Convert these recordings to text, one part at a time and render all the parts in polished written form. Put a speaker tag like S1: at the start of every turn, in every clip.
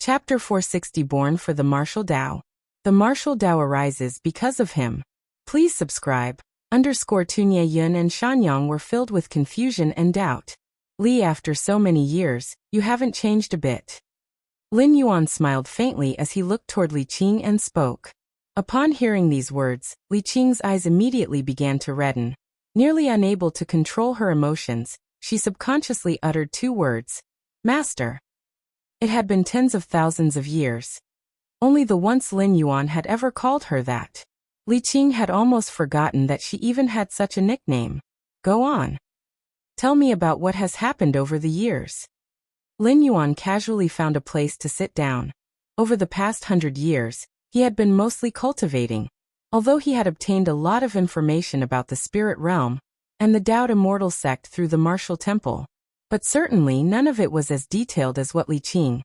S1: Chapter 460 Born for the Martial Tao. The martial Tao arises because of him. Please subscribe. Nye Yun and Shanyang were filled with confusion and doubt. Li, after so many years, you haven't changed a bit. Lin Yuan smiled faintly as he looked toward Li Qing and spoke. Upon hearing these words, Li Qing's eyes immediately began to redden. Nearly unable to control her emotions, she subconsciously uttered two words. Master. It had been tens of thousands of years. Only the once Lin Yuan had ever called her that. Li Qing had almost forgotten that she even had such a nickname. Go on. Tell me about what has happened over the years. Lin Yuan casually found a place to sit down. Over the past 100 years, he had been mostly cultivating. Although he had obtained a lot of information about the spirit realm and the Tao Immortal sect through the martial temple. But certainly none of it was as detailed as what Li Qing,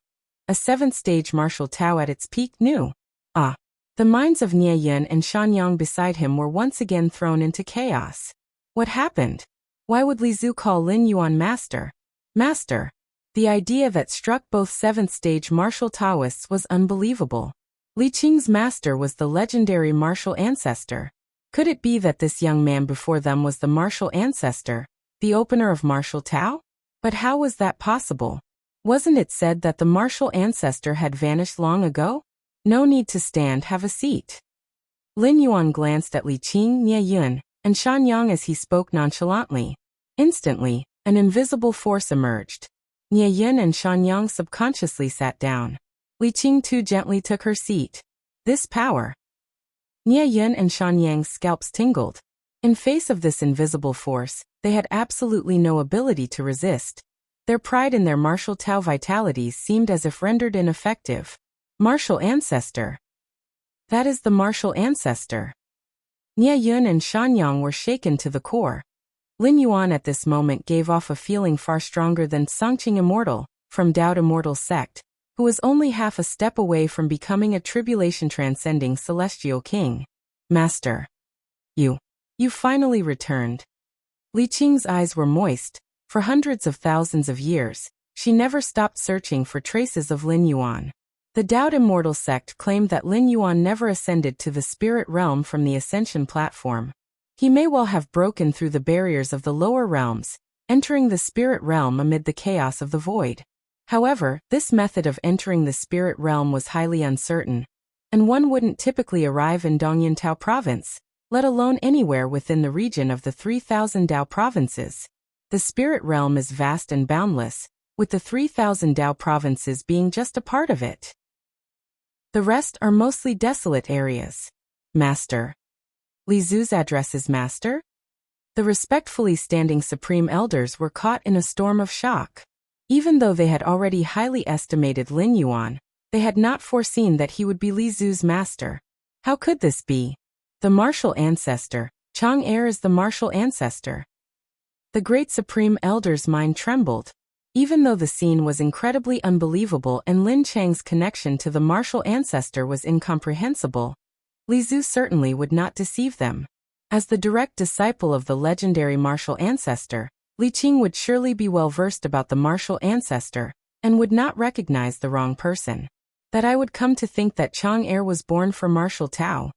S1: a 7th-stage martial Tao at its peak, knew. The minds of Nye Yun and Shanyang beside him were once again thrown into chaos. What happened? Why would Li Zhu call Lin Yuan master? Master. The idea that struck both 7th-stage martial Taoists was unbelievable. Li Qing's master was the legendary martial ancestor. Could it be that this young man before them was the martial ancestor, the opener of martial Tao? But how was that possible? Wasn't it said that the martial ancestor had vanished long ago? No need to stand, have a seat. Lin Yuan glanced at Li Qing, Nye Yun, and Shanyang as he spoke nonchalantly. Instantly, an invisible force emerged. Nye Yun and Shanyang subconsciously sat down. Li Qing too gently took her seat. This power. Nye Yun and Shanyang's scalps tingled. In face of this invisible force, they had absolutely no ability to resist. Their pride in their martial Tao vitalities seemed as if rendered ineffective. Martial ancestor. That is the martial ancestor. Nye Yun and Shanyang were shaken to the core. Lin Yuan at this moment gave off a feeling far stronger than Songqing Immortal, from Tao Immortal sect, who was only half a step away from becoming a tribulation-transcending celestial king. Master. You finally returned. Li Qing's eyes were moist. For hundreds of thousands of years, she never stopped searching for traces of Lin Yuan. The Tao Immortal sect claimed that Lin Yuan never ascended to the spirit realm from the ascension platform. He may well have broken through the barriers of the lower realms, entering the spirit realm amid the chaos of the void. However, this method of entering the spirit realm was highly uncertain, and one wouldn't typically arrive in Dongyan Tao province, let alone anywhere within the region of the 3,000 Tao provinces. The spirit realm is vast and boundless, with the 3,000 Tao provinces being just a part of it. The rest are mostly desolate areas. Master. Li Zhu's address is master? The respectfully standing supreme elders were caught in a storm of shock. Even though they had already highly estimated Lin Yuan, they had not foreseen that he would be Li Zhu's master. How could this be? The martial ancestor, Chang Er is the martial ancestor. The great supreme elder's mind trembled. Even though the scene was incredibly unbelievable and Lin Chang's connection to the martial ancestor was incomprehensible, Li Zhu certainly would not deceive them. As the direct disciple of the legendary martial ancestor, Li Qing would surely be well versed about the martial ancestor, and would not recognize the wrong person. That I would come to think that Chang Er was born for martial Tao.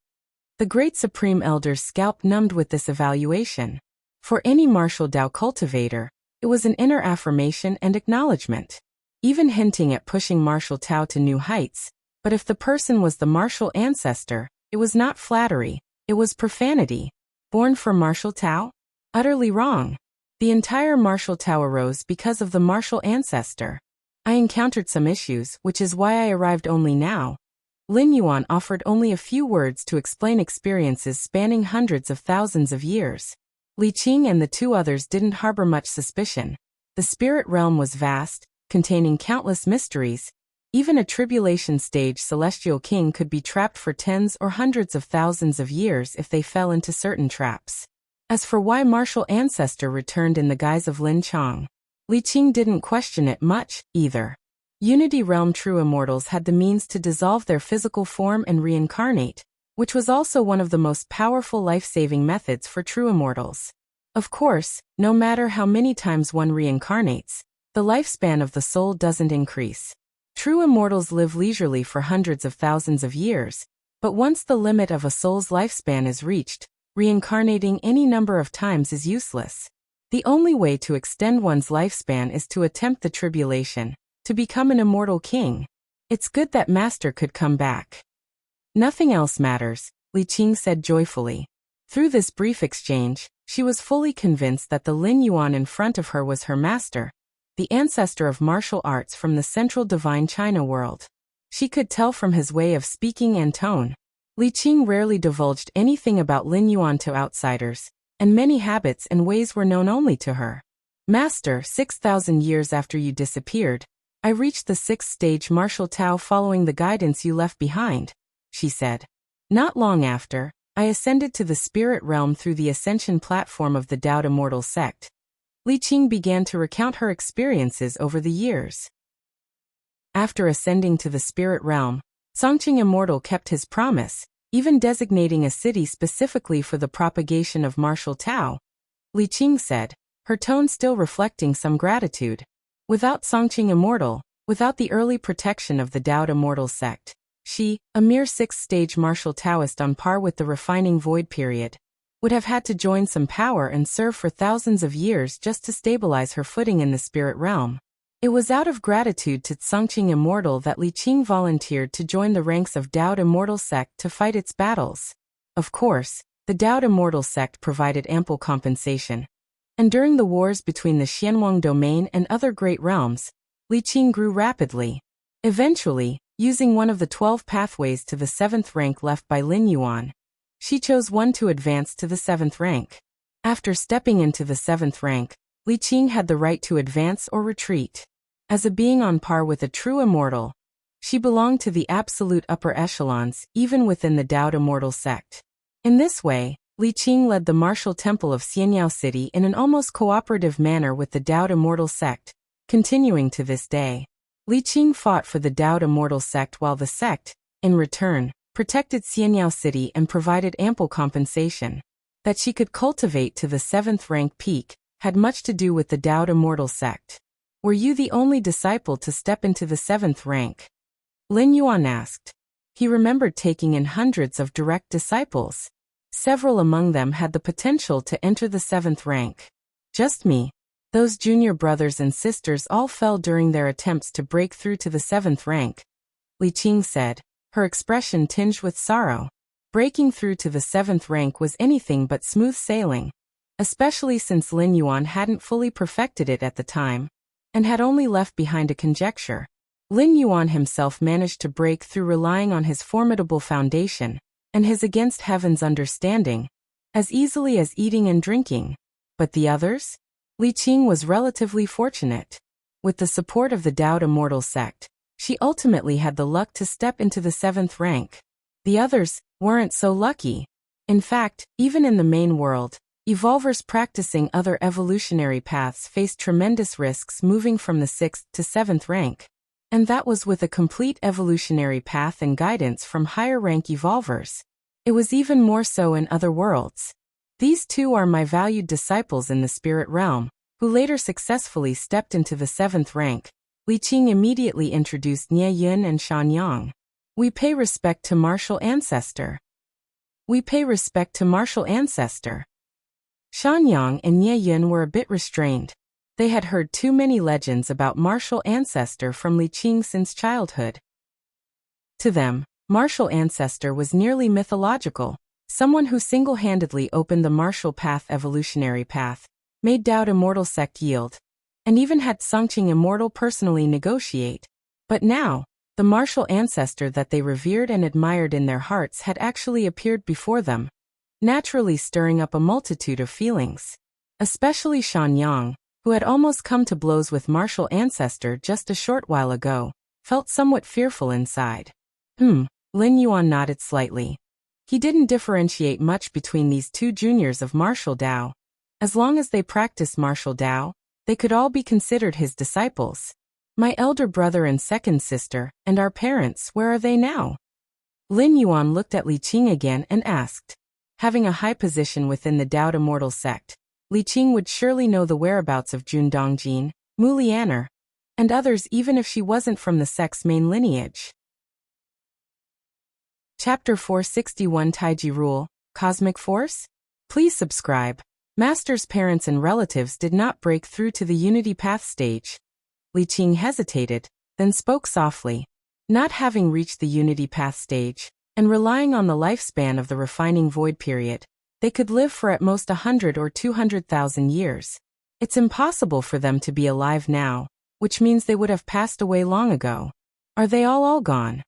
S1: The great supreme elder's scalp numbed with this evaluation. For any martial Tao cultivator, it was an inner affirmation and acknowledgement, even hinting at pushing martial Tao to new heights. But if the person was the martial ancestor, it was not flattery, it was profanity. Born for martial Tao? Utterly wrong. The entire martial Tao arose because of the martial ancestor. I encountered some issues, which is why I arrived only now. Lin Yuan offered only a few words to explain experiences spanning hundreds of thousands of years. Li Qing and the two others didn't harbor much suspicion. The spirit realm was vast, containing countless mysteries. Even a tribulation-stage celestial king could be trapped for tens or hundreds of thousands of years if they fell into certain traps. As for why martial ancestor returned in the guise of Lin Chang, Li Qing didn't question it much, either. Unity Realm true immortals had the means to dissolve their physical form and reincarnate, which was also one of the most powerful life-saving methods for true immortals. Of course, no matter how many times one reincarnates, the lifespan of the soul doesn't increase. True immortals live leisurely for hundreds of thousands of years, but once the limit of a soul's lifespan is reached, reincarnating any number of times is useless. The only way to extend one's lifespan is to attempt the tribulation, to become an immortal king. It's good that Master could come back. Nothing else matters, Li Qing said joyfully. Through this brief exchange, she was fully convinced that the Lin Yuan in front of her was her master, the ancestor of martial arts from the central divine China world. She could tell from his way of speaking and tone. Li Qing rarely divulged anything about Lin Yuan to outsiders, and many habits and ways were known only to her. Master, 6,000 years after you disappeared, I reached the 6th stage martial Tao following the guidance you left behind, she said. Not long after, I ascended to the spirit realm through the ascension platform of the Tao Immortal sect. Li Qing began to recount her experiences over the years. After ascending to the spirit realm, Songqing Immortal kept his promise, even designating a city specifically for the propagation of martial Tao. Li Qing said, her tone still reflecting some gratitude. Without Songqing Immortal, without the early protection of the Tao Immortal sect, she, a mere 6th-stage martial Taoist on par with the refining void period, would have had to join some power and serve for thousands of years just to stabilize her footing in the spirit realm. It was out of gratitude to Songqing Immortal that Li Qing volunteered to join the ranks of Tao Immortal sect to fight its battles. Of course, the Tao Immortal sect provided ample compensation. And during the wars between the Xianwang domain and other great realms, Li Qing grew rapidly. Eventually, using one of the 12 pathways to the 7th rank left by Lin Yuan, she chose one to advance to the 7th rank. After stepping into the 7th rank, Li Qing had the right to advance or retreat. As a being on par with a true immortal, she belonged to the absolute upper echelons, even within the Tao Immortal sect. In this way, Li Qing led the martial temple of Xianyao City in an almost cooperative manner with the Tao Immortal sect, continuing to this day. Li Qing fought for the Tao Immortal sect while the sect, in return, protected Xianyao City and provided ample compensation. That she could cultivate to the 7th rank peak had much to do with the Tao Immortal sect. Were you the only disciple to step into the 7th rank? Lin Yuan asked. He remembered taking in hundreds of direct disciples. Several among them had the potential to enter the 7th rank. Just me. Those junior brothers and sisters all fell during their attempts to break through to the 7th rank, Li Qing said, her expression tinged with sorrow. Breaking through to the 7th rank was anything but smooth sailing, especially since Lin Yuan hadn't fully perfected it at the time, and had only left behind a conjecture. Lin Yuan himself managed to break through relying on his formidable foundation, and his against heaven's understanding, as easily as eating and drinking. But the others? Li Qing was relatively fortunate. With the support of the Tao Immortal sect, she ultimately had the luck to step into the 7th rank. The others weren't so lucky. In fact, even in the main world, evolvers practicing other evolutionary paths faced tremendous risks moving from the 6th to 7th rank. And that was with a complete evolutionary path and guidance from higher rank evolvers. It was even more so in other worlds. These two are my valued disciples in the spirit realm, who later successfully stepped into the 7th rank. Li Qing immediately introduced Nie Yun and Shan Yang. We pay respect to martial ancestor. We pay respect to martial ancestor. Shan Yang and Nie Yun were a bit restrained. They had heard too many legends about martial ancestor from Li Qing since childhood. To them, martial ancestor was nearly mythological. Someone who single-handedly opened the martial path evolutionary path, made Tao Immortal sect yield, and even had Songqing Immortal personally negotiate. But now, the martial ancestor that they revered and admired in their hearts had actually appeared before them, naturally stirring up a multitude of feelings. Especially Shan Yang, who had almost come to blows with martial ancestor just a short while ago, felt somewhat fearful inside. Lin Yuan nodded slightly. He didn't differentiate much between these two juniors of martial Tao. As long as they practiced martial Tao, they could all be considered his disciples. My elder brother and second sister, and our parents, where are they now? Lin Yuan looked at Li Qing again and asked. Having a high position within the Tao Immortal sect, Li Qing would surely know the whereabouts of Jun Dongjin, Mu Lianer. and others even if she wasn't from the sect's main lineage. Chapter 461 Taiji Rule, Cosmic Force? Please subscribe. Master's parents and relatives did not break through to the Unity Path stage. Li Qing hesitated, then spoke softly. Not having reached the Unity Path stage, and relying on the lifespan of the refining void period, they could live for at most 100 or 200,000 years. It's impossible for them to be alive now, which means they would have passed away long ago. Are they all gone?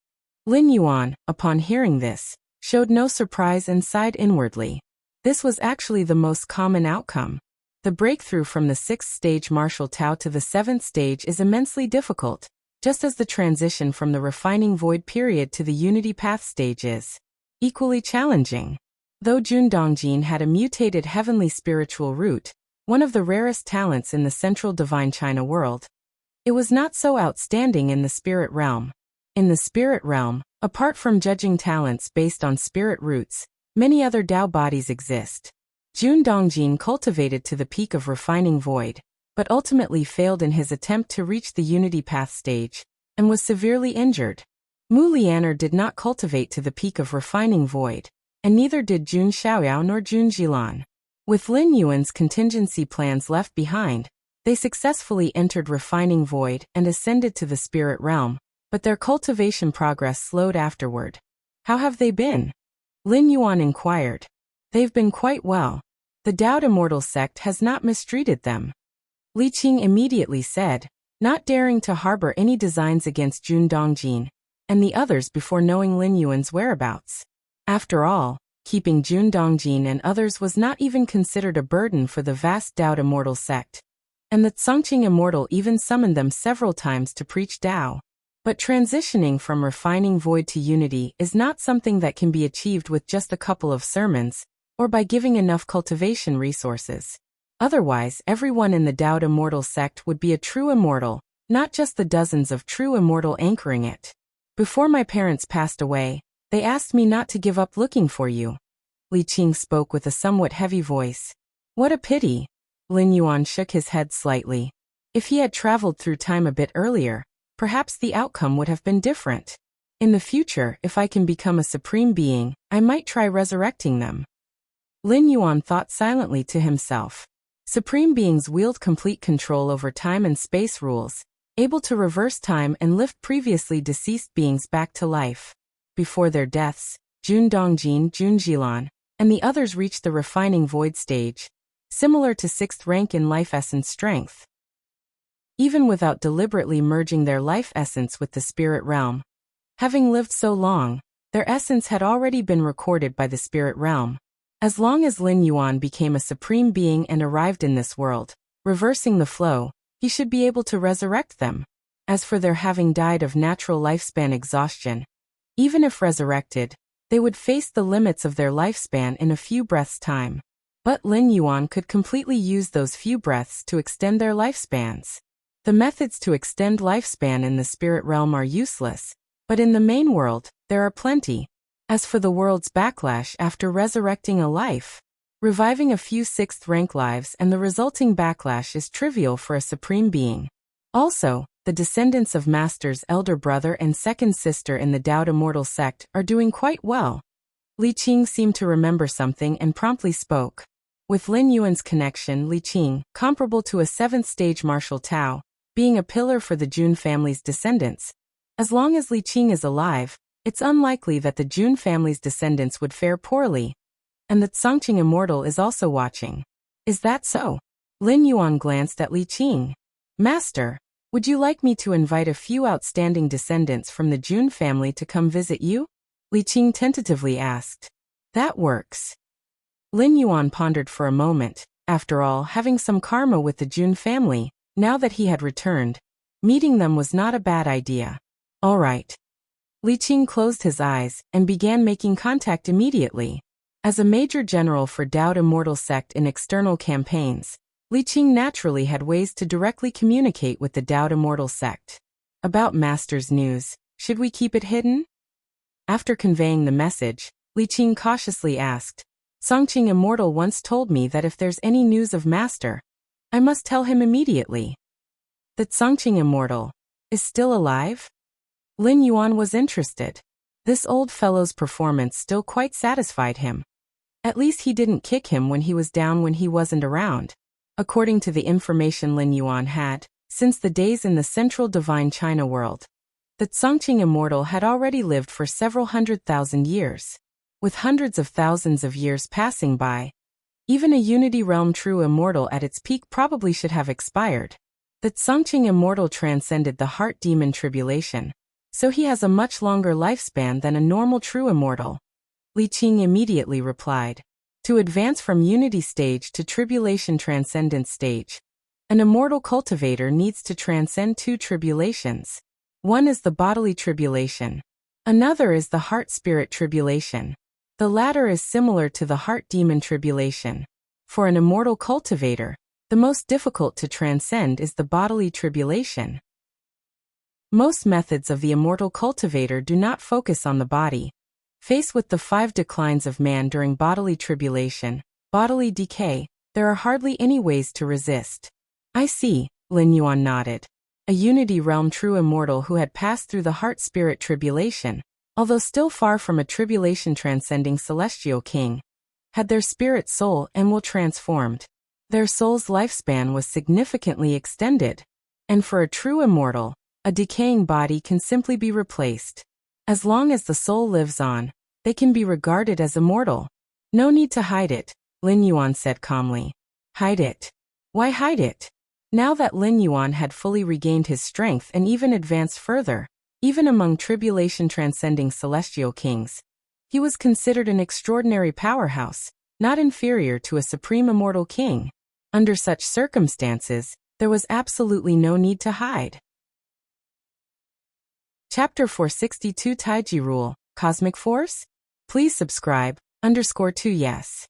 S1: Lin Yuan, upon hearing this, showed no surprise and sighed inwardly. This was actually the most common outcome. The breakthrough from the 6th stage martial Tao to the 7th stage is immensely difficult, just as the transition from the refining void period to the Unity Path stage is equally challenging. Though Jun Dongjin had a mutated heavenly spiritual root, one of the rarest talents in the central divine China world, it was not so outstanding in the spirit realm. In the spirit realm, apart from judging talents based on spirit roots, many other Tao bodies exist. Jun Dongjin cultivated to the peak of refining void, but ultimately failed in his attempt to reach the Unity Path stage, and was severely injured. Mu Lianer did not cultivate to the peak of refining void, and neither did Jun Xiaoyao nor Jun Jilan. With Lin Yuan's contingency plans left behind, they successfully entered refining void and ascended to the spirit realm, but their cultivation progress slowed afterward. How have they been? Lin Yuan inquired. They've been quite well. The Tao Immortal sect has not mistreated them. Li Qing immediately said, not daring to harbor any designs against Jun Dongjin and the others before knowing Lin Yuan's whereabouts. After all, keeping Jun Dongjin and others was not even considered a burden for the vast Tao Immortal sect, and the Tsongqing Immortal even summoned them several times to preach Tao. But transitioning from refining void to unity is not something that can be achieved with just a couple of sermons, or by giving enough cultivation resources. Otherwise, everyone in the Tao Immortal sect would be a true immortal, not just the dozens of true immortal anchoring it. Before my parents passed away, they asked me not to give up looking for you. Li Qing spoke with a somewhat heavy voice. What a pity. Lin Yuan shook his head slightly. If he had traveled through time a bit earlier, perhaps the outcome would have been different. In the future, if I can become a supreme being, I might try resurrecting them. Lin Yuan thought silently to himself. Supreme beings wield complete control over time and space rules, able to reverse time and lift previously deceased beings back to life. Before their deaths, Jun Dongjin, Jun Jilan, and the others reached the refining void stage, similar to 6th rank in life essence strength. Even without deliberately merging their life essence with the spirit realm. Having lived so long, their essence had already been recorded by the spirit realm. As long as Lin Yuan became a supreme being and arrived in this world, reversing the flow, he should be able to resurrect them. As for their having died of natural lifespan exhaustion, even if resurrected, they would face the limits of their lifespan in a few breaths' time. But Lin Yuan could completely use those few breaths to extend their lifespans. The methods to extend lifespan in the spirit realm are useless, but in the main world, there are plenty. As for the world's backlash after resurrecting a life, reviving a few 6th rank lives and the resulting backlash is trivial for a supreme being. Also, the descendants of Master's elder brother and second sister in the Tao Immortal sect are doing quite well. Li Qing seemed to remember something and promptly spoke. With Lin Yuan's connection, Li Qing, comparable to a 7th stage martial Tao, being a pillar for the Jun family's descendants. As long as Li Qing is alive, it's unlikely that the Jun family's descendants would fare poorly. And the Tsongqing Immortal is also watching. Is that so? Lin Yuan glanced at Li Qing. Master, would you like me to invite a few outstanding descendants from the Jun family to come visit you? Li Qing tentatively asked. That works. Lin Yuan pondered for a moment. After all, having some karma with the Jun family, now that he had returned, meeting them was not a bad idea. All right. Li Qing closed his eyes and began making contact immediately. As a major general for Tao Immortal sect in external campaigns, Li Qing naturally had ways to directly communicate with the Tao Immortal sect. About Master's news, should we keep it hidden? After conveying the message, Li Qing cautiously asked, Tsongqing Immortal once told me that if there's any news of Master, I must tell him immediately. The Tsongqing immortal is still alive? Lin Yuan was interested. This old fellow's performance still quite satisfied him. At least he didn't kick him when he was down when he wasn't around. According to the information Lin Yuan had, since the days in the central divine China world, the Tsongqing immortal had already lived for several 100,000 years. With hundreds of thousands of years passing by, even a unity realm true immortal at its peak probably should have expired. The Tsongqing immortal transcended the heart demon tribulation, so he has a much longer lifespan than a normal true immortal. Li Qing immediately replied. To advance from unity stage to tribulation transcendence stage, an immortal cultivator needs to transcend two tribulations. One is the bodily tribulation. Another is the heart-spirit tribulation. The latter is similar to the heart-demon tribulation. For an immortal cultivator, the most difficult to transcend is the bodily tribulation. Most methods of the immortal cultivator do not focus on the body. Faced with the 5 declines of man during bodily tribulation, bodily decay, there are hardly any ways to resist. I see, Lin Yuan nodded. A unity realm true immortal who had passed through the heart-spirit tribulation, although still far from a tribulation transcending celestial king, had their spirit soul and will transformed. Their soul's lifespan was significantly extended. And for a true immortal, a decaying body can simply be replaced. As long as the soul lives on, they can be regarded as immortal. No need to hide it, Lin Yuan said calmly. Hide it? Why hide it? Now that Lin Yuan had fully regained his strength and even advanced further, even among tribulation transcending celestial kings, he was considered an extraordinary powerhouse, not inferior to a supreme immortal king. Under such circumstances, there was absolutely no need to hide. Chapter 462 Taiji Rule, Cosmic Force? Please subscribe, _2 yes.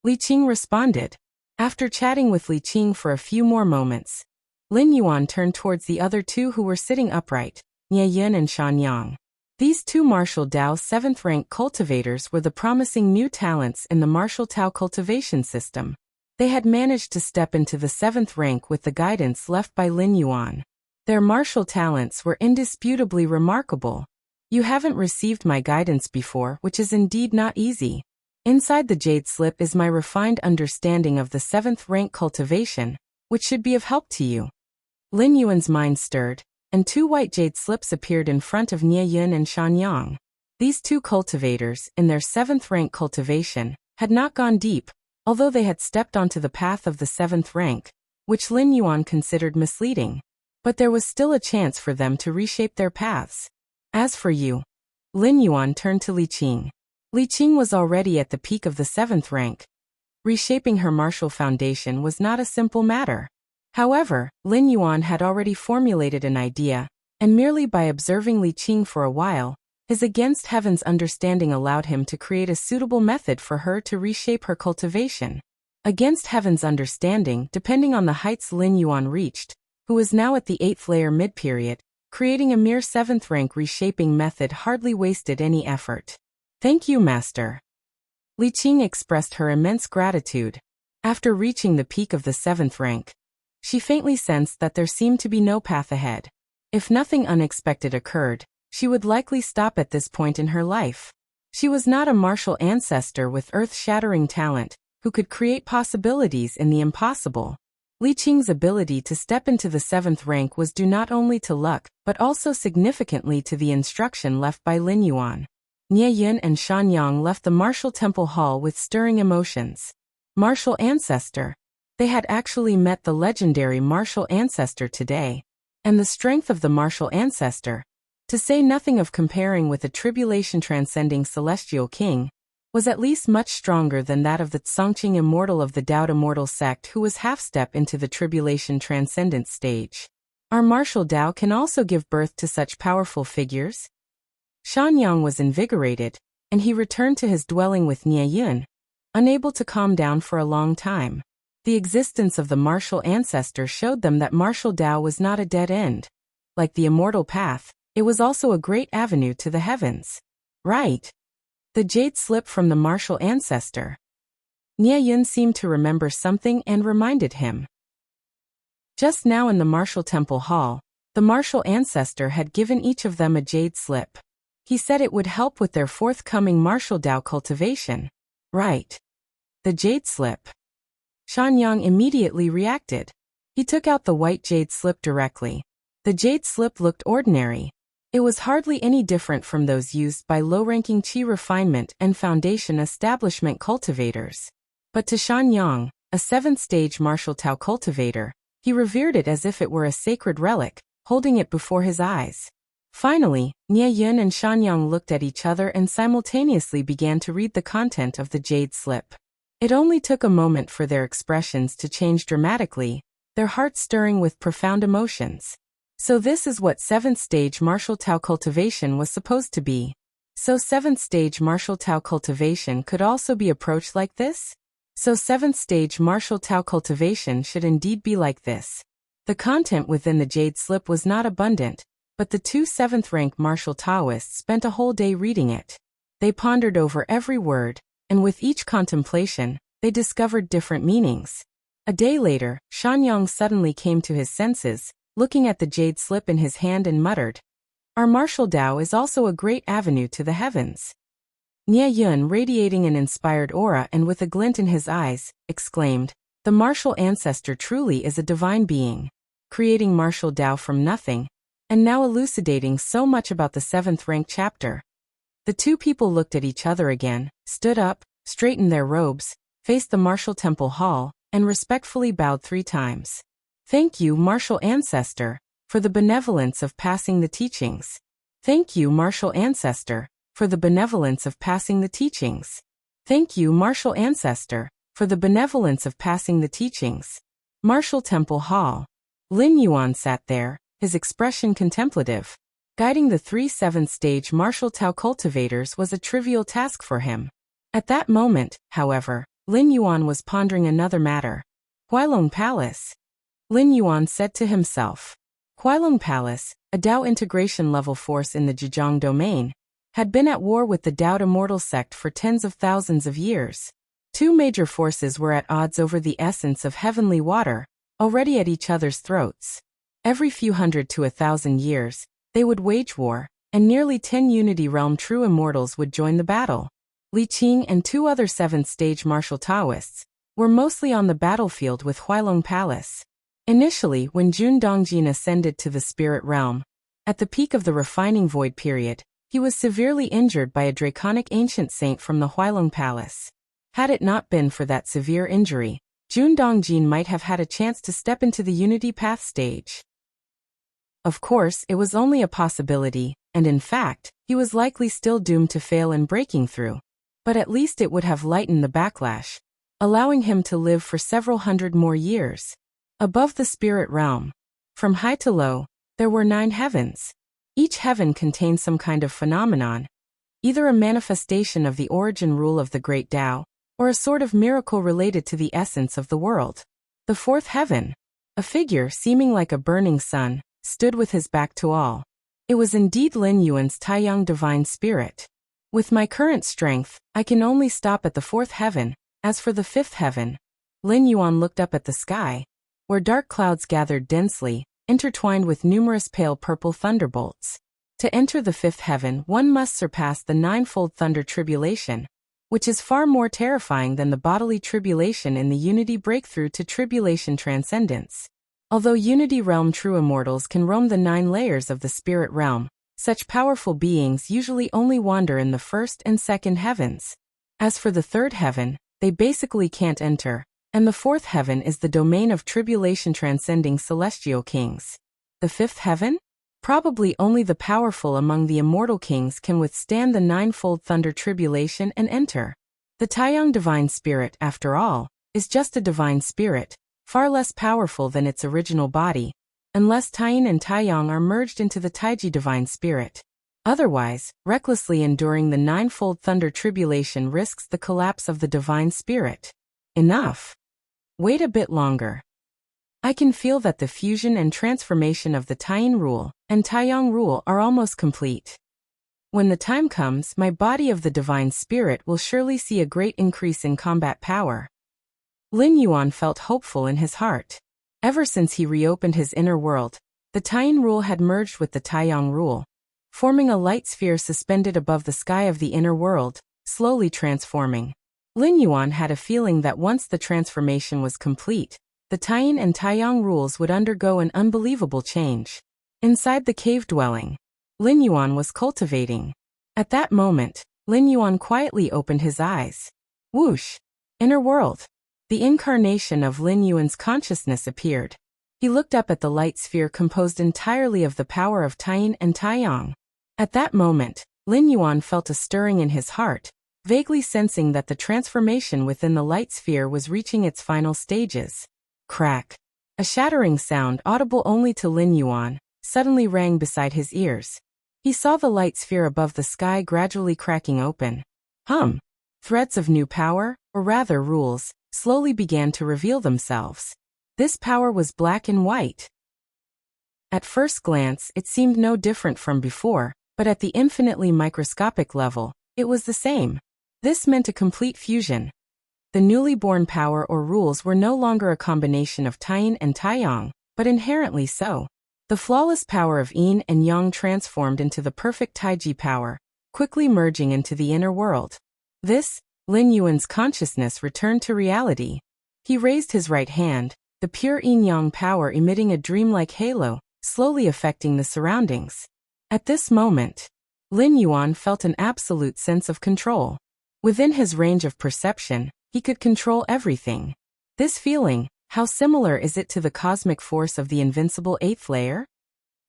S1: Li Qing responded. After chatting with Li Qing for a few more moments, Lin Yuan turned towards the other two who were sitting upright, Nie Yin and Shan Yang. These two martial Tao 7th rank cultivators were the promising new talents in the martial Tao cultivation system. They had managed to step into the 7th rank with the guidance left by Lin Yuan. Their martial talents were indisputably remarkable. You haven't received my guidance before, which is indeed not easy. Inside the jade slip is my refined understanding of the 7th rank cultivation, which should be of help to you. Lin Yuan's mind stirred, and 2 white jade slips appeared in front of Nie Yin and Shan Yang. These 2 cultivators, in their 7th rank cultivation, had not gone deep, although they had stepped onto the path of the 7th rank, which Lin Yuan considered misleading. But there was still a chance for them to reshape their paths. As for you, Lin Yuan turned to Li Qing. Li Qing was already at the peak of the 7th rank. Reshaping her martial foundation was not a simple matter. However, Lin Yuan had already formulated an idea, and merely by observing Li Qing for a while, his against heaven's understanding allowed him to create a suitable method for her to reshape her cultivation. Against heaven's understanding, depending on the heights Lin Yuan reached, who was now at the 8th layer mid-period, creating a mere 7th rank reshaping method hardly wasted any effort. Thank you, Master. Li Qing expressed her immense gratitude. After reaching the peak of the 7th rank, she faintly sensed that there seemed to be no path ahead. If nothing unexpected occurred, she would likely stop at this point in her life. She was not a martial ancestor with earth-shattering talent, who could create possibilities in the impossible. Li Qing's ability to step into the 7th rank was due not only to luck, but also significantly to the instruction left by Lin Yuan. Nie Yin and Shan Yang left the martial temple hall with stirring emotions. Martial ancestor. They had actually met the legendary martial ancestor today. And the strength of the martial ancestor, to say nothing of comparing with a tribulation transcending celestial king, was at least much stronger than that of the Tsongqing immortal of the Dao immortal sect who was half-step into the tribulation transcendence stage. Our martial Dao can also give birth to such powerful figures? Shan Yang was invigorated, and he returned to his dwelling with Nie Yin, unable to calm down for a long time. The existence of the martial ancestor showed them that martial Dao was not a dead end. Like the immortal path, it was also a great avenue to the heavens. Right. The jade slip from the martial ancestor. Nie Yin seemed to remember something and reminded him. Just now in the martial temple hall, the martial ancestor had given each of them a jade slip. He said it would help with their forthcoming martial Dao cultivation. Right. The jade slip. Shanyang immediately reacted. He took out the white jade slip directly. The jade slip looked ordinary. It was hardly any different from those used by low-ranking Qi refinement and foundation establishment cultivators. But to Shanyang, a seventh-stage martial Tao cultivator, he revered it as if it were a sacred relic, holding it before his eyes. Finally, Nie Yun and Shanyang looked at each other and simultaneously began to read the content of the jade slip. It only took a moment for their expressions to change dramatically, their hearts stirring with profound emotions. So this is what seventh-stage martial Tao cultivation was supposed to be. So seventh-stage martial Tao cultivation could also be approached like this? So seventh-stage martial Tao cultivation should indeed be like this. The content within the jade slip was not abundant, but the two seventh-rank martial Taoists spent a whole day reading it. They pondered over every word, and with each contemplation, they discovered different meanings. A day later, Shanyang suddenly came to his senses, looking at the jade slip in his hand and muttered, "Our martial Dao is also a great avenue to the heavens." Nie Yun, radiating an inspired aura and with a glint in his eyes, exclaimed, "The martial ancestor truly is a divine being, creating martial Dao from nothing, and now elucidating so much about the seventh-rank chapter." The two people looked at each other again, stood up, straightened their robes, faced the martial temple hall, and respectfully bowed 3 times. "Thank you, martial ancestor, for the benevolence of passing the teachings. Thank you, martial ancestor, for the benevolence of passing the teachings. Thank you, martial ancestor, for the benevolence of passing the teachings." Martial temple hall. Lin Yuan sat there, his expression contemplative. Guiding the 3 seventh-stage martial Tao cultivators was a trivial task for him. At that moment, however, Lin Yuan was pondering another matter. Huailong Palace. Lin Yuan said to himself. Huailong Palace, a Dao integration level force in the Zhejiang domain, had been at war with the Dao Immortal sect for tens of thousands of years. 2 major forces were at odds over the essence of heavenly water, already at each other's throats. Every few hundred to 1,000 years, they would wage war, and nearly 10 Unity Realm true immortals would join the battle. Li Qing and 2 other 7th-stage martial Taoists were mostly on the battlefield with Huailong Palace. Initially, when Jun Dongjin ascended to the spirit realm, at the peak of the refining void period, he was severely injured by a draconic ancient saint from the Huailong Palace. Had it not been for that severe injury, Jun Dongjin might have had a chance to step into the Unity Path stage. Of course, it was only a possibility, and in fact, he was likely still doomed to fail in breaking through. But at least it would have lightened the backlash, allowing him to live for several hundred more years. Above the spirit realm, from high to low, there were 9 heavens. Each heaven contained some kind of phenomenon, either a manifestation of the origin rule of the great Tao, or a sort of miracle related to the essence of the world. The 4th heaven, a figure seeming like a burning sun, stood with his back to all. It was indeed Lin Yuan's Taiyang divine spirit. With my current strength, I can only stop at the 4th heaven. As for the 5th heaven, Lin Yuan looked up at the sky, where dark clouds gathered densely, intertwined with numerous pale purple thunderbolts. To enter the 5th heaven, one must surpass the 9-fold thunder tribulation, which is far more terrifying than the bodily tribulation in the Unity breakthrough to tribulation transcendence. Although Unity realm true immortals can roam the 9 layers of the spirit realm, such powerful beings usually only wander in the 1st and 2nd heavens. As for the 3rd heaven, they basically can't enter, and the 4th heaven is the domain of tribulation transcending celestial kings. The 5th heaven? Probably only the powerful among the immortal kings can withstand the 9-fold thunder tribulation and enter. The Taiyang divine spirit, after all, is just a divine spirit, far less powerful than its original body, unless Taiyin and Taiyang are merged into the Taiji divine spirit. Otherwise, recklessly enduring the 9-fold thunder tribulation risks the collapse of the divine spirit. Enough. Wait a bit longer. I can feel that the fusion and transformation of the Taiyin rule and Taiyang rule are almost complete. When the time comes, my body of the divine spirit will surely see a great increase in combat power. Lin Yuan felt hopeful in his heart. Ever since he reopened his inner world, the Taiyin rule had merged with the Taiyang rule, forming a light sphere suspended above the sky of the inner world, slowly transforming. Lin Yuan had a feeling that once the transformation was complete, the Taiyin and Taiyang rules would undergo an unbelievable change. Inside the cave dwelling, Lin Yuan was cultivating. At that moment, Lin Yuan quietly opened his eyes. Whoosh! Inner world. The incarnation of Lin Yuan's consciousness appeared. He looked up at the light sphere composed entirely of the power of Taiyin and Taiyang. At that moment, Lin Yuan felt a stirring in his heart, vaguely sensing that the transformation within the light sphere was reaching its final stages. Crack! A shattering sound audible only to Lin Yuan suddenly rang beside his ears. He saw the light sphere above the sky gradually cracking open. Threads of new power, or rather rules, slowly began to reveal themselves. This power was black and white. At first glance, it seemed no different from before, but at the infinitely microscopic level, it was the same. This meant a complete fusion. The newly born power or rules were no longer a combination of Taiyin and Taiyang, but inherently so. The flawless power of Yin and Yang transformed into the perfect Taiji power, quickly merging into the inner world. This, Lin Yuan's consciousness returned to reality. He raised his right hand, the pure yin-yang power emitting a dreamlike halo, slowly affecting the surroundings. At this moment, Lin Yuan felt an absolute sense of control. Within his range of perception, he could control everything. This feeling, how similar is it to the cosmic force of the invincible eighth layer?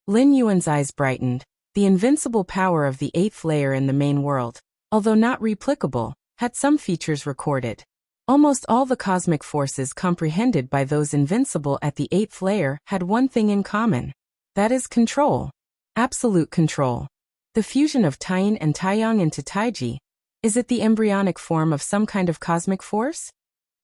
S1: Lin Yuan's eyes brightened. The invincible power of the eighth layer in the main world, although not replicable, had some features recorded. Almost all the cosmic forces comprehended by those invincible at the eighth layer had one thing in common. That is control. Absolute control. The fusion of Taiyin and Taiyang into Taiji. Is it the embryonic form of some kind of cosmic force?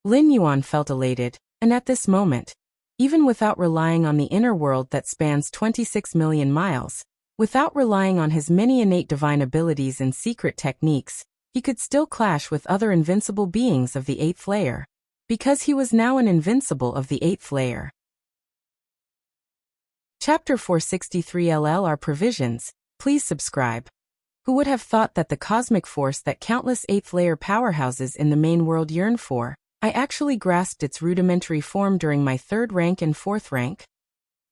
S1: Lin Yuan felt elated, and at this moment, even without relying on the inner world that spans 26 million miles, without relying on his many innate divine abilities and secret techniques, he could still clash with other invincible beings of the eighth layer. Because he was now an invincible of the eighth layer. Chapter 463 LL Provisions. Please subscribe. Who would have thought that the cosmic force that countless eighth layer powerhouses in the main world yearn for, I actually grasped its rudimentary form during my third rank and fourth rank?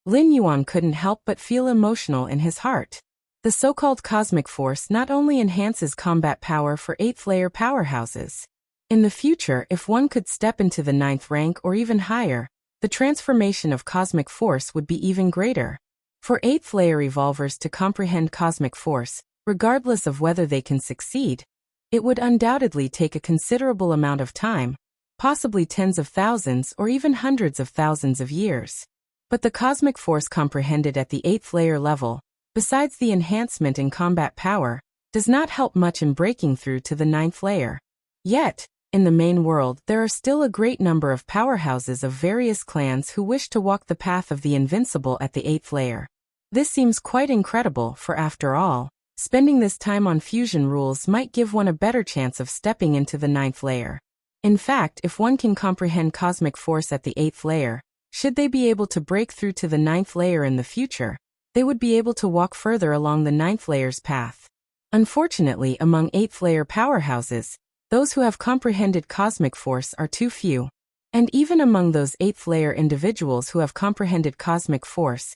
S1: Lin Yuan couldn't help but feel emotional in his heart. The so-called cosmic force not only enhances combat power for eighth layer powerhouses. In the future, if one could step into the ninth rank or even higher, the transformation of cosmic force would be even greater. For eighth layer evolvers to comprehend cosmic force, regardless of whether they can succeed, it would undoubtedly take a considerable amount of time, possibly tens of thousands or even hundreds of thousands of years. But the cosmic force comprehended at the eighth layer level, besides the enhancement in combat power, does not help much in breaking through to the ninth layer. Yet, in the main world there are still a great number of powerhouses of various clans who wish to walk the path of the invincible at the eighth layer. This seems quite incredible, for after all, spending this time on fusion rules might give one a better chance of stepping into the ninth layer. In fact, if one can comprehend cosmic force at the eighth layer, should they be able to break through to the ninth layer in the future, they would be able to walk further along the ninth layer's path. Unfortunately, among eighth layer powerhouses, those who have comprehended cosmic force are too few. And even among those eighth layer individuals who have comprehended cosmic force,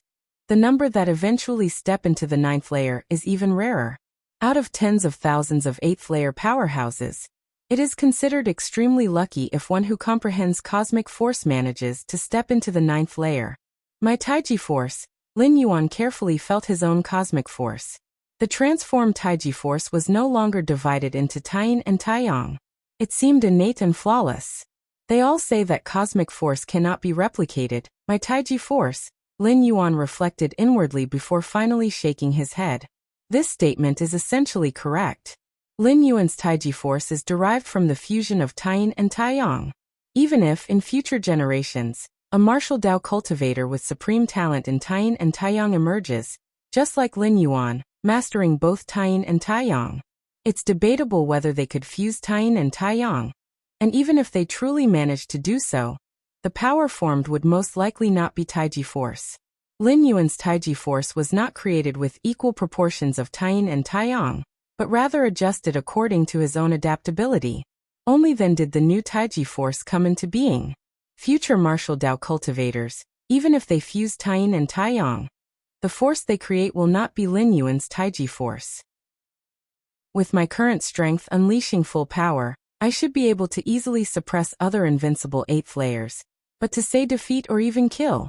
S1: the number that eventually step into the ninth layer is even rarer. Out of tens of thousands of eighth layer powerhouses, it is considered extremely lucky if one who comprehends cosmic force manages to step into the ninth layer. My Taiji force. Lin Yuan carefully felt his own cosmic force. The transformed Taiji force was no longer divided into Taiyin and Taiyang. It seemed innate and flawless. They all say that cosmic force cannot be replicated. My Taiji force, Lin Yuan reflected inwardly before finally shaking his head. This statement is essentially correct. Lin Yuan's Taiji force is derived from the fusion of Taiyin and Taiyang. Even if, in future generations, a martial Dao cultivator with supreme talent in Taiyin and Taiyang emerges, just like Lin Yuan, mastering both Taiyin and Taiyang, it's debatable whether they could fuse Taiyin and Taiyang. And even if they truly managed to do so, the power formed would most likely not be Taiji force. Lin Yuan's Taiji force was not created with equal proportions of Taiyin and Taiyang, but rather adjusted according to his own adaptability. Only then did the new Taiji force come into being. Future martial Dao cultivators, even if they fuse Taiyin and Taiyang, the force they create will not be Lin Yuan's Taiji force. With my current strength unleashing full power, I should be able to easily suppress other invincible 8th layers, but to say defeat or even kill.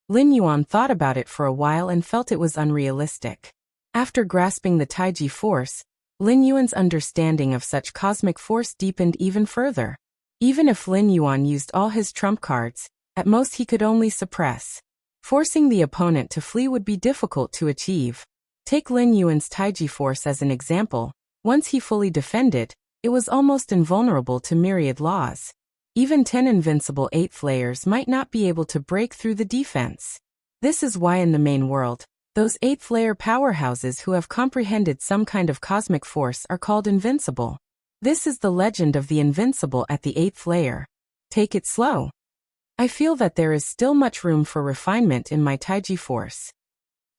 S1: Lin Yuan thought about it for a while and felt it was unrealistic. After grasping the Taiji force, Lin Yuan's understanding of such cosmic force deepened even further. Even if Lin Yuan used all his trump cards, at most he could only suppress. Forcing the opponent to flee would be difficult to achieve. Take Lin Yuan's Taiji force as an example. Once he fully defended, it was almost invulnerable to myriad laws. Even 10 invincible 8th layers might not be able to break through the defense. This is why in the main world, those 8th layer powerhouses who have comprehended some kind of cosmic force are called invincible. This is the legend of the invincible at the 8th layer. Take it slow. I feel that there is still much room for refinement in my Taiji force.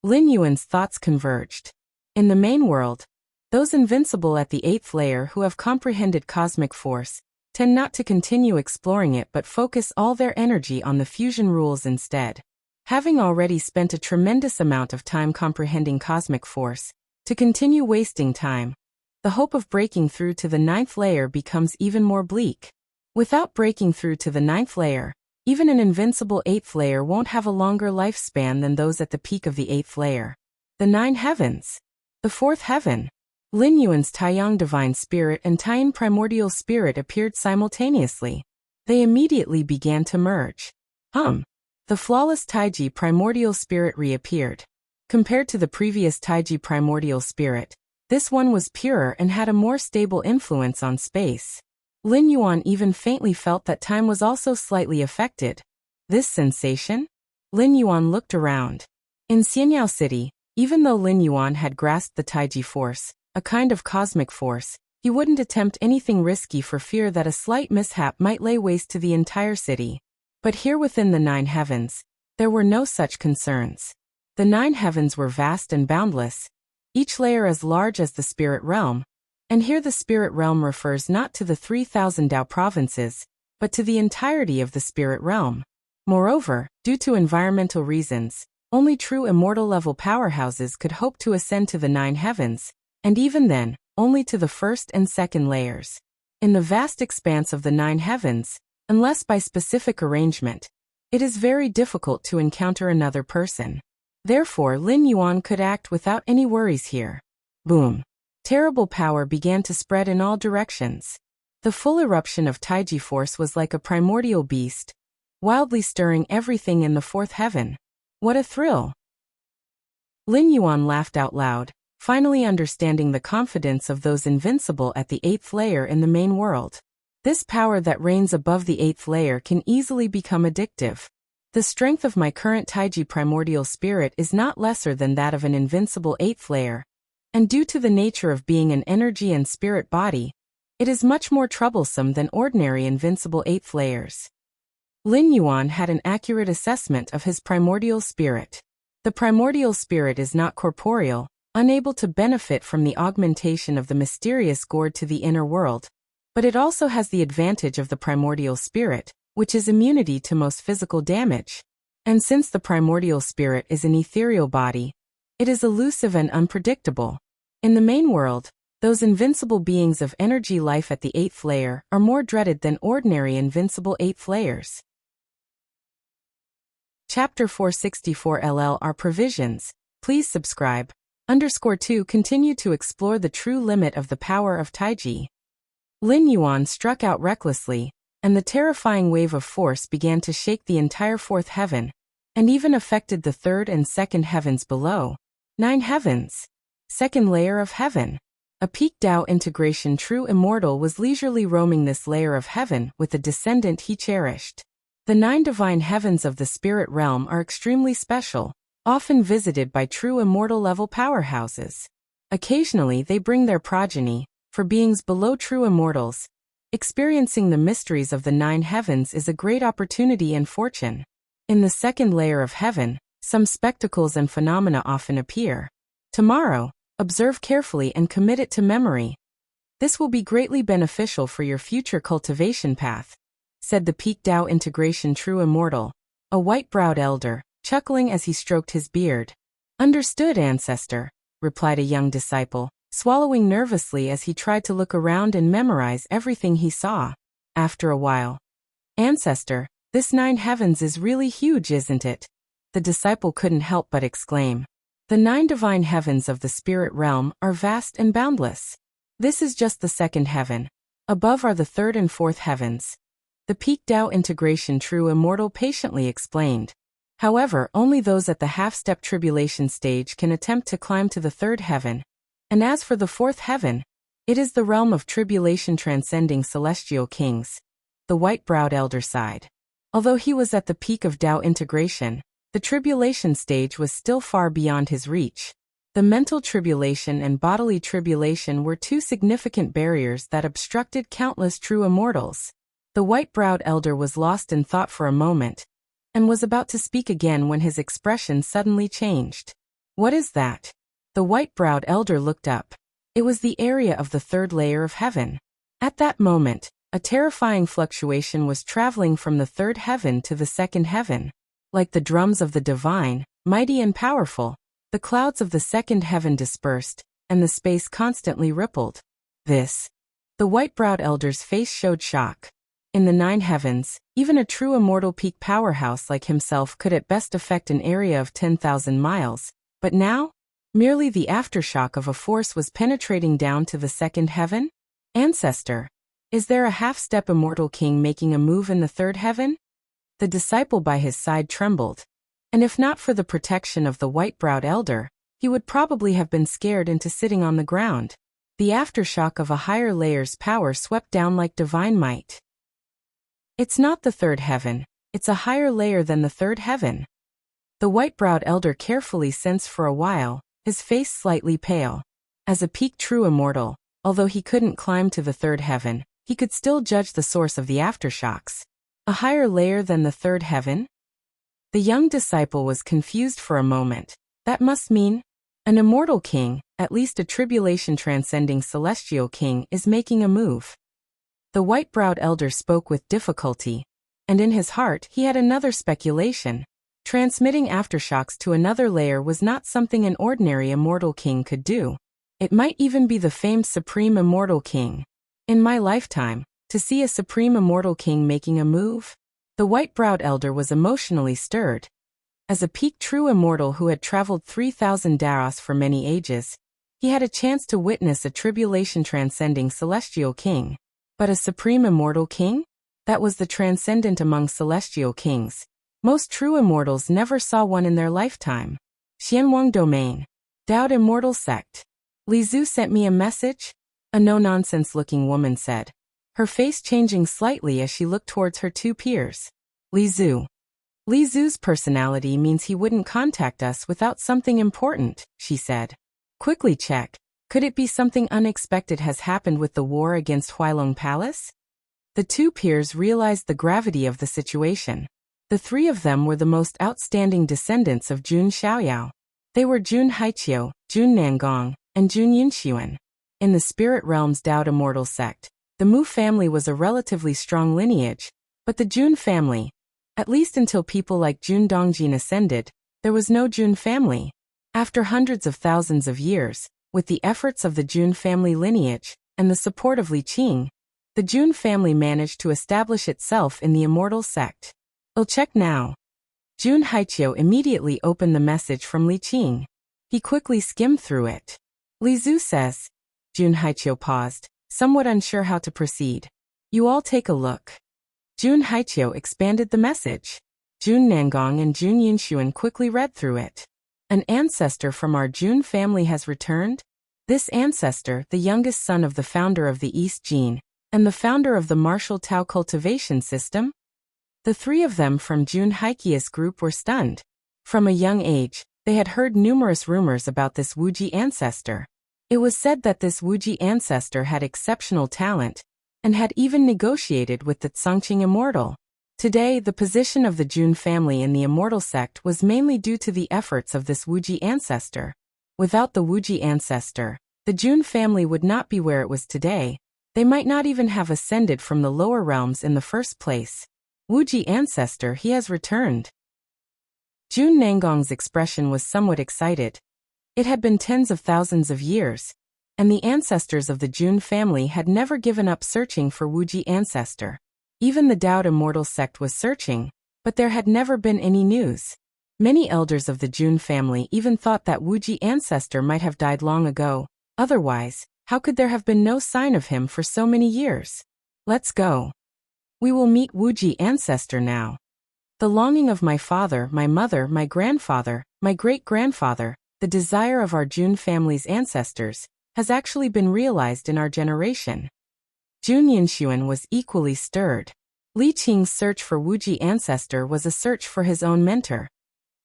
S1: Lin Yuan's thoughts converged. In the main world, those invincible at the 8th layer who have comprehended cosmic force tend not to continue exploring it but focus all their energy on the fusion rules instead. Having already spent a tremendous amount of time comprehending cosmic force, to continue wasting time, the hope of breaking through to the 9th layer becomes even more bleak. Without breaking through to the 9th layer, even an invincible 8th layer won't have a longer lifespan than those at the peak of the 8th layer. The 9 heavens. The 4th heaven. Lin Yuan's Taiyang Divine Spirit and Taiyin Primordial Spirit appeared simultaneously. They immediately began to merge. The flawless Taiji Primordial Spirit reappeared. Compared to the previous Taiji Primordial Spirit, this one was purer and had a more stable influence on space. Lin Yuan even faintly felt that time was also slightly affected. This sensation? Lin Yuan looked around. In Xianyao City, even though Lin Yuan had grasped the Taiji force, a kind of cosmic force, he wouldn't attempt anything risky for fear that a slight mishap might lay waste to the entire city. But here within the 9 heavens, there were no such concerns. The 9 heavens were vast and boundless, each layer as large as the spirit realm, and here the spirit realm refers not to the 3,000 Dao provinces, but to the entirety of the spirit realm. Moreover, due to environmental reasons, only true immortal level powerhouses could hope to ascend to the 9 heavens, and even then, only to the 1st and 2nd layers. In the vast expanse of the 9 heavens, unless by specific arrangement, it is very difficult to encounter another person. Therefore, Lin Yuan could act without any worries here. Boom. Terrible power began to spread in all directions. The full eruption of Taiji force was like a primordial beast, wildly stirring everything in the 4th heaven. What a thrill! Lin Yuan laughed out loud, finally understanding the confidence of those invincible at the 8th layer in the main world. This power that reigns above the 8th layer can easily become addictive. The strength of my current Taiji primordial spirit is not lesser than that of an invincible 8th layer, and due to the nature of being an energy and spirit body, it is much more troublesome than ordinary invincible 8th layers. Lin Yuan had an accurate assessment of his primordial spirit. The primordial spirit is not corporeal, unable to benefit from the augmentation of the mysterious gourd to the inner world, but it also has the advantage of the primordial spirit, which is immunity to most physical damage. And since the primordial spirit is an ethereal body, it is elusive and unpredictable. In the main world, those invincible beings of energy life at the 8th layer are more dreaded than ordinary invincible 8th layers. Chapter 464 LL are provisions. Please subscribe. _2 Continue to explore the true limit of the power of Taiji. Lin Yuan struck out recklessly, and the terrifying wave of force began to shake the entire 4th heaven, and even affected the 3rd and 2nd heavens below. 9 heavens. 2nd layer of heaven. A peak Dao integration true immortal was leisurely roaming this layer of heaven with the descendant he cherished. The 9 divine heavens of the spirit realm are extremely special, often visited by true immortal level powerhouses. Occasionally they bring their progeny, for beings below true immortals. Experiencing the mysteries of the 9 heavens is a great opportunity and fortune. In the second layer of heaven, some spectacles and phenomena often appear. Tomorrow, observe carefully and commit it to memory. This will be greatly beneficial for your future cultivation path, said the Peak Tao Integration True Immortal, a white-browed elder, chuckling as he stroked his beard. Understood, ancestor, replied a young disciple, swallowing nervously as he tried to look around and memorize everything he saw. After a while, ancestor, this 9 heavens is really huge, isn't it? The disciple couldn't help but exclaim. The 9 divine heavens of the spirit realm are vast and boundless. This is just the second heaven. Above are the third and fourth heavens. The Peak Tao Integration True Immortal patiently explained. However, only those at the half-step tribulation stage can attempt to climb to the third heaven. And as for the fourth heaven, it is the realm of tribulation transcending celestial kings. The white-browed elder sighed. Although he was at the peak of Tao integration, the tribulation stage was still far beyond his reach. The mental tribulation and bodily tribulation were 2 significant barriers that obstructed countless true immortals. The white-browed elder was lost in thought for a moment, and was about to speak again when his expression suddenly changed. What is that? The white-browed elder looked up. It was the area of the third layer of heaven. At that moment, a terrifying fluctuation was traveling from the third heaven to the second heaven. Like the drums of the divine, mighty and powerful, the clouds of the second heaven dispersed, and the space constantly rippled. This. The white-browed elder's face showed shock. In the 9 heavens, even a true immortal peak powerhouse like himself could at best affect an area of 10,000 miles. But now, merely the aftershock of a force was penetrating down to the second heaven? Ancestor, is there a half-step immortal king making a move in the third heaven? The disciple by his side trembled. And if not for the protection of the white-browed elder, he would probably have been scared into sitting on the ground. The aftershock of a higher layer's power swept down like divine might. It's not the third heaven, it's a higher layer than the third heaven. The white-browed elder carefully sensed for a while, his face slightly pale. As a peak true immortal, although he couldn't climb to the third heaven, he could still judge the source of the aftershocks. A higher layer than the third heaven? The young disciple was confused for a moment. That must mean an immortal king, at least a tribulation-transcending celestial king, is making a move. The white-browed elder spoke with difficulty, and in his heart he had another speculation. Transmitting aftershocks to another layer was not something an ordinary immortal king could do. It might even be the famed Supreme Immortal King. In my lifetime, to see a Supreme Immortal King making a move? The white-browed elder was emotionally stirred. As a peak true immortal who had traveled 3,000 daros for many ages, he had a chance to witness a tribulation-transcending celestial king. But a Supreme Immortal King? That was the transcendent among celestial kings. Most true immortals never saw one in their lifetime. Xianwang Domain. Dao Immortal Sect. Li Zhu sent me a message? A no-nonsense-looking woman said, her face changing slightly as she looked towards her 2 peers. Li Zhu. Li Zhu's personality means he wouldn't contact us without something important, she said. Quickly check. Could it be something unexpected has happened with the war against Huailong Palace? The 2 peers realized the gravity of the situation. The 3 of them were the most outstanding descendants of Jun Xiaoyao. They were Jun Haiqiu, Jun Nangong, and Jun Yunxuan. In the spirit realm's Dao Immortal Sect, the Mu family was a relatively strong lineage, but the Jun family, at least until people like Jun Dongjin ascended, there was no Jun family. After hundreds of thousands of years, with the efforts of the Jun family lineage, and the support of Li Qing, the Jun family managed to establish itself in the Immortal Sect. I'll check now. Jun Haiqiu immediately opened the message from Li Qing. He quickly skimmed through it. Li Zhu says. Jun Haiqiu paused, somewhat unsure how to proceed. You all take a look. Jun Haiqiu expanded the message. Jun Nangong and Jun Yunxuan quickly read through it. An ancestor from our Jun family has returned? This ancestor, the youngest son of the founder of the East Jin, and the founder of the martial Tao cultivation system? The 3 of them from Jun Haiqiu's group were stunned. From a young age, they had heard numerous rumors about this Wuji ancestor. It was said that this Wuji ancestor had exceptional talent, and had even negotiated with the Tsangqing Immortal. Today, the position of the Jun family in the Immortal sect was mainly due to the efforts of this Wuji ancestor. Without the Wuji ancestor, the Jun family would not be where it was today. They might not even have ascended from the lower realms in the first place. Wuji ancestor, he has returned. Jun Nangong's expression was somewhat excited. It had been tens of thousands of years, and the ancestors of the Jun family had never given up searching for Wuji ancestor. Even the Dao Immortal sect was searching, but there had never been any news. Many elders of the Jun family even thought that Wuji ancestor might have died long ago. Otherwise, how could there have been no sign of him for so many years? Let's go. We will meet Wuji ancestor now. The longing of my father, my mother, my grandfather, my great-grandfather, the desire of our Jun family's ancestors, has actually been realized in our generation. Jun Yinshuan was equally stirred. Li Qing's search for Wuji ancestor was a search for his own mentor.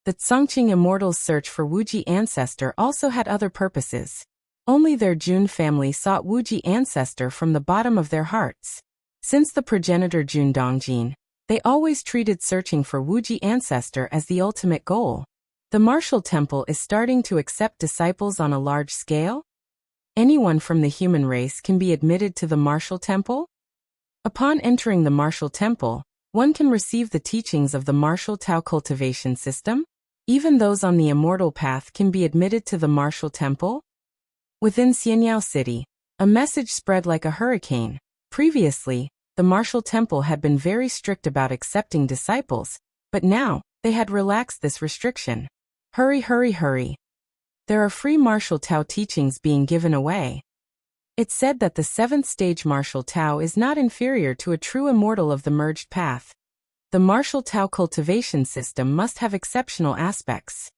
S1: The Tsangqing Immortal's search for Wuji ancestor also had other purposes. Only their Jun family sought Wuji ancestor from the bottom of their hearts. Since the progenitor Jun Dongjin, they always treated searching for Wuji ancestor as the ultimate goal. The martial temple is starting to accept disciples on a large scale? Anyone from the human race can be admitted to the martial temple? Upon entering the martial temple, one can receive the teachings of the martial Tao cultivation system? Even those on the immortal path can be admitted to the martial temple? Within Xianyao City, a message spread like a hurricane. Previously, the martial temple had been very strict about accepting disciples, but now, they had relaxed this restriction. Hurry, hurry, hurry. There are free martial Tao teachings being given away. It's said that the 7th stage martial Tao is not inferior to a true immortal of the merged path. The martial Tao cultivation system must have exceptional aspects.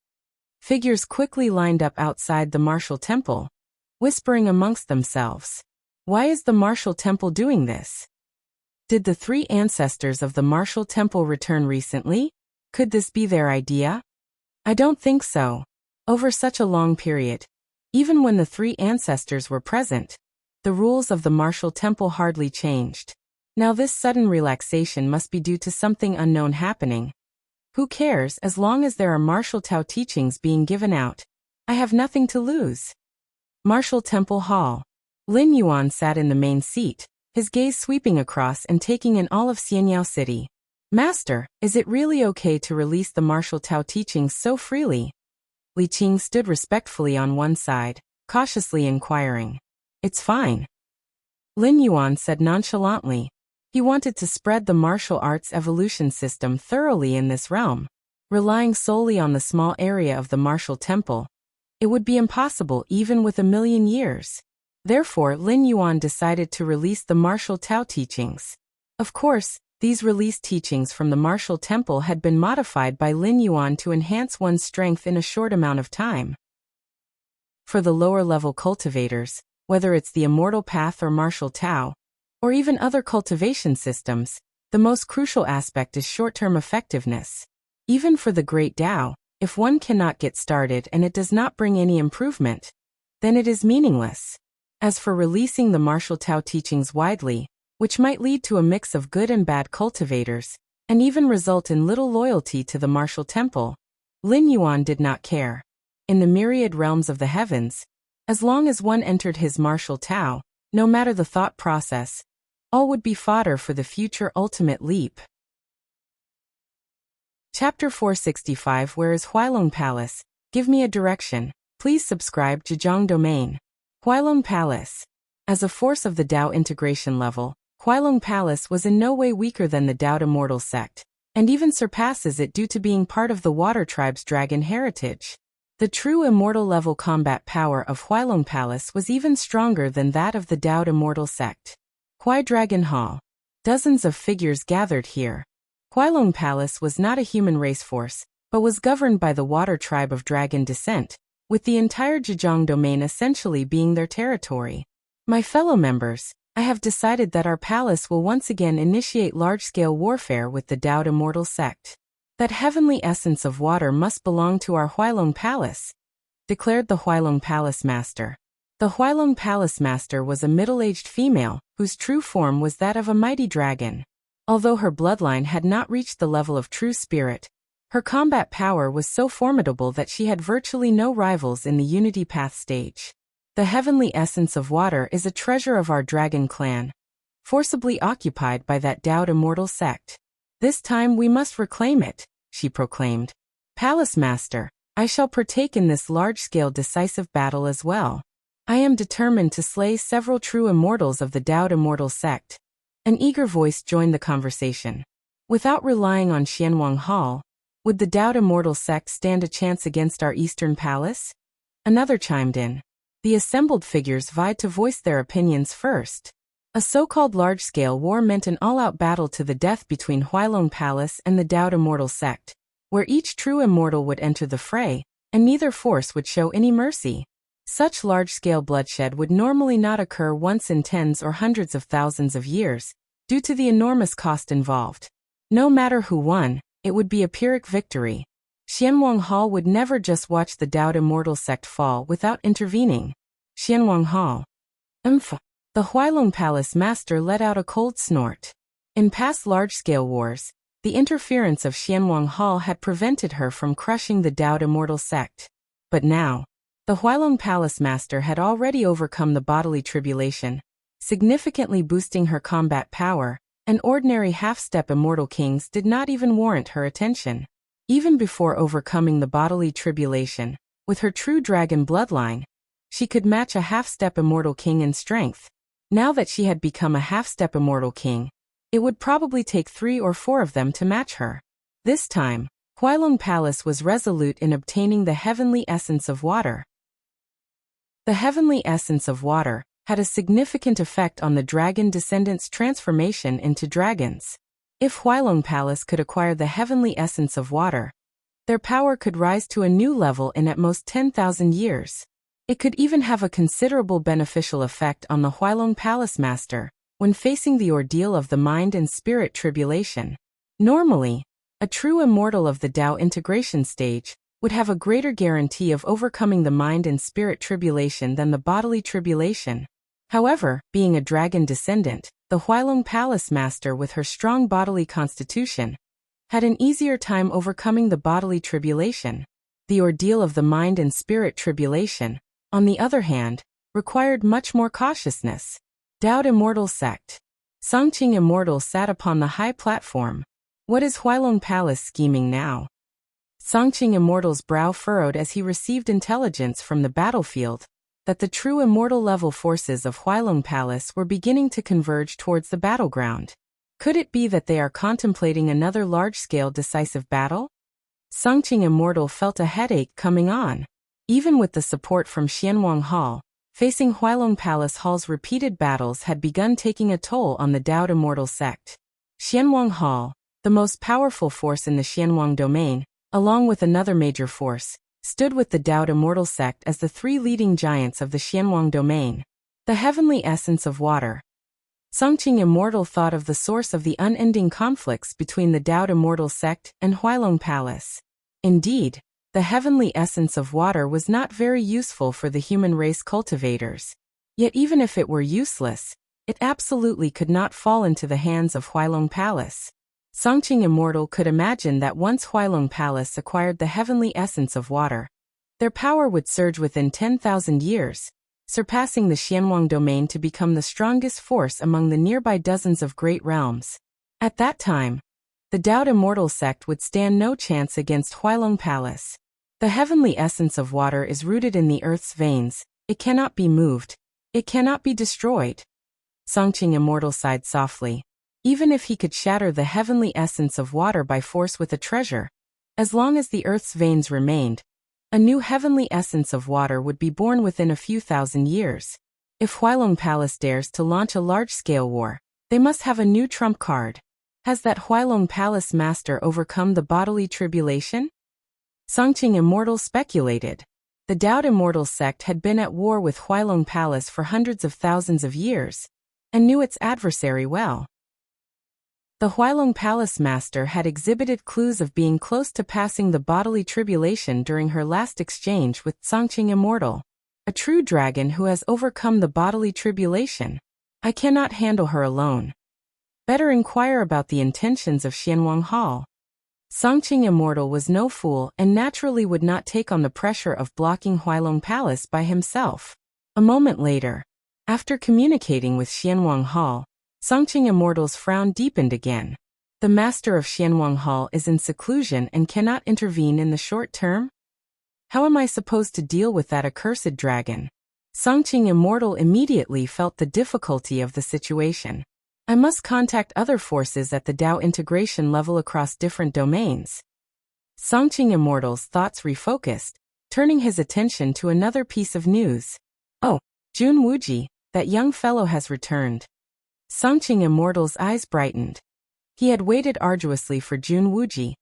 S1: Figures quickly lined up outside the martial temple, whispering amongst themselves. Why is the martial temple doing this? Did the 3 ancestors of the martial temple return recently? Could this be their idea? I don't think so. Over such a long period, even when the 3 ancestors were present, the rules of the martial temple hardly changed. Now this sudden relaxation must be due to something unknown happening. Who cares as long as there are martial Tao teachings being given out? I have nothing to lose. Martial Temple Hall. Lin Yuan sat in the main seat, his gaze sweeping across and taking in all of Xianyao City. Master, is it really okay to release the martial Tao teachings so freely? Li Qing stood respectfully on one side, cautiously inquiring. It's fine. Lin Yuan said nonchalantly. He wanted to spread the martial arts evolution system thoroughly in this realm. Relying solely on the small area of the martial temple, it would be impossible even with 1,000,000 years. Therefore, Lin Yuan decided to release the martial Tao teachings. Of course, these released teachings from the martial temple had been modified by Lin Yuan to enhance one's strength in a short amount of time. For the lower-level cultivators, whether it's the immortal path or martial Tao, or even other cultivation systems, the most crucial aspect is short-term effectiveness. Even for the great Tao, if one cannot get started and it does not bring any improvement, then it is meaningless. As for releasing the martial Tao teachings widely, which might lead to a mix of good and bad cultivators, and even result in little loyalty to the martial temple, Lin Yuan did not care. In the myriad realms of the heavens, as long as one entered his martial Tao, no matter the thought process, all would be fodder for the future ultimate leap. Chapter 465. Where is Huailong Palace? Give me a direction. Please subscribe Zhejiang Domain. Huailong Palace. As a force of the Tao integration level, Huailong Palace was in no way weaker than the Tao Immortal sect, and even surpasses it due to being part of the Water Tribe's dragon heritage. The true immortal level combat power of Huailong Palace was even stronger than that of the Tao Immortal sect. Huai Dragon Hall. Dozens of figures gathered here. Huailong Palace was not a human race force, but was governed by the Water Tribe of Dragon descent, with the entire Zhejiang Domain essentially being their territory. My fellow members, I have decided that our palace will once again initiate large-scale warfare with the Tao Immortal sect. That heavenly essence of water must belong to our Huailong Palace, declared the Huailong Palace master. The Huailong Palace Master was a middle-aged female, whose true form was that of a mighty dragon. Although her bloodline had not reached the level of true spirit, her combat power was so formidable that she had virtually no rivals in the Unity Path stage. The heavenly essence of water is a treasure of our dragon clan, forcibly occupied by that Dowd immortal sect. This time we must reclaim it, she proclaimed. Palace Master, I shall partake in this large-scale decisive battle as well. I am determined to slay several true immortals of the Dowd immortal sect. An eager voice joined the conversation. Without relying on Xianwang Hall, would the Dowd immortal sect stand a chance against our Eastern Palace? Another chimed in. The assembled figures vied to voice their opinions first. A so-called large-scale war meant an all-out battle to the death between Huailong Palace and the Dowd immortal sect, where each true immortal would enter the fray, and neither force would show any mercy. Such large-scale bloodshed would normally not occur once in tens or hundreds of thousands of years, due to the enormous cost involved. No matter who won, it would be a Pyrrhic victory. Xianwang Hall would never just watch the Dowd immortal sect fall without intervening. Xianwang Hall. The Huailong Palace Master let out a cold snort. In past large-scale wars, the interference of Xianwang Hall had prevented her from crushing the Dowd immortal sect. But now, the Huailong Palace Master had already overcome the bodily tribulation, significantly boosting her combat power, and ordinary half-step immortal kings did not even warrant her attention. Even before overcoming the bodily tribulation, with her true dragon bloodline, she could match a half-step immortal king in strength. Now that she had become a half-step immortal king, it would probably take 3 or 4 of them to match her. This time, Huailong Palace was resolute in obtaining the heavenly essence of water. The heavenly essence of water had a significant effect on the dragon descendants' transformation into dragons. If Huailong Palace could acquire the heavenly essence of water, their power could rise to a new level in at most 10,000 years. It could even have a considerable beneficial effect on the Huailong Palace Master when facing the ordeal of the mind and spirit tribulation. Normally, a true immortal of the Tao integration stage would have a greater guarantee of overcoming the mind and spirit tribulation than the bodily tribulation. However, being a dragon descendant, the Huailong Palace Master with her strong bodily constitution had an easier time overcoming the bodily tribulation. The ordeal of the mind and spirit tribulation, on the other hand, required much more cautiousness. Dowd Immortal Sect. Songqing Immortal sat upon the high platform. What is Huailong Palace scheming now? Songqing Immortal's brow furrowed as he received intelligence from the battlefield that the true immortal level forces of Huailong Palace were beginning to converge towards the battleground. Could it be that they are contemplating another large-scale decisive battle? Songqing Immortal felt a headache coming on. Even with the support from Xianwang Hall, facing Huailong Palace Hall's repeated battles had begun taking a toll on the Dowd Immortal sect. Xianwang Hall, the most powerful force in the Xianwang domain, along with another major force, stood with the Dowd Immortal sect as the 3 leading giants of the Xianwang domain. The heavenly essence of water. Songqing Immortal thought of the source of the unending conflicts between the Dowd Immortal sect and Huailong Palace. Indeed, the heavenly essence of water was not very useful for the human race cultivators. Yet even if it were useless, it absolutely could not fall into the hands of Huailong Palace. Songqing Immortal could imagine that once Huailong Palace acquired the heavenly essence of water, their power would surge within 10,000 years, surpassing the Xianwang domain to become the strongest force among the nearby dozens of great realms. At that time, the Dowd Immortal sect would stand no chance against Huailong Palace. The heavenly essence of water is rooted in the earth's veins. It cannot be moved. It cannot be destroyed. Songqing Immortal sighed softly. Even if he could shatter the heavenly essence of water by force with a treasure, as long as the earth's veins remained, a new heavenly essence of water would be born within a few thousand years. If Huailong Palace dares to launch a large-scale war, they must have a new trump card. Has that Huailong Palace Master overcome the bodily tribulation? Songqing Immortal speculated. The Dowd Immortal sect had been at war with Huailong Palace for hundreds of thousands of years, and knew its adversary well. The Huailong Palace Master had exhibited clues of being close to passing the bodily tribulation during her last exchange with Songqing Immortal. a true dragon who has overcome the bodily tribulation. I cannot handle her alone. Better inquire about the intentions of Xianwang Hall. Songqing Immortal was no fool and naturally would not take on the pressure of blocking Huailong Palace by himself. A moment later, after communicating with Xianwang Hall, Songqing Immortal's frown deepened again. The master of Xianwang Hall is in seclusion and cannot intervene in the short term? How am I supposed to deal with that accursed dragon? Songqing Immortal immediately felt the difficulty of the situation. I must contact other forces at the Dao integration level across different domains. Songqing Immortal's thoughts refocused, turning his attention to another piece of news. Oh, Jun Wuji, that young fellow has returned. Songqing Immortal's eyes brightened. He had waited arduously for Jun Wuji,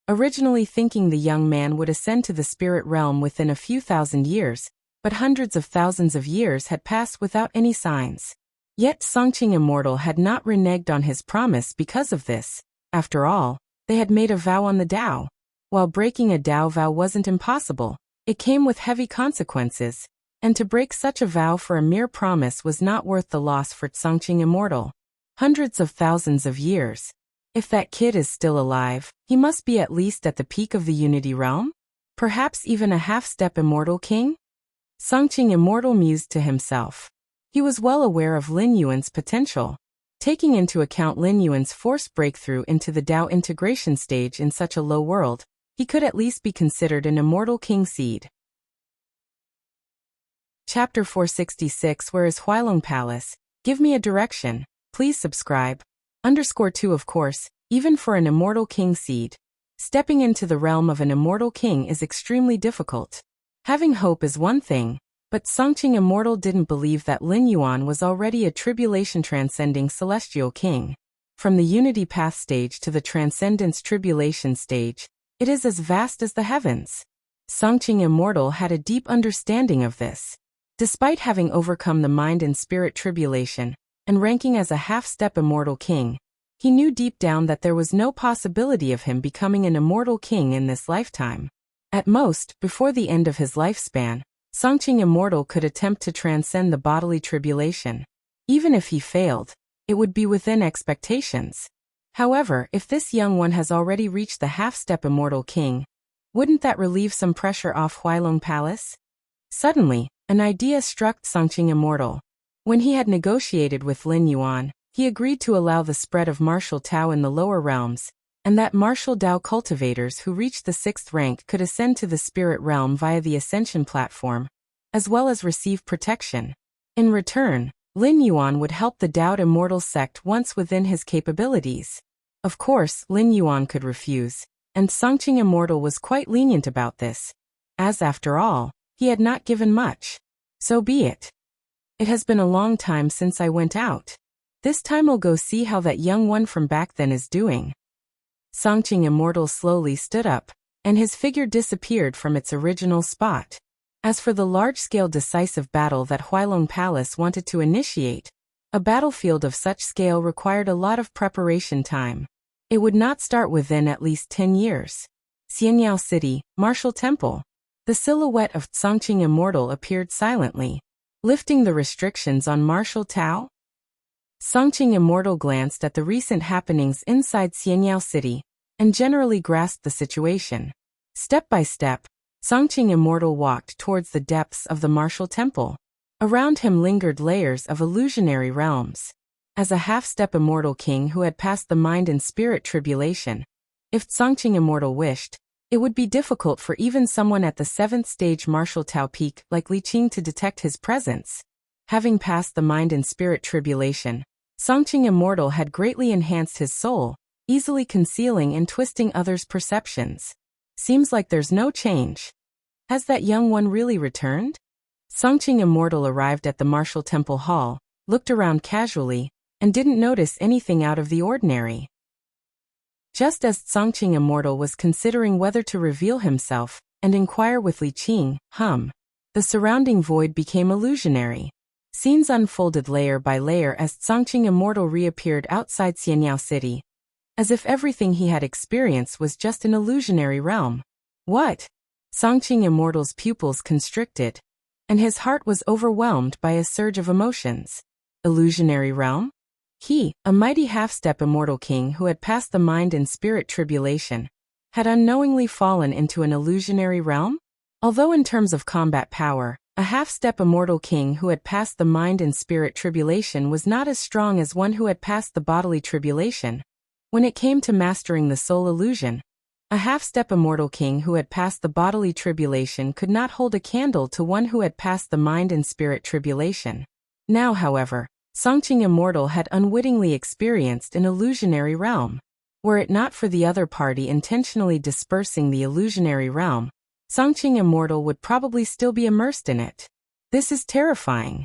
S1: originally thinking the young man would ascend to the spirit realm within a few thousand years, but hundreds of thousands of years had passed without any signs. Yet Songqing Immortal had not reneged on his promise because of this. After all, they had made a vow on the Dao. While breaking a Dao vow wasn't impossible, it came with heavy consequences, and to break such a vow for a mere promise was not worth the loss for Songqing Immortal. Hundreds of thousands of years. If that kid is still alive, he must be at least at the peak of the Unity Realm? Perhaps even a half-step Immortal King? Songqing Immortal mused to himself. He was well aware of Lin Yuan's potential. Taking into account Lin Yuan's forced breakthrough into the Dao integration stage in such a low world, he could at least be considered an Immortal King seed. Chapter 466 Where is Huailong Palace? Give me a direction. Please subscribe. _2 Of course, even for an Immortal King seed, stepping into the realm of an Immortal King is extremely difficult. Having hope is one thing, but Songqing Immortal didn't believe that Lin Yuan was already a tribulation-transcending celestial king. From the Unity Path stage to the Transcendence Tribulation stage, it is as vast as the heavens. Songqing Immortal had a deep understanding of this. Despite having overcome the mind and spirit tribulation, and ranking as a half-step Immortal King, he knew deep down that there was no possibility of him becoming an Immortal King in this lifetime. At most, before the end of his lifespan, Songqing Immortal could attempt to transcend the bodily tribulation. Even if he failed, it would be within expectations. However, if this young one has already reached the half-step Immortal King, wouldn't that relieve some pressure off Huailong Palace? Suddenly, an idea struck Songqing Immortal. When he had negotiated with Lin Yuan, he agreed to allow the spread of martial Tao in the lower realms, and that martial Dao cultivators who reached the 6th rank could ascend to the spirit realm via the ascension platform, as well as receive protection. In return, Lin Yuan would help the Dao Immortal sect once within his capabilities. Of course, Lin Yuan could refuse, and Songqing Immortal was quite lenient about this, as after all, he had not given much. So be it. It has been a long time since I went out. This time I'll go see how that young one from back then is doing. Songqing Immortal slowly stood up, and his figure disappeared from its original spot. As for the large-scale decisive battle that Huailong Palace wanted to initiate, a battlefield of such scale required a lot of preparation time. It would not start within at least 10 years. Xianyao City, Martial Temple. The silhouette of Songqing Immortal appeared silently, lifting the restrictions on martial Tao. Songqing Immortal glanced at the recent happenings inside Xianyao City, and generally grasped the situation. Step by step, Songqing Immortal walked towards the depths of the martial temple. Around him lingered layers of illusionary realms. As a half-step Immortal King who had passed the mind and spirit tribulation, if Songqing Immortal wished, it would be difficult for even someone at the 7th stage martial Tao peak like Li Qing to detect his presence. Having passed the mind and spirit tribulation, Songqing Immortal had greatly enhanced his soul, easily concealing and twisting others' perceptions. Seems like there's no change. Has that young one really returned? Songqing Immortal arrived at the martial temple hall, looked around casually, and didn't notice anything out of the ordinary. Just as Songqing Immortal was considering whether to reveal himself and inquire with Li Qing, the surrounding void became illusionary. Scenes unfolded layer by layer as Songqing Immortal reappeared outside Xianyao City, as if everything he had experienced was just an illusionary realm. What? Songqing Immortal's pupils constricted. and his heart was overwhelmed by a surge of emotions. Illusionary realm? He, a mighty half-step immortal king who had passed the mind and spirit tribulation, had unknowingly fallen into an illusionary realm? Although in terms of combat power, a half-step immortal king who had passed the mind and spirit tribulation was not as strong as one who had passed the bodily tribulation. When it came to mastering the soul illusion, a half-step immortal king who had passed the bodily tribulation could not hold a candle to one who had passed the mind and spirit tribulation. Now, however, Songqing Immortal had unwittingly experienced an illusionary realm. Were it not for the other party intentionally dispersing the illusionary realm, Songqing Immortal would probably still be immersed in it. This is terrifying.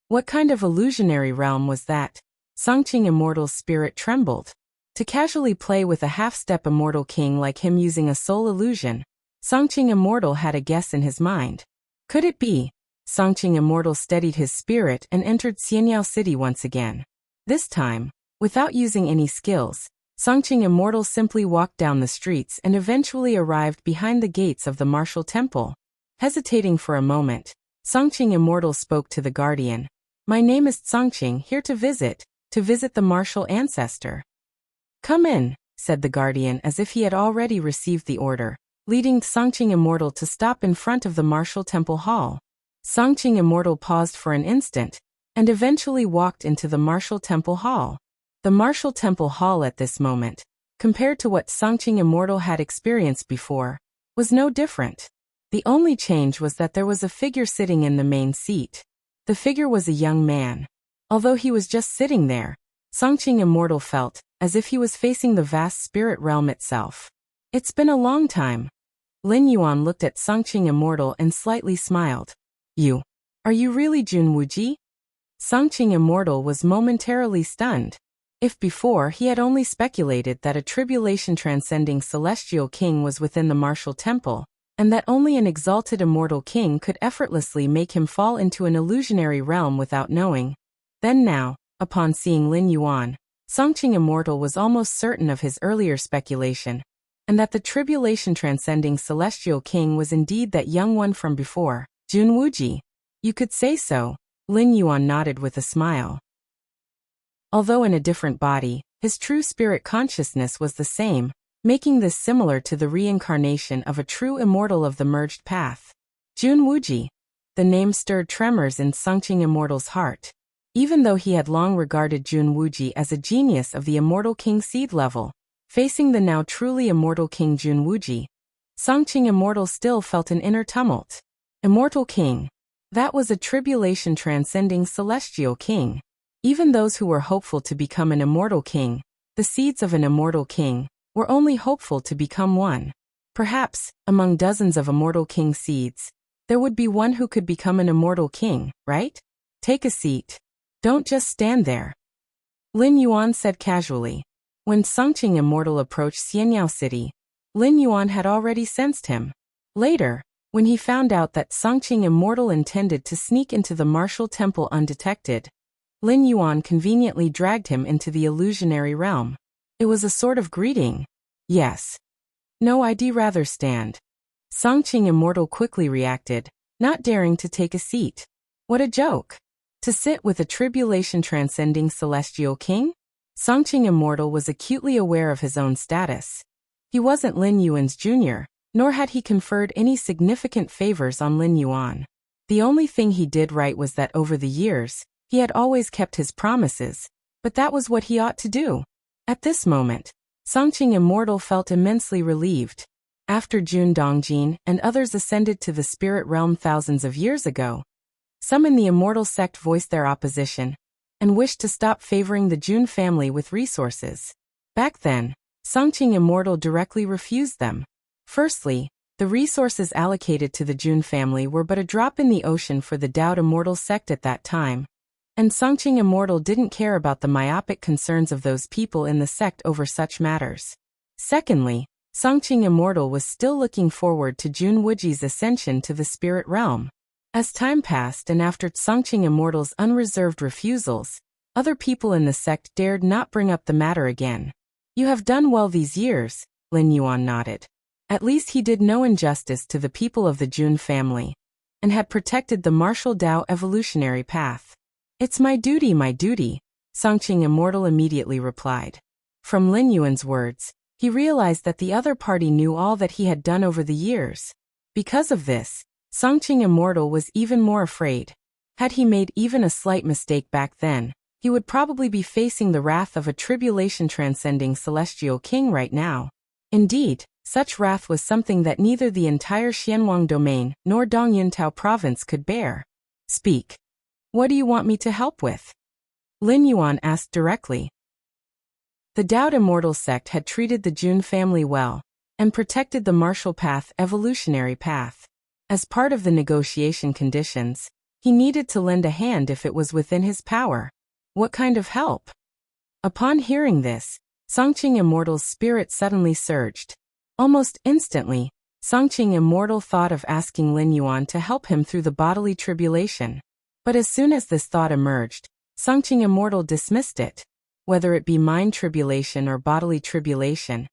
S1: What kind of illusionary realm was that? Songqing Immortal's spirit trembled. To casually play with a half-step immortal king like him using a soul illusion, Songqing Immortal had a guess in his mind. Could it be? Songqing Immortal steadied his spirit and entered Xianyao City once again. This time, without using any skills, Songqing Immortal simply walked down the streets and eventually arrived behind the gates of the martial temple. Hesitating for a moment, Songqing Immortal spoke to the guardian. "My name is Songqing, here to visit the martial ancestor." "Come in," said the guardian as if he had already received the order, leading Songqing Immortal to stop in front of the martial temple hall. Songqing Immortal paused for an instant, and eventually walked into the martial temple hall. The martial temple hall at this moment, compared to what Songqing Immortal had experienced before, was no different. The only change was that there was a figure sitting in the main seat. The figure was a young man. Although he was just sitting there, Songqing Immortal felt as if he was facing the vast spirit realm itself. "It's been a long time." Lin Yuan looked at Songqing Immortal and slightly smiled. Are you really Jun Wuji?" Songqing Immortal was momentarily stunned. If before he had only speculated that a tribulation-transcending celestial king was within the martial temple, and that only an exalted immortal king could effortlessly make him fall into an illusionary realm without knowing, then now, upon seeing Lin Yuan, Songqing Immortal was almost certain of his earlier speculation, and that the tribulation-transcending celestial king was indeed that young one from before, Jun Wuji. "You could say so," Lin Yuan nodded with a smile. Although in a different body, his true spirit consciousness was the same, making this similar to the reincarnation of a true immortal of the merged path. Jun Wuji. The name stirred tremors in Songqing Immortal's heart. Even though he had long regarded Jun Wuji as a genius of the immortal king seed level, facing the now truly immortal king Jun Wuji, Songqing Immortal still felt an inner tumult. Immortal king. That was a tribulation-transcending celestial king. Even those who were hopeful to become an immortal king, the seeds of an immortal king, were only hopeful to become one. Perhaps, among dozens of immortal king seeds, there would be one who could become an immortal king, right? "Take a seat. Don't just stand there," Lin Yuan said casually. When Songqing Immortal approached Xianyao City, Lin Yuan had already sensed him. Later, when he found out that Songqing Immortal intended to sneak into the martial temple undetected, Lin Yuan conveniently dragged him into the illusionary realm. It was a sort of greeting. "Yes. No, I'd rather stand." Songqing Immortal quickly reacted, not daring to take a seat. What a joke! To sit with a tribulation-transcending celestial king? Songqing Immortal was acutely aware of his own status. He wasn't Lin Yuan's junior, nor had he conferred any significant favors on Lin Yuan. The only thing he did right was that over the years, he had always kept his promises, but that was what he ought to do. At this moment, Songqing Immortal felt immensely relieved. After Jun Dongjin and others ascended to the spirit realm thousands of years ago, some in the immortal sect voiced their opposition and wished to stop favoring the Jun family with resources. Back then, Songqing Immortal directly refused them. Firstly, the resources allocated to the Jun family were but a drop in the ocean for the Dao Immortal sect at that time, and Songqing Immortal didn't care about the myopic concerns of those people in the sect over such matters. Secondly, Songqing Immortal was still looking forward to Jun Wuji's ascension to the spirit realm. As time passed and after Songqing Immortal's unreserved refusals, other people in the sect dared not bring up the matter again. "You have done well these years," Lin Yuan nodded. At least he did no injustice to the people of the Jun family. and had protected the martial Tao evolutionary path. "It's my duty, Songqing Immortal immediately replied. From Lin Yuan's words, he realized that the other party knew all that he had done over the years. Because of this, Songqing Immortal was even more afraid. Had he made even a slight mistake back then, he would probably be facing the wrath of a tribulation-transcending celestial king right now. Indeed, such wrath was something that neither the entire Xianwang domain nor Dongyuntao province could bear. "Speak. What do you want me to help with?" Lin Yuan asked directly. The Dao Immortal sect had treated the Jun family well, and protected the martial path evolutionary path. As part of the negotiation conditions, he needed to lend a hand if it was within his power. What kind of help? Upon hearing this, Songqing Immortal's spirit suddenly surged. Almost instantly, Songqing Immortal thought of asking Lin Yuan to help him through the bodily tribulation. But as soon as this thought emerged, Songqing Immortal dismissed it. Whether it be mind tribulation or bodily tribulation,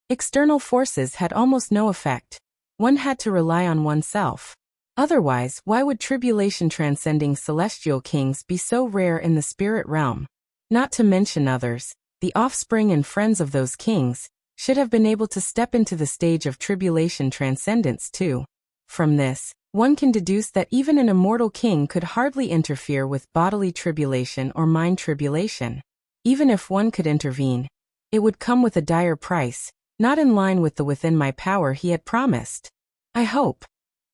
S1: external forces had almost no effect. One had to rely on oneself. Otherwise, why would tribulation-transcending celestial kings be so rare in the spirit realm? Not to mention others, the offspring and friends of those kings, should have been able to step into the stage of tribulation transcendence too. From this, one can deduce that even an immortal king could hardly interfere with bodily tribulation or mind tribulation. Even if one could intervene, it would come with a dire price, not in line with the within my power he had promised. I hope.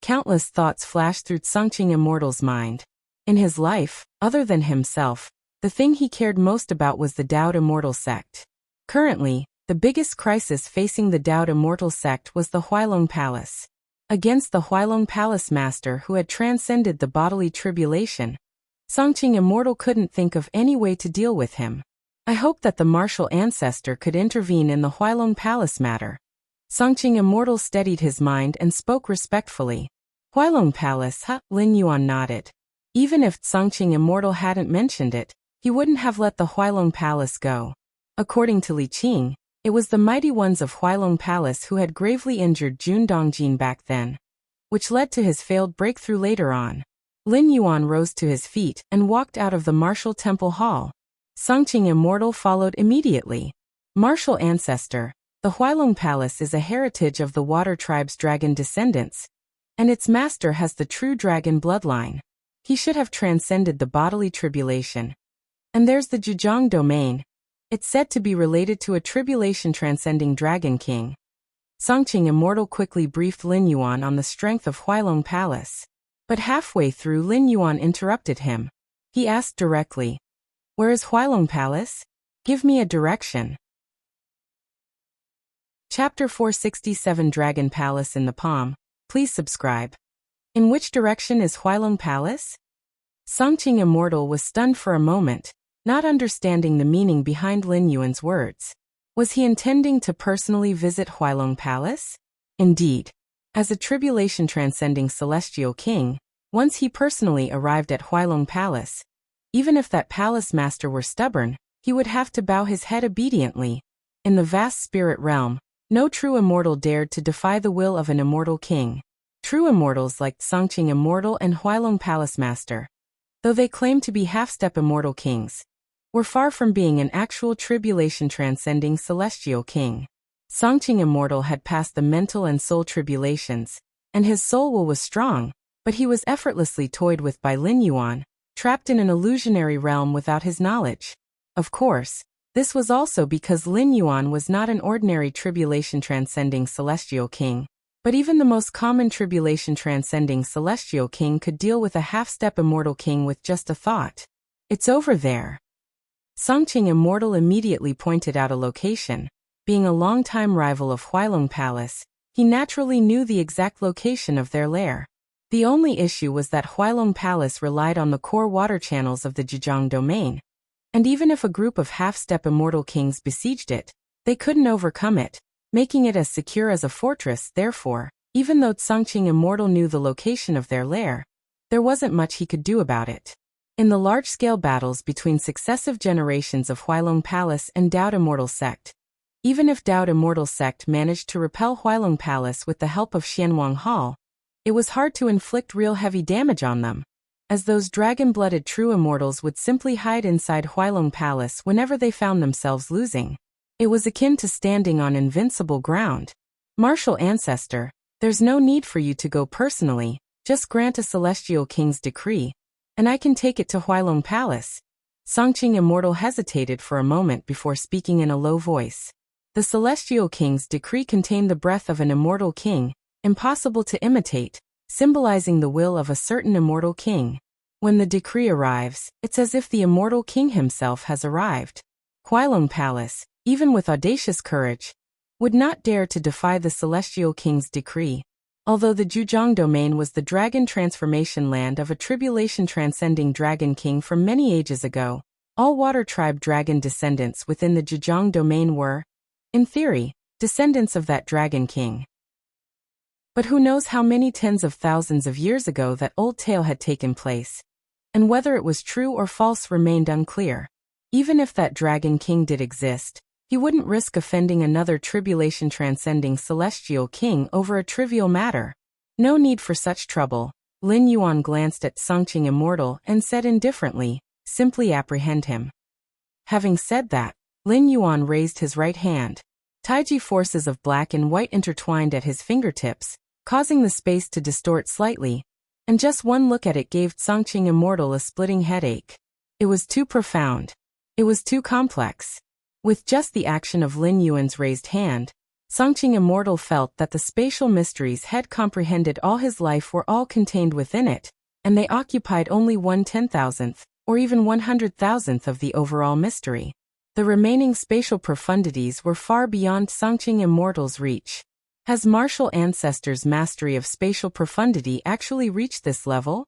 S1: Countless thoughts flashed through Songqing Immortal's mind. In his life, other than himself, the thing he cared most about was the Dao Immortal sect. Currently, the biggest crisis facing the Dao Immortal sect was the Huailong Palace. Against the Huailong Palace master who had transcended the bodily tribulation, Songqing Immortal couldn't think of any way to deal with him. I hoped that the martial ancestor could intervene in the Huailong Palace matter. Songqing Immortal steadied his mind and spoke respectfully. Huailong Palace, Lin Yuan nodded. Even if Songqing Immortal hadn't mentioned it, he wouldn't have let the Huailong Palace go. According to Li Qing, it was the mighty ones of Huailong Palace who had gravely injured Jun Dongjin back then, which led to his failed breakthrough later on. Lin Yuan rose to his feet and walked out of the martial temple hall. Songqing Immortal followed immediately. Martial ancestor, the Huailong Palace is a heritage of the Water Tribe's dragon descendants, and its master has the true dragon bloodline. He should have transcended the bodily tribulation. And there's the Zhejiang domain. It's said to be related to a tribulation-transcending dragon king. Songqing Immortal quickly briefed Lin Yuan on the strength of Huailong Palace. But halfway through, Lin Yuan interrupted him. He asked directly, "Where is Huailong Palace? Give me a direction." Chapter 467 Dragon Palace in the Palm. Please subscribe. In which direction is Huailong Palace? Songqing Immortal was stunned for a moment, not understanding the meaning behind Lin Yuan's words. Was he intending to personally visit Huailong Palace? Indeed. As a tribulation-transcending celestial king, once he personally arrived at Huailong Palace, even if that palace master were stubborn, he would have to bow his head obediently. In the vast spirit realm, no true immortal dared to defy the will of an immortal king. True immortals like Songqing Immortal and Huailong Palace Master, though they claimed to be half-step immortal kings, were far from being an actual tribulation-transcending celestial king. Songqing Immortal had passed the mental and soul tribulations, and his soul will was strong, but he was effortlessly toyed with by Lin Yuan, trapped in an illusionary realm without his knowledge. Of course, this was also because Lin Yuan was not an ordinary tribulation-transcending celestial king, but even the most common tribulation-transcending celestial king could deal with a half-step immortal king with just a thought. It's over there. Songqing Immortal immediately pointed out a location. Being a longtime rival of Huailong Palace, he naturally knew the exact location of their lair. The only issue was that Huailong Palace relied on the core water channels of the Zhejiang domain, and even if a group of half-step immortal kings besieged it, they couldn't overcome it, making it as secure as a fortress. Therefore, even though Songqing Immortal knew the location of their lair, there wasn't much he could do about it. In the large-scale battles between successive generations of Huailong Palace and Dao Immortal sect, even if Dao Immortal sect managed to repel Huailong Palace with the help of Xianwang Hall, it was hard to inflict real heavy damage on them, as those dragon-blooded true immortals would simply hide inside Huailong Palace whenever they found themselves losing. It was akin to standing on invincible ground. Martial ancestor, there's no need for you to go personally, just grant a celestial king's decree, and I can take it to Huailong Palace. Songqing Immortal hesitated for a moment before speaking in a low voice. The celestial king's decree contained the breath of an immortal king, impossible to imitate, symbolizing the will of a certain immortal king. When the decree arrives, it's as if the immortal king himself has arrived. Huailong Palace, even with audacious courage, would not dare to defy the celestial king's decree. Although the Zhujiang domain was the dragon transformation land of a tribulation-transcending dragon king from many ages ago, all water tribe dragon descendants within the Zhujiang domain were, in theory, descendants of that dragon king. But who knows how many tens of thousands of years ago that old tale had taken place, and whether it was true or false remained unclear. Even if that dragon king did exist, he wouldn't risk offending another tribulation-transcending celestial king over a trivial matter. No need for such trouble. Lin Yuan glanced at Songqing Immortal and said indifferently, simply apprehend him. Having said that, Lin Yuan raised his right hand. Taiji forces of black and white intertwined at his fingertips, causing the space to distort slightly, and just one look at it gave Songqing Immortal a splitting headache. It was too profound. It was too complex. With just the action of Lin Yuan's raised hand, Songqing Immortal felt that the spatial mysteries had comprehended all his life were all contained within it, and they occupied only 1/10,000th, or even 100,000th of the overall mystery. The remaining spatial profundities were far beyond Songqing Immortal's reach. Has martial ancestors' mastery of spatial profundity actually reached this level?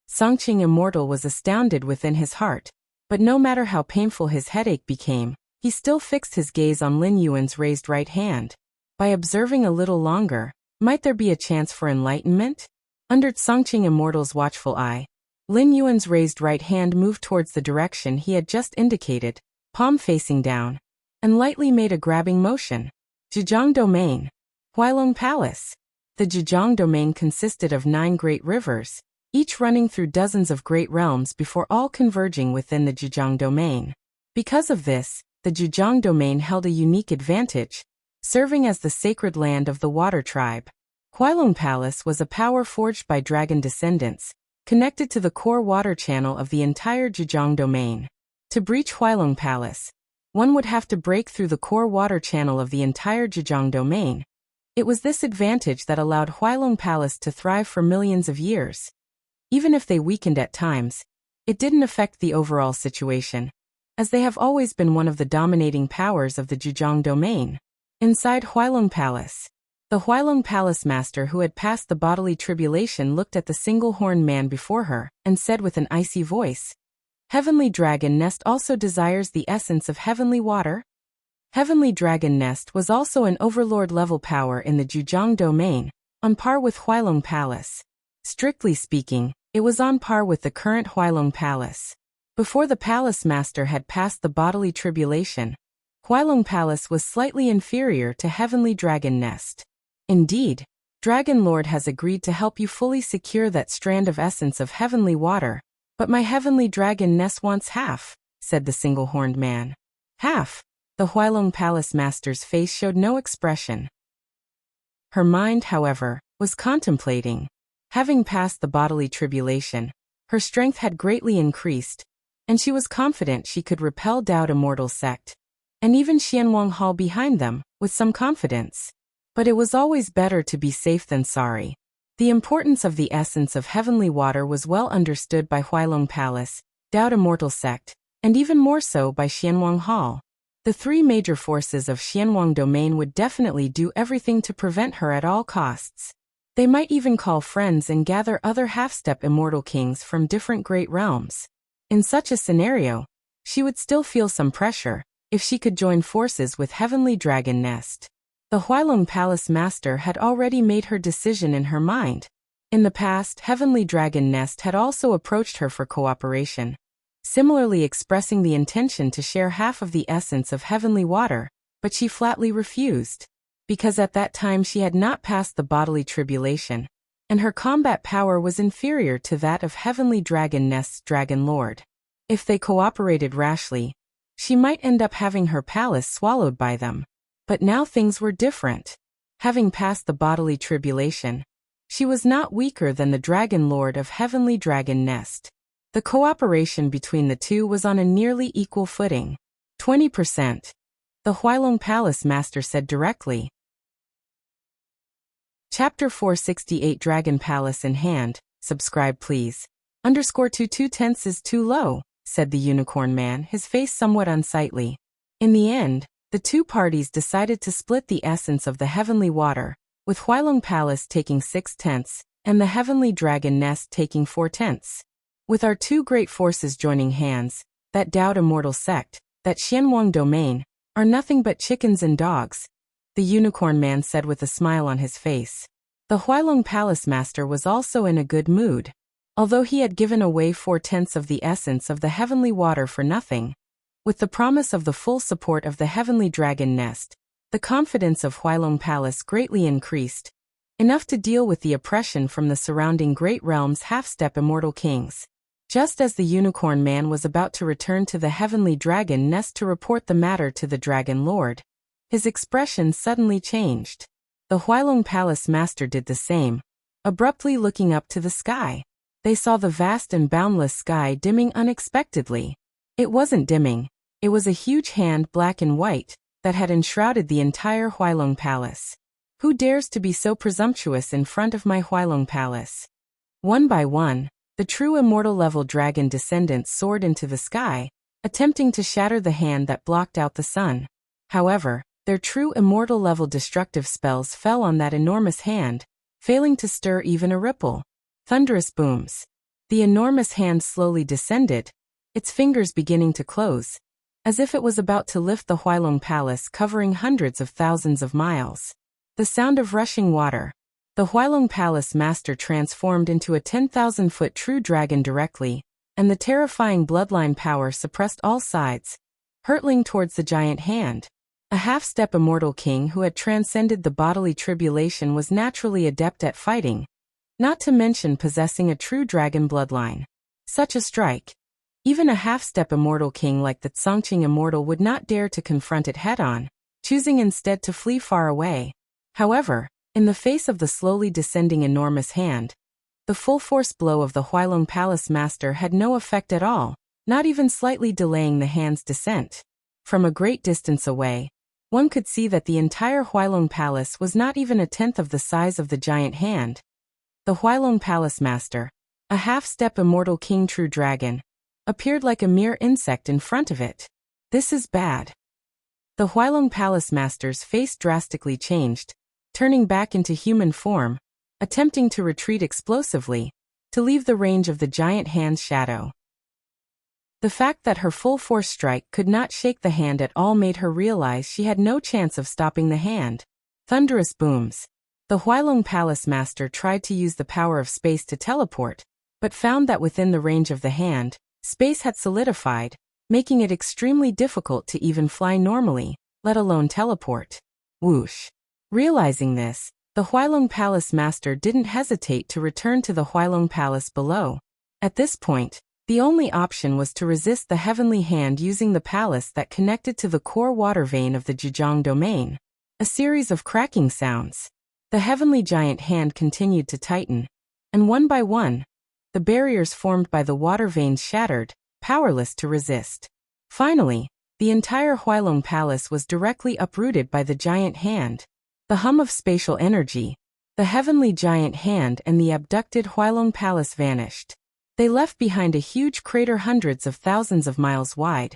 S1: Songqing Immortal was astounded within his heart, but no matter how painful his headache became, he still fixed his gaze on Lin Yuan's raised right hand. By observing a little longer, might there be a chance for enlightenment? Under Songqing Immortal's watchful eye, Lin Yuan's raised right hand moved towards the direction he had just indicated, palm facing down, and lightly made a grabbing motion. Zhejiang Domain. Huailong Palace. The Zhejiang Domain consisted of 9 great rivers, each running through dozens of great realms before all converging within the Zhejiang Domain. Because of this, the Zhejiang Domain held a unique advantage, serving as the sacred land of the water tribe. Huailong Palace was a power forged by dragon descendants, connected to the core water channel of the entire Zhejiang Domain. To breach Huailong Palace, one would have to break through the core water channel of the entire Zhejiang Domain. It was this advantage that allowed Huailong Palace to thrive for millions of years. Even if they weakened at times, it didn't affect the overall situation, as they have always been one of the dominating powers of the Zhejiang Domain. Inside Huailong Palace, the Huailong Palace master who had passed the bodily tribulation looked at the single-horned man before her, and said with an icy voice, "Heavenly Dragon Nest also desires the essence of heavenly water?" Heavenly Dragon Nest was also an overlord-level power in the Zhejiang Domain, on par with Huailong Palace. Strictly speaking, it was on par with the current Huailong Palace. Before the palace master had passed the bodily tribulation, Huailong Palace was slightly inferior to Heavenly Dragon Nest. Indeed, Dragon Lord has agreed to help you fully secure that strand of essence of heavenly water, but my Heavenly Dragon Nest wants half, said the single-horned man. Half? The Huailong Palace master's face showed no expression. Her mind, however, was contemplating. Having passed the bodily tribulation, her strength had greatly increased, and she was confident she could repel Doubt Immortal sect, and even Xianwang Hall behind them, with some confidence. But it was always better to be safe than sorry. The importance of the essence of heavenly water was well understood by Huailong Palace, Doubt Immortal sect, and even more so by Xianwang Hall. The 3 major forces of Xianwang Domain would definitely do everything to prevent her at all costs. They might even call friends and gather other half-step immortal kings from different great realms. In such a scenario, she would still feel some pressure, if she could join forces with Heavenly Dragon Nest. The Huailong Palace master had already made her decision in her mind. In the past, Heavenly Dragon Nest had also approached her for cooperation, similarly expressing the intention to share half of the essence of heavenly water, but she flatly refused. Because at that time she had not passed the bodily tribulation, and her combat power was inferior to that of Heavenly Dragon Nest's Dragon Lord. If they cooperated rashly, she might end up having her palace swallowed by them. But now things were different. Having passed the bodily tribulation, she was not weaker than the Dragon Lord of Heavenly Dragon Nest. The cooperation between the two was on a nearly equal footing. 20%. The Huailong Palace Master said directly. Chapter 468 Dragon Palace in Hand. Subscribe please. _22 is too low, said the Unicorn Man, his face somewhat unsightly. In the end, the two parties decided to split the essence of the heavenly water, with Huailong Palace taking 6/10, and the Heavenly Dragon Nest taking 4/10. With our two great forces joining hands, that Dao Immortal sect, that Xianwang domain, are nothing but chickens and dogs, the Unicorn Man said with a smile on his face. The Huailong Palace Master was also in a good mood. Although he had given away 4/10 of the essence of the heavenly water for nothing, with the promise of the full support of the Heavenly Dragon Nest, the confidence of Huailong Palace greatly increased, enough to deal with the oppression from the surrounding great realms' half-step immortal kings. Just as the Unicorn Man was about to return to the Heavenly Dragon Nest to report the matter to the Dragon Lord, his expression suddenly changed. The Huailong Palace Master did the same, abruptly looking up to the sky. They saw the vast and boundless sky dimming unexpectedly. It wasn't dimming, it was a huge hand, black and white, that had enshrouded the entire Huailong Palace. Who dares to be so presumptuous in front of my Huailong Palace? One by one, the true immortal level dragon descendants soared into the sky, attempting to shatter the hand that blocked out the sun. However, their true immortal level destructive spells fell on that enormous hand, failing to stir even a ripple. Thunderous booms. The enormous hand slowly descended, its fingers beginning to close, as if it was about to lift the Huailong Palace, covering hundreds of thousands of miles. The sound of rushing water. The Huailong Palace Master transformed into a 10,000-foot true dragon directly, and the terrifying bloodline power suppressed all sides, hurtling towards the giant hand. A half-step immortal king who had transcended the bodily tribulation was naturally adept at fighting, not to mention possessing a true dragon bloodline. Such a strike. Even a half-step immortal king like the Tsongqing Immortal would not dare to confront it head-on, choosing instead to flee far away. However, in the face of the slowly descending enormous hand, the full-force blow of the Huailong Palace Master had no effect at all, not even slightly delaying the hand's descent. From a great distance away, one could see that the entire Huailong Palace was not even a tenth of the size of the giant hand. The Huailong Palace Master, a half-step immortal king true dragon, appeared like a mere insect in front of it. This is bad. The Huailong Palace Master's face drastically changed, turning back into human form, attempting to retreat explosively, to leave the range of the giant hand's shadow. The fact that her full-force strike could not shake the hand at all made her realize she had no chance of stopping the hand. Thunderous booms. The Huailong Palace Master tried to use the power of space to teleport, but found that within the range of the hand, space had solidified, making it extremely difficult to even fly normally, let alone teleport. Whoosh. Realizing this, the Huailong Palace Master didn't hesitate to return to the Huailong Palace below. At this point, the only option was to resist the heavenly hand using the palace that connected to the core water vein of the Zhejiang domain. A series of cracking sounds. The heavenly giant hand continued to tighten, and one by one, the barriers formed by the water veins shattered, powerless to resist. Finally, the entire Huailong Palace was directly uprooted by the giant hand. The hum of spatial energy, the heavenly giant hand and the abducted Huailong Palace vanished. They left behind a huge crater hundreds of thousands of miles wide,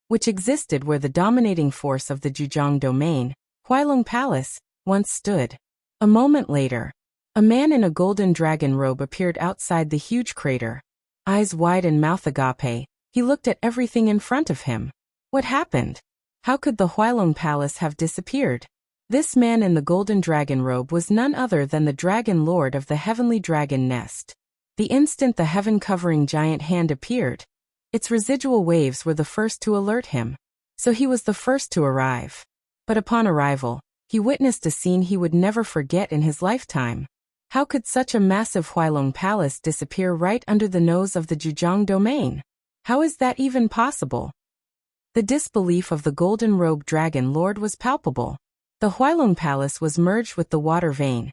S1: which existed where the dominating force of the Zhejiang domain, Huailong Palace, once stood. A moment later, a man in a golden dragon robe appeared outside the huge crater. Eyes wide and mouth agape, he looked at everything in front of him. What happened? How could the Huailong Palace have disappeared? This man in the golden dragon robe was none other than the Dragon Lord of the Heavenly Dragon Nest. The instant the heaven-covering giant hand appeared, its residual waves were the first to alert him. So he was the first to arrive. But upon arrival, he witnessed a scene he would never forget in his lifetime. How could such a massive Huailong palace disappear right under the nose of the Zhejiang domain? How is that even possible? The disbelief of the golden-robed dragon lord was palpable. The Huailong palace was merged with the water vein.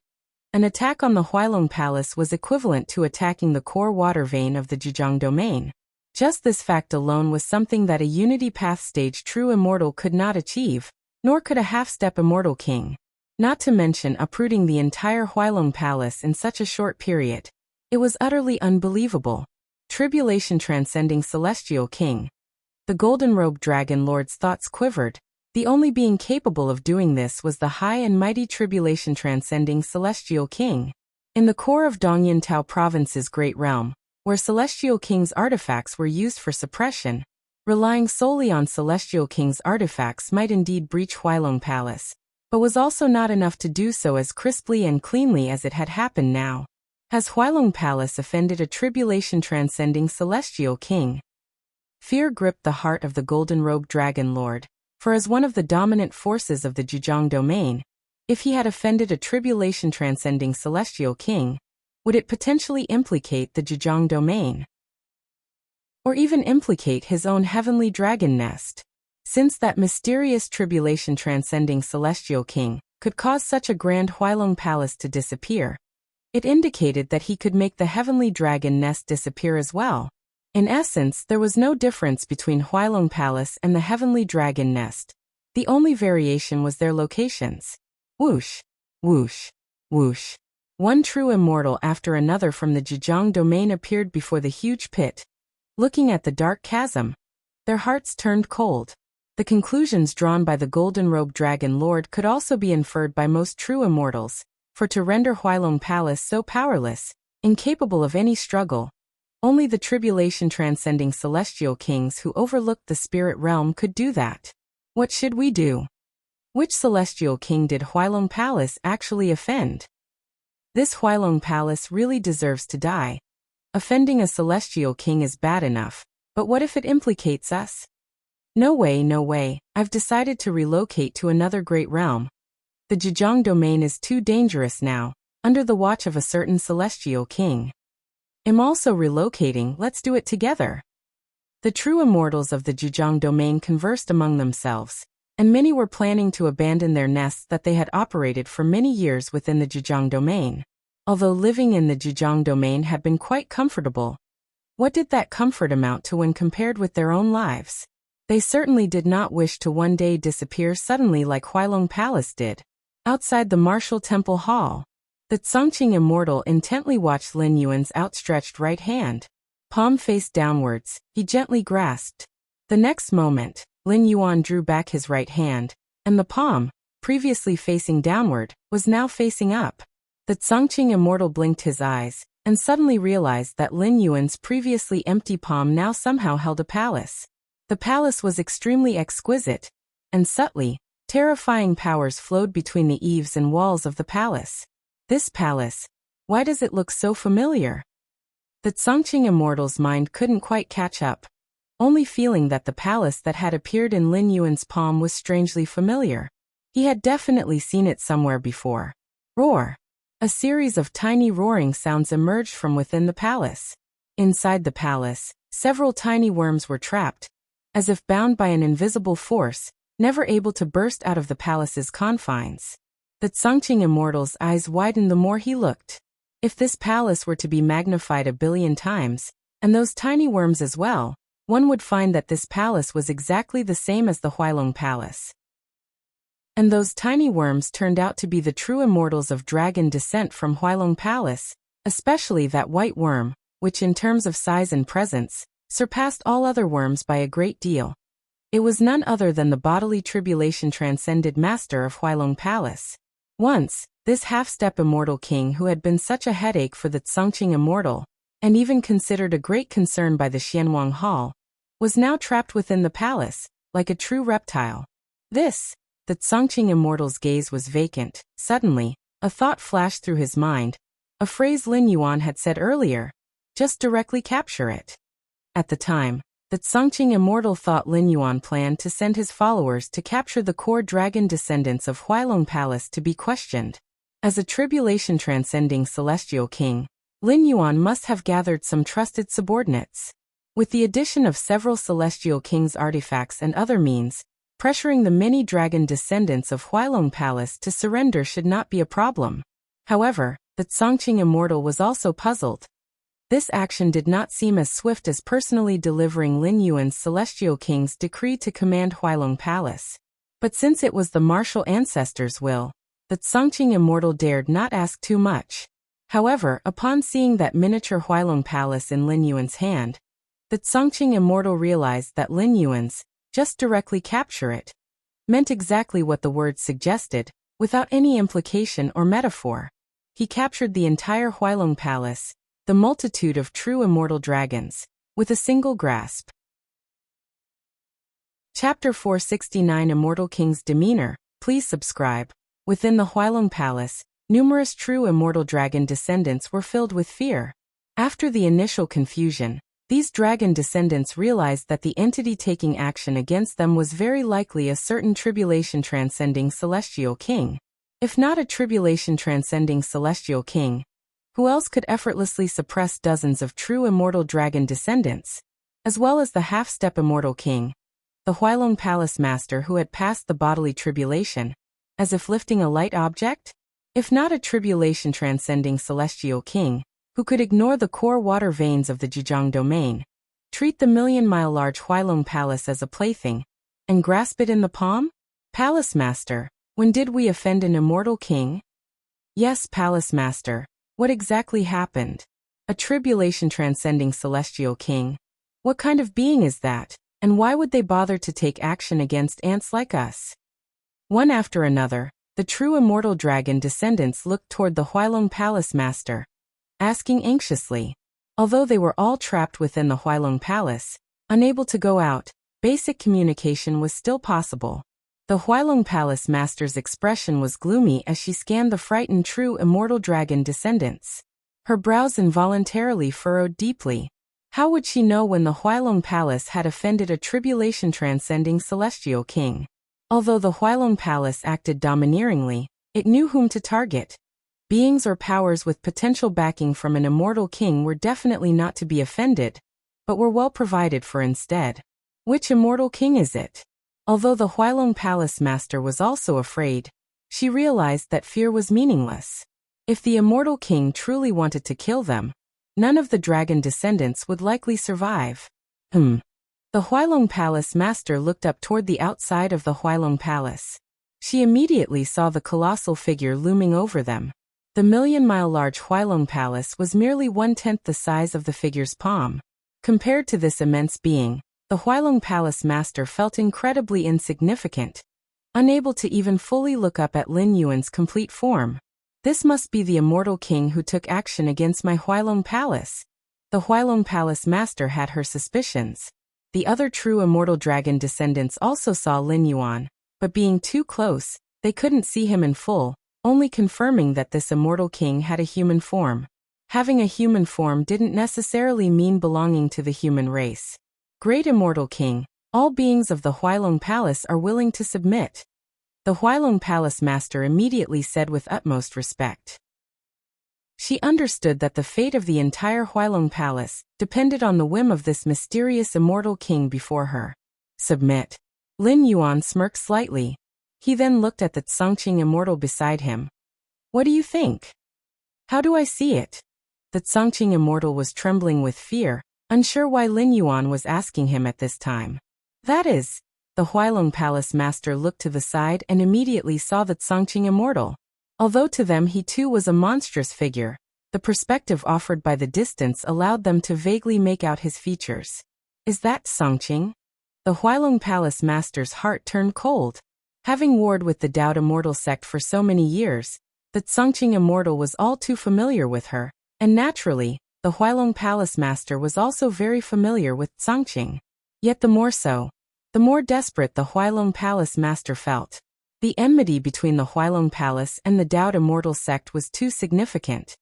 S1: An attack on the Huailong palace was equivalent to attacking the core water vein of the Zhejiang domain. Just this fact alone was something that a Unity Path stage true immortal could not achieve, nor could a half-step immortal king. Not to mention uprooting the entire Huailong palace in such a short period. It was utterly unbelievable. Tribulation transcending celestial king. The golden-robed dragon lord's thoughts quivered. The only being capable of doing this was the high and mighty tribulation transcending celestial king. In the core of Dongyan Tao province's great realm, where celestial king's artifacts were used for suppression, relying solely on celestial king's artifacts might indeed breach Huailong palace, but was also not enough to do so as crisply and cleanly as it had happened now. Has Huailong palace offended a tribulation transcending celestial king? Fear gripped the heart of the golden-robed dragon lord. For as one of the dominant forces of the Zhejiang domain, if he had offended a tribulation-transcending celestial king, would it potentially implicate the Zhejiang domain? Or even implicate his own heavenly dragon nest? Since that mysterious tribulation-transcending celestial king could cause such a grand Huailong palace to disappear, it indicated that he could make the heavenly dragon nest disappear as well. In essence, there was no difference between Huailong Palace and the Heavenly Dragon Nest. The only variation was their locations. Whoosh, whoosh, whoosh. One true immortal after another from the Zhejiang domain appeared before the huge pit. Looking at the dark chasm, their hearts turned cold. The conclusions drawn by the golden-robed dragon lord could also be inferred by most true immortals, for to render Huailong Palace so powerless, incapable of any struggle, only the tribulation-transcending celestial kings who overlooked the spirit realm could do that. What should we do? Which celestial king did Huailong Palace actually offend? This Huailong Palace really deserves to die. Offending a celestial king is bad enough, but what if it implicates us? No way, no way, I've decided to relocate to another great realm. The Zhejiang domain is too dangerous now, under the watch of a certain celestial king. I'm also relocating, let's do it together. The true immortals of the Zhejiang domain conversed among themselves, and many were planning to abandon their nests that they had operated for many years within the Zhejiang domain. Although living in the Zhejiang domain had been quite comfortable, what did that comfort amount to when compared with their own lives? They certainly did not wish to one day disappear suddenly like Huailong Palace did. Outside the martial temple hall, the Tsongqing immortal intently watched Lin Yuan's outstretched right hand. Palm face downwards, he gently grasped. The next moment, Lin Yuan drew back his right hand, and the palm, previously facing downward, was now facing up. The Tsongqing immortal blinked his eyes, and suddenly realized that Lin Yuan's previously empty palm now somehow held a palace. The palace was extremely exquisite, and subtly, terrifying powers flowed between the eaves and walls of the palace. This palace, why does it look so familiar? The Tsongqing immortal's mind couldn't quite catch up, only feeling that the palace that had appeared in Lin Yuan's palm was strangely familiar. He had definitely seen it somewhere before. Roar! A series of tiny roaring sounds emerged from within the palace. Inside the palace, several tiny worms were trapped, as if bound by an invisible force, never able to burst out of the palace's confines. The Tsongqing immortal's eyes widened the more he looked. If this palace were to be magnified 1 billion times, and those tiny worms as well, one would find that this palace was exactly the same as the Huailong Palace. And those tiny worms turned out to be the true immortals of dragon descent from Huailong Palace, especially that white worm, which in terms of size and presence, surpassed all other worms by a great deal. It was none other than the bodily tribulation transcended master of Huailong Palace. Once, this half-step immortal king who had been such a headache for the Tsongqing immortal, and even considered a great concern by the Xianwang Hall, was now trapped within the palace, like a true reptile. The Tsongqing immortal's gaze was vacant. Suddenly, a thought flashed through his mind, a phrase Lin Yuan had said earlier, just directly capture it. At the time, the Tsongqing immortal thought Lin Yuan planned to send his followers to capture the core dragon descendants of Huailong Palace to be questioned. As a tribulation-transcending celestial king, Lin Yuan must have gathered some trusted subordinates. With the addition of several celestial kings' artifacts and other means, pressuring the many dragon descendants of Huailong Palace to surrender should not be a problem. However, the Tsongqing Immortal was also puzzled. This action did not seem as swift as personally delivering Lin Yuan's celestial king's decree to command Huailong Palace. But since it was the martial ancestors' will, the Tsongqing Immortal dared not ask too much. However, upon seeing that miniature Huailong Palace in Lin Yuan's hand, the Tsongqing Immortal realized that Lin Yuan's just directly capture it meant exactly what the words suggested, without any implication or metaphor. He captured the entire Huailong Palace, the multitude of true immortal dragons, with a single grasp. Chapter 469 Immortal King's Demeanor. Please subscribe. Within the Huailong Palace, numerous true immortal dragon descendants were filled with fear. After the initial confusion, these dragon descendants realized that the entity taking action against them was very likely a certain tribulation-transcending celestial king. If not a tribulation-transcending celestial king, who else could effortlessly suppress dozens of true immortal dragon descendants, as well as the half-step immortal king, the Huailong Palace master who had passed the bodily tribulation, as if lifting a light object? If not a tribulation-transcending celestial king, who could ignore the core water veins of the Zhejiang domain, treat the million-mile-large Huailong Palace as a plaything, and grasp it in the palm? Palace Master, when did we offend an immortal king? Yes, Palace Master. What exactly happened? A tribulation-transcending celestial king? What kind of being is that, and why would they bother to take action against ants like us? One after another, the true immortal dragon descendants looked toward the Huailong Palace master, asking anxiously. Although they were all trapped within the Huailong Palace, unable to go out, basic communication was still possible. The Huailong Palace master's expression was gloomy as she scanned the frightened true immortal dragon descendants. Her brows involuntarily furrowed deeply. How would she know when the Huailong Palace had offended a tribulation-transcending celestial king? Although the Huailong Palace acted domineeringly, it knew whom to target. Beings or powers with potential backing from an immortal king were definitely not to be offended, but were well provided for instead. Which immortal king is it? Although the Huailong Palace master was also afraid, she realized that fear was meaningless. If the immortal king truly wanted to kill them, none of the dragon descendants would likely survive. The Huailong Palace master looked up toward the outside of the Huailong Palace. She immediately saw the colossal figure looming over them. The million-mile-large Huailong Palace was merely 1/10 the size of the figure's palm. Compared to this immense being, the Huailong Palace master felt incredibly insignificant, unable to even fully look up at Lin Yuan's complete form. This must be the immortal king who took action against my Huailong Palace. The Huailong Palace master had her suspicions. The other true immortal dragon descendants also saw Lin Yuan, but being too close, they couldn't see him in full, only confirming that this immortal king had a human form. Having a human form didn't necessarily mean belonging to the human race. Great immortal king, all beings of the Huailong Palace are willing to submit. The Huailong Palace master immediately said with utmost respect. She understood that the fate of the entire Huailong Palace depended on the whim of this mysterious immortal king before her. Submit. Lin Yuan smirked slightly. He then looked at the Tsongqing Immortal beside him. What do you think? How do I see it? The Tsongqing Immortal was trembling with fear, unsure why Lin Yuan was asking him at this time. That is, the Huailong Palace master looked to the side and immediately saw the Tsongqing Immortal. Although to them he too was a monstrous figure, the perspective offered by the distance allowed them to vaguely make out his features. Is that Tsongqing? The Huailong Palace master's heart turned cold. Having warred with the Dao Immortal sect for so many years, the Tsongqing Immortal was all too familiar with her, and naturally, the Huailong Palace master was also very familiar with Tsongqing. Yet the more so, the more desperate the Huailong Palace master felt. The enmity between the Huailong Palace and the Dao Immortal sect was too significant.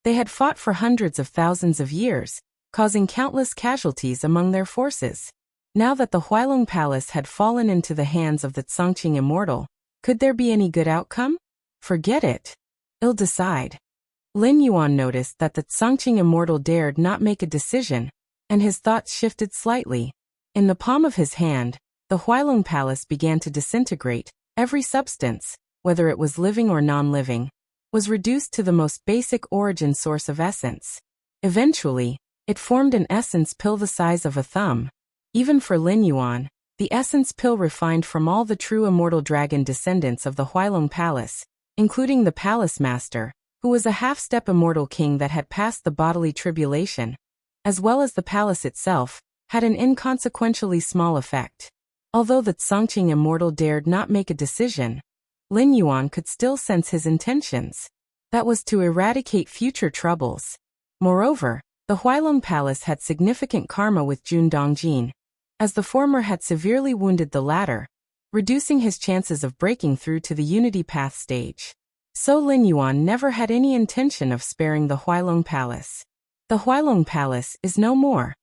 S1: They had fought for hundreds of thousands of years, causing countless casualties among their forces. Now that the Huailong Palace had fallen into the hands of the Tsongqing Immortal, could there be any good outcome? Forget it. I'll decide. Lin Yuan noticed that the Tsangqing immortal dared not make a decision, and his thoughts shifted slightly. In the palm of his hand, the Huailong Palace began to disintegrate. Every substance, whether it was living or non-living, was reduced to the most basic origin source of essence. Eventually, it formed an essence pill the size of a thumb. Even for Lin Yuan, the essence pill refined from all the true immortal dragon descendants of the Huailong Palace, including the Palace Master, who was a half-step immortal king that had passed the bodily tribulation, as well as the palace itself, had an inconsequentially small effect. Although the Tsangqing immortal dared not make a decision, Lin Yuan could still sense his intentions. That was to eradicate future troubles. Moreover, the Huailong Palace had significant karma with Jun Dongjin, as the former had severely wounded the latter, reducing his chances of breaking through to the Unity Path stage. So Lin Yuan never had any intention of sparing the Huailong Palace. The Huailong Palace is no more.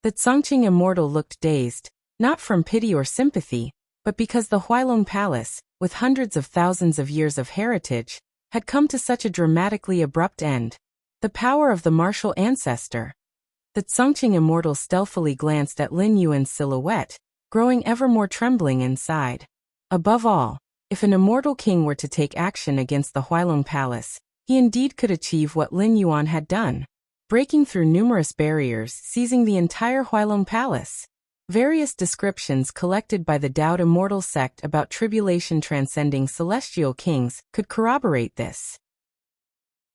S1: The Tsangqing immortal looked dazed, not from pity or sympathy, but because the Huailong Palace, with hundreds of thousands of years of heritage, had come to such a dramatically abrupt end. The power of the martial ancestor. The Tsangqing immortal stealthily glanced at Lin Yuan's silhouette, growing ever more trembling inside. Above all, if an immortal king were to take action against the Huailong Palace, he indeed could achieve what Lin Yuan had done, breaking through numerous barriers, seizing the entire Huailong Palace. Various descriptions collected by the Dao Immortal sect about tribulation transcending celestial kings could corroborate this.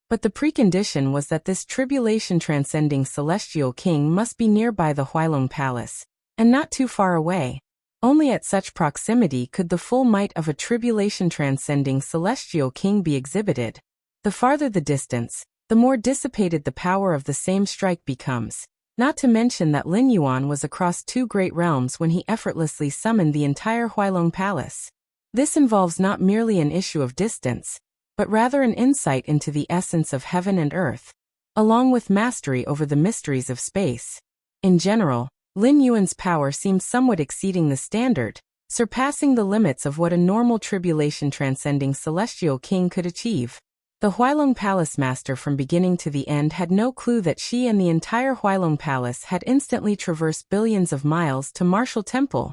S1: But the precondition was that this tribulation transcending celestial king must be nearby the Huailong Palace, and not too far away. Only at such proximity could the full might of a tribulation transcending celestial king be exhibited. The farther the distance, the more dissipated the power of the same strike becomes. Not to mention that Lin Yuan was across two great realms when he effortlessly summoned the entire Huailong Palace. This involves not merely an issue of distance, but rather an insight into the essence of heaven and earth, along with mastery over the mysteries of space. In general, Lin Yuan's power seemed somewhat exceeding the standard, surpassing the limits of what a normal tribulation transcending celestial king could achieve. The Huailong Palace Master from beginning to the end had no clue that she and the entire Huailong Palace had instantly traversed billions of miles to Martial Temple,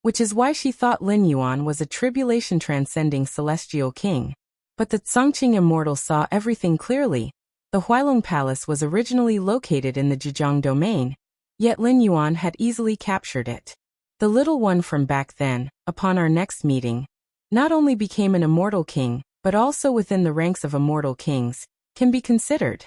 S1: which is why she thought Lin Yuan was a tribulation transcending celestial king. But the Tsangqing immortal saw everything clearly. The Huailong Palace was originally located in the Zhejiang domain, yet Lin Yuan had easily captured it. The little one from back then, upon our next meeting, not only became an immortal king, but also within the ranks of immortal kings, can be considered.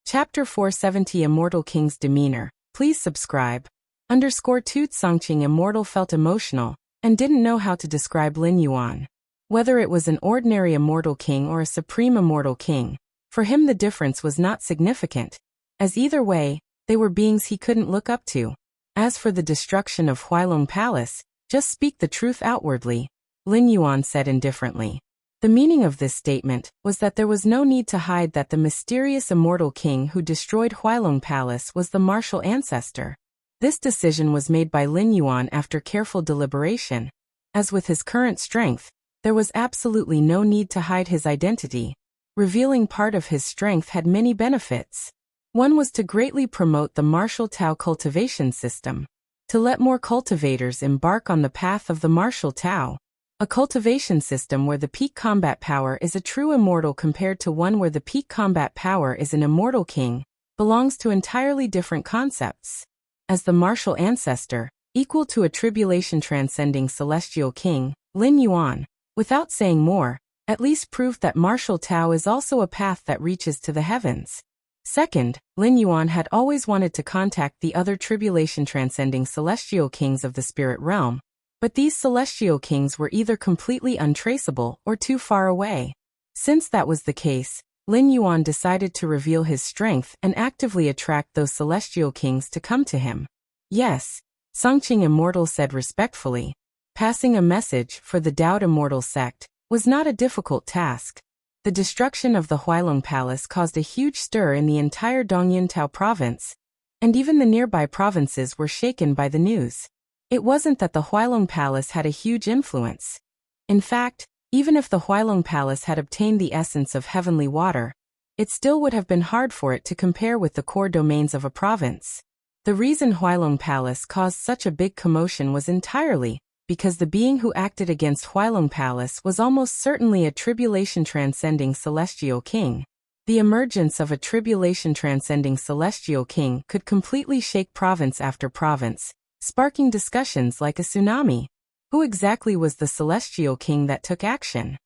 S1: Chapter 470 Immortal King's Demeanor. Please subscribe. _2 Tsangqing immortal felt emotional, and didn't know how to describe Lin Yuan. Whether it was an ordinary immortal king or a supreme immortal king, for him the difference was not significant, as either way, they were beings he couldn't look up to. As for the destruction of Huailong Palace, just speak the truth outwardly, Lin Yuan said indifferently. The meaning of this statement was that there was no need to hide that the mysterious immortal king who destroyed Huailong Palace was the martial ancestor. This decision was made by Lin Yuan after careful deliberation. As with his current strength, there was absolutely no need to hide his identity. Revealing part of his strength had many benefits. One was to greatly promote the martial Tao cultivation system, to let more cultivators embark on the path of the martial Tao. A cultivation system where the peak combat power is a true immortal compared to one where the peak combat power is an immortal king, belongs to entirely different concepts. As the martial ancestor, equal to a tribulation transcending celestial king, Lin Yuan, without saying more, at least proved that martial Tao is also a path that reaches to the heavens. Second, Lin Yuan had always wanted to contact the other tribulation transcending celestial kings of the spirit realm, but these celestial kings were either completely untraceable or too far away. Since that was the case, Lin Yuan decided to reveal his strength and actively attract those celestial kings to come to him. Yes, Tsangqing Immortal said respectfully. Passing a message for the Dao Immortal sect was not a difficult task. The destruction of the Huailong Palace caused a huge stir in the entire Dongyuntao province, and even the nearby provinces were shaken by the news. It wasn't that the Huailong Palace had a huge influence. In fact, Even if the Huailong Palace had obtained the essence of heavenly water, it still would have been hard for it to compare with the core domains of a province. The reason Huailong Palace caused such a big commotion was entirely because the being who acted against Huailong Palace was almost certainly a tribulation-transcending celestial king. The emergence of a tribulation-transcending celestial king could completely shake province after province, sparking discussions like a tsunami. Who exactly was the celestial king that took action?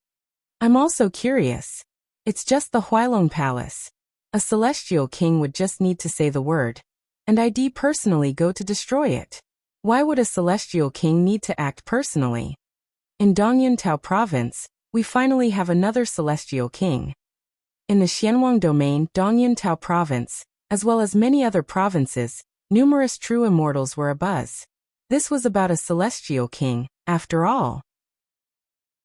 S1: I'm also curious. It's just the Huailong Palace. A celestial king would just need to say the word, and I'd personally go to destroy it. Why would a celestial king need to act personally? In Dongyun Tao Province, we finally have another celestial king. In the Xianwang Domain, Dongyun Tao Province, as well as many other provinces, numerous true immortals were abuzz. This was about a celestial king, after all.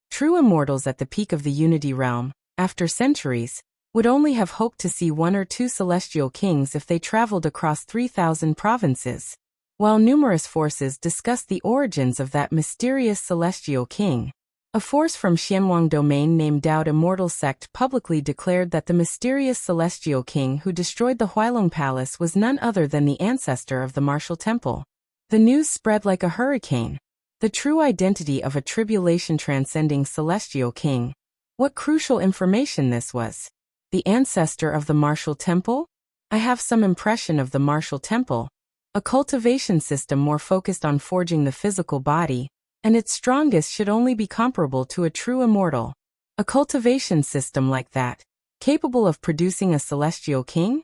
S1: True immortals at the peak of the Unity Realm, after centuries, would only have hoped to see one or two celestial kings if they traveled across 3,000 provinces. While numerous forces discussed the origins of that mysterious celestial king, a force from Xianwang Domain named Dao Immortal Sect publicly declared that the mysterious celestial king who destroyed the Huailong Palace was none other than the ancestor of the Martial Temple. The news spread like a hurricane. The true identity of a tribulation-transcending celestial king. What crucial information this was. The ancestor of the Martial Temple? I have some impression of the Martial Temple. A cultivation system more focused on forging the physical body, and its strongest should only be comparable to a true immortal. A cultivation system like that, capable of producing a celestial king?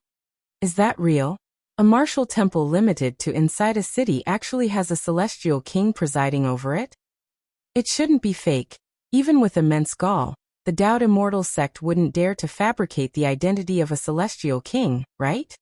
S1: Is that real? A Martial Temple limited to inside a city actually has a celestial king presiding over it? It shouldn't be fake. Even with immense gall, the Dao Immortal Sect wouldn't dare to fabricate the identity of a celestial king, right?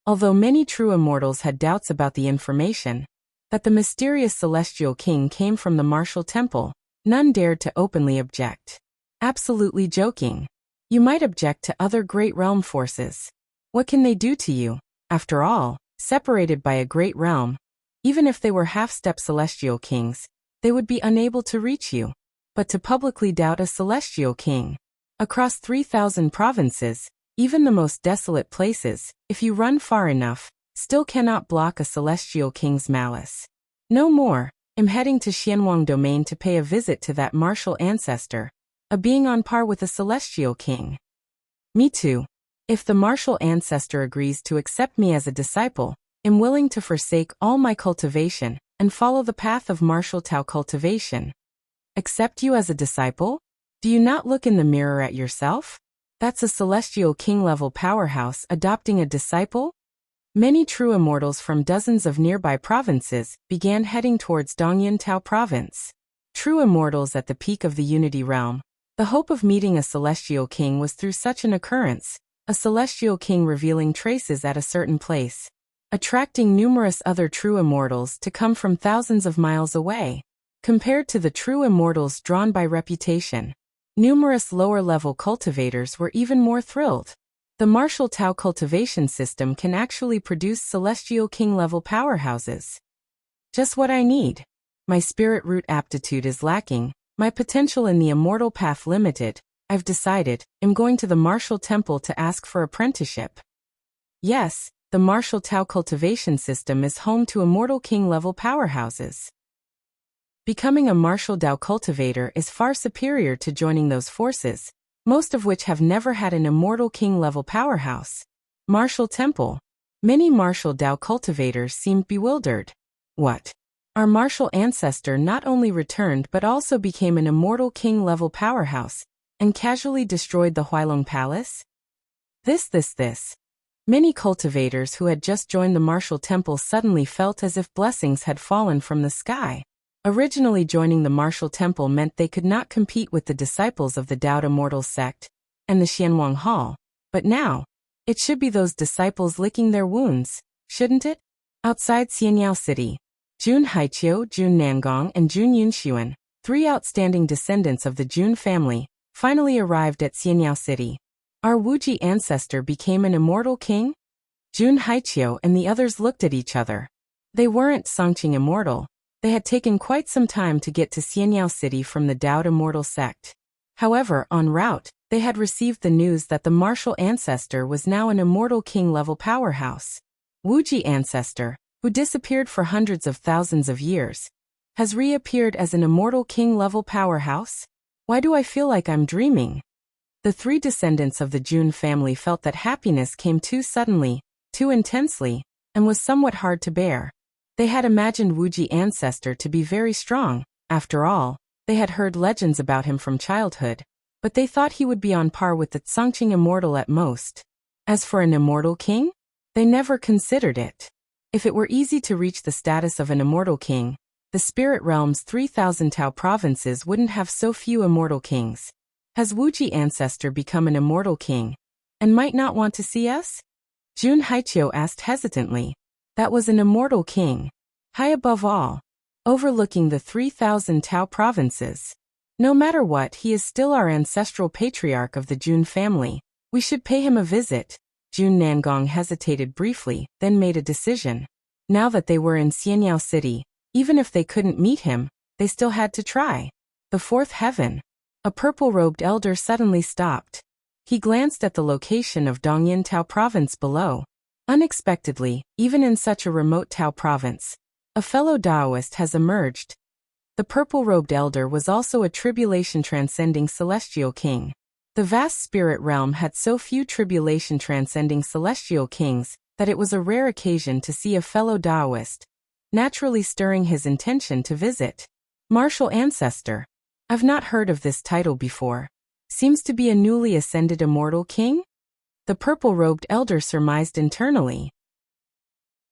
S1: Although many true immortals had doubts about the information, that the mysterious celestial king came from the Martial Temple, none dared to openly object. Absolutely joking. You might object to other great realm forces. What can they do to you? After all, separated by a great realm, even if they were half-step celestial kings, they would be unable to reach you. But to publicly doubt a celestial king across 3,000 provinces, even the most desolate places, if you run far enough, still cannot block a celestial king's malice. No more. I'm heading to Xianwang Domain to pay a visit to that martial ancestor, a being on par with a celestial king. Me too. If the martial ancestor agrees to accept me as a disciple, I'm willing to forsake all my cultivation and follow the path of martial Tao cultivation. Accept you as a disciple? Do you not look in the mirror at yourself? That's a celestial king-level powerhouse adopting a disciple? Many true immortals from dozens of nearby provinces began heading towards Dongyun Tao Province. True immortals at the peak of the Unity Realm. The hope of meeting a celestial king was through such an occurrence, a celestial king revealing traces at a certain place, attracting numerous other true immortals to come from thousands of miles away. Compared to the true immortals drawn by reputation, numerous lower-level cultivators were even more thrilled. The Martial Tao cultivation system can actually produce celestial king-level powerhouses. Just what I need. My spirit root aptitude is lacking, my potential in the immortal path limited. I've decided, I'm going to the Martial Temple to ask for apprenticeship. Yes, the Martial Tao cultivation system is home to immortal king-level powerhouses. Becoming a Martial Tao cultivator is far superior to joining those forces, most of which have never had an immortal king-level powerhouse. Martial Temple. Many Martial Tao cultivators seemed bewildered. What? Our martial ancestor not only returned but also became an immortal king-level powerhouse, and casually destroyed the Huailong Palace? This. Many cultivators who had just joined the Martial Temple suddenly felt as if blessings had fallen from the sky. Originally joining the Martial Temple meant they could not compete with the disciples of the Dao Immortal Sect and the Xianwang Hall, but now, it should be those disciples licking their wounds, shouldn't it? Outside Xianyao City, Jun Haiqiu, Jun Nangong, and Jun Yunxuan, three outstanding descendants of the Jun family, finally arrived at Xianyao City. Our Wuji ancestor became an immortal king? Jun Haiqiu and the others looked at each other. They weren't Songqing immortal. They had taken quite some time to get to Xianyao City from the Dao Immortal Sect. However, en route, they had received the news that the martial ancestor was now an immortal king-level powerhouse. Wuji ancestor, who disappeared for hundreds of thousands of years, has reappeared as an immortal king-level powerhouse? Why do I feel like I'm dreaming? The three descendants of the Jun family felt that happiness came too suddenly, too intensely, and was somewhat hard to bear. They had imagined Wuji ancestor to be very strong. After all, they had heard legends about him from childhood, but they thought he would be on par with the Tsangqing immortal at most. As for an immortal king, they never considered it. If it were easy to reach the status of an immortal king, the spirit realm's 3,000 Tao provinces wouldn't have so few immortal kings. Has Wuji ancestor become an immortal king, and might not want to see us? Jun Haiqiu asked hesitantly. That was an immortal king, high above all, overlooking the 3,000 Tao provinces. No matter what, he is still our ancestral patriarch of the Jun family. We should pay him a visit. Jun Nangong hesitated briefly, then made a decision. Now that they were in Xianyao City, even if they couldn't meet him, they still had to try. The fourth heaven. A purple-robed elder suddenly stopped. He glanced at the location of Dongyin Tao province below. Unexpectedly, even in such a remote Tao province, a fellow Taoist has emerged. The purple-robed elder was also a tribulation-transcending celestial king. The vast spirit realm had so few tribulation-transcending celestial kings that it was a rare occasion to see a fellow Taoist, naturally stirring his intention to visit. Martial ancestor. I've not heard of this title before. Seems to be a newly ascended immortal king? The purple-robed elder surmised internally.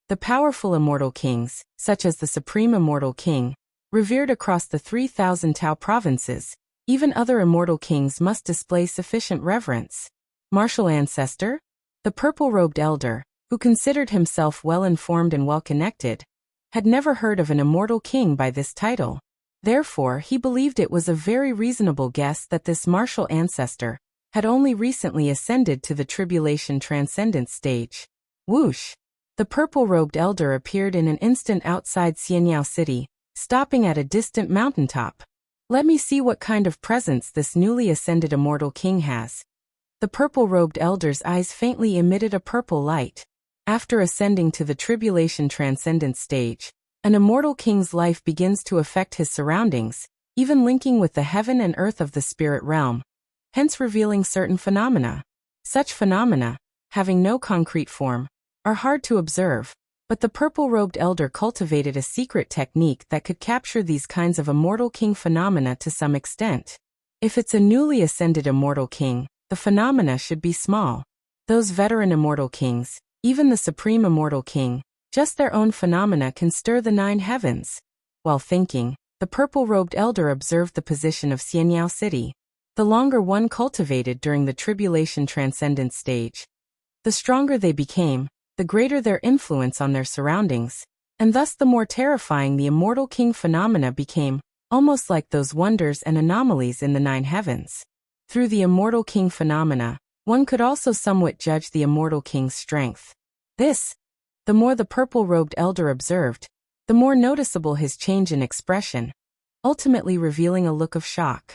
S1: The powerful immortal kings, such as the supreme immortal king, revered across the 3,000 Tao provinces, even other immortal kings must display sufficient reverence. Martial ancestor? The purple-robed elder, who considered himself well-informed and well-connected, had never heard of an immortal king by this title. Therefore, he believed it was a very reasonable guess that this martial ancestor had only recently ascended to the tribulation transcendent stage. Whoosh! The purple-robed elder appeared in an instant outside Xianyao City, stopping at a distant mountaintop. Let me see what kind of presence this newly ascended immortal king has. The purple-robed elder's eyes faintly emitted a purple light. After ascending to the tribulation transcendent stage, an immortal king's life begins to affect his surroundings, even linking with the heaven and earth of the spirit realm, hence revealing certain phenomena. Such phenomena, having no concrete form, are hard to observe, but the purple-robed elder cultivated a secret technique that could capture these kinds of immortal king phenomena to some extent. If it's a newly ascended immortal king, the phenomena should be small. Those veteran immortal kings, even the supreme immortal king, just their own phenomena can stir the 9 heavens. While thinking, the purple-robed elder observed the position of Xianyao City. The longer one cultivated during the tribulation transcendent stage, the stronger they became, the greater their influence on their surroundings, and thus the more terrifying the immortal king phenomena became, almost like those wonders and anomalies in the 9 heavens. Through the immortal king phenomena, one could also somewhat judge the immortal king's strength. The more the purple-robed elder observed, the more noticeable his change in expression, ultimately revealing a look of shock.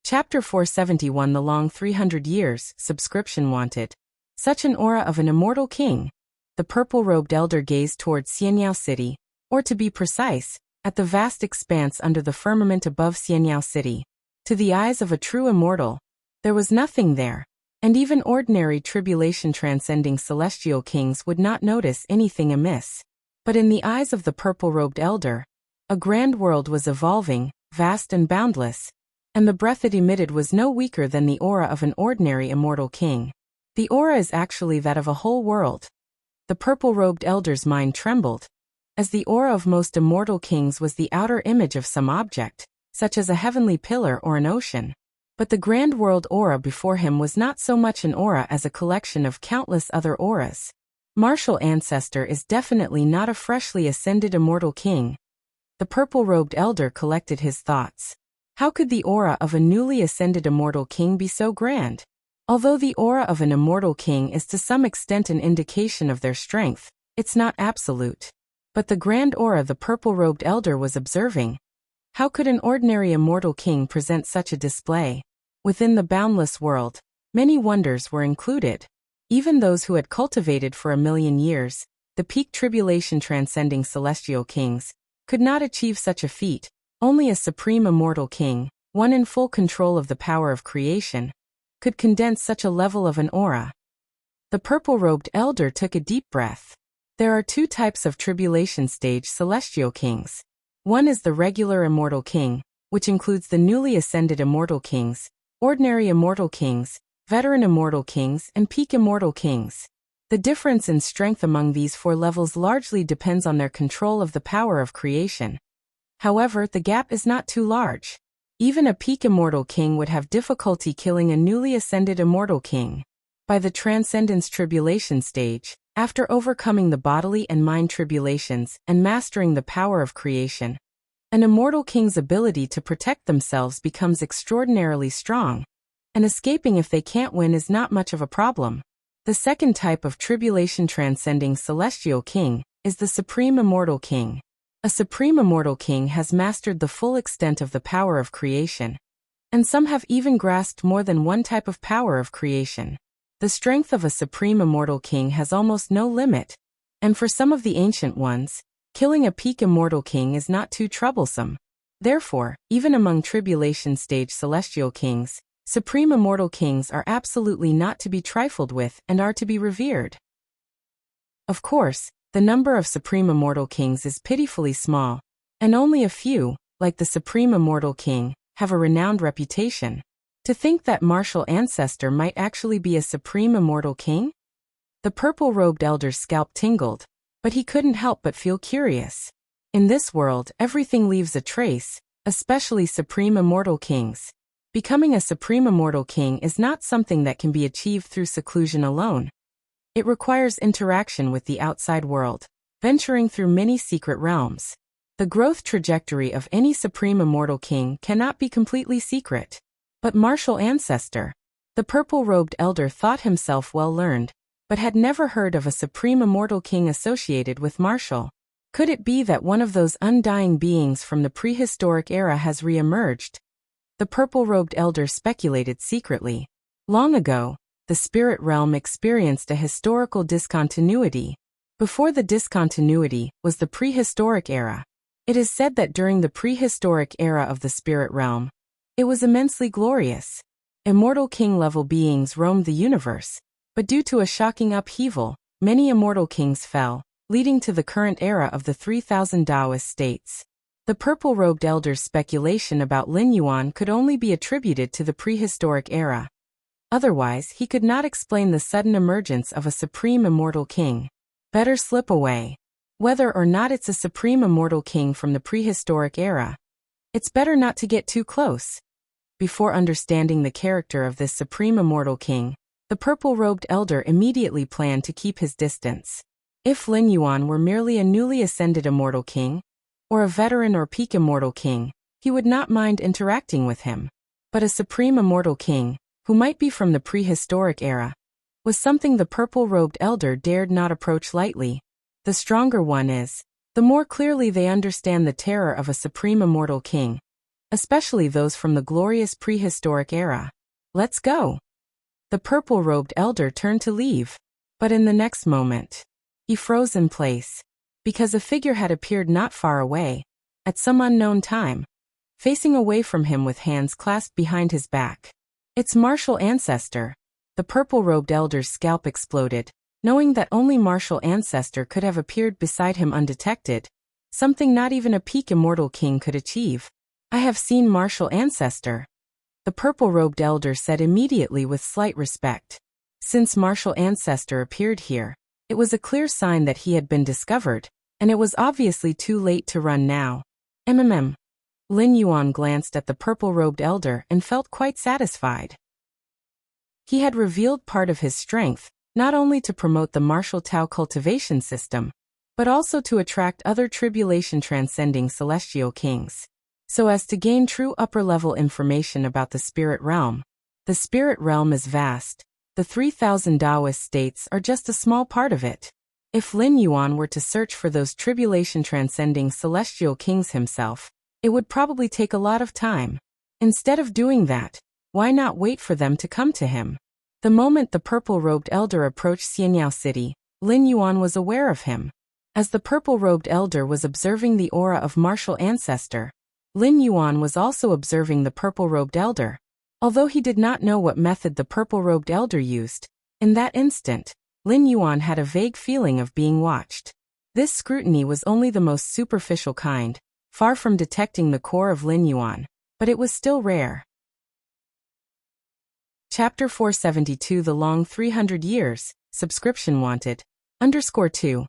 S1: Chapter 471 The Long 300 Years, Subscription Wanted. Such an aura of an immortal king. The purple-robed elder gazed towards Xianyao City, or to be precise, at the vast expanse under the firmament above Xianyao City. To the eyes of a true immortal, there was nothing there, and even ordinary tribulation-transcending celestial kings would not notice anything amiss. But in the eyes of the purple-robed elder, a grand world was evolving, vast and boundless, and the breath it emitted was no weaker than the aura of an ordinary immortal king. The aura is actually that of a whole world. The purple-robed elder's mind trembled, as the aura of most immortal kings was the outer image of some object, such as a heavenly pillar or an ocean. But the grand world aura before him was not so much an aura as a collection of countless other auras. Martial ancestor is definitely not a freshly ascended immortal king. The purple-robed elder collected his thoughts. How could the aura of a newly ascended immortal king be so grand? Although the aura of an immortal king is to some extent an indication of their strength, it's not absolute. But the grand aura the purple-robed elder was observing. How could an ordinary immortal king present such a display? Within the boundless world, many wonders were included. Even those who had cultivated for 1,000,000 years, the peak tribulation transcending celestial kings, could not achieve such a feat. Only a supreme immortal king, one in full control of the power of creation, could condense such a level of an aura. The purple-robed elder took a deep breath. There are two types of tribulation stage celestial kings. One is the regular immortal king, which includes the newly ascended immortal kings, ordinary immortal kings, veteran immortal kings, and peak immortal kings. The difference in strength among these four levels largely depends on their control of the power of creation. However, the gap is not too large. Even a peak immortal king would have difficulty killing a newly ascended immortal king. By the transcendence tribulation stage, after overcoming the bodily and mind tribulations and mastering the power of creation, an immortal king's ability to protect themselves becomes extraordinarily strong, and escaping if they can't win is not much of a problem. The second type of tribulation transcending celestial king is the supreme immortal king. A supreme immortal king has mastered the full extent of the power of creation, and some have even grasped more than one type of power of creation. The strength of a supreme immortal king has almost no limit, and for some of the ancient ones, killing a peak immortal king is not too troublesome. Therefore, even among tribulation stage celestial kings, supreme immortal kings are absolutely not to be trifled with and are to be revered. Of course, the number of supreme immortal kings is pitifully small, and only a few, like the supreme immortal king, have a renowned reputation. To think that martial ancestor might actually be a supreme immortal king? The purple-robed elder's scalp tingled, but he couldn't help but feel curious. In this world, everything leaves a trace, especially supreme immortal kings. Becoming a supreme immortal king is not something that can be achieved through seclusion alone. It requires interaction with the outside world, venturing through many secret realms. The growth trajectory of any supreme immortal king cannot be completely secret. But martial ancestor. The purple-robed elder thought himself well-learned, but had never heard of a supreme immortal king associated with martial. Could it be that one of those undying beings from the prehistoric era has re-emerged? The purple-robed elder speculated secretly. Long ago, the spirit realm experienced a historical discontinuity. Before the discontinuity was the prehistoric era. It is said that during the prehistoric era of the spirit realm, it was immensely glorious. Immortal king-level beings roamed the universe, but due to a shocking upheaval, many immortal kings fell, leading to the current era of the 3,000 Taoist states. The purple-robed elder's speculation about Lin Yuan could only be attributed to the prehistoric era. Otherwise, he could not explain the sudden emergence of a supreme immortal king. Better slip away. Whether or not it's a supreme immortal king from the prehistoric era, it's better not to get too close. Before understanding the character of this supreme immortal king, the purple-robed elder immediately planned to keep his distance. If Lin Yuan were merely a newly ascended immortal king, or a veteran or peak immortal king, he would not mind interacting with him. But a supreme immortal king, who might be from the prehistoric era, was something the purple-robed elder dared not approach lightly. The stronger one is, the more clearly they understand the terror of a supreme immortal king, especially those from the glorious prehistoric era. Let's go. The purple-robed elder turned to leave, but in the next moment, he froze in place, because a figure had appeared not far away, at some unknown time, facing away from him with hands clasped behind his back. It's martial ancestor. The purple-robed elder's scalp exploded, knowing that only martial ancestor could have appeared beside him undetected, something not even a peak immortal king could achieve. I have seen martial ancestor. The purple-robed elder said immediately with slight respect. Since martial ancestor appeared here, it was a clear sign that he had been discovered, and it was obviously too late to run now. Lin Yuan glanced at the purple-robed elder and felt quite satisfied. He had revealed part of his strength, not only to promote the martial Tao cultivation system, but also to attract other tribulation transcending celestial kings, so as to gain true upper-level information about the spirit realm. The spirit realm is vast. The 3,000 Taoist states are just a small part of it. If Lin Yuan were to search for those tribulation transcending celestial kings himself, It would probably take a lot of time. Instead of doing that, why not wait for them to come to him? The moment the purple-robed elder approached Xianyao City, Lin Yuan was aware of him. As the purple-robed elder was observing the aura of martial ancestor, Lin Yuan was also observing the purple-robed elder. Although he did not know what method the purple-robed elder used, in that instant, Lin Yuan had a vague feeling of being watched. This scrutiny was only the most superficial kind, far from detecting the core of Lin Yuan, but it was still rare. Chapter 472 The Long 300 Years, Subscription Wanted. _2.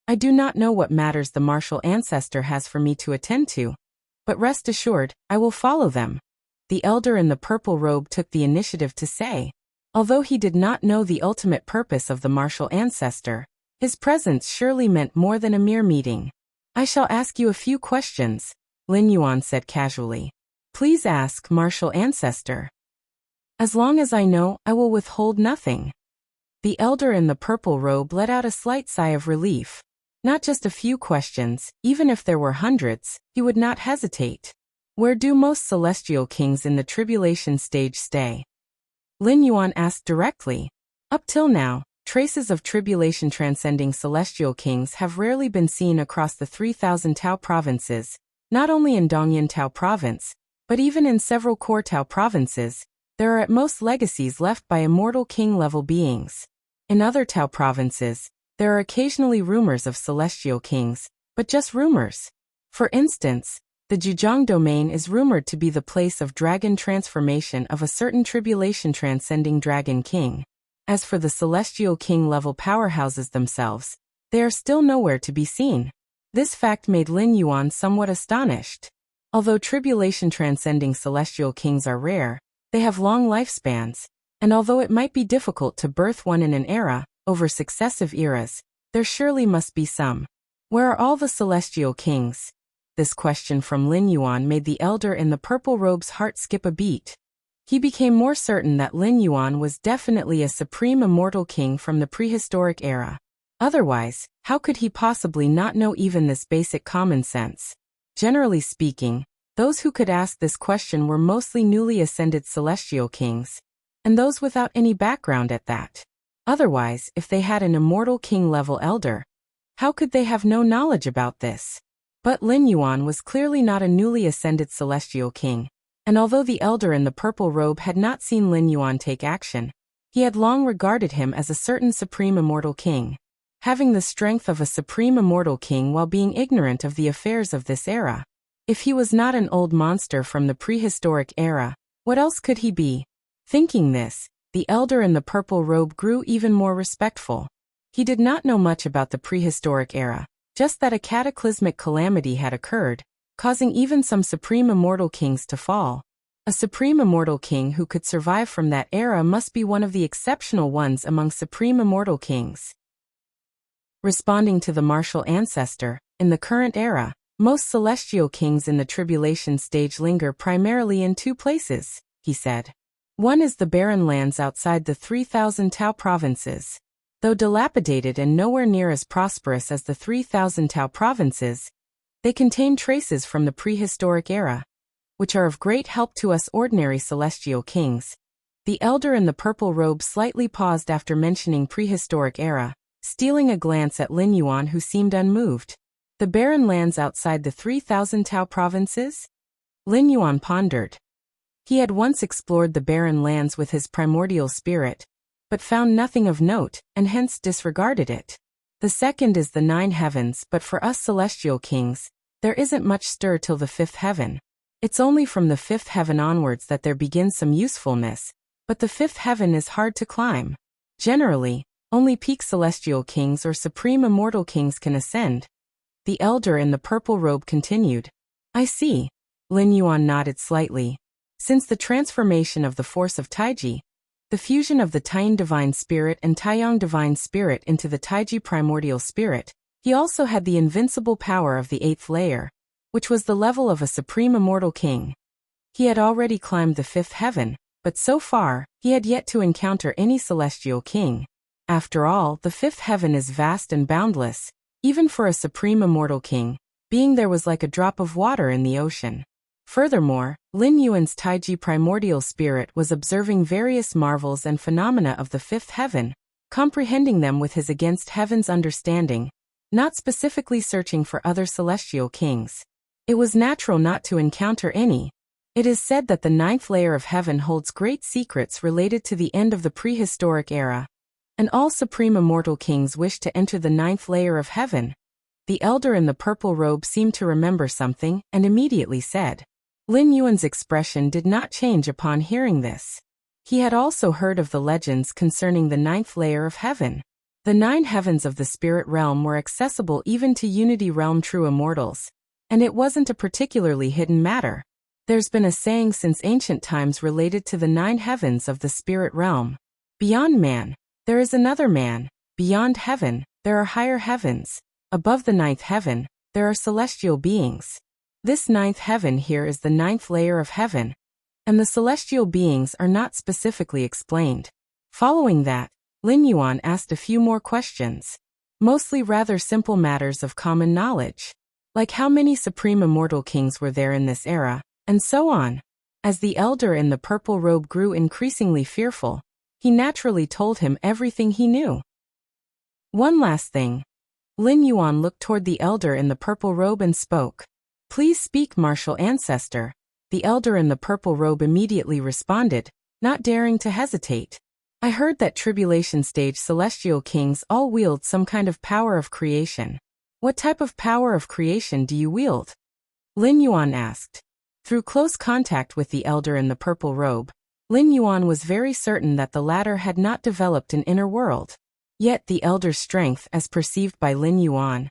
S1: I do not know what matters the martial ancestor has for me to attend to, but rest assured, I will follow them. The elder in the purple robe took the initiative to say. Although he did not know the ultimate purpose of the martial ancestor, his presence surely meant more than a mere meeting. I shall ask you a few questions, Lin Yuan said casually. Please ask, martial ancestor. As long as I know, I will withhold nothing. The elder in the purple robe let out a slight sigh of relief. Not just a few questions, even if there were hundreds, he would not hesitate. Where do most celestial kings in the tribulation stage stay? Lin Yuan asked directly. Up till now, traces of tribulation transcending celestial kings have rarely been seen across the 3,000 Tao provinces, not only in Dongyan Tao province, but even in several core Tao provinces. There are at most legacies left by immortal king-level beings. In other Tao provinces, there are occasionally rumors of celestial kings, but just rumors. For instance, the Zhejiang domain is rumored to be the place of dragon transformation of a certain tribulation-transcending dragon king. As for the celestial king-level powerhouses themselves, they are still nowhere to be seen. This fact made Lin Yuan somewhat astonished. Although tribulation-transcending celestial kings are rare, they have long lifespans, and although it might be difficult to birth one in an era, over successive eras, there surely must be some. Where are all the celestial kings? This question from Lin Yuan made the elder in the purple robe's heart skip a beat. He became more certain that Lin Yuan was definitely a supreme immortal king from the prehistoric era. Otherwise, how could he possibly not know even this basic common sense? Generally speaking, those who could ask this question were mostly newly ascended celestial kings, and those without any background at that. Otherwise, if they had an immortal king-level elder, how could they have no knowledge about this? But Lin Yuan was clearly not a newly ascended celestial king, and although the elder in the purple robe had not seen Lin Yuan take action, he had long regarded him as a certain supreme immortal king. Having the strength of a supreme immortal king while being ignorant of the affairs of this era. If he was not an old monster from the prehistoric era, what else could he be? Thinking this, the elder in the purple robe grew even more respectful. He did not know much about the prehistoric era, just that a cataclysmic calamity had occurred, causing even some supreme immortal kings to fall. A supreme immortal king who could survive from that era must be one of the exceptional ones among supreme immortal kings. Responding to the martial ancestor, in the current era, most celestial kings in the tribulation stage linger primarily in two places, he said. One is the barren lands outside the 3,000 Tao provinces. Though dilapidated and nowhere near as prosperous as the 3,000 Tao provinces, they contain traces from the prehistoric era, which are of great help to us ordinary celestial kings. The elder in the purple robe slightly paused after mentioning prehistoric era, stealing a glance at Lin Yuan who seemed unmoved. The barren lands outside the 3,000 Tao provinces? Lin Yuan pondered. He had once explored the barren lands with his primordial spirit, but found nothing of note, and hence disregarded it. The second is the 9 heavens, but for us celestial kings, there isn't much stir till the 5th heaven. It's only from the 5th heaven onwards that there begins some usefulness, but the 5th heaven is hard to climb. Generally, only peak celestial kings or supreme immortal kings can ascend. The elder in the purple robe continued. I see. Lin Yuan nodded slightly. Since the transformation of the force of Taiji, the fusion of the Taiyin divine spirit and Taiyang divine spirit into the Taiji primordial spirit, he also had the invincible power of the 8th layer, which was the level of a supreme immortal king. He had already climbed the 5th heaven, but so far, he had yet to encounter any celestial king. After all, the 5th heaven is vast and boundless, even for a supreme immortal king, Being there was like a drop of water in the ocean. Furthermore, Lin Yuan's Taiji primordial spirit was observing various marvels and phenomena of the fifth heaven, comprehending them with his against heaven's understanding, not specifically searching for other celestial kings. It was natural not to encounter any. It is said that the ninth layer of heaven holds great secrets related to the end of the prehistoric era, and all supreme immortal kings wish to enter the ninth layer of heaven. The elder in the purple robe seemed to remember something and immediately said. Lin Yuan's expression did not change upon hearing this. He had also heard of the legends concerning the ninth layer of heaven. The 9 heavens of the spirit realm were accessible even to Unity Realm true immortals, and it wasn't a particularly hidden matter. There's been a saying since ancient times related to the 9 heavens of the spirit realm. Beyond man, there is another man. Beyond heaven, there are higher heavens. Above the 9th heaven, there are celestial beings. This 9th heaven here is the 9th layer of heaven, and the celestial beings are not specifically explained. Following that, Lin Yuan asked a few more questions, mostly rather simple matters of common knowledge, like how many supreme immortal kings were there in this era, and so on. As the elder in the purple robe grew increasingly fearful, he naturally told him everything he knew. One last thing. Lin Yuan looked toward the elder in the purple robe and spoke. Please speak, martial ancestor. The elder in the purple robe immediately responded, not daring to hesitate. I heard that tribulation stage celestial kings all wield some kind of power of creation. What type of power of creation do you wield? Lin Yuan asked. Through close contact with the elder in the purple robe, Lin Yuan was very certain that the latter had not developed an inner world. Yet the elder's strength, as perceived by Lin Yuan,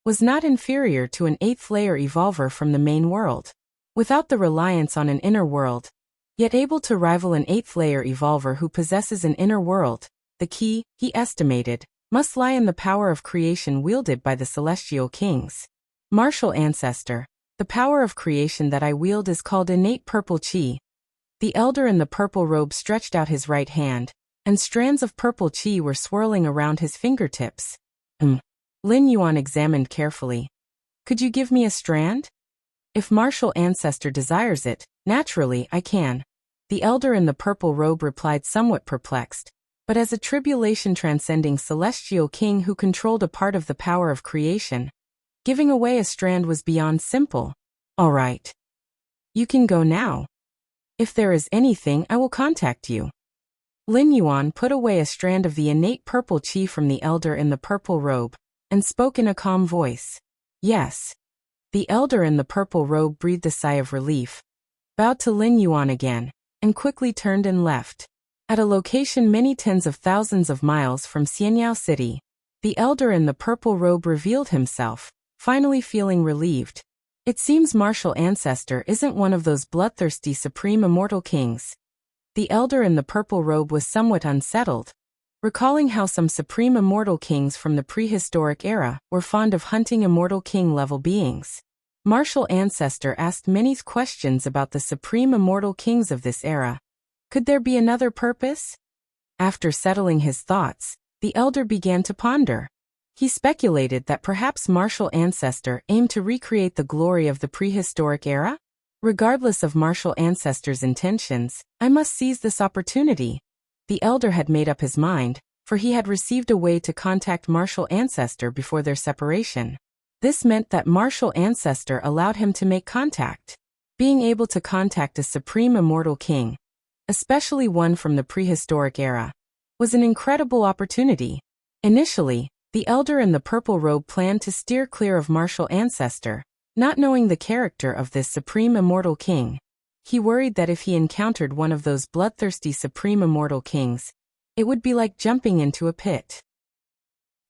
S1: was not inferior to an 8th layer evolver from the main world. Without the reliance on an inner world, yet able to rival an 8th layer evolver who possesses an inner world, the key, he estimated, must lie in the power of creation wielded by the celestial kings. Martial ancestor, the power of creation that I wield is called innate purple chi. The elder in the purple robe stretched out his right hand, and strands of purple chi were swirling around his fingertips. Lin Yuan examined carefully. Could you give me a strand? If martial ancestor desires it, naturally I can. The elder in the purple robe replied, somewhat perplexed. But as a tribulation transcending celestial king who controlled a part of the power of creation, giving away a strand was beyond simple. All right. You can go now. If there is anything, I will contact you. Lin Yuan put away a strand of the innate purple chi from the elder in the purple robe, and spoke in a calm voice. Yes. The elder in the purple robe breathed a sigh of relief, bowed to Lin Yuan again, and quickly turned and left. At a location many tens of thousands of miles from Xianyao City, the elder in the purple robe revealed himself, finally feeling relieved. It seems martial ancestor isn't one of those bloodthirsty supreme immortal kings. The elder in the purple robe was somewhat unsettled, recalling how some supreme immortal kings from the prehistoric era were fond of hunting immortal king-level beings. Martial ancestor asked many questions about the supreme immortal kings of this era. Could there be another purpose? After settling his thoughts, the elder began to ponder. He speculated that perhaps martial ancestor aimed to recreate the glory of the prehistoric era? Regardless of martial ancestor's intentions, I must seize this opportunity. The elder had made up his mind, for he had received a way to contact martial ancestor before their separation. This meant that martial ancestor allowed him to make contact. Being able to contact a supreme immortal king, especially one from the prehistoric era, was an incredible opportunity. Initially, the elder in the purple robe planned to steer clear of martial ancestor, not knowing the character of this supreme immortal king. He worried that if he encountered one of those bloodthirsty supreme immortal kings, it would be like jumping into a pit.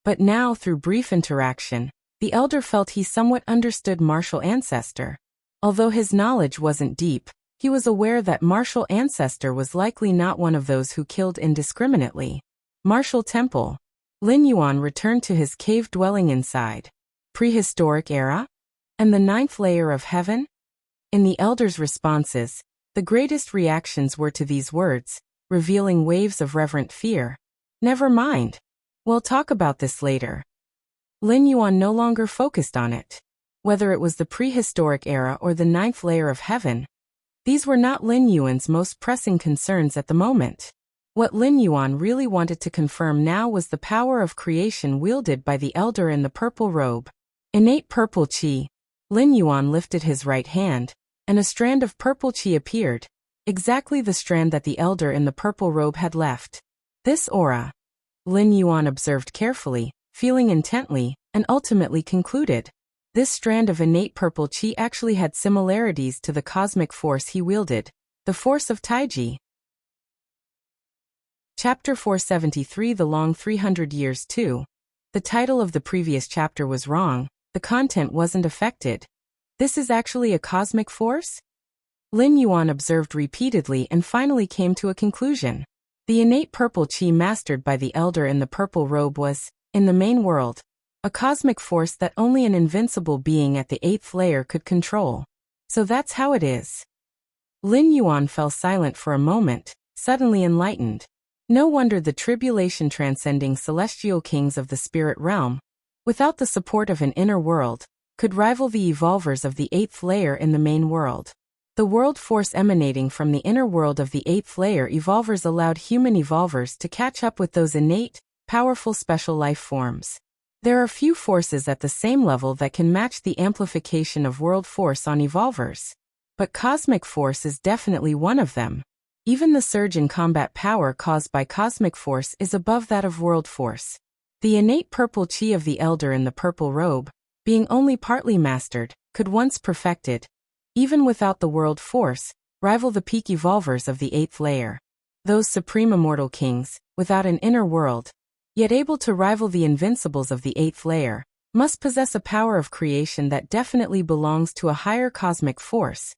S1: But now, through brief interaction, the elder felt he somewhat understood martial ancestor. Although his knowledge wasn't deep, he was aware that martial ancestor was likely not one of those who killed indiscriminately. Martial temple. Lin Yuan returned to his cave dwelling inside. Prehistoric era? And the 9th layer of heaven? In the elder's responses, the greatest reactions were to these words, revealing waves of reverent fear. Never mind. We'll talk about this later. Lin Yuan no longer focused on it. Whether it was the prehistoric era or the ninth layer of heaven, these were not Lin Yuan's most pressing concerns at the moment. What Lin Yuan really wanted to confirm now was the power of creation wielded by the elder in the purple robe. Innate purple qi. Lin Yuan lifted his right hand, and a strand of purple qi appeared, exactly the strand that the elder in the purple robe had left. This aura, Lin Yuan observed carefully, feeling intently, and ultimately concluded. This strand of innate purple qi actually had similarities to the cosmic force he wielded, the force of Taiji. Chapter 473, The Long 300 Years 2. The title of the previous chapter was wrong, the content wasn't affected. This is actually a cosmic force? Lin Yuan observed repeatedly and finally came to a conclusion. The innate purple qi mastered by the elder in the purple robe was, in the main world, a cosmic force that only an invincible being at the 8th layer could control. So that's how it is. Lin Yuan fell silent for a moment, suddenly enlightened. No wonder the tribulation transcending celestial kings of the spirit realm, without the support of an inner world, could rival the evolvers of the 8th layer in the main world. The world force emanating from the inner world of the 8th layer evolvers allowed human evolvers to catch up with those innate, powerful special life forms. There are few forces at the same level that can match the amplification of world force on evolvers. But cosmic force is definitely one of them. Even the surge in combat power caused by cosmic force is above that of world force. The innate purple qi of the elder in the purple robe, being only partly mastered, could once perfected, even without the world force, rival the peak evolvers of the 8th layer. Those supreme immortal kings, without an inner world, yet able to rival the invincibles of the 8th layer, must possess a power of creation that definitely belongs to a higher cosmic force.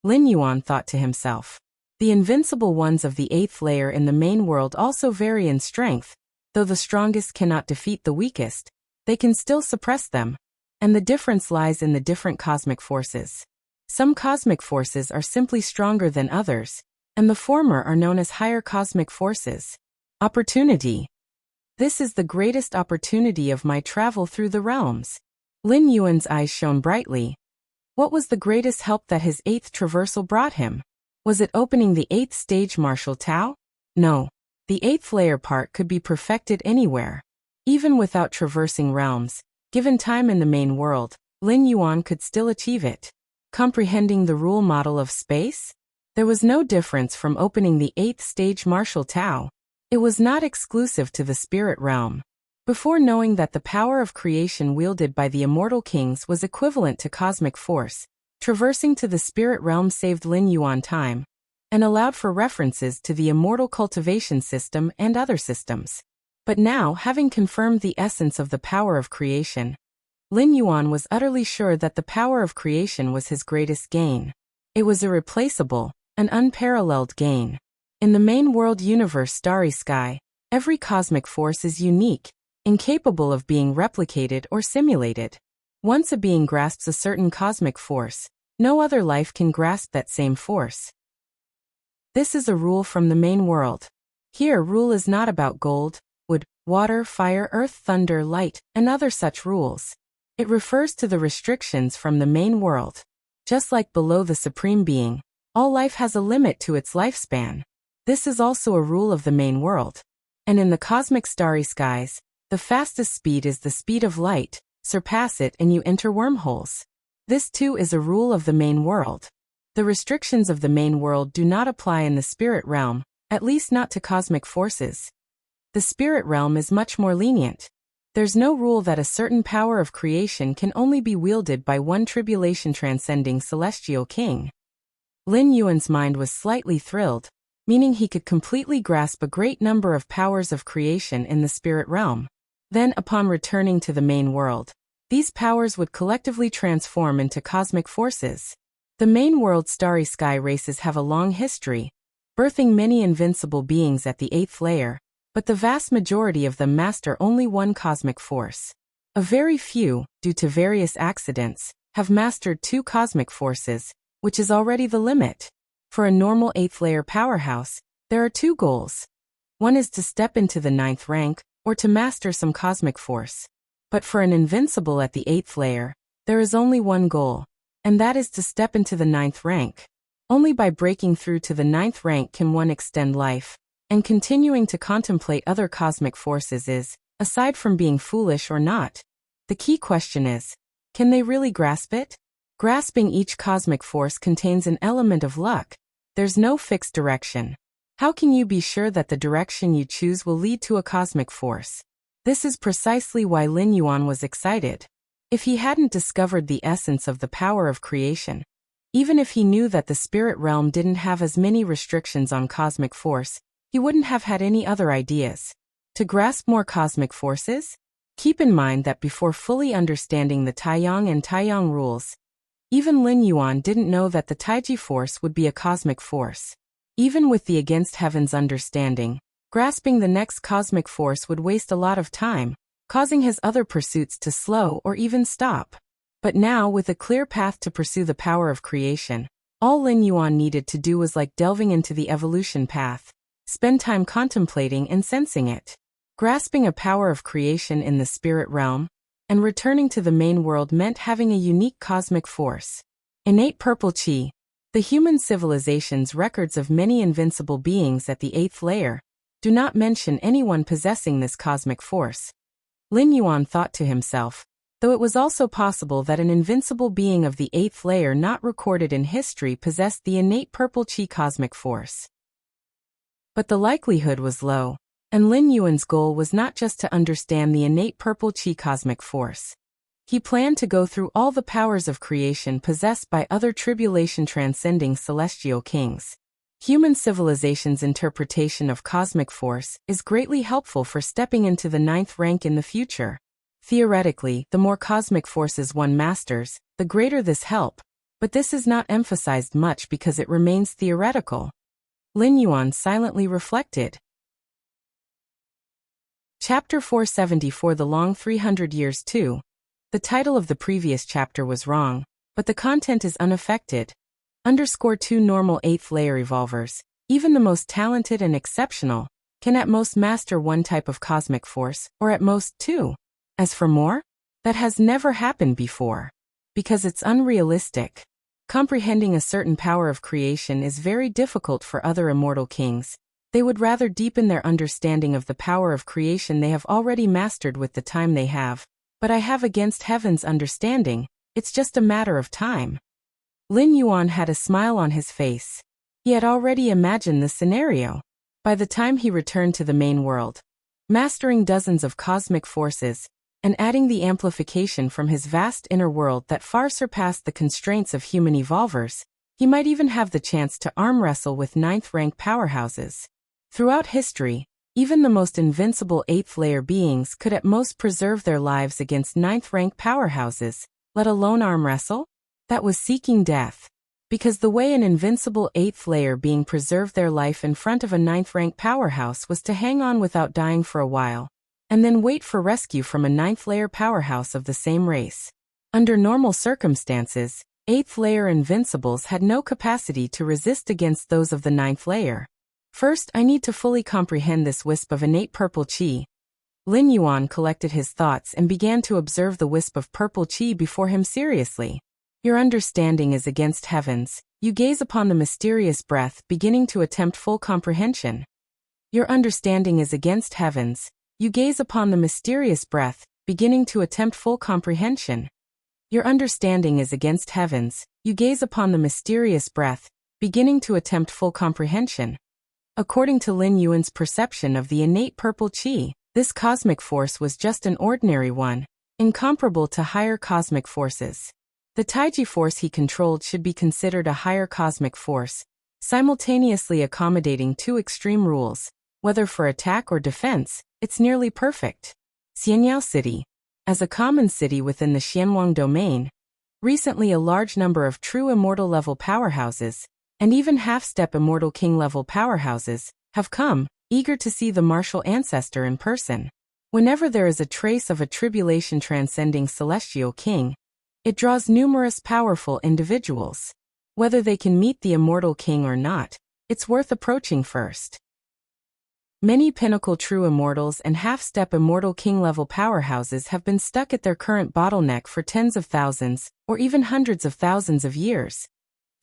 S1: Lin Yuan thought to himself. The invincible ones of the 8th layer in the main world also vary in strength, though the strongest cannot defeat the weakest, they can still suppress them, and the difference lies in the different cosmic forces. Some cosmic forces are simply stronger than others, and the former are known as higher cosmic forces. Opportunity. This is the greatest opportunity of my travel through the realms. Lin Yuan's eyes shone brightly. What was the greatest help that his 8th traversal brought him? Was it opening the 8th stage martial Tao? No. The 8th layer part could be perfected anywhere. Even without traversing realms, given time in the main world, Lin Yuan could still achieve it. Comprehending the rule model of space? There was no difference from opening the 8th stage martial Tao. It was not exclusive to the spirit realm. Before knowing that the power of creation wielded by the immortal kings was equivalent to cosmic force, traversing to the spirit realm saved Lin Yuan time, and allowed for references to the immortal cultivation system and other systems. But now, having confirmed the essence of the power of creation, Lin Yuan was utterly sure that the power of creation was his greatest gain. It was irreplaceable, an unparalleled gain. In the main world universe starry sky, every cosmic force is unique, incapable of being replicated or simulated. Once a being grasps a certain cosmic force, no other life can grasp that same force. This is a rule from the main world. Here, rule is not about gold, wood, water, fire, earth, thunder, light, and other such rules. It refers to the restrictions from the main world. Just like below the Supreme Being, all life has a limit to its lifespan. This is also a rule of the main world. And in the cosmic starry skies, the fastest speed is the speed of light. Surpass it and you enter wormholes. This too is a rule of the main world. The restrictions of the main world do not apply in the spirit realm, at least not to cosmic forces. The spirit realm is much more lenient. There's no rule that a certain power of creation can only be wielded by one tribulation transcending celestial king. Lin Yuan's mind was slightly thrilled, meaning he could completely grasp a great number of powers of creation in the spirit realm. Then, upon returning to the main world, these powers would collectively transform into cosmic forces. The main world starry sky races have a long history, birthing many invincible beings at the 8th layer, but the vast majority of them master only one cosmic force. A very few, due to various accidents, have mastered 2 cosmic forces, which is already the limit. For a normal 8th layer powerhouse, there are 2 goals. One is to step into the 9th rank, or to master some cosmic force. But for an invincible at the 8th layer, There is only one goal, and that is to step into the 9th rank. Only by breaking through to the 9th rank can one extend life, and continuing to contemplate other cosmic forces is, aside from being foolish or not. The key question is, can they really grasp it? Grasping each cosmic force contains an element of luck. There's no fixed direction. How can you be sure that the direction you choose will lead to a cosmic force? This is precisely why Lin Yuan was excited. If he hadn't discovered the essence of the power of creation, even if he knew that the spirit realm didn't have as many restrictions on cosmic force, he wouldn't have had any other ideas. To grasp more cosmic forces? Keep in mind that before fully understanding the Taiyang and Taiyang rules, even Lin Yuan didn't know that the Taiji force would be a cosmic force. Even with the against heavens understanding, grasping the next cosmic force would waste a lot of time, causing his other pursuits to slow or even stop. But now, with a clear path to pursue the power of creation, all Lin Yuan needed to do was like delving into the evolution path, spend time contemplating and sensing it, grasping a power of creation in the spirit realm, and returning to the main world meant having a unique cosmic force. Innate purple chi. The human civilization's records of many invincible beings at the 8th layer do not mention anyone possessing this cosmic force. Lin Yuan thought to himself, though it was also possible that an invincible being of the 8th layer not recorded in history possessed the innate purple chi cosmic force. But the likelihood was low, and Lin Yuan's goal was not just to understand the innate purple chi cosmic force. He planned to go through all the powers of creation possessed by other tribulation-transcending celestial kings. Human civilization's interpretation of cosmic force is greatly helpful for stepping into the 9th rank in the future. Theoretically, the more cosmic forces one masters, the greater this help, but this is not emphasized much because it remains theoretical. Lin Yuan silently reflected. Chapter 474 The Long 300 Years 2. The title of the previous chapter was wrong, but the content is unaffected. _2 Normal 8th layer evolvers, even the most talented and exceptional, can at most master one type of cosmic force, or at most two. As for more, that has never happened before. Because it's unrealistic. Comprehending a certain power of creation is very difficult for other immortal kings. They would rather deepen their understanding of the power of creation they have already mastered with the time they have. But I have against heaven's understanding, it's just a matter of time. Lin Yuan had a smile on his face. He had already imagined the scenario. By the time he returned to the main world, mastering dozens of cosmic forces, and adding the amplification from his vast inner world that far surpassed the constraints of human evolvers, he might even have the chance to arm wrestle with 9th rank powerhouses. Throughout history, even the most invincible 8th layer beings could at most preserve their lives against 9th rank powerhouses, let alone arm wrestle? That was seeking death. Because the way an invincible 8th layer being preserved their life in front of a 9th rank powerhouse was to hang on without dying for a while, and then wait for rescue from a 9th layer powerhouse of the same race. Under normal circumstances, 8th layer invincibles had no capacity to resist against those of the 9th layer. First, I need to fully comprehend this wisp of innate purple chi. Lin Yuan collected his thoughts and began to observe the wisp of purple chi before him seriously. Your understanding is against heavens. You gaze upon the mysterious breath, beginning to attempt full comprehension. Your understanding is against heavens. You gaze upon the mysterious breath, beginning to attempt full comprehension. Your understanding is against heavens. You gaze upon the mysterious breath, beginning to attempt full comprehension. According to Lin Yuan's perception of the innate purple chi, this cosmic force was just an ordinary one, incomparable to higher cosmic forces. The Taiji force he controlled should be considered a higher cosmic force, simultaneously accommodating two extreme rules. Whether for attack or defense, it's nearly perfect. Xianyao City. As a common city within the Xianwang domain, recently a large number of true immortal level powerhouses, and even half-step immortal king level powerhouses, have come, eager to see the martial ancestor in person. Whenever there is a trace of a tribulation transcending celestial king, it draws numerous powerful individuals. Whether they can meet the immortal king or not, it's worth approaching first. Many pinnacle true immortals and half-step immortal king-level powerhouses have been stuck at their current bottleneck for tens of thousands, or even hundreds of thousands of years.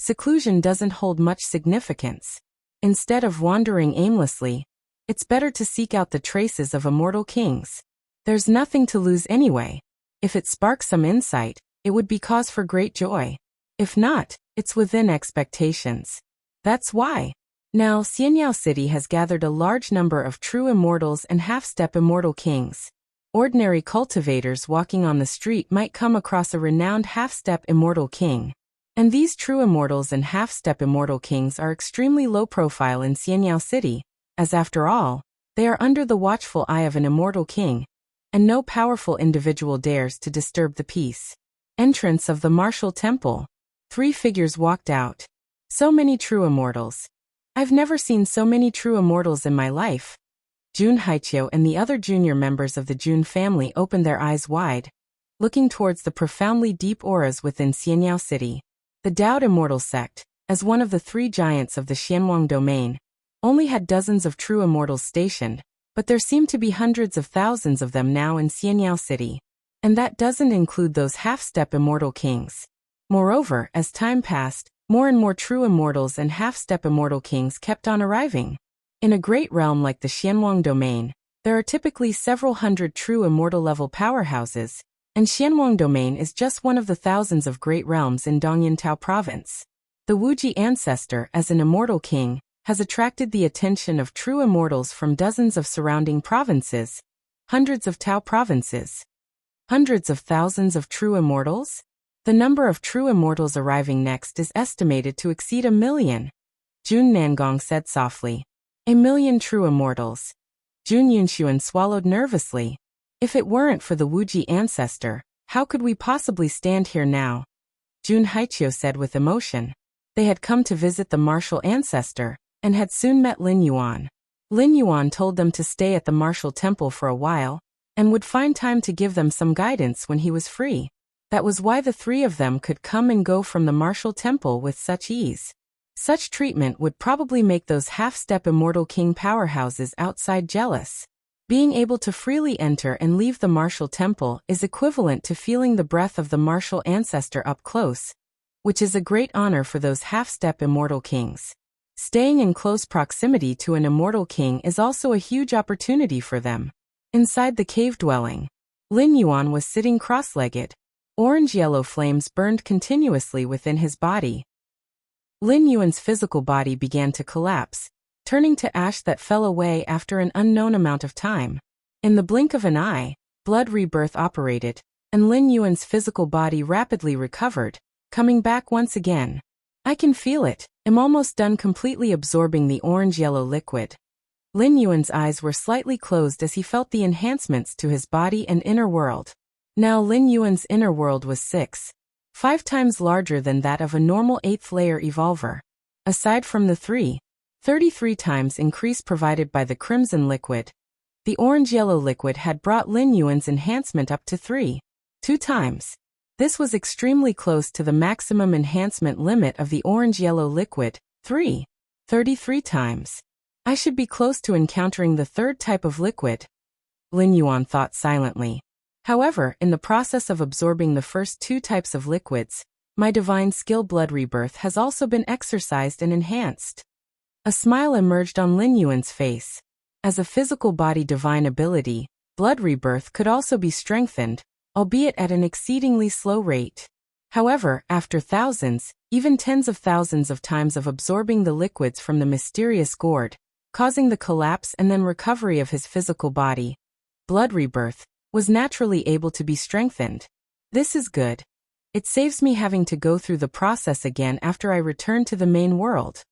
S1: Seclusion doesn't hold much significance. Instead of wandering aimlessly, it's better to seek out the traces of immortal kings. There's nothing to lose anyway. If it sparks some insight, it would be cause for great joy. If not, it's within expectations. That's why. Now, Xianyao City has gathered a large number of true immortals and half-step immortal kings. Ordinary cultivators walking on the street might come across a renowned half-step immortal king. And these true immortals and half-step immortal kings are extremely low profile in Xianyao City, as after all, they are under the watchful eye of an immortal king, and no powerful individual dares to disturb the peace. Entrance of the martial temple. 3 figures walked out. So many true immortals. I've never seen so many true immortals in my life. Jun Haiqiu and the other junior members of the Jun family opened their eyes wide, looking towards the profoundly deep auras within Xianyao City. The Dao Immortal Sect, as one of the 3 giants of the Xianwang domain, only had dozens of true immortals stationed, but there seem to be hundreds of thousands of them now in Xianyao City. And that doesn't include those half-step immortal kings. Moreover, as time passed, more and more true immortals and half-step immortal kings kept on arriving. In a great realm like the Xianwang domain, there are typically several hundred true immortal-level powerhouses, and Xianwang domain is just one of the thousands of great realms in Dongyantao province. The Wuji ancestor, as an immortal king, has attracted the attention of true immortals from dozens of surrounding provinces, hundreds of Tao provinces. Hundreds of thousands of true immortals? The number of true immortals arriving next is estimated to exceed 1 million. Jun Nangong said softly. 1 million true immortals. Jun Yunxuan swallowed nervously. If it weren't for the Wuji ancestor, how could we possibly stand here now? Jun Haiqiu said with emotion. They had come to visit the martial ancestor, and had soon met Lin Yuan. Lin Yuan told them to stay at the martial temple for a while, and would find time to give them some guidance when he was free. That was why the 3 of them could come and go from the martial temple with such ease. Such treatment would probably make those half-step immortal king powerhouses outside jealous. Being able to freely enter and leave the martial temple is equivalent to feeling the breath of the martial ancestor up close, which is a great honor for those half-step immortal kings. Staying in close proximity to an immortal king is also a huge opportunity for them. Inside the cave dwelling, Lin Yuan was sitting cross-legged. Orange-yellow flames burned continuously within his body. Lin Yuan's physical body began to collapse, turning to ash that fell away after an unknown amount of time. In the blink of an eye, blood rebirth operated, and Lin Yuan's physical body rapidly recovered, coming back once again. I can feel it. I'm almost done completely absorbing the orange-yellow liquid. Lin Yuan's eyes were slightly closed as he felt the enhancements to his body and inner world. Now Lin Yuan's inner world was 5 times larger than that of a normal 8th-layer evolver. Aside from the 33 times increase provided by the crimson liquid, the orange-yellow liquid had brought Lin Yuan's enhancement up to 2 times. This was extremely close to the maximum enhancement limit of the orange-yellow liquid, 33 times. I should be close to encountering the 3rd type of liquid, Lin Yuan thought silently. However, in the process of absorbing the first 2 types of liquids, my divine skill blood rebirth has also been exercised and enhanced. A smile emerged on Lin Yuan's face. As a physical body divine ability, blood rebirth could also be strengthened, albeit at an exceedingly slow rate. However, after thousands, even tens of thousands of times of absorbing the liquids from the mysterious gourd, causing the collapse and then recovery of his physical body, blood rebirth was naturally able to be strengthened. This is good. It saves me having to go through the process again after I return to the main world.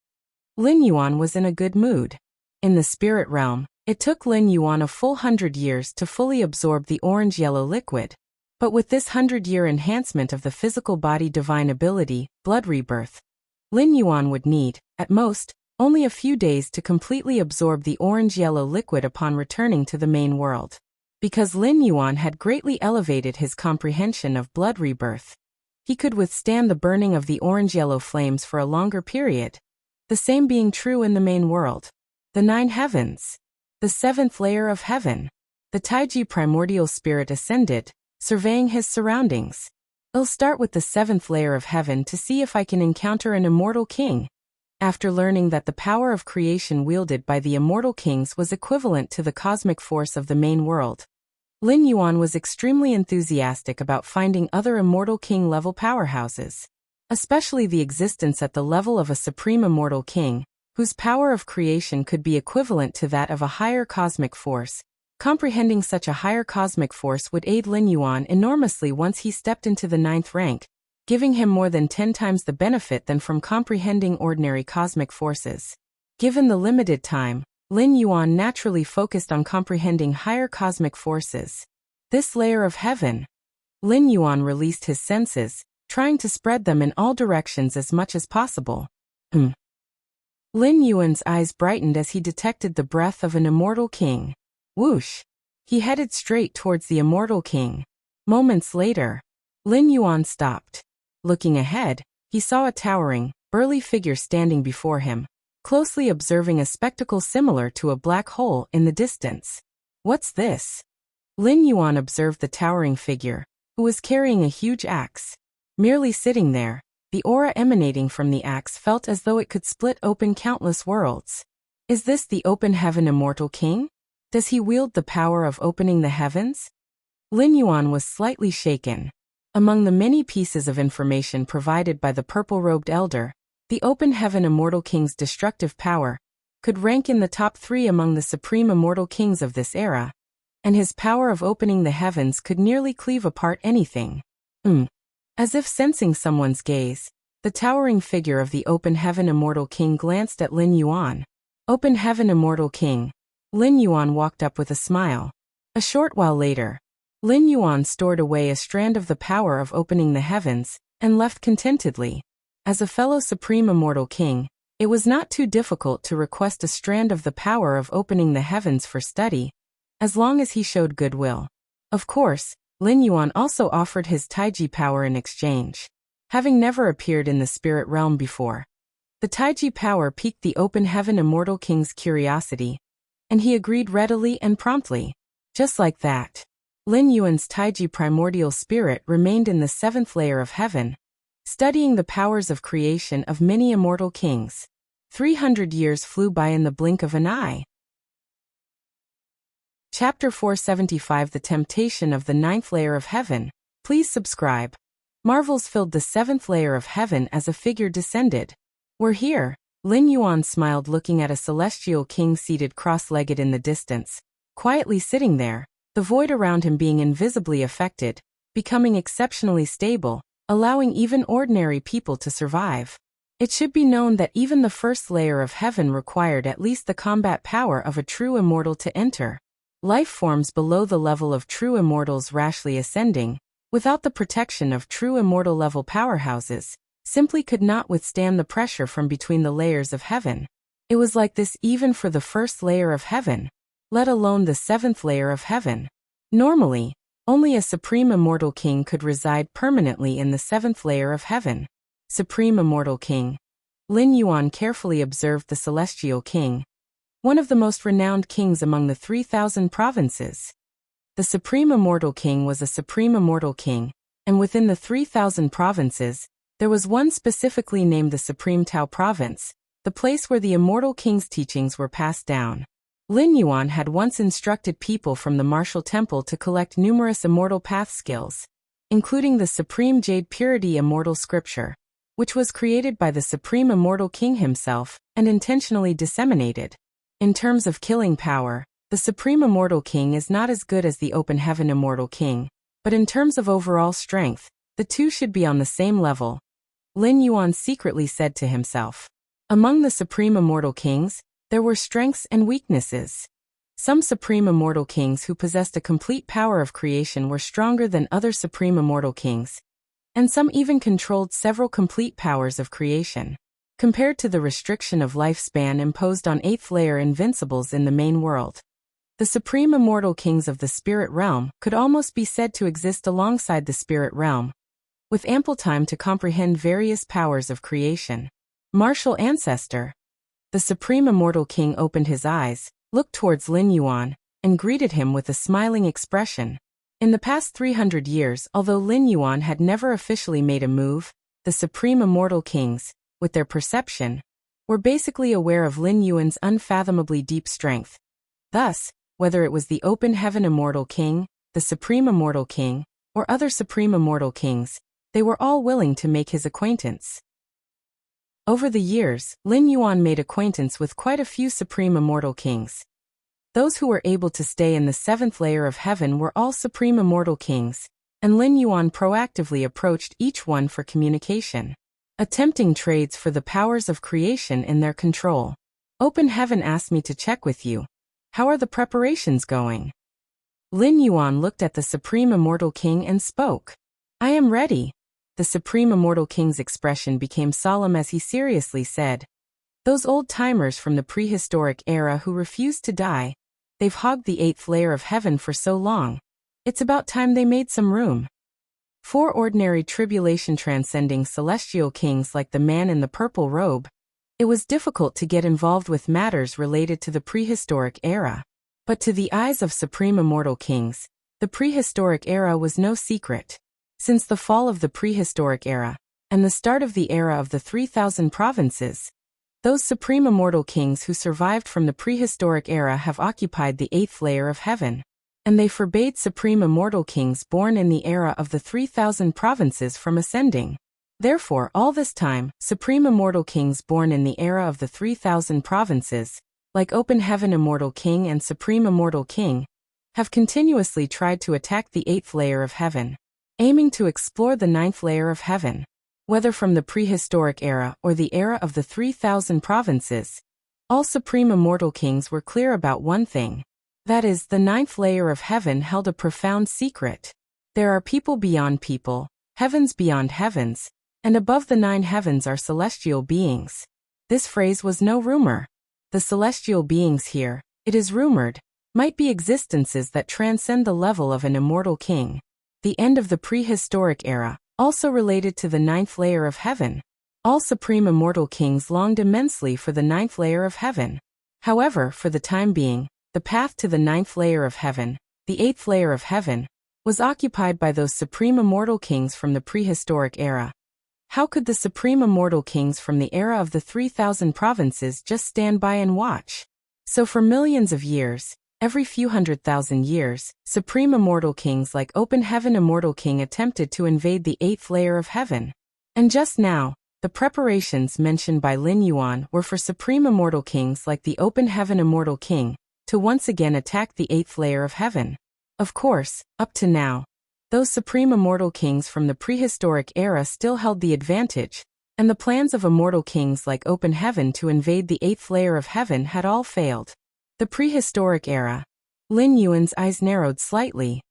S1: Lin Yuan was in a good mood. In the spirit realm, it took Lin Yuan a full 100 years to fully absorb the orange-yellow liquid. But with this 100-year enhancement of the physical body divine ability, blood rebirth, Lin Yuan would need, at most, only a few days to completely absorb the orange-yellow liquid upon returning to the main world. Because Lin Yuan had greatly elevated his comprehension of blood rebirth, he could withstand the burning of the orange-yellow flames for a longer period. The same being true in the main world. The 9 heavens. The seventh layer of heaven. The Taiji primordial spirit ascended, surveying his surroundings. I'll start with the seventh layer of heaven to see if I can encounter an immortal king. After learning that the power of creation wielded by the immortal kings was equivalent to the cosmic force of the main world, Lin Yuan was extremely enthusiastic about finding other immortal king-level powerhouses, especially the existence at the level of a supreme immortal king, whose power of creation could be equivalent to that of a higher cosmic force. Comprehending such a higher cosmic force would aid Lin Yuan enormously once he stepped into the 9th rank, giving him more than 10 times the benefit than from comprehending ordinary cosmic forces. Given the limited time, Lin Yuan naturally focused on comprehending higher cosmic forces. This layer of heaven. Lin Yuan released his senses, trying to spread them in all directions as much as possible. Lin Yuan's eyes brightened as he detected the breath of an immortal king. Whoosh! He headed straight towards the immortal king. Moments later, Lin Yuan stopped. Looking ahead, he saw a towering, burly figure standing before him, closely observing a spectacle similar to a black hole in the distance. What's this? Lin Yuan observed the towering figure, who was carrying a huge axe. Merely sitting there, the aura emanating from the axe felt as though it could split open countless worlds. Is this the open heaven immortal king? Does he wield the power of opening the heavens? Lin Yuan was slightly shaken. Among the many pieces of information provided by the purple-robed elder, the open heaven immortal king's destructive power could rank in the top 3 among the supreme immortal kings of this era, and his power of opening the heavens could nearly cleave apart anything. As if sensing someone's gaze, the towering figure of the open heaven immortal king glanced at Lin Yuan. Open heaven immortal king. Lin Yuan walked up with a smile. A short while later, Lin Yuan stored away a strand of the power of opening the heavens, and left contentedly. As a fellow supreme immortal king, it was not too difficult to request a strand of the power of opening the heavens for study, as long as he showed goodwill. Of course, Lin Yuan also offered his Taiji power in exchange. Having never appeared in the spirit realm before, the Taiji power piqued the open heaven immortal king's curiosity, and he agreed readily and promptly. Just like that, Lin Yuan's Taiji primordial spirit remained in the 7th layer of heaven, studying the powers of creation of many immortal kings. 300 years flew by in the blink of an eye. Chapter 475 The Temptation of the 9th Layer of Heaven. Please subscribe. Marvels filled the 7th layer of heaven as a figure descended. We're here. Lin Yuan smiled, looking at a celestial king seated cross-legged in the distance, quietly sitting there, the void around him being invisibly affected, becoming exceptionally stable, allowing even ordinary people to survive. It should be known that even the 1st layer of heaven required at least the combat power of a true immortal to enter. Life forms below the level of true immortals rashly ascending, without the protection of true immortal level powerhouses, simply could not withstand the pressure from between the layers of heaven. It was like this even for the 1st layer of heaven, let alone the 7th layer of heaven. Normally, only a supreme immortal king could reside permanently in the 7th layer of heaven. Supreme immortal king. Lin Yuan carefully observed the celestial king, one of the most renowned kings among the 3,000 provinces. The supreme immortal king was a supreme immortal king, and within the 3,000 provinces, there was one specifically named the Supreme Tao Province, the place where the immortal king's teachings were passed down. Lin Yuan had once instructed people from the martial temple to collect numerous immortal path skills, including the Supreme Jade Purity Immortal Scripture, which was created by the Supreme Immortal King himself and intentionally disseminated. In terms of killing power, the Supreme Immortal King is not as good as the Open Heaven Immortal King, but in terms of overall strength, the two should be on the same level. Lin Yuan secretly said to himself. Among the Supreme Immortal Kings, there were strengths and weaknesses. Some Supreme Immortal Kings who possessed a complete power of creation were stronger than other Supreme Immortal Kings, and some even controlled several complete powers of creation. Compared to the restriction of lifespan imposed on 8th layer invincibles in the main world, the Supreme Immortal Kings of the Spirit Realm could almost be said to exist alongside the Spirit Realm, with ample time to comprehend various powers of creation. Martial Ancestor. The Supreme Immortal King opened his eyes, looked towards Lin Yuan, and greeted him with a smiling expression. In the past 300 years, although Lin Yuan had never officially made a move, the Supreme Immortal Kings, with their perception, were basically aware of Lin Yuan's unfathomably deep strength. Thus, whether it was the Open Heaven Immortal King, the Supreme Immortal King, or other Supreme Immortal Kings, they were all willing to make his acquaintance. Over the years, Lin Yuan made acquaintance with quite a few Supreme Immortal Kings. Those who were able to stay in the 7th layer of heaven were all Supreme Immortal Kings, and Lin Yuan proactively approached each one for communication, attempting trades for the powers of creation in their control. Open Heaven asked me to check with you. How are the preparations going? Lin Yuan looked at the Supreme Immortal King and spoke. I am ready. The Supreme Immortal King's expression became solemn as he seriously said, those old-timers from the prehistoric era who refused to die, they've hogged the 8th layer of heaven for so long. It's about time they made some room. 4 ordinary tribulation-transcending celestial kings like the man in the purple robe. It was difficult to get involved with matters related to the prehistoric era. But to the eyes of Supreme Immortal Kings, the prehistoric era was no secret. Since the fall of the prehistoric era, and the start of the era of the 3,000 provinces, those Supreme Immortal Kings who survived from the prehistoric era have occupied the 8th layer of heaven, and they forbade Supreme Immortal Kings born in the era of the 3,000 provinces from ascending. Therefore, all this time, Supreme Immortal Kings born in the era of the 3,000 provinces, like Open Heaven Immortal King and Supreme Immortal King, have continuously tried to attack the 8th layer of heaven, aiming to explore the 9th layer of heaven. Whether from the prehistoric era or the era of the 3,000 provinces, all Supreme Immortal Kings were clear about one thing. That is, the 9th layer of heaven held a profound secret. There are people beyond people, heavens beyond heavens, and above the 9 heavens are celestial beings. This phrase was no rumor. The celestial beings here, it is rumored, might be existences that transcend the level of an immortal king. The end of the prehistoric era, also related to the 9th layer of heaven. All Supreme Immortal Kings longed immensely for the 9th layer of heaven. However, for the time being, the path to the 9th layer of heaven, the 8th layer of heaven, was occupied by those Supreme Immortal Kings from the prehistoric era. How could the Supreme Immortal Kings from the era of the 3,000 provinces just stand by and watch? So for millions of years, every few 100,000 years, Supreme Immortal Kings like Open Heaven Immortal King attempted to invade the 8th layer of heaven. And just now, the preparations mentioned by Lin Yuan were for Supreme Immortal Kings like the Open Heaven Immortal King to once again attack the 8th layer of heaven. Of course, up to now, those Supreme Immortal Kings from the prehistoric era still held the advantage, and the plans of Immortal Kings like Open Heaven to invade the 8th layer of heaven had all failed. The prehistoric era. Lin Yuan's eyes narrowed slightly.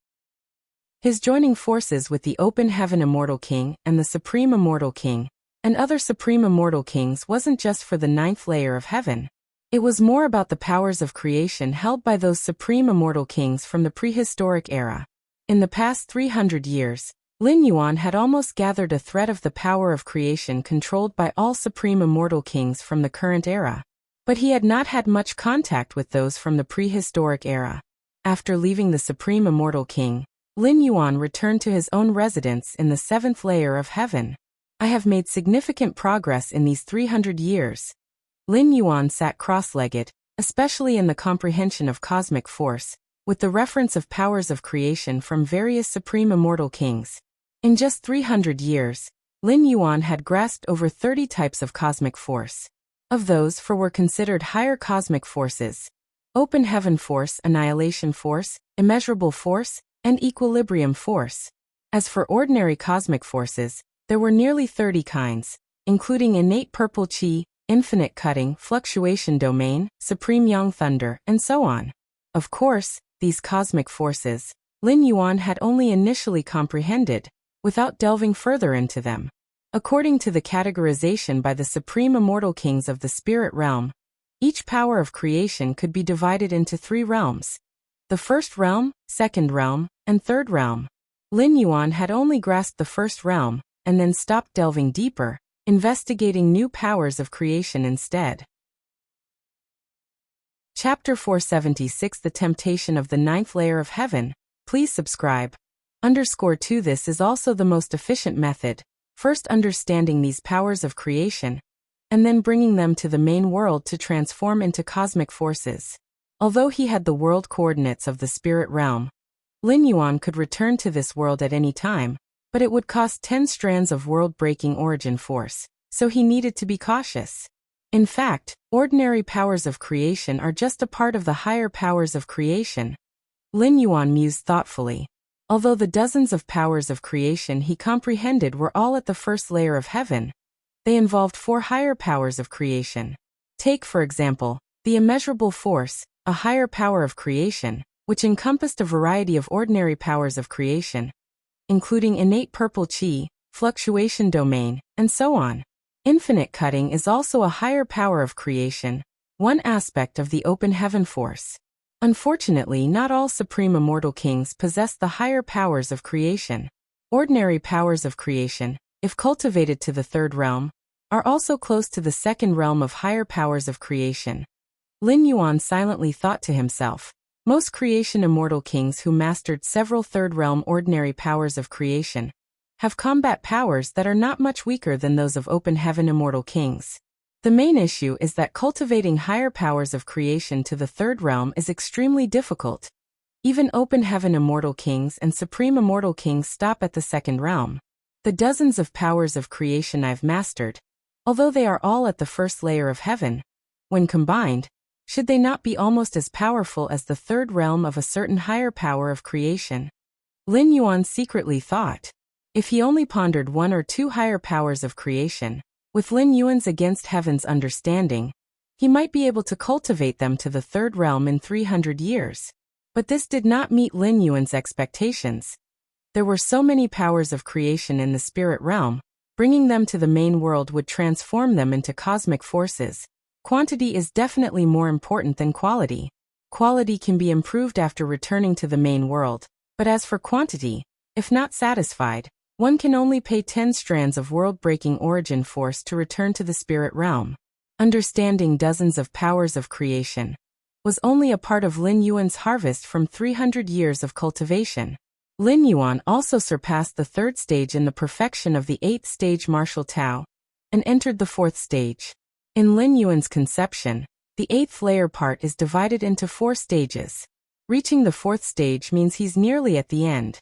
S1: His joining forces with the Open Heaven Immortal King and the Supreme Immortal King, and other Supreme Immortal Kings wasn't just for the 9th layer of heaven. It was more about the powers of creation held by those Supreme Immortal Kings from the prehistoric era. In the past 300 years, Lin Yuan had almost gathered a thread of the power of creation controlled by all Supreme Immortal Kings from the current era. But he had not had much contact with those from the prehistoric era. After leaving the Supreme Immortal King, Lin Yuan returned to his own residence in the 7th layer of heaven. I have made significant progress in these 300 years. Lin Yuan sat cross-legged, especially in the comprehension of cosmic force, with the reference of powers of creation from various Supreme Immortal Kings. In just 300 years, Lin Yuan had grasped over 30 types of cosmic force. Of those, 4 were considered higher cosmic forces: Open Heaven Force, Annihilation Force, Immeasurable Force, and Equilibrium Force. As for ordinary cosmic forces, there were nearly 30 kinds, including Innate Purple Qi, Infinite Cutting, Fluctuation Domain, Supreme Yang Thunder, and so on. Of course, these cosmic forces, Lin Yuan had only initially comprehended, without delving further into them. According to the categorization by the Supreme Immortal Kings of the Spirit Realm, each power of creation could be divided into 3 realms: the First Realm, Second Realm, and Third Realm. Lin Yuan had only grasped the First Realm, and then stopped delving deeper, investigating new powers of creation instead. Chapter 476 The Temptation of the Ninth Layer of Heaven. Please subscribe. _2 This is also the most efficient method, first understanding these powers of creation, and then bringing them to the main world to transform into cosmic forces. Although he had the world coordinates of the spirit realm, Lin Yuan could return to this world at any time, but it would cost 10 strands of world-breaking origin force, so he needed to be cautious. In fact, ordinary powers of creation are just a part of the higher powers of creation. Lin Yuan mused thoughtfully. Although the dozens of powers of creation he comprehended were all at the first layer of heaven, they involved 4 higher powers of creation. Take, for example, the immeasurable force, a higher power of creation, which encompassed a variety of ordinary powers of creation, including innate purple chi, fluctuation domain, and so on. Infinite cutting is also a higher power of creation, one aspect of the open heaven force. Unfortunately, not all supreme immortal kings possess the higher powers of creation. Ordinary powers of creation, if cultivated to the third realm, are also close to the second realm of higher powers of creation. Lin Yuan silently thought to himself, most creation immortal kings who mastered several third realm ordinary powers of creation have combat powers that are not much weaker than those of open heaven immortal kings. The main issue is that cultivating higher powers of creation to the third realm is extremely difficult. Even open heaven immortal kings and supreme immortal kings stop at the second realm. The dozens of powers of creation I've mastered, although they are all at the first layer of heaven, when combined, should they not be almost as powerful as the third realm of a certain higher power of creation? Lin Yuan secretly thought. If he only pondered 1 or 2 higher powers of creation, with Lin Yuan's against heaven's understanding, he might be able to cultivate them to the third realm in 300 years. But this did not meet Lin Yuan's expectations. There were so many powers of creation in the spirit realm, bringing them to the main world would transform them into cosmic forces. Quantity is definitely more important than quality. Quality can be improved after returning to the main world, but as for quantity, if not satisfied, one can only pay 10 strands of world-breaking origin force to return to the spirit realm. Understanding dozens of powers of creation was only a part of Lin Yuan's harvest from 300 years of cultivation. Lin Yuan also surpassed the 3rd stage in the perfection of the 8th stage martial Tao, and entered the 4th stage. In Lin Yuan's conception, the 8th layer part is divided into 4 stages. Reaching the 4th stage means he's nearly at the end.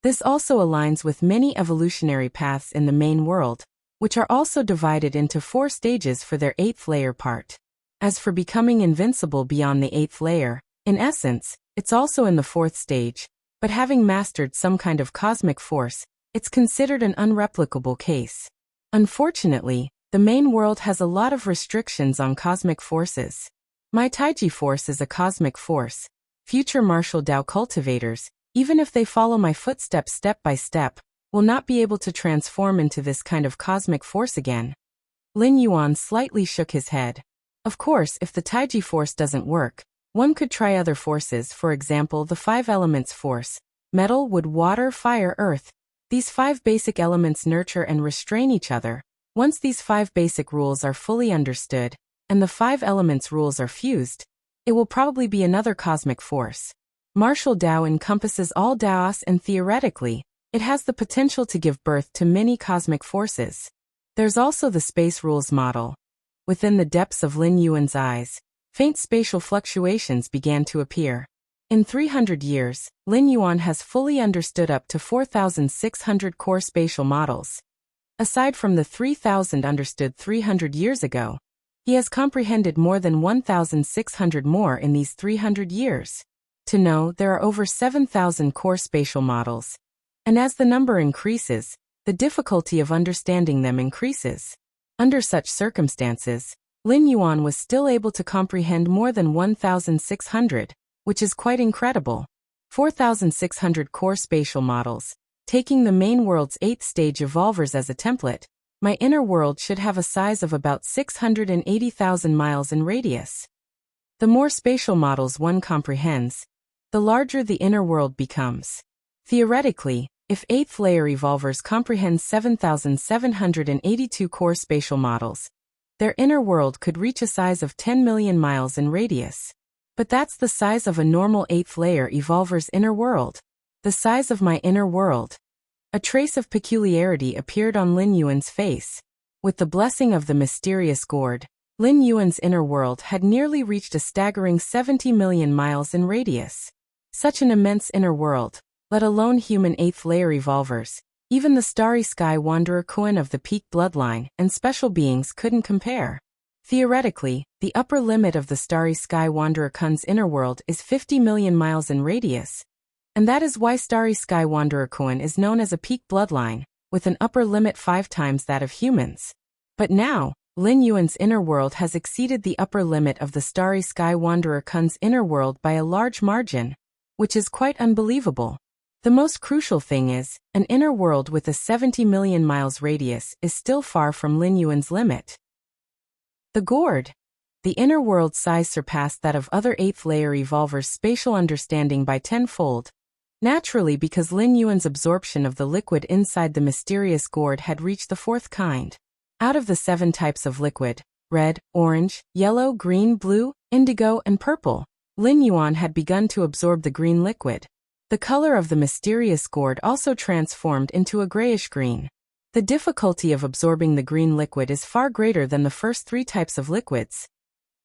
S1: This also aligns with many evolutionary paths in the main world, which are also divided into 4 stages for their 8th layer part. As for becoming invincible beyond the 8th layer, in essence, it's also in the 4th stage, but having mastered some kind of cosmic force, it's considered an unreplicable case. Unfortunately, the main world has a lot of restrictions on cosmic forces. My Taiji force is a cosmic force. Future martial Tao cultivators, even if they follow my footsteps step by step, will not be able to transform into this kind of cosmic force again. Lin Yuan slightly shook his head. Of course, if the Taiji force doesn't work, one could try other forces, for example the 5 elements force, metal, wood, water, fire, earth. These 5 basic elements nurture and restrain each other. Once these 5 basic rules are fully understood, and the 5 elements rules are fused, it will probably be another cosmic force. Martial Tao encompasses all Taos and theoretically, it has the potential to give birth to many cosmic forces. There's also the space rules model. Within the depths of Lin Yuan's eyes, faint spatial fluctuations began to appear. In 300 years, Lin Yuan has fully understood up to 4,600 core spatial models. Aside from the 3,000 understood 300 years ago, he has comprehended more than 1,600 more in these 300 years. To know, there are over 7,000 core spatial models. And as the number increases, the difficulty of understanding them increases. Under such circumstances, Lin Yuan was still able to comprehend more than 1,600, which is quite incredible. 4,600 core spatial models. Taking the main world's 8th stage evolvers as a template, my inner world should have a size of about 680,000 miles in radius. The more spatial models one comprehends, the larger the inner world becomes. Theoretically, if 8th layer evolvers comprehend 7,782 core spatial models, their inner world could reach a size of 10 million miles in radius. But that's the size of a normal 8th layer evolver's inner world. The size of my inner world. A trace of peculiarity appeared on Lin Yuan's face. With the blessing of the mysterious gourd, Lin Yuan's inner world had nearly reached a staggering 70 million miles in radius. Such an immense inner world, let alone human 8th layer evolvers, even the starry sky wanderer Kuan of the peak bloodline and special beings couldn't compare. Theoretically, the upper limit of the starry sky wanderer Kun's inner world is 50 million miles in radius, and that is why starry sky wanderer Kuan is known as a peak bloodline, with an upper limit 5 times that of humans. But now, Lin Yuan's inner world has exceeded the upper limit of the starry sky wanderer Kun's inner world by a large margin, which is quite unbelievable. The most crucial thing is, an inner world with a 70 million miles radius is still far from Lin Yuan's limit. The gourd. The inner world size surpassed that of other 8th layer evolvers' spatial understanding by 10-fold. Naturally, because Lin Yuan's absorption of the liquid inside the mysterious gourd had reached the 4th kind. Out of the 7 types of liquid, red, orange, yellow, green, blue, indigo, and purple, Lin Yuan had begun to absorb the green liquid. The color of the mysterious gourd also transformed into a grayish green. The difficulty of absorbing the green liquid is far greater than the first 3 types of liquids.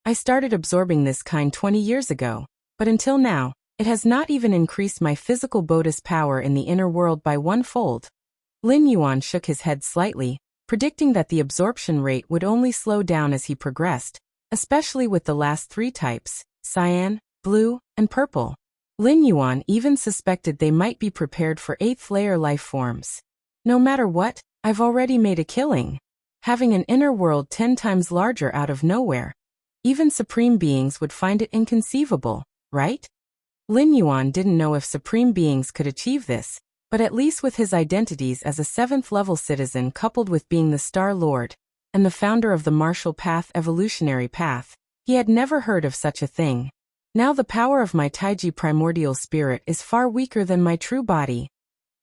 S1: I started absorbing this kind 20 years ago, but until now, it has not even increased my physical Bodhis power in the inner world by 1-fold. Lin Yuan shook his head slightly, predicting that the absorption rate would only slow down as he progressed, especially with the last 3 types, cyan, blue, and purple. Lin Yuan even suspected they might be prepared for 8th layer life forms. No matter what, I've already made a killing. Having an inner world 10 times larger out of nowhere. Even supreme beings would find it inconceivable, right? Lin Yuan didn't know if supreme beings could achieve this, but at least with his identities as a 7th-level citizen coupled with being the Star Lord and the founder of the martial path evolutionary path, he had never heard of such a thing. Now the power of my Taiji primordial spirit is far weaker than my true body.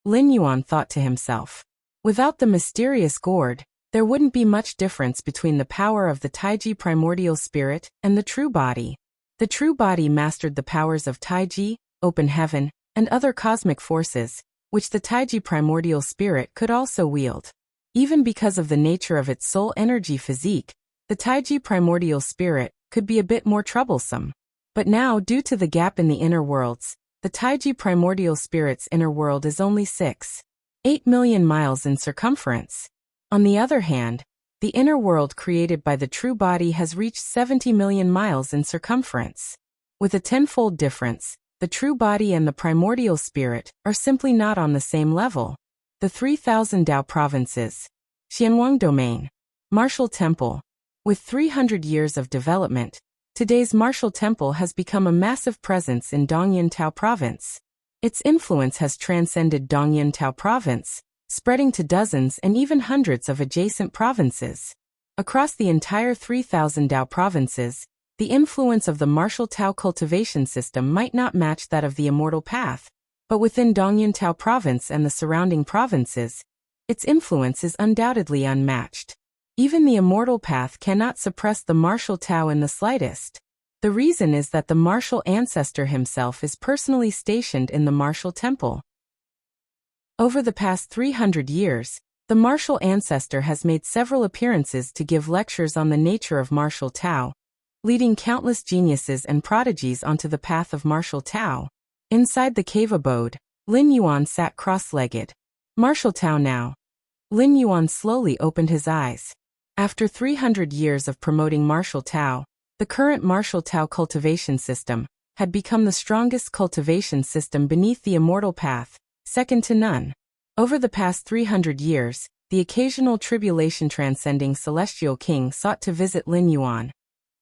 S1: Lin Yuan thought to himself. Without the mysterious gourd, there wouldn't be much difference between the power of the Taiji primordial spirit and the true body. The true body mastered the powers of Taiji, open heaven, and other cosmic forces, which the Taiji primordial spirit could also wield. Even because of the nature of its soul energy physique, the Taiji primordial spirit could be a bit more troublesome. But now, due to the gap in the inner worlds, the Taiji primordial spirit's inner world is only 6.8 million miles in circumference. On the other hand, the inner world created by the true body has reached 70 million miles in circumference. With a 10-fold difference, the true body and the primordial spirit are simply not on the same level. The 3,000 Dao provinces. Xianwang Domain. Martial Temple. With 300 years of development, today's martial temple has become a massive presence in Dongyun Tao province. Its influence has transcended Dongyun Tao province, spreading to dozens and even hundreds of adjacent provinces. Across the entire 3,000 Dao provinces, the influence of the martial Tao cultivation system might not match that of the immortal path, but within Dongyun Tao province and the surrounding provinces, its influence is undoubtedly unmatched. Even the immortal path cannot suppress the martial Tao in the slightest. The reason is that the martial ancestor himself is personally stationed in the martial temple. Over the past 300 years, the martial ancestor has made several appearances to give lectures on the nature of martial Tao, leading countless geniuses and prodigies onto the path of martial Tao. Inside the cave abode, Lin Yuan sat cross-legged. Martial Tao now. Lin Yuan slowly opened his eyes. After 300 years of promoting martial Tao, the current martial Tao cultivation system had become the strongest cultivation system beneath the immortal path, second to none. Over the past 300 years, the occasional tribulation transcending celestial king sought to visit Lin Yuan,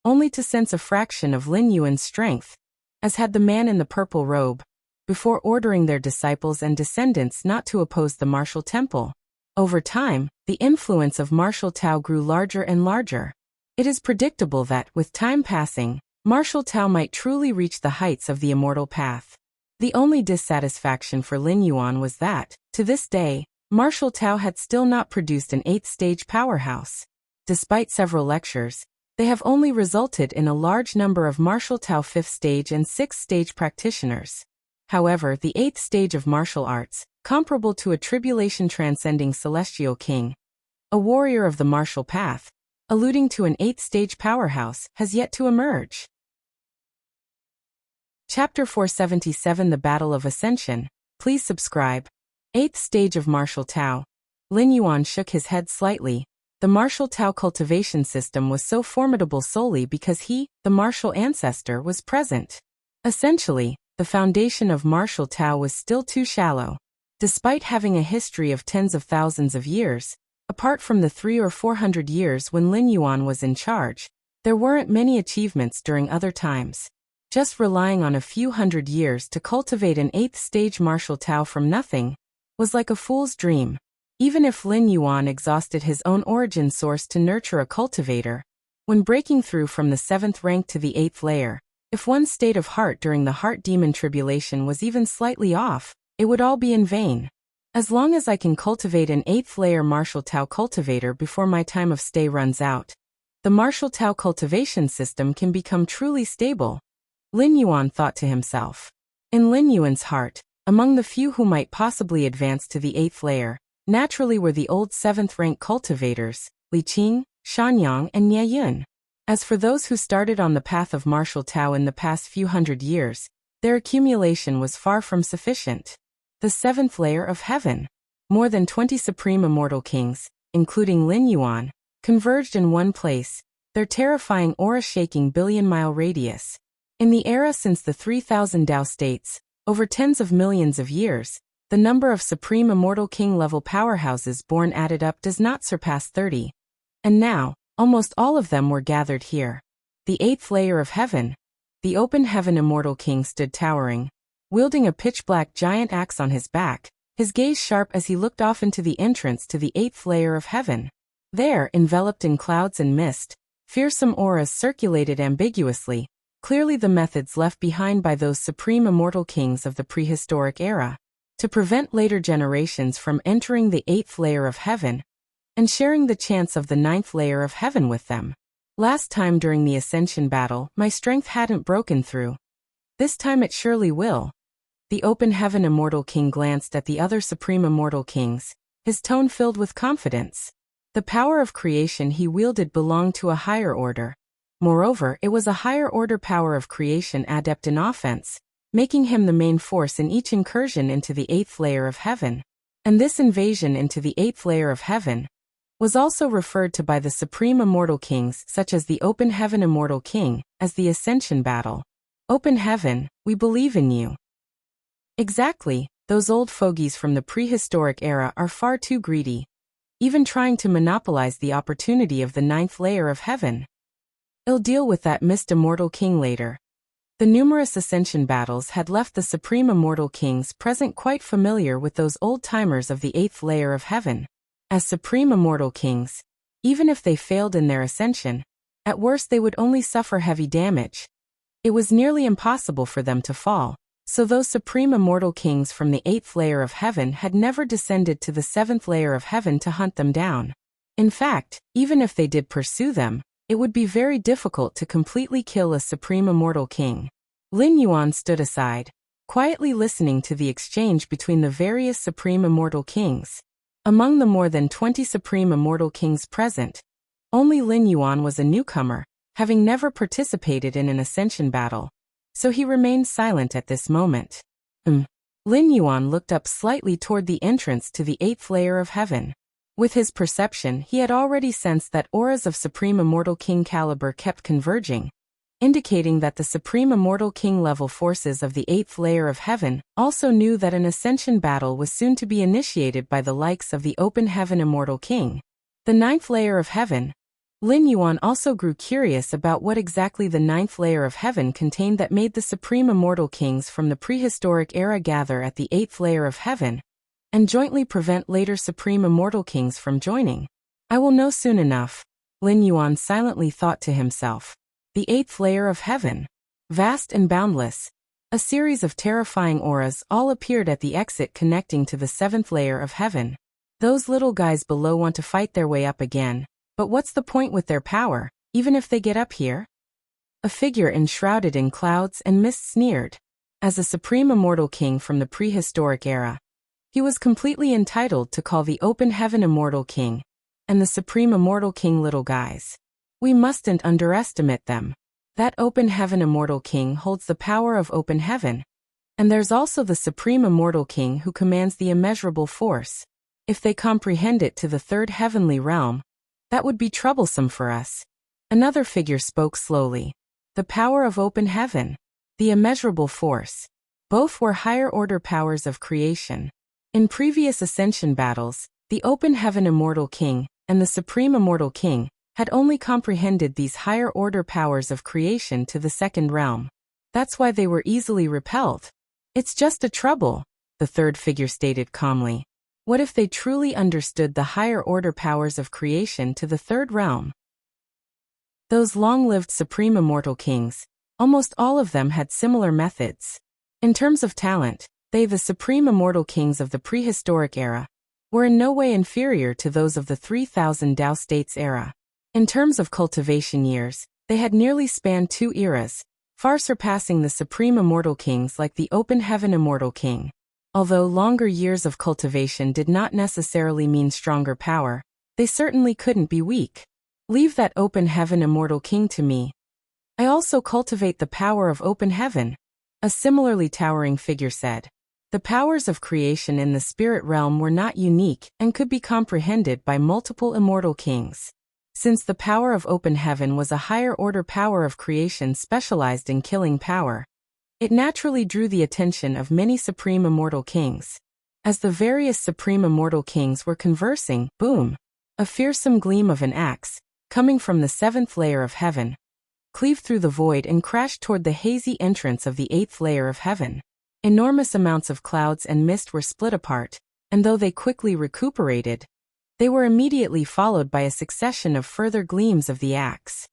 S1: only to sense a fraction of Lin Yuan's strength, as had the man in the purple robe, before ordering their disciples and descendants not to oppose the martial temple. Over time, the influence of martial Tao grew larger and larger. It is predictable that, with time passing, martial Tao might truly reach the heights of the immortal path. The only dissatisfaction for Lin Yuan was that, to this day, martial Tao had still not produced an 8th-stage powerhouse. despite several lectures, they have only resulted in a large number of martial Tao 5th stage and 6th stage practitioners. However, the 8th stage of martial arts, comparable to a tribulation-transcending celestial king, a warrior of the martial path, alluding to an 8th stage powerhouse, has yet to emerge. Chapter 477 The Battle of Ascension. Please subscribe. 8th stage of martial Tao. Lin Yuan shook his head slightly. The martial Tao cultivation system was so formidable solely because he, the martial ancestor, was present. Essentially, the foundation of martial Tao was still too shallow. Despite having a history of tens of thousands of years, apart from the 300 or 400 years when Lin Yuan was in charge, there weren't many achievements during other times. Just relying on a few hundred years to cultivate an 8th stage martial Tao from nothing was like a fool's dream. Even if Lin Yuan exhausted his own origin source to nurture a cultivator, when breaking through from the 7th rank to the 8th layer, if one's state of heart during the heart demon tribulation was even slightly off, it would all be in vain. As long as I can cultivate an 8th layer martial Tao cultivator before my time of stay runs out, the martial Tao cultivation system can become truly stable, Lin Yuan thought to himself. In Lin Yuan's heart, among the few who might possibly advance to the 8th layer, naturally were the old 7th rank cultivators, Li Qing, Shanyang, and Nie Yun. As for those who started on the path of martial Tao in the past few hundred years, their accumulation was far from sufficient. The 7th layer of heaven. More than 20 supreme immortal kings, including Lin Yuan, converged in one place, their terrifying aura-shaking billion-mile radius. In the era since the 3000 Tao states, over tens of millions of years, the number of supreme immortal king-level powerhouses born added up does not surpass 30. And now, almost all of them were gathered here. The 8th layer of heaven. The open heaven immortal king stood towering, wielding a pitch-black giant axe on his back, his gaze sharp as he looked off into the entrance to the 8th layer of heaven. There, enveloped in clouds and mist, fearsome auras circulated ambiguously, clearly the methods left behind by those supreme immortal kings of the prehistoric era, to prevent later generations from entering the 8th layer of heaven and sharing the chance of the 9th layer of heaven with them. Last time during the ascension battle, my strength hadn't broken through. This time it surely will. The open heaven immortal king glanced at the other supreme immortal kings, his tone filled with confidence. The power of creation he wielded belonged to a higher order. Moreover, it was a higher order power of creation adept in offense, making him the main force in each incursion into the 8th layer of heaven. And this invasion into the 8th layer of heaven was also referred to by the supreme immortal kings such as the open heaven immortal king as the ascension battle. Open heaven, we believe in you. Exactly, those old fogies from the prehistoric era are far too greedy, even trying to monopolize the opportunity of the 9th layer of heaven. I'll deal with that missed immortal king later. The numerous ascension battles had left the supreme immortal kings present quite familiar with those old-timers of the 8th layer of heaven. As supreme immortal kings, even if they failed in their ascension, at worst they would only suffer heavy damage. It was nearly impossible for them to fall, so those supreme immortal kings from the 8th layer of heaven had never descended to the 7th layer of heaven to hunt them down. In fact, even if they did pursue them, it would be very difficult to completely kill a supreme immortal king. Lin Yuan stood aside, quietly listening to the exchange between the various supreme immortal kings. Among the more than 20 supreme immortal kings present, only Lin Yuan was a newcomer, having never participated in an ascension battle, so he remained silent at this moment. Lin Yuan looked up slightly toward the entrance to the 8th layer of heaven. With his perception, he had already sensed that auras of supreme immortal king caliber kept converging, indicating that the supreme immortal king level forces of the 8th layer of heaven also knew that an ascension battle was soon to be initiated by the likes of the open heaven immortal king. The 9th layer of heaven. Lin Yuan also grew curious about what exactly the 9th layer of heaven contained that made the supreme immortal kings from the prehistoric era gather at the 8th layer of heaven and jointly prevent later supreme immortal kings from joining. I will know soon enough, Lin Yuan silently thought to himself. The 8th layer of heaven. Vast and boundless. A series of terrifying auras all appeared at the exit connecting to the 7th layer of heaven. Those little guys below want to fight their way up again, But what's the point with their power, even if they get up here? A figure enshrouded in clouds and mist sneered. As a supreme immortal king from the prehistoric era, he was completely entitled to call the open heaven immortal king, and the supreme immortal king little guys. We mustn't underestimate them. That open heaven immortal king holds the power of open heaven. And there's also the supreme immortal king who commands the immeasurable force. If they comprehend it to the third heavenly realm, that would be troublesome for us. Another figure spoke slowly. The power of open heaven, the immeasurable force. Both were higher order powers of creation. In previous ascension battles, the open heaven immortal king and the supreme immortal king had only comprehended these higher order powers of creation to the second realm. That's why they were easily repelled. It's just a trouble, the third figure stated calmly. What if they truly understood the higher order powers of creation to the third realm? Those long-lived supreme immortal kings, almost all of them had similar methods. In terms of talent, they, the supreme immortal kings of the prehistoric era, were in no way inferior to those of the 3000 Tao States era. In terms of cultivation years, they had nearly spanned 2 eras, far surpassing the supreme immortal kings like the open heaven immortal king. Although longer years of cultivation did not necessarily mean stronger power, they certainly couldn't be weak. Leave that open heaven immortal king to me. I also cultivate the power of open heaven, a similarly towering figure said. The powers of creation in the spirit realm were not unique and could be comprehended by multiple immortal kings. Since the power of open heaven was a higher order power of creation specialized in killing power, it naturally drew the attention of many supreme immortal kings. As the various supreme immortal kings were conversing, boom! A fearsome gleam of an axe, coming from the 7th layer of heaven, cleaved through the void and crashed toward the hazy entrance of the 8th layer of heaven. Enormous amounts of clouds and mist were split apart, and though they quickly recuperated, they were immediately followed by a succession of further gleams of the axe.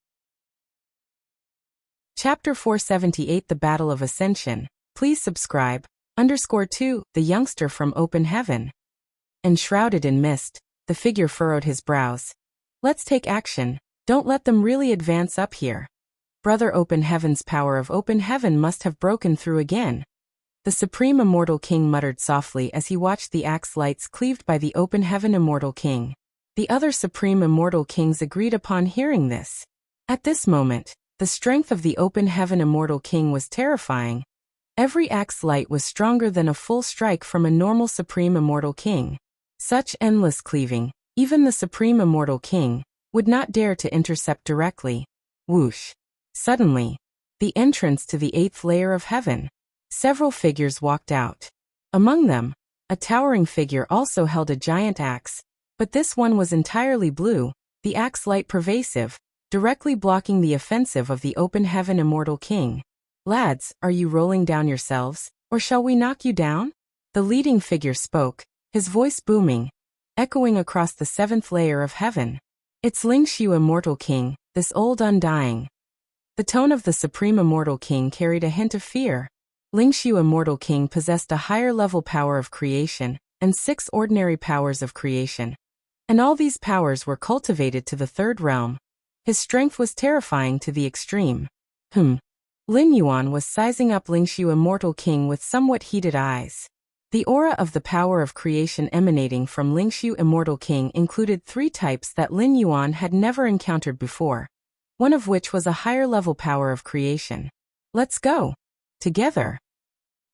S1: Chapter 478 The Battle of Ascension. Please subscribe. _2 The youngster from open heaven. Enshrouded in mist, the figure furrowed his brows. Let's take action. Don't let them really advance up here. Brother Open Heaven's power of open heaven must have broken through again. The supreme immortal king muttered softly as he watched the axe lights cleaved by the open heaven immortal king. The other supreme immortal kings agreed upon hearing this. At this moment, the strength of the open heaven immortal king was terrifying. Every axe light was stronger than a full strike from a normal supreme immortal king. Such endless cleaving, even the supreme immortal king would not dare to intercept directly. Whoosh! Suddenly, the entrance to the 8th layer of heaven. Several figures walked out. Among them, a towering figure also held a giant axe, but this one was entirely blue, the axe light pervasive, directly blocking the offensive of the open heaven immortal king. Lads, are you rolling down yourselves, or shall we knock you down? The leading figure spoke, his voice booming, echoing across the 7th layer of heaven. It's Lingxiu immortal king, this old undying. The tone of the supreme immortal king carried a hint of fear. Lingxiu immortal king possessed a higher level power of creation, and 6 ordinary powers of creation. And all these powers were cultivated to the 3rd realm. His strength was terrifying to the extreme. Lin Yuan was sizing up Lingxiu immortal king with somewhat heated eyes. The aura of the power of creation emanating from Lingxiu immortal king included 3 types that Lin Yuan had never encountered before, one of which was a higher level power of creation. Let's go. Together.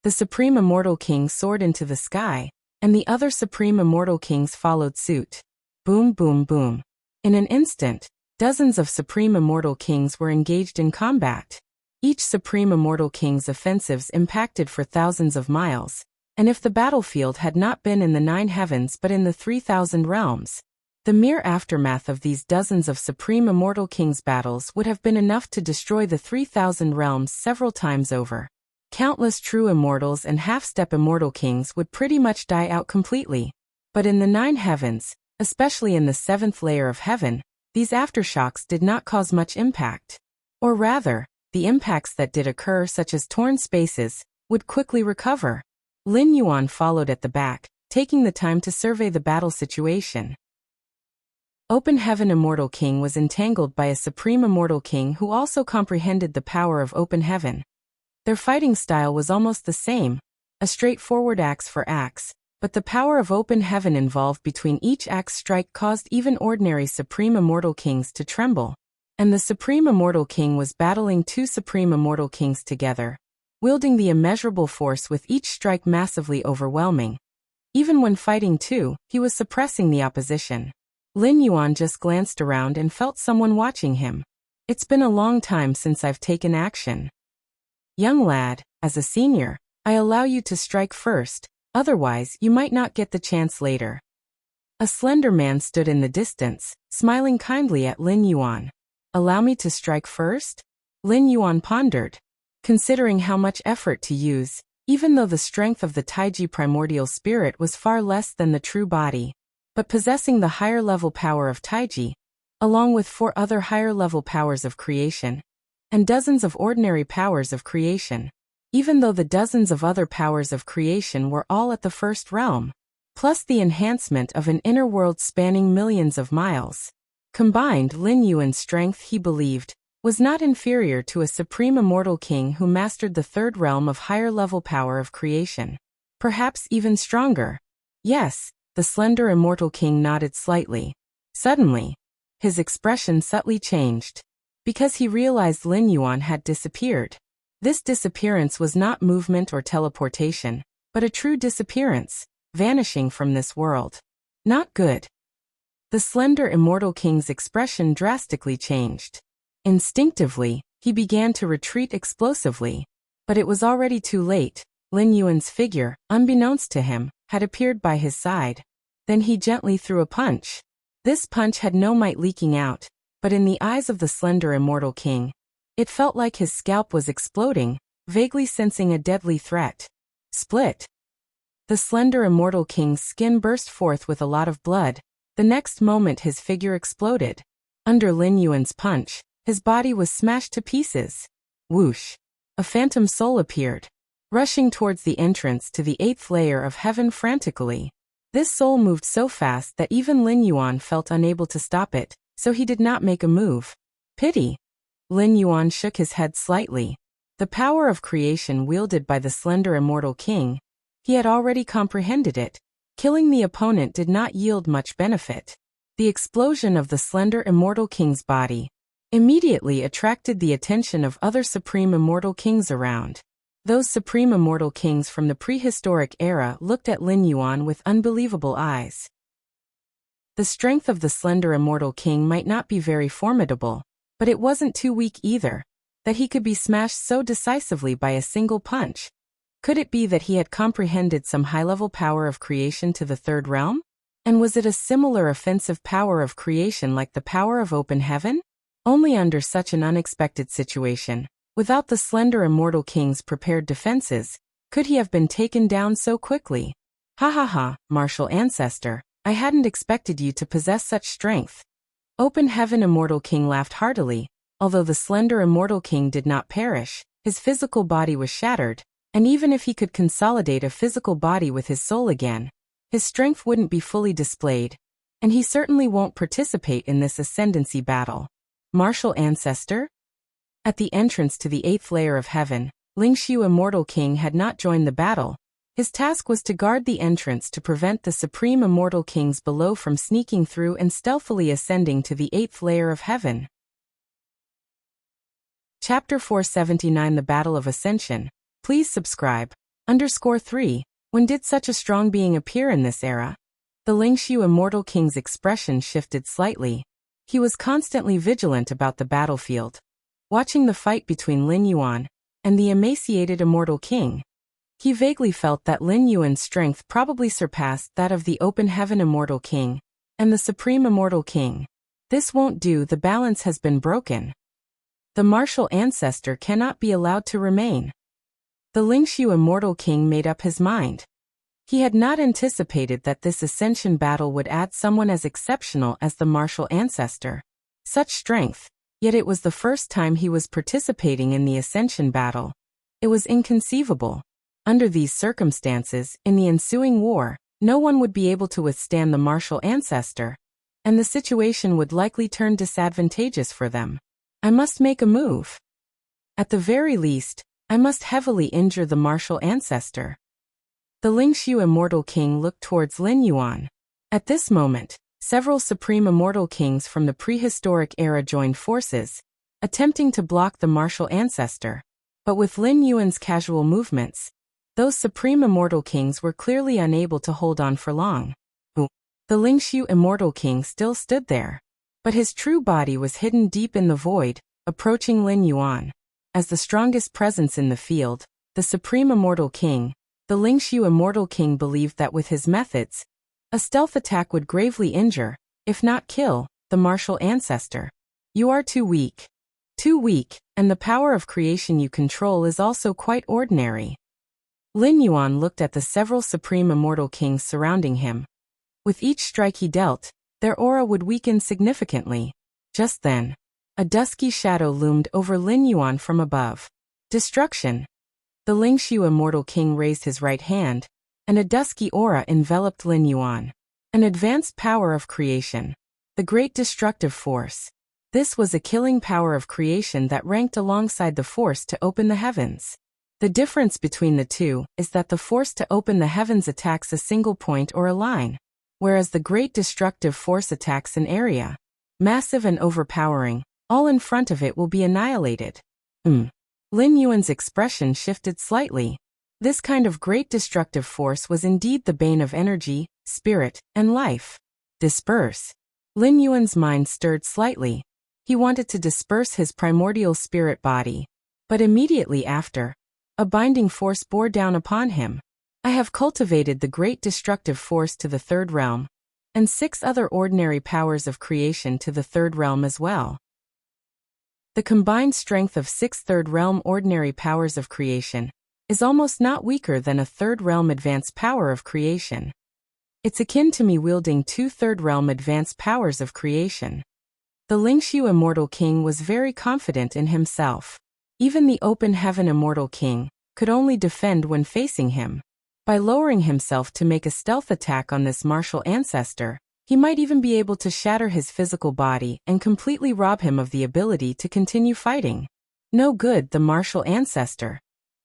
S1: The supreme immortal king soared into the sky, and the other supreme immortal kings followed suit. Boom, boom, boom. In an instant, dozens of supreme immortal kings were engaged in combat. Each supreme immortal king's offensives impacted for thousands of miles, and if the battlefield had not been in the 9 heavens but in the 3000 realms, the mere aftermath of these dozens of supreme immortal kings' battles would have been enough to destroy the 3000 realms several times over. Countless true immortals and half-step immortal kings would pretty much die out completely. But in the 9 heavens, especially in the 7th layer of heaven, these aftershocks did not cause much impact. Or rather, the impacts that did occur, such as torn spaces, would quickly recover. Lin Yuan followed at the back, taking the time to survey the battle situation. Open Heaven Immortal King was entangled by a Supreme Immortal King who also comprehended the power of Open Heaven. Their fighting style was almost the same, a straightforward axe for axe, but the power of Open Heaven involved between each axe strike caused even ordinary Supreme Immortal Kings to tremble. And the Supreme Immortal King was battling two Supreme Immortal Kings together, wielding the immeasurable force with each strike massively overwhelming. Even when fighting two, he was suppressing the opposition. Lin Yuan just glanced around and felt someone watching him. It's been a long time since I've taken action. Young lad, as a senior, I allow you to strike first, otherwise you might not get the chance later. A slender man stood in the distance, smiling kindly at Lin Yuan. Allow me to strike first? Lin Yuan pondered. Considering how much effort to use, even though the strength of the Taiji primordial spirit was far less than the true body, but possessing the higher-level power of Taiji, along with 4 other higher-level powers of creation, and dozens of ordinary powers of creation, even though the dozens of other powers of creation were all at the first realm, plus the enhancement of an inner world spanning millions of miles. Combined, Lin Yuan's strength, he believed, was not inferior to a Supreme Immortal King who mastered the 3rd realm of higher-level power of creation. Perhaps even stronger. Yes, the slender Immortal King nodded slightly. Suddenly, his expression subtly changed, because he realized Lin Yuan had disappeared. This disappearance was not movement or teleportation, but a true disappearance, vanishing from this world. Not good. The slender Immortal King's expression drastically changed. Instinctively, he began to retreat explosively. But it was already too late. Lin Yuan's figure, unbeknownst to him, had appeared by his side. Then he gently threw a punch. This punch had no might leaking out, but in the eyes of the slender Immortal King, it felt like his scalp was exploding, vaguely sensing a deadly threat. Split. The slender Immortal King's skin burst forth with a lot of blood. The next moment his figure exploded. Under Lin Yuan's punch, his body was smashed to pieces. Whoosh! A phantom soul appeared, rushing towards the entrance to the 8th layer of heaven frantically. This soul moved so fast that even Lin Yuan felt unable to stop it, so he did not make a move. Pity. Lin Yuan shook his head slightly. The power of creation wielded by the slender Immortal King, he had already comprehended it. Killing the opponent did not yield much benefit. The explosion of the slender Immortal King's body immediately attracted the attention of other Supreme Immortal Kings around. Those Supreme Immortal Kings from the prehistoric era looked at Lin Yuan with unbelievable eyes. The strength of the slender Immortal King might not be very formidable, but it wasn't too weak either, that he could be smashed so decisively by a single punch. Could it be that he had comprehended some high-level power of creation to the 3rd realm? And was it a similar offensive power of creation like the power of Open Heaven? Only under such an unexpected situation, without the slender Immortal King's prepared defenses, could he have been taken down so quickly. Ha ha ha, martial ancestor, I hadn't expected you to possess such strength. Open Heaven Immortal King laughed heartily. Although the slender Immortal King did not perish, his physical body was shattered. And even if he could consolidate a physical body with his soul again, his strength wouldn't be fully displayed, and he certainly won't participate in this ascendancy battle. Martial ancestor? At the entrance to the 8th layer of heaven, Lingxiu Immortal King had not joined the battle. His task was to guard the entrance to prevent the Supreme Immortal Kings below from sneaking through and stealthily ascending to the 8th layer of heaven. Chapter 479 The Battle of Ascension. Please subscribe. _3. When did such a strong being appear in this era? The Lingxiu Immortal King's expression shifted slightly. He was constantly vigilant about the battlefield, watching the fight between Lin Yuan and the emaciated Immortal King. He vaguely felt that Lin Yuan's strength probably surpassed that of the Open Heaven Immortal King and the Supreme Immortal King. This won't do, the balance has been broken. The martial ancestor cannot be allowed to remain. The Lingxiu Immortal King made up his mind. He had not anticipated that this ascension battle would add someone as exceptional as the martial ancestor. Such strength, yet it was the first time he was participating in the ascension battle. It was inconceivable. Under these circumstances, in the ensuing war, no one would be able to withstand the martial ancestor. and the situation would likely turn disadvantageous for them. I must make a move. At the very least, I must heavily injure the martial ancestor. The Lingshu Immortal King looked towards Lin Yuan. At this moment, several Supreme Immortal Kings from the prehistoric era joined forces, attempting to block the martial ancestor. But with Lin Yuan's casual movements, those Supreme Immortal Kings were clearly unable to hold on for long. The Lingshu Immortal King still stood there, but his true body was hidden deep in the void, approaching Lin Yuan. As the strongest presence in the field, the Supreme Immortal King, the Lingshu Immortal King believed that with his methods, a stealth attack would gravely injure, if not kill, the martial ancestor. You are too weak. Too weak, and the power of creation you control is also quite ordinary. Lin Yuan looked at the several Supreme Immortal Kings surrounding him. With each strike he dealt, their aura would weaken significantly. Just then, a dusky shadow loomed over Lin Yuan from above. Destruction. The Lingshu Immortal King raised his right hand, and a dusky aura enveloped Lin Yuan. An advanced power of creation. The great destructive force. This was a killing power of creation that ranked alongside the force to open the heavens. The difference between the two is that the force to open the heavens attacks a single point or a line, whereas the great destructive force attacks an area. Massive and overpowering, all in front of it will be annihilated. Lin Yuan's expression shifted slightly. This kind of great destructive force was indeed the bane of energy, spirit, and life. Disperse. Lin Yuan's mind stirred slightly. He wanted to disperse his primordial spirit body. But immediately after, a binding force bore down upon him. I have cultivated the great destructive force to the third realm, and 6 other ordinary powers of creation to the third realm as well. The combined strength of 6 third realm ordinary powers of creation is almost not weaker than a third realm advanced power of creation. It's akin to me wielding 2 third realm advanced powers of creation. The Lingshu Immortal King was very confident in himself. Even the Open Heaven Immortal King could only defend when facing him. By lowering himself to make a stealth attack on this martial ancestor, he might even be able to shatter his physical body and completely rob him of the ability to continue fighting. No good, the martial ancestor.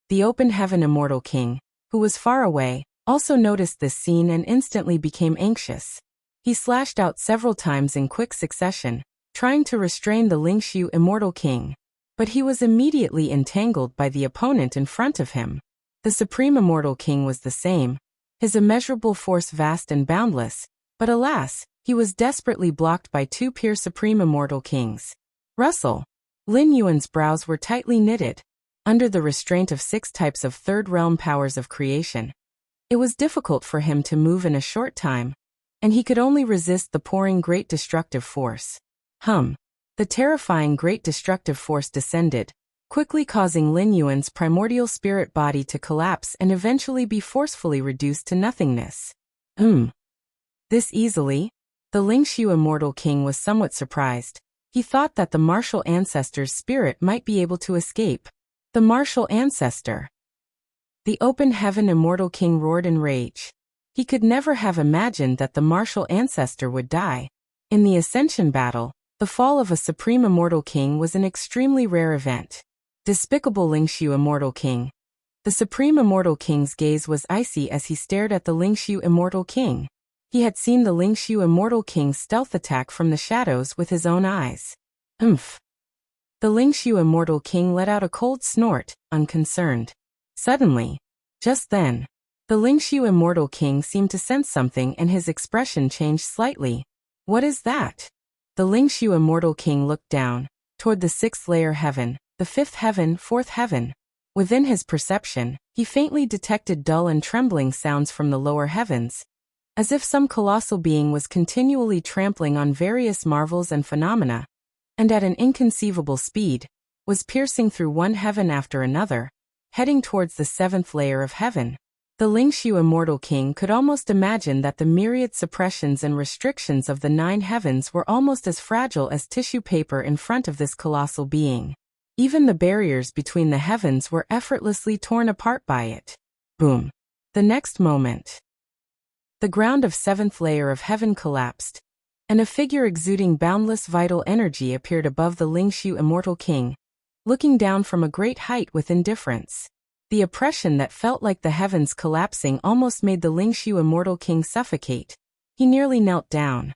S1: The Open Heaven Immortal King, who was far away, also noticed this scene and instantly became anxious. He slashed out several times in quick succession, trying to restrain the Lingshu Immortal King. But he was immediately entangled by the opponent in front of him. The Supreme Immortal King was the same, his immeasurable force vast and boundless, but alas, he was desperately blocked by 2 peer Supreme Immortal Kings. Russell. Lin Yuan's brows were tightly knitted. Under the restraint of 6 types of third realm powers of creation, it was difficult for him to move in a short time, and he could only resist the pouring great destructive force. The terrifying great destructive force descended, quickly causing Lin Yuan's primordial spirit body to collapse and eventually be forcefully reduced to nothingness. This easily? The Lingshu Immortal King was somewhat surprised. He thought that the martial ancestor's spirit might be able to escape. The martial ancestor. The Open Heaven Immortal King roared in rage. He could never have imagined that the martial ancestor would die. In the Ascension battle, the fall of a Supreme Immortal King was an extremely rare event. Despicable Lingshu Immortal King. The Supreme Immortal King's gaze was icy as he stared at the Lingshu Immortal King. He had seen the Lingshu Immortal King's stealth attack from the shadows with his own eyes. The Lingshu Immortal King let out a cold snort, unconcerned. Suddenly, just then, the Lingshu Immortal King seemed to sense something and his expression changed slightly. What is that? The Lingshu Immortal King looked down, toward the 6th layer heaven, the 5th heaven, 4th heaven. Within his perception, he faintly detected dull and trembling sounds from the lower heavens, as if some colossal being was continually trampling on various marvels and phenomena, and at an inconceivable speed, was piercing through one heaven after another, heading towards the 7th layer of heaven. The Lingshu Immortal King could almost imagine that the myriad suppressions and restrictions of the 9 heavens were almost as fragile as tissue paper in front of this colossal being. Even the barriers between the heavens were effortlessly torn apart by it. Boom. The next moment, the ground of 7th layer of heaven collapsed, and a figure exuding boundless vital energy appeared above the Lingshu immortal king, looking down from a great height with indifference. The oppression that felt like the heavens collapsing almost made the Lingshu immortal king suffocate. He nearly knelt down.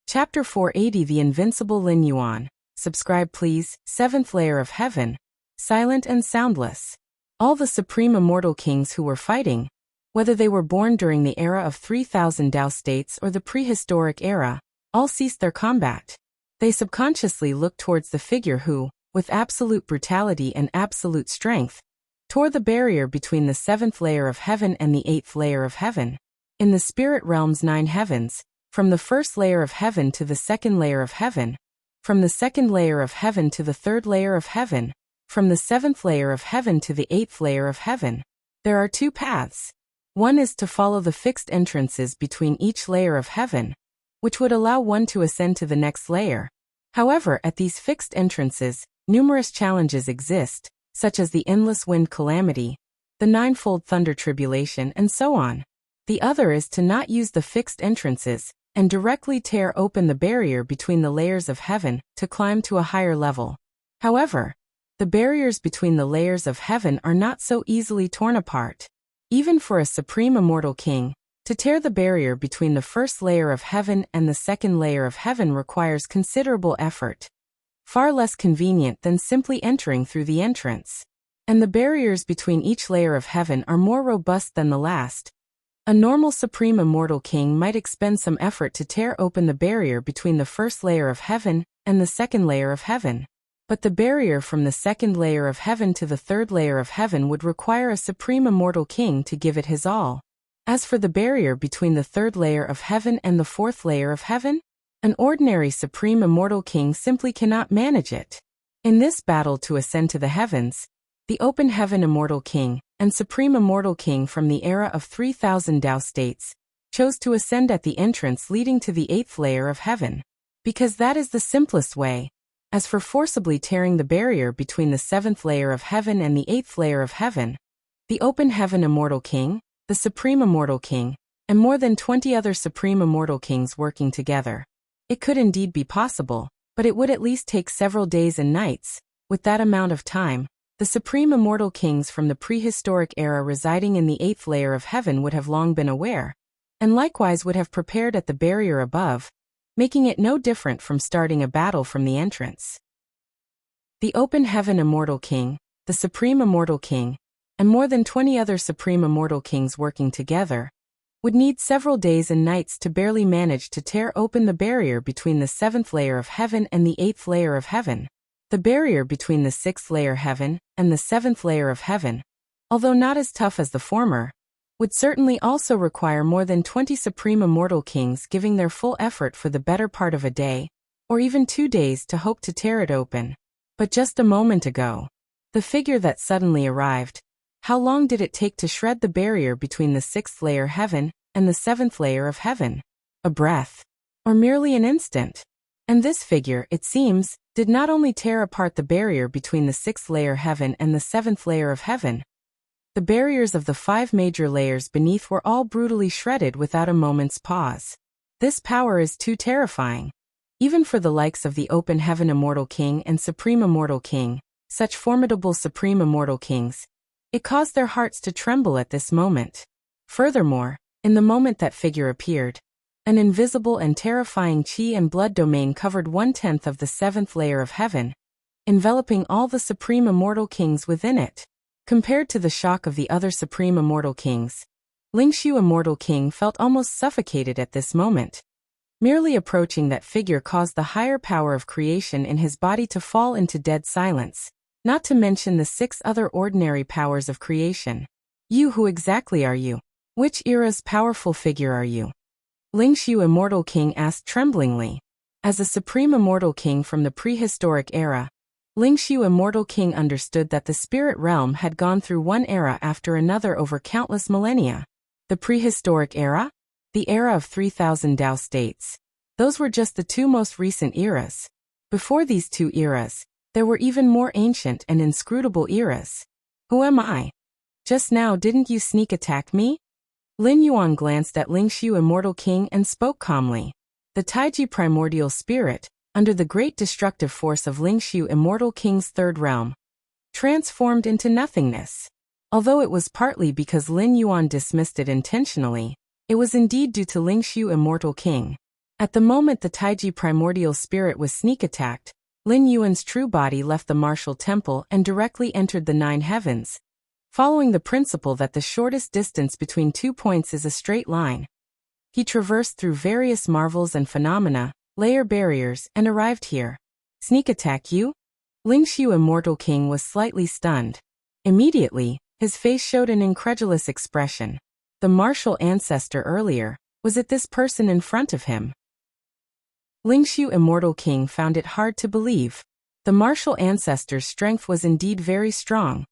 S1: Chapter 480 The Invincible Lin Yuan. Subscribe please. 7th layer of heaven. Silent and soundless. All the supreme immortal kings who were fighting, whether they were born during the era of 3000 Tao states or the prehistoric era, all ceased their combat. They subconsciously looked towards the figure who, with absolute brutality and absolute strength, tore the barrier between the 7th layer of heaven and the 8th layer of heaven. In the spirit realm's 9 heavens, from the 1st layer of heaven to the 2nd layer of heaven, from the 2nd layer of heaven to the 3rd layer of heaven, from the 7th layer of heaven to the 8th layer of heaven, there are 2 paths. One is to follow the fixed entrances between each layer of heaven, which would allow one to ascend to the next layer. However, at these fixed entrances, numerous challenges exist, such as the endless wind calamity, the ninefold thunder tribulation, and so on. The other is to not use the fixed entrances, and directly tear open the barrier between the layers of heaven to climb to a higher level. However, the barriers between the layers of heaven are not so easily torn apart. Even for a supreme immortal king, to tear the barrier between the 1st layer of heaven and the 2nd layer of heaven requires considerable effort. Far less convenient than simply entering through the entrance. And the barriers between each layer of heaven are more robust than the last. A normal supreme immortal king might expend some effort to tear open the barrier between the 1st layer of heaven and the 2nd layer of heaven. But the barrier from the 2nd layer of heaven to the 3rd layer of heaven would require a supreme immortal king to give it his all. As for the barrier between the 3rd layer of heaven and the 4th layer of heaven, an ordinary supreme immortal king simply cannot manage it. In this battle to ascend to the heavens, the open heaven immortal king and supreme immortal king from the era of 3000 Tao states chose to ascend at the entrance leading to the 8th layer of heaven, because that is the simplest way. As for forcibly tearing the barrier between the 7th layer of heaven and the 8th layer of heaven, the open heaven immortal king, the supreme immortal king, and more than 20 other supreme immortal kings working together. It could indeed be possible, but it would at least take several days and nights. With that amount of time, the supreme immortal kings from the prehistoric era residing in the 8th layer of heaven would have long been aware, and likewise would have prepared at the barrier above, making it no different from starting a battle from the entrance. The open heaven immortal king, the supreme immortal king, and more than 20 other supreme immortal kings working together, would need several days and nights to barely manage to tear open the barrier between the 7th layer of heaven and the 8th layer of heaven. The barrier between the 6th layer heaven and the 7th layer of heaven, although not as tough as the former, would certainly also require more than 20 supreme immortal kings giving their full effort for the better part of a day, or even 2 days to hope to tear it open. But just a moment ago, the figure that suddenly arrived, how long did it take to shred the barrier between the 6th layer heaven and the 7th layer of heaven? A breath. Or merely an instant. And this figure, it seems, did not only tear apart the barrier between the 6th layer heaven and the 7th layer of heaven. The barriers of the 5 major layers beneath were all brutally shredded without a moment's pause. This power is too terrifying. Even for the likes of the open heaven immortal king and supreme immortal king, such formidable supreme immortal kings, it caused their hearts to tremble at this moment. Furthermore, in the moment that figure appeared, an invisible and terrifying chi and blood domain covered 1/10 of the 7th layer of heaven, enveloping all the supreme immortal kings within it. Compared to the shock of the other supreme immortal kings, Lingshu immortal king felt almost suffocated at this moment. Merely approaching that figure caused the higher power of creation in his body to fall into dead silence, not to mention the 6 other ordinary powers of creation. You, who exactly are you? Which era's powerful figure are you? Lingshu immortal king asked tremblingly. As a supreme immortal king from the prehistoric era, Lingshu immortal king understood that the spirit realm had gone through one era after another over countless millennia. The prehistoric era? The era of 3000 Tao states. Those were just the 2 most recent eras. Before these 2 eras, there were even more ancient and inscrutable eras. Who am I? Just now didn't you sneak attack me? Lin Yuan glanced at Lingxiu Immortal King and spoke calmly. The Taiji primordial spirit, under the great destructive force of Lingxiu Immortal King's third realm, transformed into nothingness. Although it was partly because Lin Yuan dismissed it intentionally, it was indeed due to Lingxiu Immortal King. At the moment the Taiji primordial spirit was sneak attacked, Lin Yuan's true body left the martial temple and directly entered the 9 heavens. Following the principle that the shortest distance between 2 points is a straight line, he traversed through various marvels and phenomena, layer barriers, and arrived here. Sneak attack you? Lingxiu Immortal King was slightly stunned. Immediately, his face showed an incredulous expression. The martial ancestor earlier, was it this person in front of him? Lingxiu Immortal King found it hard to believe. The martial ancestor's strength was indeed very strong,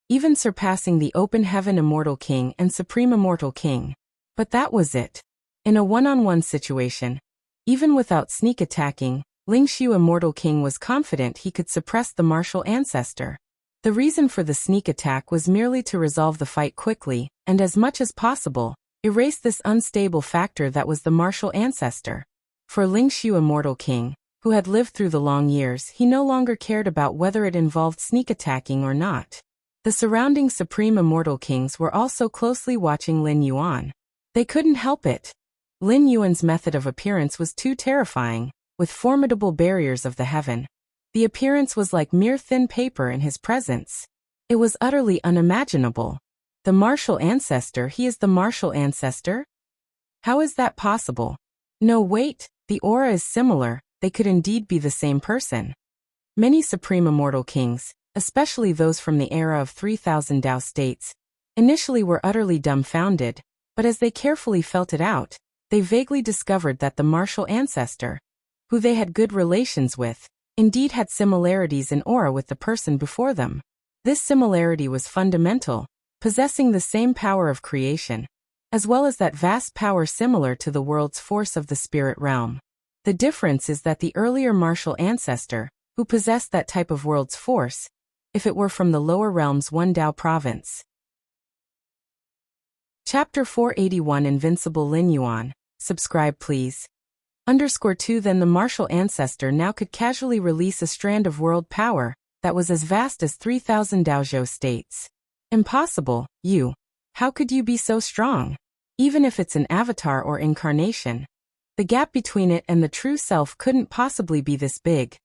S1: even surpassing the Open Heaven Immortal King and Supreme Immortal King. But that was it. In a one-on-one situation, even without sneak attacking, Lingxiu Immortal King was confident he could suppress the martial ancestor. The reason for the sneak attack was merely to resolve the fight quickly, and as much as possible, erase this unstable factor that was the martial ancestor. For Lingxiu Immortal King, who had lived through the long years, he no longer cared about whether it involved sneak attacking or not. The surrounding Supreme Immortal Kings were also closely watching Lin Yuan. They couldn't help it. Lin Yuan's method of appearance was too terrifying, with formidable barriers of the heaven. The appearance was like mere thin paper in his presence. It was utterly unimaginable. The martial ancestor, he is the martial ancestor? How is that possible? No, wait, the aura is similar, they could indeed be the same person. Many Supreme Immortal Kings, especially those from the era of 3000 Tao states, initially were utterly dumbfounded, but as they carefully felt it out, they vaguely discovered that the martial ancestor, who they had good relations with, indeed had similarities in aura with the person before them. This similarity was fundamental, possessing the same power of creation, as well as that vast power similar to the world's force of the spirit realm. The difference is that the earlier martial ancestor, who possessed that type of world's force, if it were from the lower realm's one Tao province. Chapter 481 Invincible Lin Yuan. Subscribe please. _2 Then the martial ancestor now could casually release a strand of world power that was as vast as 3000 Daozhou states. Impossible, you. How could you be so strong? Even if it's an avatar or incarnation, the gap between it and the true self couldn't possibly be this big.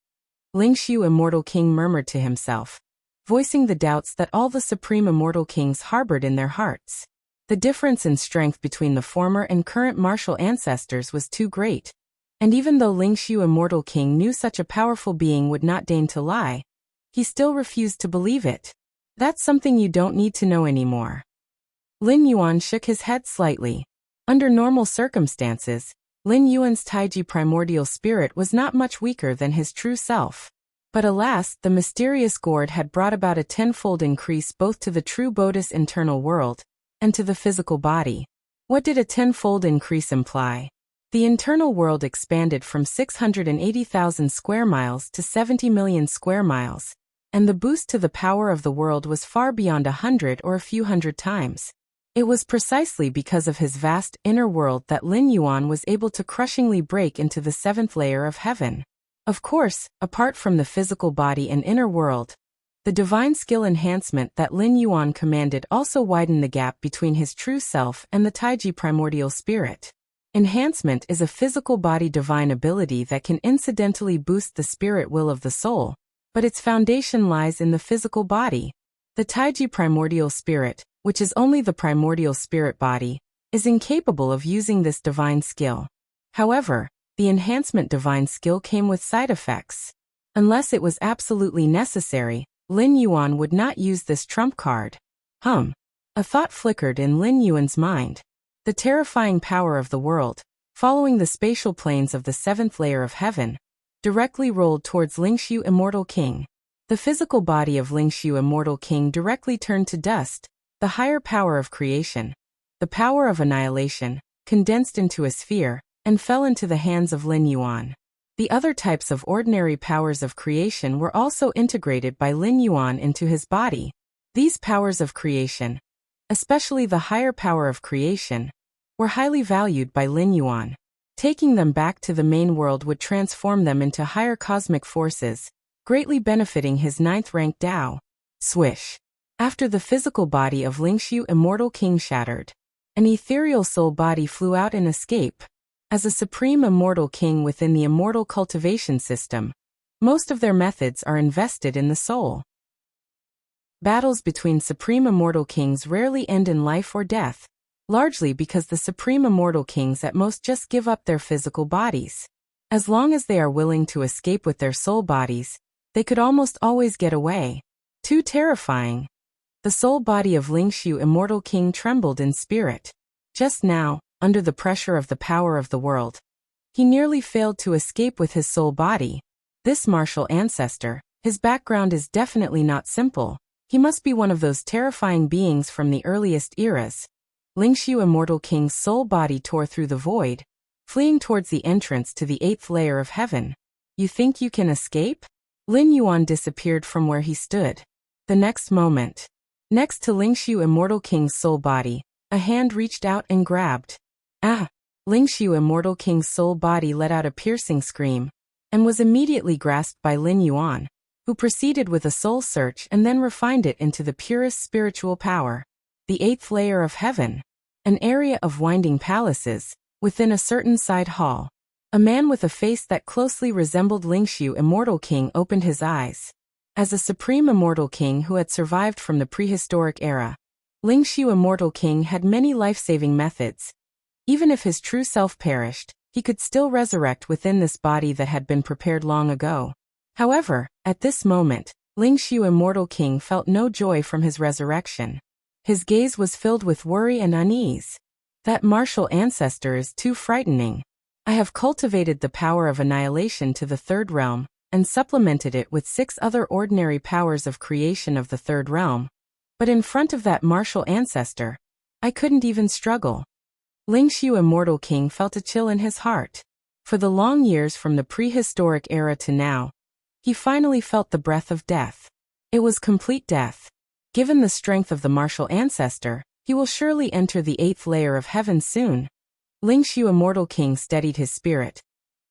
S1: Lingxiu Immortal King murmured to himself, voicing the doubts that all the Supreme Immortal Kings harbored in their hearts. The difference in strength between the former and current martial ancestors was too great. And even though Lingxiu Immortal King knew such a powerful being would not deign to lie, he still refused to believe it. That's something you don't need to know anymore. Lin Yuan shook his head slightly. Under normal circumstances, Lin Yuan's Taiji primordial spirit was not much weaker than his true self. But alas, the mysterious gourd had brought about a tenfold increase both to the true Bodhi's internal world and to the physical body. What did a tenfold increase imply? The internal world expanded from 680,000 square miles to 70 million square miles, and the boost to the power of the world was far beyond 100 or a few hundred times. It was precisely because of his vast inner world that Lin Yuan was able to crushingly break into the 7th layer of heaven. Of course, apart from the physical body and inner world, the divine skill enhancement that Lin Yuan commanded also widened the gap between his true self and the Taiji primordial spirit. Enhancement is a physical body divine ability that can incidentally boost the spirit will of the soul, but its foundation lies in the physical body. The Taiji primordial spirit, which is only the primordial spirit body, is incapable of using this divine skill. However, the enhancement divine skill came with side effects. Unless it was absolutely necessary, Lin Yuan would not use this trump card. A thought flickered in Lin Yuan's mind. The terrifying power of the world, following the spatial planes of the 7th layer of heaven, directly rolled towards Lingxiu Immortal King. The physical body of Lingxiu Immortal King directly turned to dust. The higher power of creation, the power of annihilation, condensed into a sphere, and fell into the hands of Lin Yuan. The other types of ordinary powers of creation were also integrated by Lin Yuan into his body. These powers of creation, especially the higher power of creation, were highly valued by Lin Yuan. Taking them back to the main world would transform them into higher cosmic forces, greatly benefiting his 9th rank Tao. Swish. After the physical body of Lingxiu Immortal King shattered, an ethereal soul body flew out in escape. As a supreme immortal king within the immortal cultivation system, most of their methods are invested in the soul. Battles between supreme immortal kings rarely end in life or death, largely because the supreme immortal kings at most just give up their physical bodies. As long as they are willing to escape with their soul bodies, they could almost always get away. Too terrifying. The soul body of Lingxiu Immortal King trembled in spirit. Just now, under the pressure of the power of the world, he nearly failed to escape with his soul body. This martial ancestor, his background is definitely not simple. He must be one of those terrifying beings from the earliest eras. Lingxiu Immortal King's soul body tore through the void, fleeing towards the entrance to the 8th layer of heaven. You think you can escape? Lin Yuan disappeared from where he stood. The next moment, next to Lingxiu Immortal King's soul body, a hand reached out and grabbed. Ah! Lingxiu Immortal King's soul body let out a piercing scream, and was immediately grasped by Lin Yuan, who proceeded with a soul search and then refined it into the purest spiritual power. The 8th layer of heaven. An area of winding palaces, within a certain side hall. A man with a face that closely resembled Lingxiu Immortal King opened his eyes. As a supreme immortal king who had survived from the prehistoric era, Lingxiu Immortal King had many life-saving methods. Even if his true self perished, he could still resurrect within this body that had been prepared long ago. However, at this moment, Lingxiu Immortal King felt no joy from his resurrection. His gaze was filled with worry and unease. That martial ancestor is too frightening. I have cultivated the power of annihilation to the 3rd realm, and supplemented it with 6 other ordinary powers of creation of the 3rd realm. But in front of that martial ancestor, I couldn't even struggle. Lingxiu Immortal King felt a chill in his heart. For the long years from the prehistoric era to now, he finally felt the breath of death. It was complete death. Given the strength of the martial ancestor, he will surely enter the 8th layer of heaven soon. Lingxiu Immortal King steadied his spirit.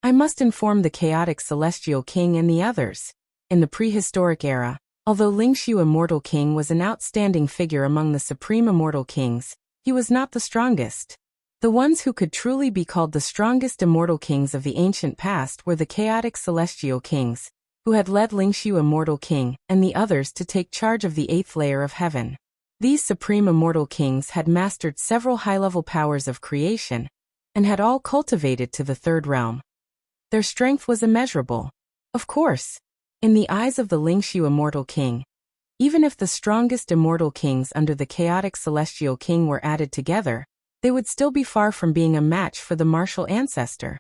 S1: I must inform the chaotic celestial king and the others. In the prehistoric era, although Lingxiu Immortal King was an outstanding figure among the supreme immortal kings, he was not the strongest. The ones who could truly be called the strongest immortal kings of the ancient past were the chaotic celestial kings, who had led Lingxiu Immortal King and the others to take charge of the 8th layer of heaven. These supreme immortal kings had mastered several high-level powers of creation, and had all cultivated to the 3rd realm. Their strength was immeasurable. Of course, in the eyes of the Lingxiu Immortal King, even if the strongest immortal kings under the chaotic celestial king were added together, they would still be far from being a match for the martial ancestor.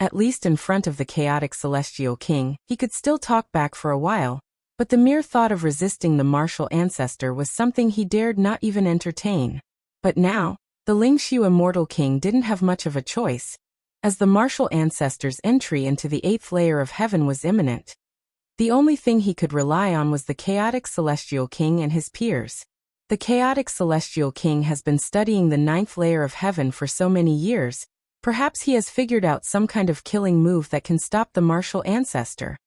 S1: At least in front of the chaotic celestial king, he could still talk back for a while, but the mere thought of resisting the martial ancestor was something he dared not even entertain. But now, the Lingxiu Immortal King didn't have much of a choice, as the martial ancestor's entry into the 8th layer of heaven was imminent. The only thing he could rely on was the chaotic celestial king and his peers. The chaotic celestial king has been studying the 9th layer of heaven for so many years, perhaps he has figured out some kind of killing move that can stop the martial ancestor.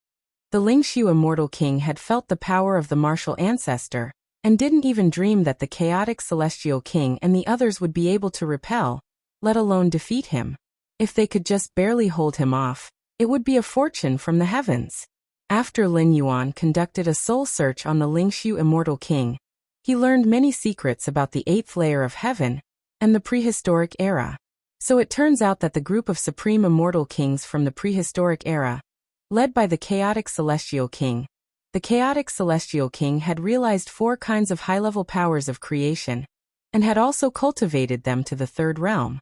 S1: The Lingxiu Immortal King had felt the power of the martial ancestor, and didn't even dream that the chaotic celestial king and the others would be able to repel, let alone defeat him. If they could just barely hold him off, it would be a fortune from the heavens. After Lin Yuan conducted a soul search on the Lingxiu Immortal King, he learned many secrets about the 8th layer of heaven and the prehistoric era. So it turns out that the group of supreme immortal kings from the prehistoric era, led by the chaotic celestial king, the chaotic celestial king had realized 4 kinds of high-level powers of creation, and had also cultivated them to the 3rd realm.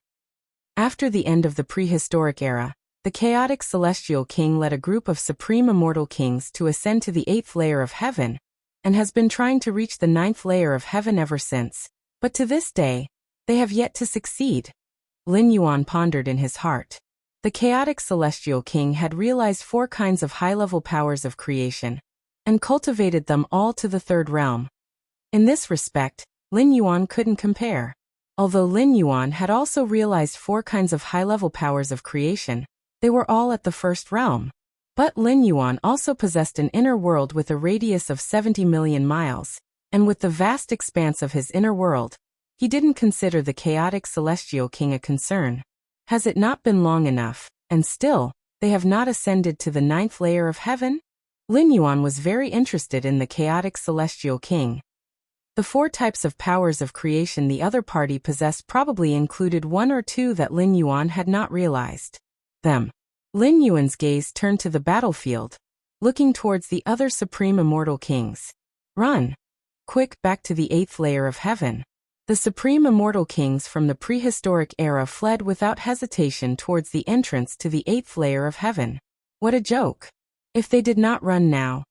S1: After the end of the prehistoric era, the chaotic celestial king led a group of supreme immortal kings to ascend to the 8th layer of heaven, and has been trying to reach the 9th layer of heaven ever since, but to this day, they have yet to succeed. Lin Yuan pondered in his heart. The chaotic celestial king had realized 4 kinds of high-level powers of creation, and cultivated them all to the 3rd realm. In this respect, Lin Yuan couldn't compare. Although Lin Yuan had also realized 4 kinds of high-level powers of creation, they were all at the first realm. But Lin Yuan also possessed an inner world with a radius of 70 million miles, and with the vast expanse of his inner world, he didn't consider the chaotic celestial king a concern. Has it not been long enough, and still, they have not ascended to the 9th layer of heaven? Lin Yuan was very interested in the chaotic celestial king. The 4 types of powers of creation the other party possessed probably included 1 or 2 that Lin Yuan had not realized. Lin Yuan's gaze turned to the battlefield, looking towards the other supreme immortal kings. Run! Quick, back to the 8th layer of heaven. The supreme immortal kings from the prehistoric era fled without hesitation towards the entrance to the 8th layer of heaven. What a joke! If they did not run now,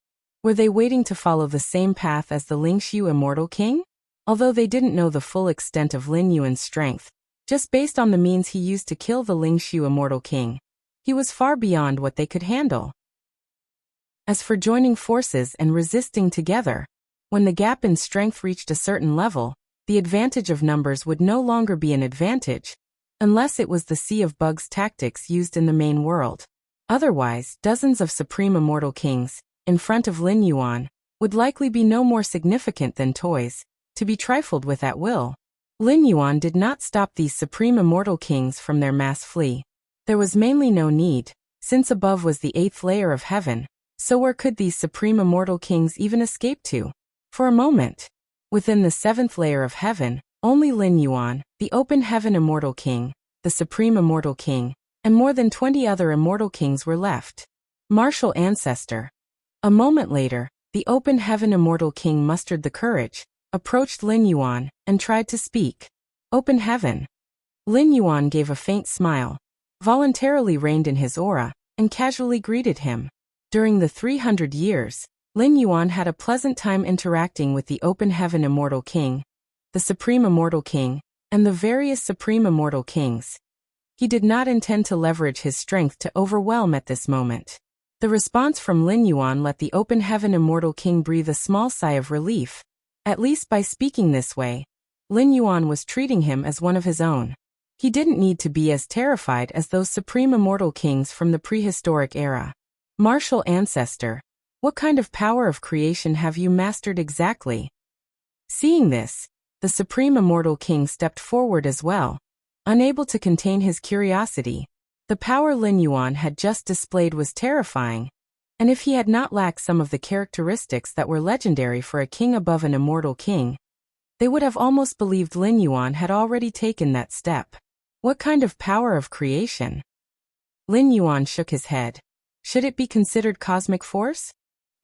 S1: were they waiting to follow the same path as the Lingxiu immortal king? Although they didn't know the full extent of Lin Yuan's strength, just based on the means he used to kill the Lingxiu immortal king, he was far beyond what they could handle. As for joining forces and resisting together, when the gap in strength reached a certain level, the advantage of numbers would no longer be an advantage, unless it was the Sea of Bugs tactics used in the main world. Otherwise, dozens of supreme immortal kings, in front of Lin Yuan, would likely be no more significant than toys, to be trifled with at will. Lin Yuan did not stop these supreme immortal kings from their mass flee. There was mainly no need, since above was the 8th layer of heaven, so where could these supreme immortal kings even escape to? For a moment. Within the 7th layer of heaven, only Lin Yuan, the open heaven immortal king, the supreme immortal king, and more than 20 other immortal kings were left. Martial ancestor. A moment later, the open heaven immortal king mustered the courage, approached Lin Yuan, and tried to speak. Open heaven. Lin Yuan gave a faint smile, voluntarily reined in his aura, and casually greeted him. During the 300 years, Lin Yuan had a pleasant time interacting with the open heaven immortal king, the supreme immortal king, and the various supreme immortal kings. He did not intend to leverage his strength to overwhelm at this moment. The response from Lin Yuan let the open heaven immortal king breathe a small sigh of relief. At least by speaking this way, Lin Yuan was treating him as one of his own. He didn't need to be as terrified as those supreme immortal kings from the prehistoric era. Martial ancestor, what kind of power of creation have you mastered exactly? Seeing this, the supreme immortal king stepped forward as well, unable to contain his curiosity. The power Lin Yuan had just displayed was terrifying, and if he had not lacked some of the characteristics that were legendary for a king above an immortal king, they would have almost believed Lin Yuan had already taken that step. What kind of power of creation? Lin Yuan shook his head. Should it be considered cosmic force?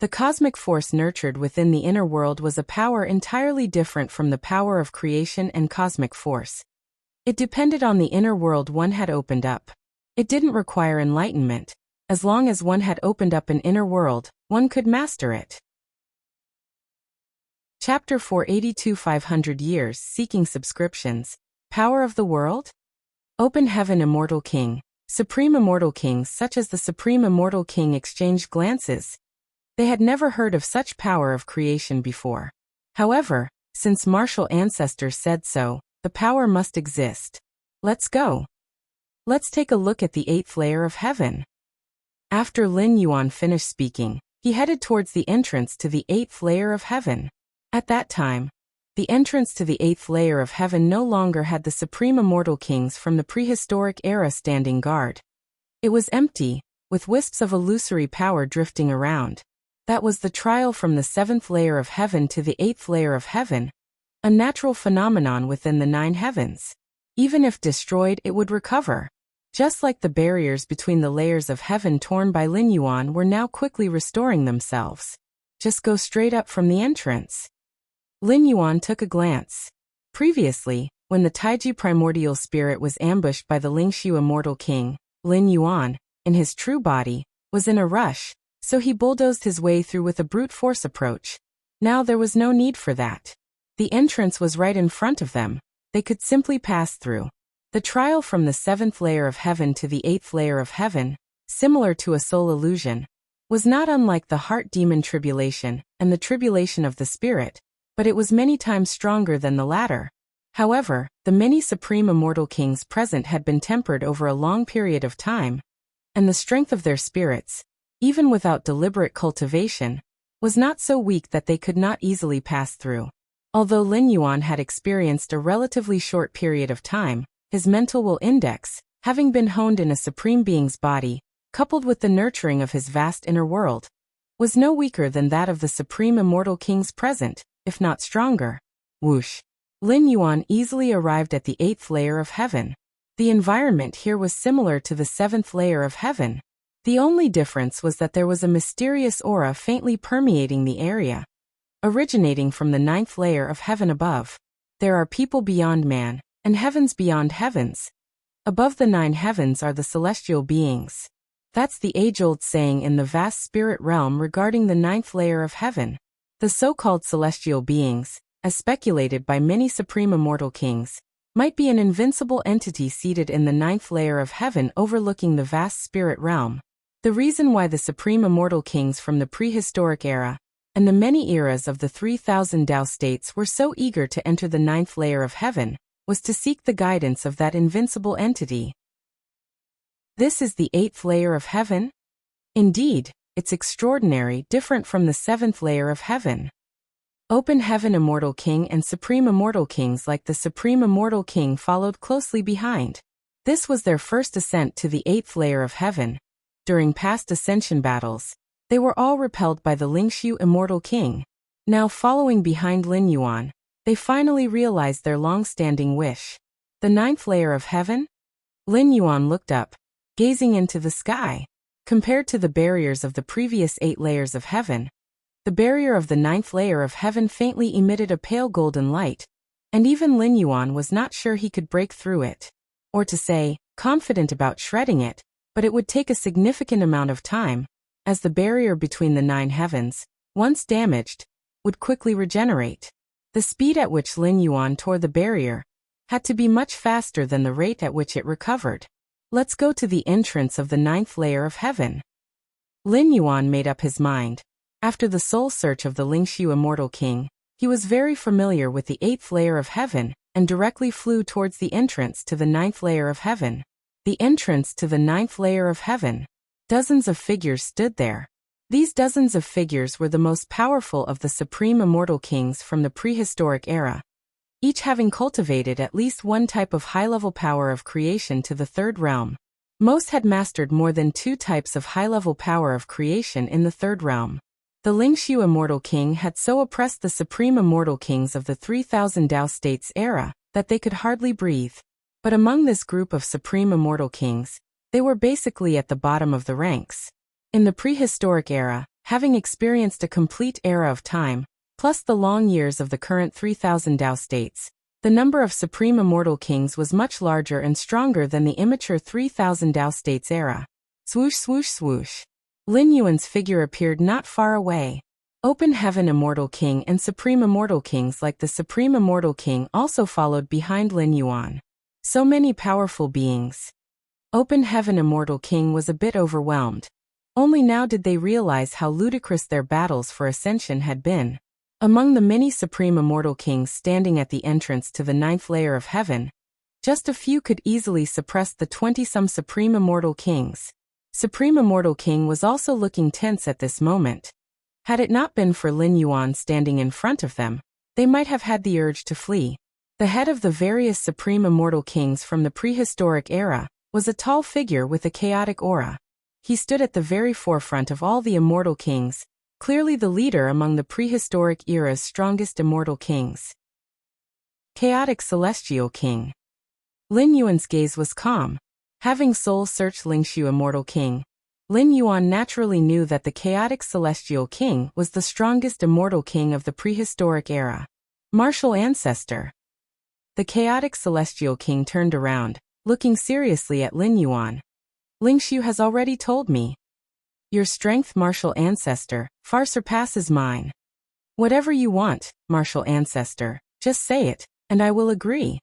S1: The cosmic force nurtured within the inner world was a power entirely different from the power of creation and cosmic force. It depended on the inner world one had opened up. It didn't require enlightenment. As long as one had opened up an inner world, one could master it. Chapter 482 500 Years Seeking Subscriptions. Power of the World? Open Heaven Immortal King. Supreme Immortal Kings such as the Supreme Immortal King exchanged glances. They had never heard of such power of creation before. However, since martial ancestors said so, the power must exist. Let's go. Let's take a look at the 8th layer of heaven. After Lin Yuan finished speaking, he headed towards the entrance to the 8th layer of heaven. At that time, the entrance to the 8th layer of heaven no longer had the supreme immortal kings from the prehistoric era standing guard. It was empty, with wisps of illusory power drifting around. That was the trial from the 7th layer of heaven to the 8th layer of heaven, a natural phenomenon within the 9 heavens. Even if destroyed, it would recover. Just like the barriers between the layers of heaven torn by Lin Yuan were now quickly restoring themselves. Just go straight up from the entrance. Lin Yuan took a glance. Previously, when the Taiji primordial spirit was ambushed by the Lingxiu immortal king, Lin Yuan, in his true body, was in a rush, so he bulldozed his way through with a brute force approach. Now there was no need for that. The entrance was right in front of them. They could simply pass through. The trial from the 7th layer of heaven to the 8th layer of heaven, similar to a soul illusion, was not unlike the heart demon tribulation and the tribulation of the spirit, but it was many times stronger than the latter. However, the many supreme immortal kings present had been tempered over a long period of time, and the strength of their spirits, even without deliberate cultivation, was not so weak that they could not easily pass through. Although Lin Yuan had experienced a relatively short period of time, his mental will index, having been honed in a supreme being's body, coupled with the nurturing of his vast inner world, was no weaker than that of the supreme immortal kings present, if not stronger. Whoosh! Lin Yuan easily arrived at the 8th layer of heaven. The environment here was similar to the 7th layer of heaven. The only difference was that there was a mysterious aura faintly permeating the area, originating from the 9th layer of heaven above. There are people beyond man, and heavens beyond heavens. Above the 9 heavens are the celestial beings. That's the age-old saying in the vast spirit realm regarding the 9th layer of heaven. The so-called celestial beings, as speculated by many supreme immortal kings, might be an invincible entity seated in the 9th layer of heaven overlooking the vast spirit realm. The reason why the supreme immortal kings from the prehistoric era and the many eras of the 3000 Tao states were so eager to enter the 9th layer of heaven was to seek the guidance of that invincible entity. This is the 8th layer of heaven? Indeed, it's extraordinary, different from the 7th layer of heaven. Open heaven immortal king and supreme immortal kings like the supreme immortal king followed closely behind. This was their first ascent to the 8th layer of heaven. During past ascension battles, they were all repelled by the Lingxiu immortal king. Now following behind Lin Yuan, they finally realized their long-standing wish. The 9th layer of heaven? Lin Yuan looked up, gazing into the sky. Compared to the barriers of the previous 8 layers of heaven, the barrier of the 9th layer of heaven faintly emitted a pale golden light, and even Lin Yuan was not sure he could break through it. Or to say, confident about shredding it, but it would take a significant amount of time, as the barrier between the 9 heavens, once damaged, would quickly regenerate. The speed at which Lin Yuan tore the barrier had to be much faster than the rate at which it recovered. Let's go to the entrance of the 9th layer of heaven. Lin Yuan made up his mind. After the soul search of the Lingxiu immortal king, he was very familiar with the 8th layer of heaven and directly flew towards the entrance to the 9th layer of heaven. The entrance to the 9th layer of heaven. Dozens of figures stood there. These dozens of figures were the most powerful of the supreme immortal kings from the prehistoric era, each having cultivated at least one type of high-level power of creation to the 3rd realm. Most had mastered more than 2 types of high-level power of creation in the 3rd realm. The Lingxiu immortal king had so oppressed the supreme immortal kings of the 3000 Tao states era that they could hardly breathe. But among this group of supreme immortal kings, they were basically at the bottom of the ranks. In the prehistoric era, having experienced a complete era of time, plus the long years of the current 3000 Tao states, the number of supreme immortal kings was much larger and stronger than the immature 3000 Tao states era. Swoosh swoosh swoosh. Lin Yuan's figure appeared not far away. Open heaven immortal king and supreme immortal kings like the supreme immortal king also followed behind Lin Yuan. So many powerful beings. Open heaven immortal king was a bit overwhelmed. Only now did they realize how ludicrous their battles for ascension had been. Among the many supreme immortal kings standing at the entrance to the 9th layer of heaven, just a few could easily suppress the 20-some supreme immortal kings. Supreme Immortal King was also looking tense at this moment. Had it not been for Lin Yuan standing in front of them, they might have had the urge to flee. The head of the various Supreme Immortal Kings from the prehistoric era was a tall figure with a chaotic aura. He stood at the very forefront of all the Immortal Kings, clearly the leader among the prehistoric era's strongest Immortal Kings. Chaotic Celestial King. Lin Yuan's gaze was calm. Having soul-searched Lingxiu Immortal King, Lin Yuan naturally knew that the Chaotic Celestial King was the strongest Immortal King of the prehistoric era. Martial Ancestor. The Chaotic Celestial King turned around, looking seriously at Lin Yuan. Lingxiu has already told me. Your strength, Martial Ancestor, far surpasses mine. Whatever you want, Martial Ancestor, just say it, and I will agree.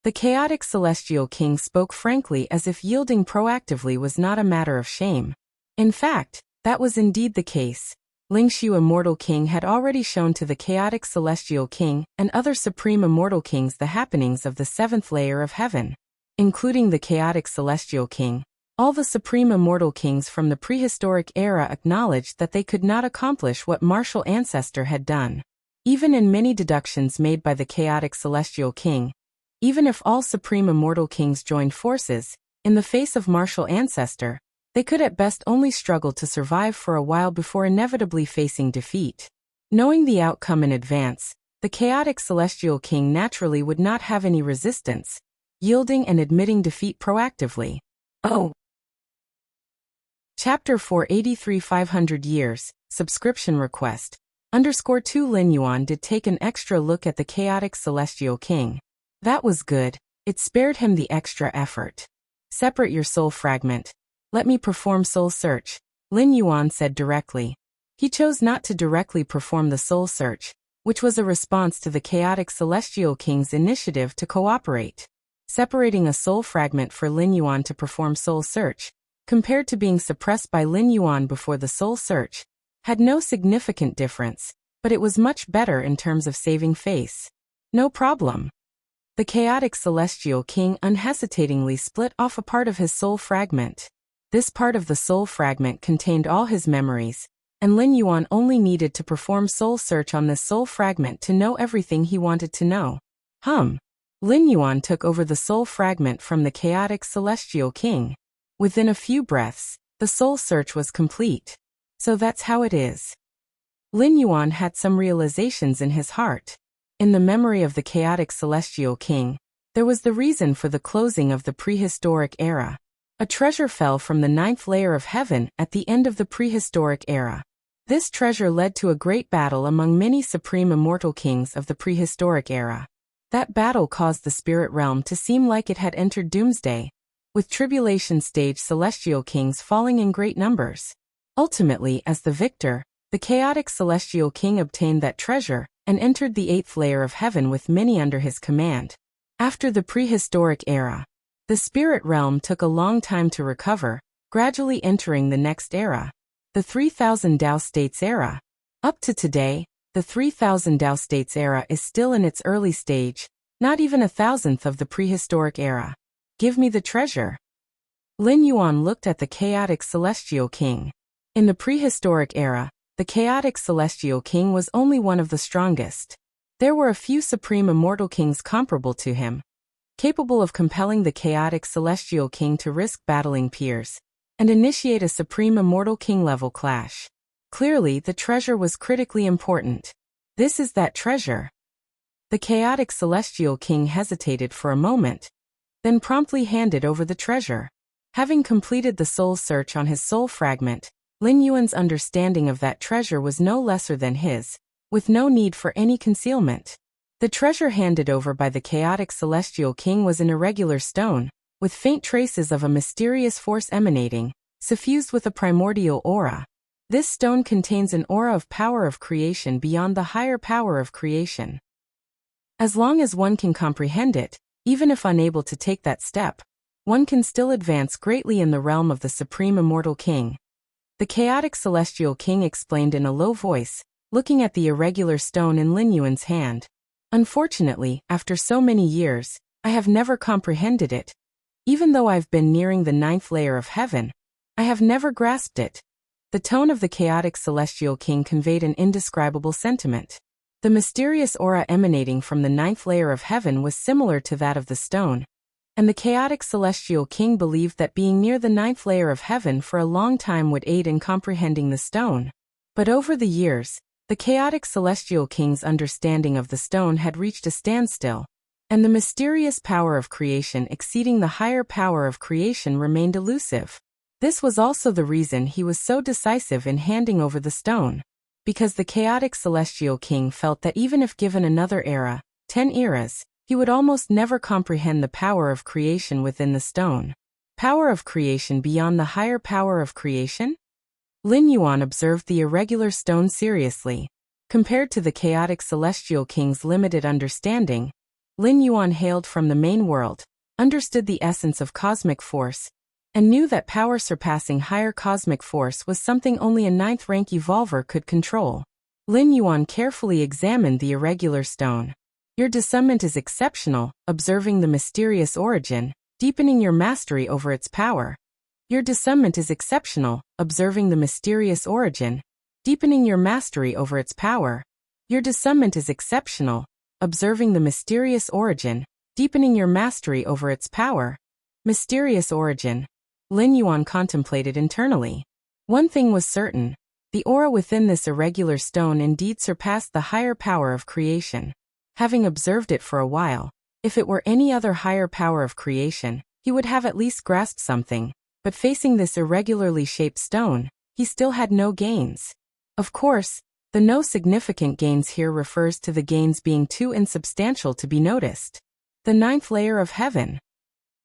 S1: The Chaotic Celestial King spoke frankly as if yielding proactively was not a matter of shame. In fact, that was indeed the case. Lingshu Immortal King had already shown to the Chaotic Celestial King and other Supreme Immortal Kings the happenings of the seventh layer of heaven. Including the Chaotic Celestial King, all the Supreme Immortal Kings from the prehistoric era acknowledged that they could not accomplish what Martial Ancestor had done. Even in many deductions made by the Chaotic Celestial King, even if all Supreme Immortal Kings joined forces, in the face of Martial Ancestor, they could at best only struggle to survive for a while before inevitably facing defeat. Knowing the outcome in advance, the Chaotic Celestial King naturally would not have any resistance, yielding and admitting defeat proactively. Oh. Chapter 483 500 Years, Subscription Request. _2 Lin Yuan did take an extra look at the Chaotic Celestial King. That was good, it spared him the extra effort. Separate your soul fragment. Let me perform soul search, Lin Yuan said directly. He chose not to directly perform the soul search, which was a response to the Chaotic Celestial King's initiative to cooperate. Separating a soul fragment for Lin Yuan to perform soul search, compared to being suppressed by Lin Yuan before the soul search, had no significant difference, but it was much better in terms of saving face. No problem. The Chaotic Celestial King unhesitatingly split off a part of his soul fragment. This part of the soul fragment contained all his memories, and Lin Yuan only needed to perform soul search on this soul fragment to know everything he wanted to know. Lin Yuan took over the soul fragment from the Chaotic Celestial King. Within a few breaths, the soul search was complete. So that's how it is. Lin Yuan had some realizations in his heart. In the memory of the Chaotic Celestial King, there was the reason for the closing of the prehistoric era. A treasure fell from the 9th layer of heaven at the end of the prehistoric era. This treasure led to a great battle among many Supreme Immortal Kings of the prehistoric era. That battle caused the spirit realm to seem like it had entered doomsday, with tribulation stage celestial kings falling in great numbers. Ultimately, as the victor, the Chaotic Celestial King obtained that treasure and entered the 8th layer of heaven with many under his command. After the prehistoric era, the spirit realm took a long time to recover, gradually entering the next era, the 3000 Tao States era. Up to today, the 3000 Tao States era is still in its early stage, not even 1,000th of the prehistoric era. Give me the treasure. Lin Yuan looked at the Chaotic Celestial King. In the prehistoric era, the Chaotic Celestial King was only one of the strongest. There were a few Supreme Immortal Kings comparable to him, capable of compelling the Chaotic Celestial King to risk battling peers and initiate a Supreme Immortal King level clash. Clearly, the treasure was critically important. This is that treasure. The Chaotic Celestial King hesitated for a moment, then promptly handed over the treasure. Having completed the soul search on his soul fragment, Lin Yuan's understanding of that treasure was no lesser than his, with no need for any concealment. The treasure handed over by the Chaotic Celestial King was an irregular stone, with faint traces of a mysterious force emanating, suffused with a primordial aura. This stone contains an aura of power of creation beyond the higher power of creation. As long as one can comprehend it, even if unable to take that step, one can still advance greatly in the realm of the Supreme Immortal King. The Chaotic Celestial King explained in a low voice, looking at the irregular stone in Lin Yuan's hand. Unfortunately, after so many years, I have never comprehended it. Even though I've been nearing the 9th layer of heaven, I have never grasped it. The tone of the Chaotic Celestial King conveyed an indescribable sentiment. The mysterious aura emanating from the 9th layer of heaven was similar to that of the stone, and the Chaotic Celestial King believed that being near the 9th layer of heaven for a long time would aid in comprehending the stone. But over the years, the Chaotic Celestial King's understanding of the stone had reached a standstill, and the mysterious power of creation exceeding the higher power of creation remained elusive. This was also the reason he was so decisive in handing over the stone, because the Chaotic Celestial King felt that even if given another era, 10 eras, he would almost never comprehend the power of creation within the stone. Power of creation beyond the higher power of creation? Lin Yuan observed the irregular stone seriously. Compared to the Chaotic Celestial King's limited understanding, Lin Yuan hailed from the main world, understood the essence of cosmic force, and knew that power surpassing higher cosmic force was something only a ninth-rank evolver could control. Lin Yuan carefully examined the irregular stone. Your discernment is exceptional, observing the mysterious origin, deepening your mastery over its power. Your discernment is exceptional, observing the mysterious origin, deepening your mastery over its power. Your discernment is exceptional, observing the mysterious origin, deepening your mastery over its power. Mysterious origin. Lin Yuan contemplated internally. One thing was certain. The aura within this irregular stone indeed surpassed the higher power of creation. Having observed it for a while, if it were any other higher power of creation, he would have at least grasped something, but facing this irregularly shaped stone, he still had no gains. Of course, the no significant gains here refers to the gains being too insubstantial to be noticed. The ninth layer of heaven.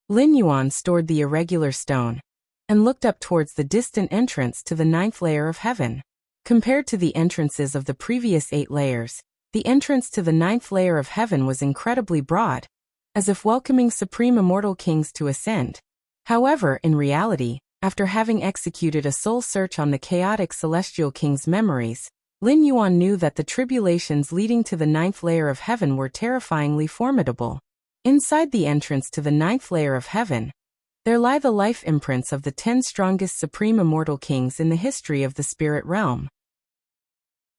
S1: Lin Yuan stored the irregular stone and looked up towards the distant entrance to the ninth layer of heaven. Compared to the entrances of the previous 8 layers, the entrance to the ninth layer of heaven was incredibly broad, as if welcoming supreme immortal kings to ascend. However, in reality, after having executed a soul search on the chaotic celestial king's memories, Lin Yuan knew that the tribulations leading to the ninth layer of heaven were terrifyingly formidable. Inside the entrance to the ninth layer of heaven, there lie the life imprints of the 10 strongest supreme immortal kings in the history of the spirit realm.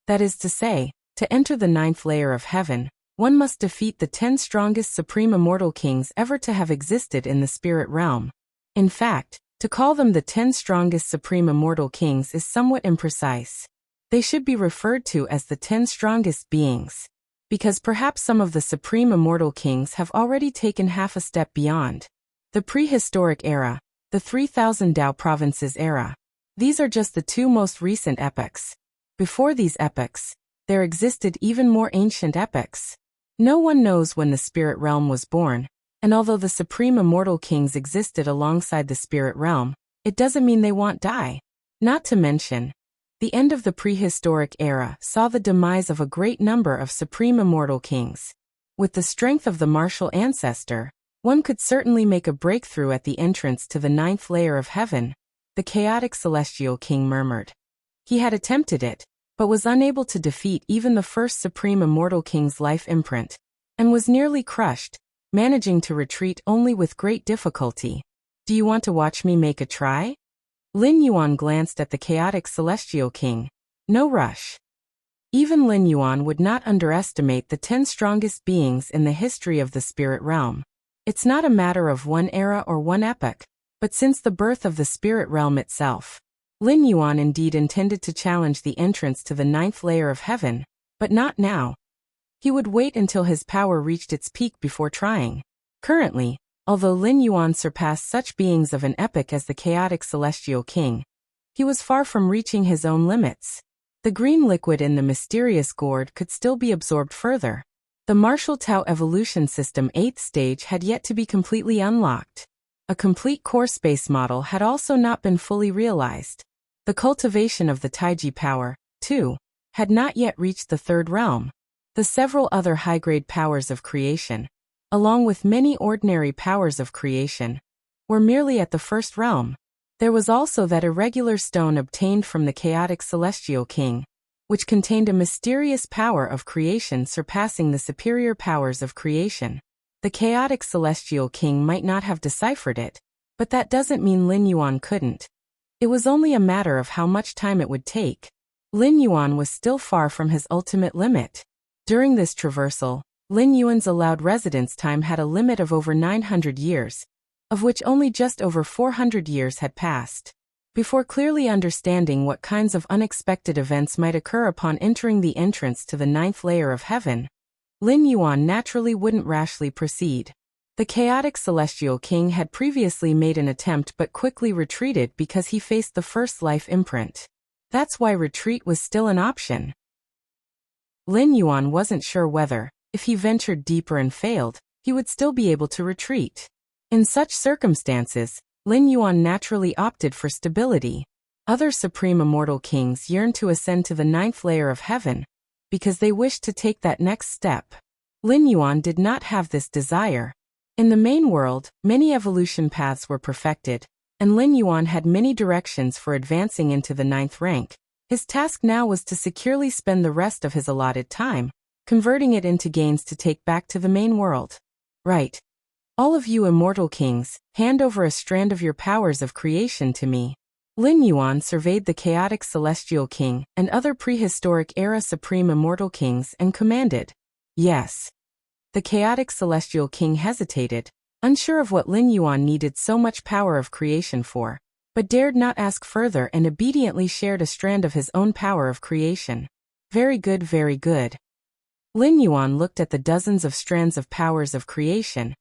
S1: That is to say, to enter the ninth layer of heaven, one must defeat the 10 strongest supreme immortal kings ever to have existed in the spirit realm. In fact, to call them the 10 strongest supreme immortal kings is somewhat imprecise. They should be referred to as the 10 strongest beings, because perhaps some of the supreme immortal kings have already taken half a step beyond. The prehistoric era, the 3000 Dao provinces era. These are just the 2 most recent epochs. Before these epochs, there existed even more ancient epochs. No one knows when the spirit realm was born, and although the supreme immortal kings existed alongside the spirit realm, it doesn't mean they won't die. Not to mention, the end of the prehistoric era saw the demise of a great number of supreme immortal kings. With the strength of the martial ancestor, one could certainly make a breakthrough at the entrance to the ninth layer of heaven, the chaotic celestial king murmured. He had attempted it, but was unable to defeat even the first supreme immortal king's life imprint, and was nearly crushed, managing to retreat only with great difficulty. Do you want to watch me make a try? Lin Yuan glanced at the chaotic celestial king. No rush. Even Lin Yuan would not underestimate the 10 strongest beings in the history of the spirit realm. It's not a matter of one era or one epoch, but since the birth of the spirit realm itself. Lin Yuan indeed intended to challenge the entrance to the ninth layer of heaven, but not now. He would wait until his power reached its peak before trying. Currently, although Lin Yuan surpassed such beings of an epoch as the chaotic celestial king, he was far from reaching his own limits. The green liquid in the mysterious gourd could still be absorbed further. The Martial Tao evolution system 8th stage had yet to be completely unlocked. A complete core space model had also not been fully realized. The cultivation of the Taiji power, too, had not yet reached the 3rd realm. The several other high-grade powers of creation, along with many ordinary powers of creation, were merely at the 1st realm. There was also that irregular stone obtained from the chaotic celestial king, which contained a mysterious power of creation surpassing the superior powers of creation. The chaotic celestial king might not have deciphered it, but that doesn't mean Lin Yuan couldn't. It was only a matter of how much time it would take. Lin Yuan was still far from his ultimate limit. During this traversal, Lin Yuan's allowed residence time had a limit of over 900 years, of which only just over 400 years had passed. Before clearly understanding what kinds of unexpected events might occur upon entering the entrance to the ninth layer of heaven, Lin Yuan naturally wouldn't rashly proceed. The chaotic celestial king had previously made an attempt but quickly retreated because he faced the first life imprint. That's why retreat was still an option. Lin Yuan wasn't sure whether, if he ventured deeper and failed, he would still be able to retreat. In such circumstances, Lin Yuan naturally opted for stability. Other supreme immortal kings yearned to ascend to the ninth layer of heaven, because they wished to take that next step. Lin Yuan did not have this desire. In the main world, many evolution paths were perfected, and Lin Yuan had many directions for advancing into the 9th rank. His task now was to securely spend the rest of his allotted time, converting it into gains to take back to the main world. Right. All of you immortal kings, hand over a strand of your powers of creation to me. Lin Yuan surveyed the chaotic celestial king and other prehistoric era supreme immortal kings and commanded. Yes. The chaotic celestial king hesitated, unsure of what Lin Yuan needed so much power of creation for, but dared not ask further and obediently shared a strand of his own power of creation. Very good, very good. Lin Yuan looked at the dozens of strands of powers of creation,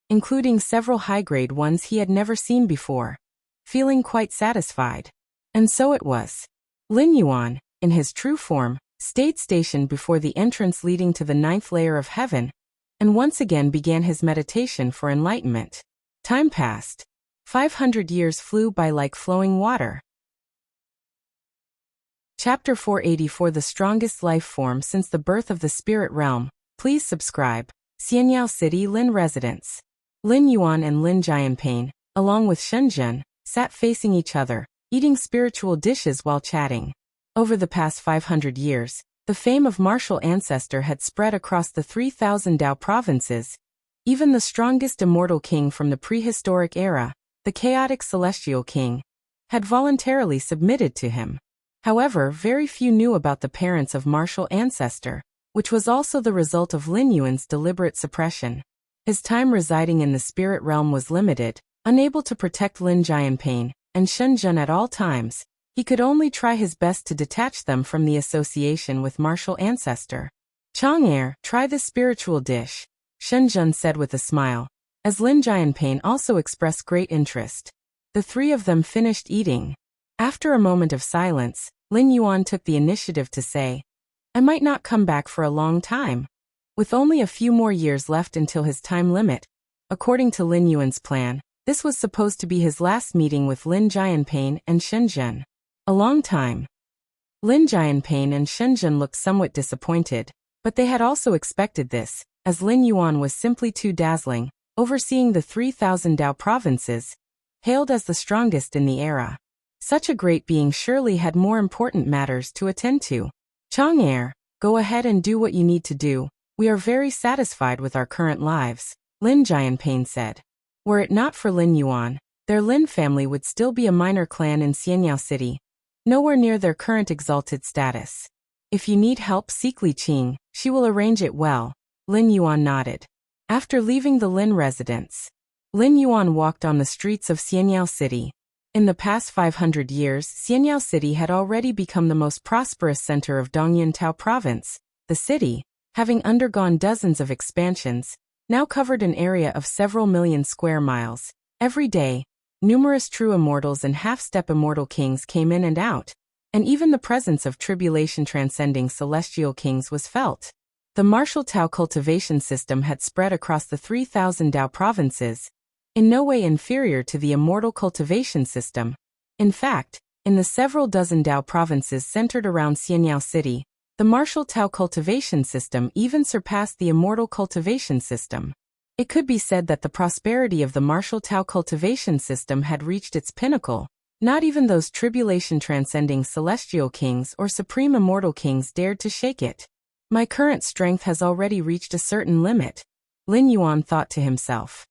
S1: including several high-grade ones he had never seen before, feeling quite satisfied. And so it was. Lin Yuan, in his true form, stayed stationed before the entrance leading to the 9th layer of heaven, and once again began his meditation for enlightenment. Time passed. 500 years flew by like flowing water. Chapter 484 The Strongest Life Form Since the Birth of the Spirit Realm. Please subscribe. Xianyao City Lin Residence. Lin Yuan and Lin Jianping, along with Shenzhen, sat facing each other, eating spiritual dishes while chatting. Over the past 500 years, the fame of martial ancestor had spread across the 3,000 Dao provinces. Even the strongest immortal king from the prehistoric era, the chaotic celestial king, had voluntarily submitted to him. However, very few knew about the parents of martial ancestor, which was also the result of Lin Yuan's deliberate suppression. His time residing in the spirit realm was limited, unable to protect Lin Jianping and Shenzhen at all times. He could only try his best to detach them from the association with martial ancestor. Chang'er, try this spiritual dish, Shenzhen said with a smile, as Lin Jianping also expressed great interest. The three of them finished eating. After a moment of silence, Lin Yuan took the initiative to say, I might not come back for a long time. With only a few more years left until his time limit, according to Lin Yuan's plan, this was supposed to be his last meeting with Lin Jianping and Shenzhen. A long time. Lin Jianping and Shenzhen looked somewhat disappointed, but they had also expected this, as Lin Yuan was simply too dazzling, overseeing the 3,000 Dao provinces, hailed as the strongest in the era. Such a great being surely had more important matters to attend to. Chang'er, go ahead and do what you need to do. We are very satisfied with our current lives, Lin Jianping said. Were it not for Lin Yuan, their Lin family would still be a minor clan in Xianyao City, nowhere near their current exalted status. If you need help, seek Li Qing, she will arrange it well, Lin Yuan nodded. After leaving the Lin residence, Lin Yuan walked on the streets of Xianyao City. In the past 500 years, Xianyao City had already become the most prosperous center of Dongyan Tao province. The city, having undergone dozens of expansions, now covered an area of several million square miles. Every day, numerous true immortals and half-step immortal kings came in and out, and even the presence of tribulation-transcending celestial kings was felt. The martial Tao cultivation system had spread across the 3,000 Dao provinces, in no way inferior to the immortal cultivation system. In fact, in the several dozen Dao provinces centered around Xianyao City, the martial Tao cultivation system even surpassed the immortal cultivation system. It could be said that the prosperity of the martial Tao cultivation system had reached its pinnacle. Not even those tribulation-transcending celestial kings or supreme immortal kings dared to shake it. My current strength has already reached a certain limit, Lin Yuan thought to himself.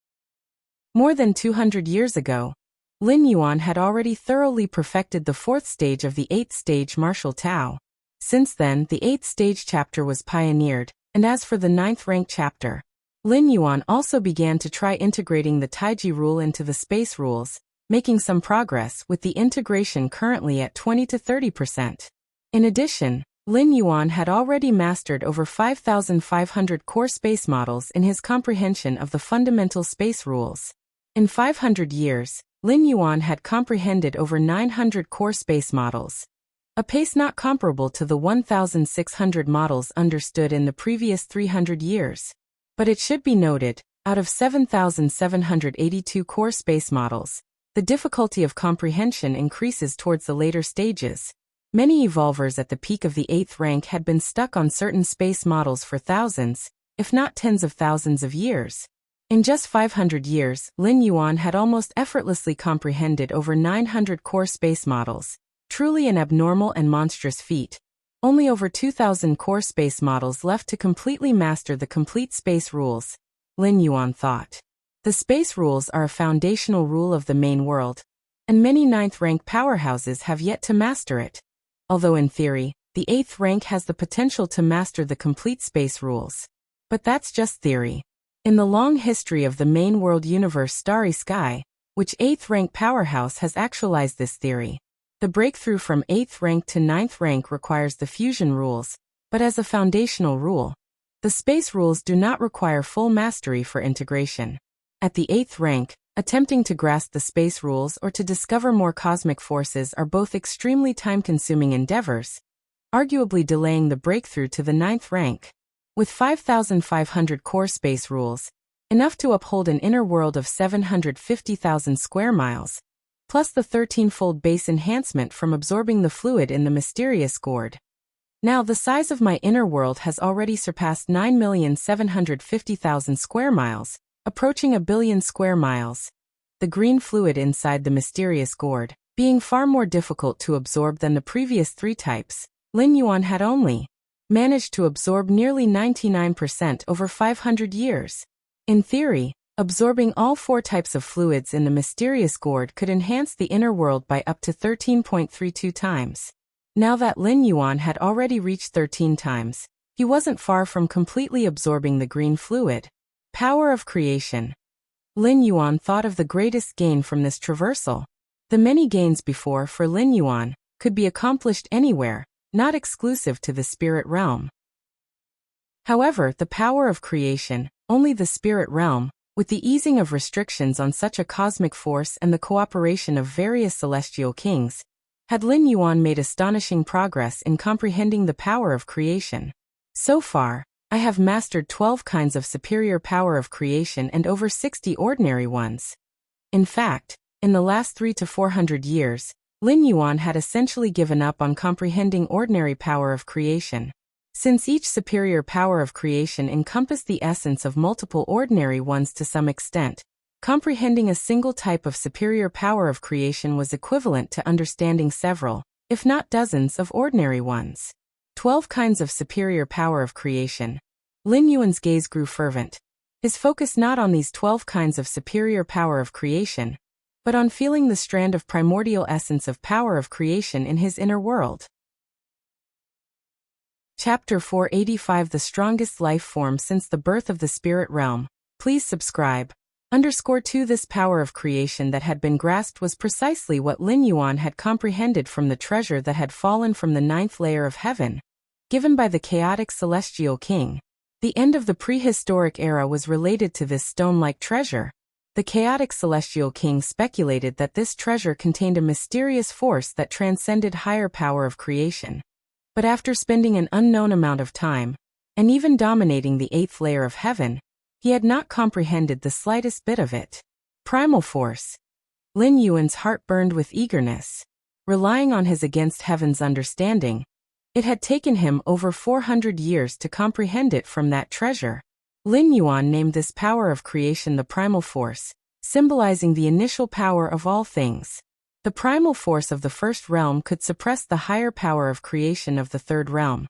S1: More than 200 years ago, Lin Yuan had already thoroughly perfected the 4th stage of the 8th stage martial Tao. Since then, the 8th stage chapter was pioneered, and as for the 9th rank chapter, Lin Yuan also began to try integrating the Taiji rule into the space rules, making some progress with the integration currently at 20 to 30%. In addition, Lin Yuan had already mastered over 5,500 core space models in his comprehension of the fundamental space rules. In 500 years, Lin Yuan had comprehended over 900 core space models, a pace not comparable to the 1,600 models understood in the previous 300 years. But it should be noted, out of 7,782 core space models, the difficulty of comprehension increases towards the later stages. Many evolvers at the peak of the 8th rank had been stuck on certain space models for thousands, if not tens of thousands of years. In just 500 years, Lin Yuan had almost effortlessly comprehended over 900 core space models, truly an abnormal and monstrous feat. Only over 2,000 core space models left to completely master the complete space rules, Lin Yuan thought. The space rules are a foundational rule of the main world, and many ninth-rank powerhouses have yet to master it. Although in theory, the 8th rank has the potential to master the complete space rules. But that's just theory. In the long history of the main world universe Starry Sky, which 8th rank powerhouse has actualized this theory? The breakthrough from 8th rank to 9th rank requires the fusion rules, but as a foundational rule, the space rules do not require full mastery for integration. At the 8th rank, attempting to grasp the space rules or to discover more cosmic forces are both extremely time-consuming endeavors, arguably delaying the breakthrough to the 9th rank. With 5,500 core space rules, enough to uphold an inner world of 750,000 square miles, plus the 13-fold base enhancement from absorbing the fluid in the mysterious gourd. Now the size of my inner world has already surpassed 9,750,000 square miles, approaching 1 billion square miles. The green fluid inside the mysterious gourd, being far more difficult to absorb than the previous 3 types, Lin Yuan had only managed to absorb nearly 99% over 500 years. In theory, absorbing all 4 types of fluids in the mysterious gourd could enhance the inner world by up to 13.32 times. Now that Lin Yuan had already reached 13 times, he wasn't far from completely absorbing the green fluid. Power of creation. Lin Yuan thought of the greatest gain from this traversal. The many gains before for Lin Yuan could be accomplished anywhere, not exclusive to the spirit realm. However, the power of creation, only the spirit realm, with the easing of restrictions on such a cosmic force and the cooperation of various celestial kings, had Lin Yuan made astonishing progress in comprehending the power of creation. So far, I have mastered 12 kinds of superior power of creation and over 60 ordinary ones. In fact, in the last 300 to 400 years, Lin Yuan had essentially given up on comprehending ordinary power of creation. Since each superior power of creation encompassed the essence of multiple ordinary ones to some extent, comprehending a single type of superior power of creation was equivalent to understanding several, if not dozens, of ordinary ones. 12 kinds of superior power of creation. Lin Yuan's gaze grew fervent, his focus not on these 12 kinds of superior power of creation, but on feeling the strand of primordial essence of power of creation in his inner world. Chapter 485 The Strongest Life Form Since the Birth of the Spirit Realm. Please subscribe. _2 This power of creation that had been grasped was precisely what Lin Yuan had comprehended from the treasure that had fallen from the 9th layer of heaven, given by the chaotic celestial king. The end of the prehistoric era was related to this stone-like treasure. The chaotic celestial king speculated that this treasure contained a mysterious force that transcended higher power of creation. But after spending an unknown amount of time, and even dominating the 8th layer of heaven, he had not comprehended the slightest bit of it. Primal force. Lin Yuan's heart burned with eagerness. Relying on his against heaven's understanding, it had taken him over 400 years to comprehend it from that treasure. Lin Yuan named this power of creation the primal force, symbolizing the initial power of all things. The primal force of the first realm could suppress the higher power of creation of the third realm.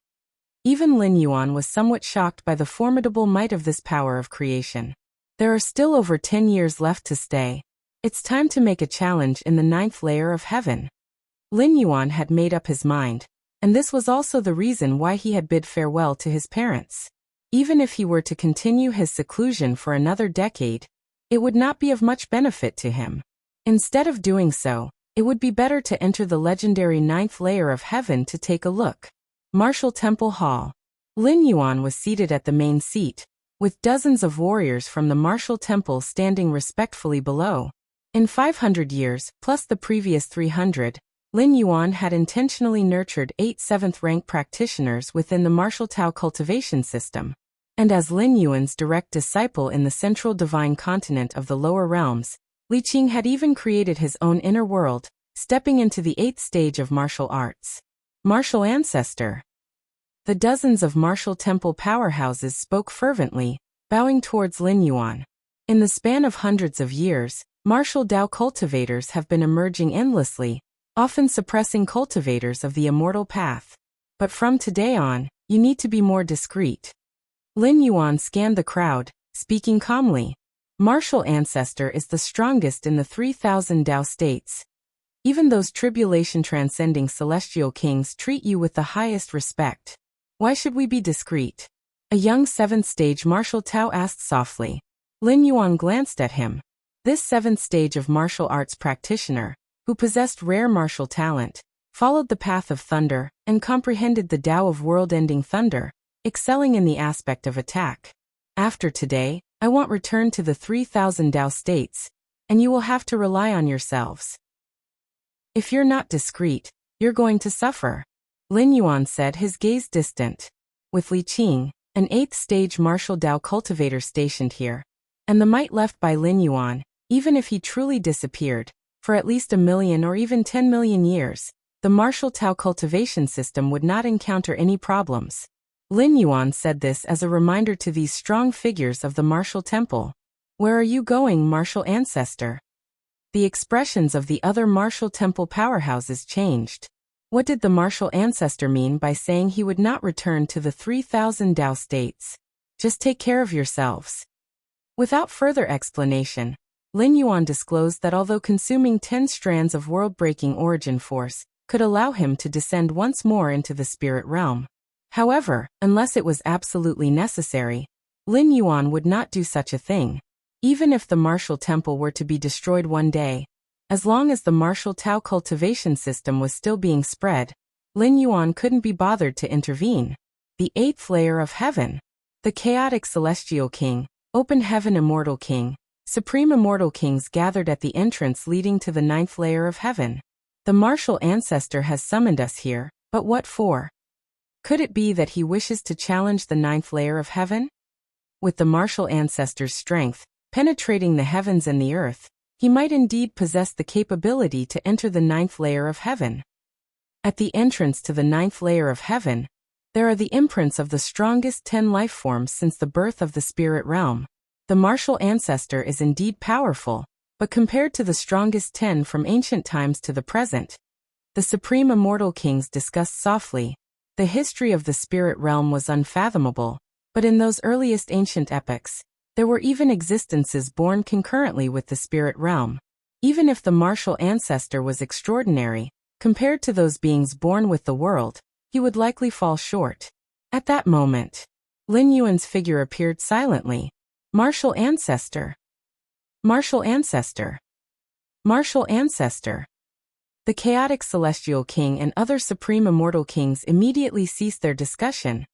S1: Even Lin Yuan was somewhat shocked by the formidable might of this power of creation. There are still over 10 years left to stay. It's time to make a challenge in the 9th layer of heaven. Lin Yuan had made up his mind, and this was also the reason why he had bid farewell to his parents. Even if he were to continue his seclusion for another decade, it would not be of much benefit to him. Instead of doing so, it would be better to enter the legendary 9th layer of heaven to take a look. Martial Temple Hall. Lin Yuan was seated at the main seat, with dozens of warriors from the martial temple standing respectfully below. In 500 years, plus the previous 300, Lin Yuan had intentionally nurtured 8 7th-rank practitioners within the martial Tao cultivation system. And as Lin Yuan's direct disciple in the central divine continent of the lower realms, Li Qing had even created his own inner world, stepping into the 8th stage of martial arts. Martial ancestor. The dozens of martial temple powerhouses spoke fervently, bowing towards Lin Yuan. In the span of hundreds of years, martial Tao cultivators have been emerging endlessly, often suppressing cultivators of the immortal path. But from today on, you need to be more discreet. Lin Yuan scanned the crowd, speaking calmly. Martial ancestor is the strongest in the 3,000 Tao states. Even those tribulation-transcending celestial kings treat you with the highest respect. Why should we be discreet? A young 7th-stage martial Tao asked softly. Lin Yuan glanced at him. This 7th stage of martial arts practitioner, who possessed rare martial talent, followed the path of thunder, and comprehended the Tao of world-ending thunder, excelling in the aspect of attack. After today, I want return to the 3,000 Tao states, and you will have to rely on yourselves. If you're not discreet, you're going to suffer. Lin Yuan said, his gaze distant. With Li Qing, an 8th stage martial Tao cultivator stationed here, and the might left by Lin Yuan, even if he truly disappeared, for at least 1 million or even 10 million years, the martial Tao cultivation system would not encounter any problems. Lin Yuan said this as a reminder to these strong figures of the martial temple. Where are you going, martial ancestor? The expressions of the other martial temple powerhouses changed. What did the martial ancestor mean by saying he would not return to the 3,000 Tao states? Just take care of yourselves. Without further explanation, Lin Yuan disclosed that although consuming 10 strands of world-breaking origin force could allow him to descend once more into the spirit realm. However, unless it was absolutely necessary, Lin Yuan would not do such a thing. Even if the martial temple were to be destroyed one day, as long as the martial Tao cultivation system was still being spread, Lin Yuan couldn't be bothered to intervene. The 8th layer of heaven. The chaotic celestial king, open heaven immortal king, supreme immortal kings gathered at the entrance leading to the 9th layer of heaven. The martial ancestor has summoned us here, but what for? Could it be that he wishes to challenge the 9th layer of heaven? With the martial ancestor's strength, penetrating the heavens and the earth, he might indeed possess the capability to enter the 9th layer of heaven. At the entrance to the 9th layer of heaven, there are the imprints of the strongest 10 life forms since the birth of the spirit realm. The martial ancestor is indeed powerful, but compared to the strongest 10 from ancient times to the present, the supreme immortal kings discussed softly. The history of the spirit realm was unfathomable, but in those earliest ancient epochs, there were even existences born concurrently with the spirit realm. Even if the martial ancestor was extraordinary, compared to those beings born with the world, he would likely fall short. At that moment, Lin Yuan's figure appeared silently. Martial ancestor. Martial ancestor. Martial ancestor. The chaotic celestial king and other supreme immortal kings immediately ceased their discussion,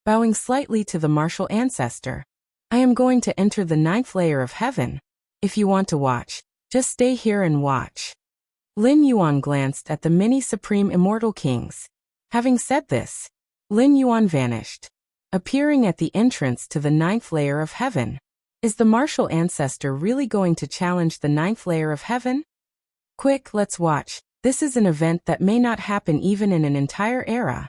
S1: bowing slightly to the martial ancestor. I am going to enter the 9th layer of heaven. If you want to watch, just stay here and watch. Lin Yuan glanced at the many supreme immortal kings. Having said this, Lin Yuan vanished, appearing at the entrance to the 9th layer of heaven. Is the martial ancestor really going to challenge the 9th layer of heaven? Quick, let's watch. This is an event that may not happen even in an entire era.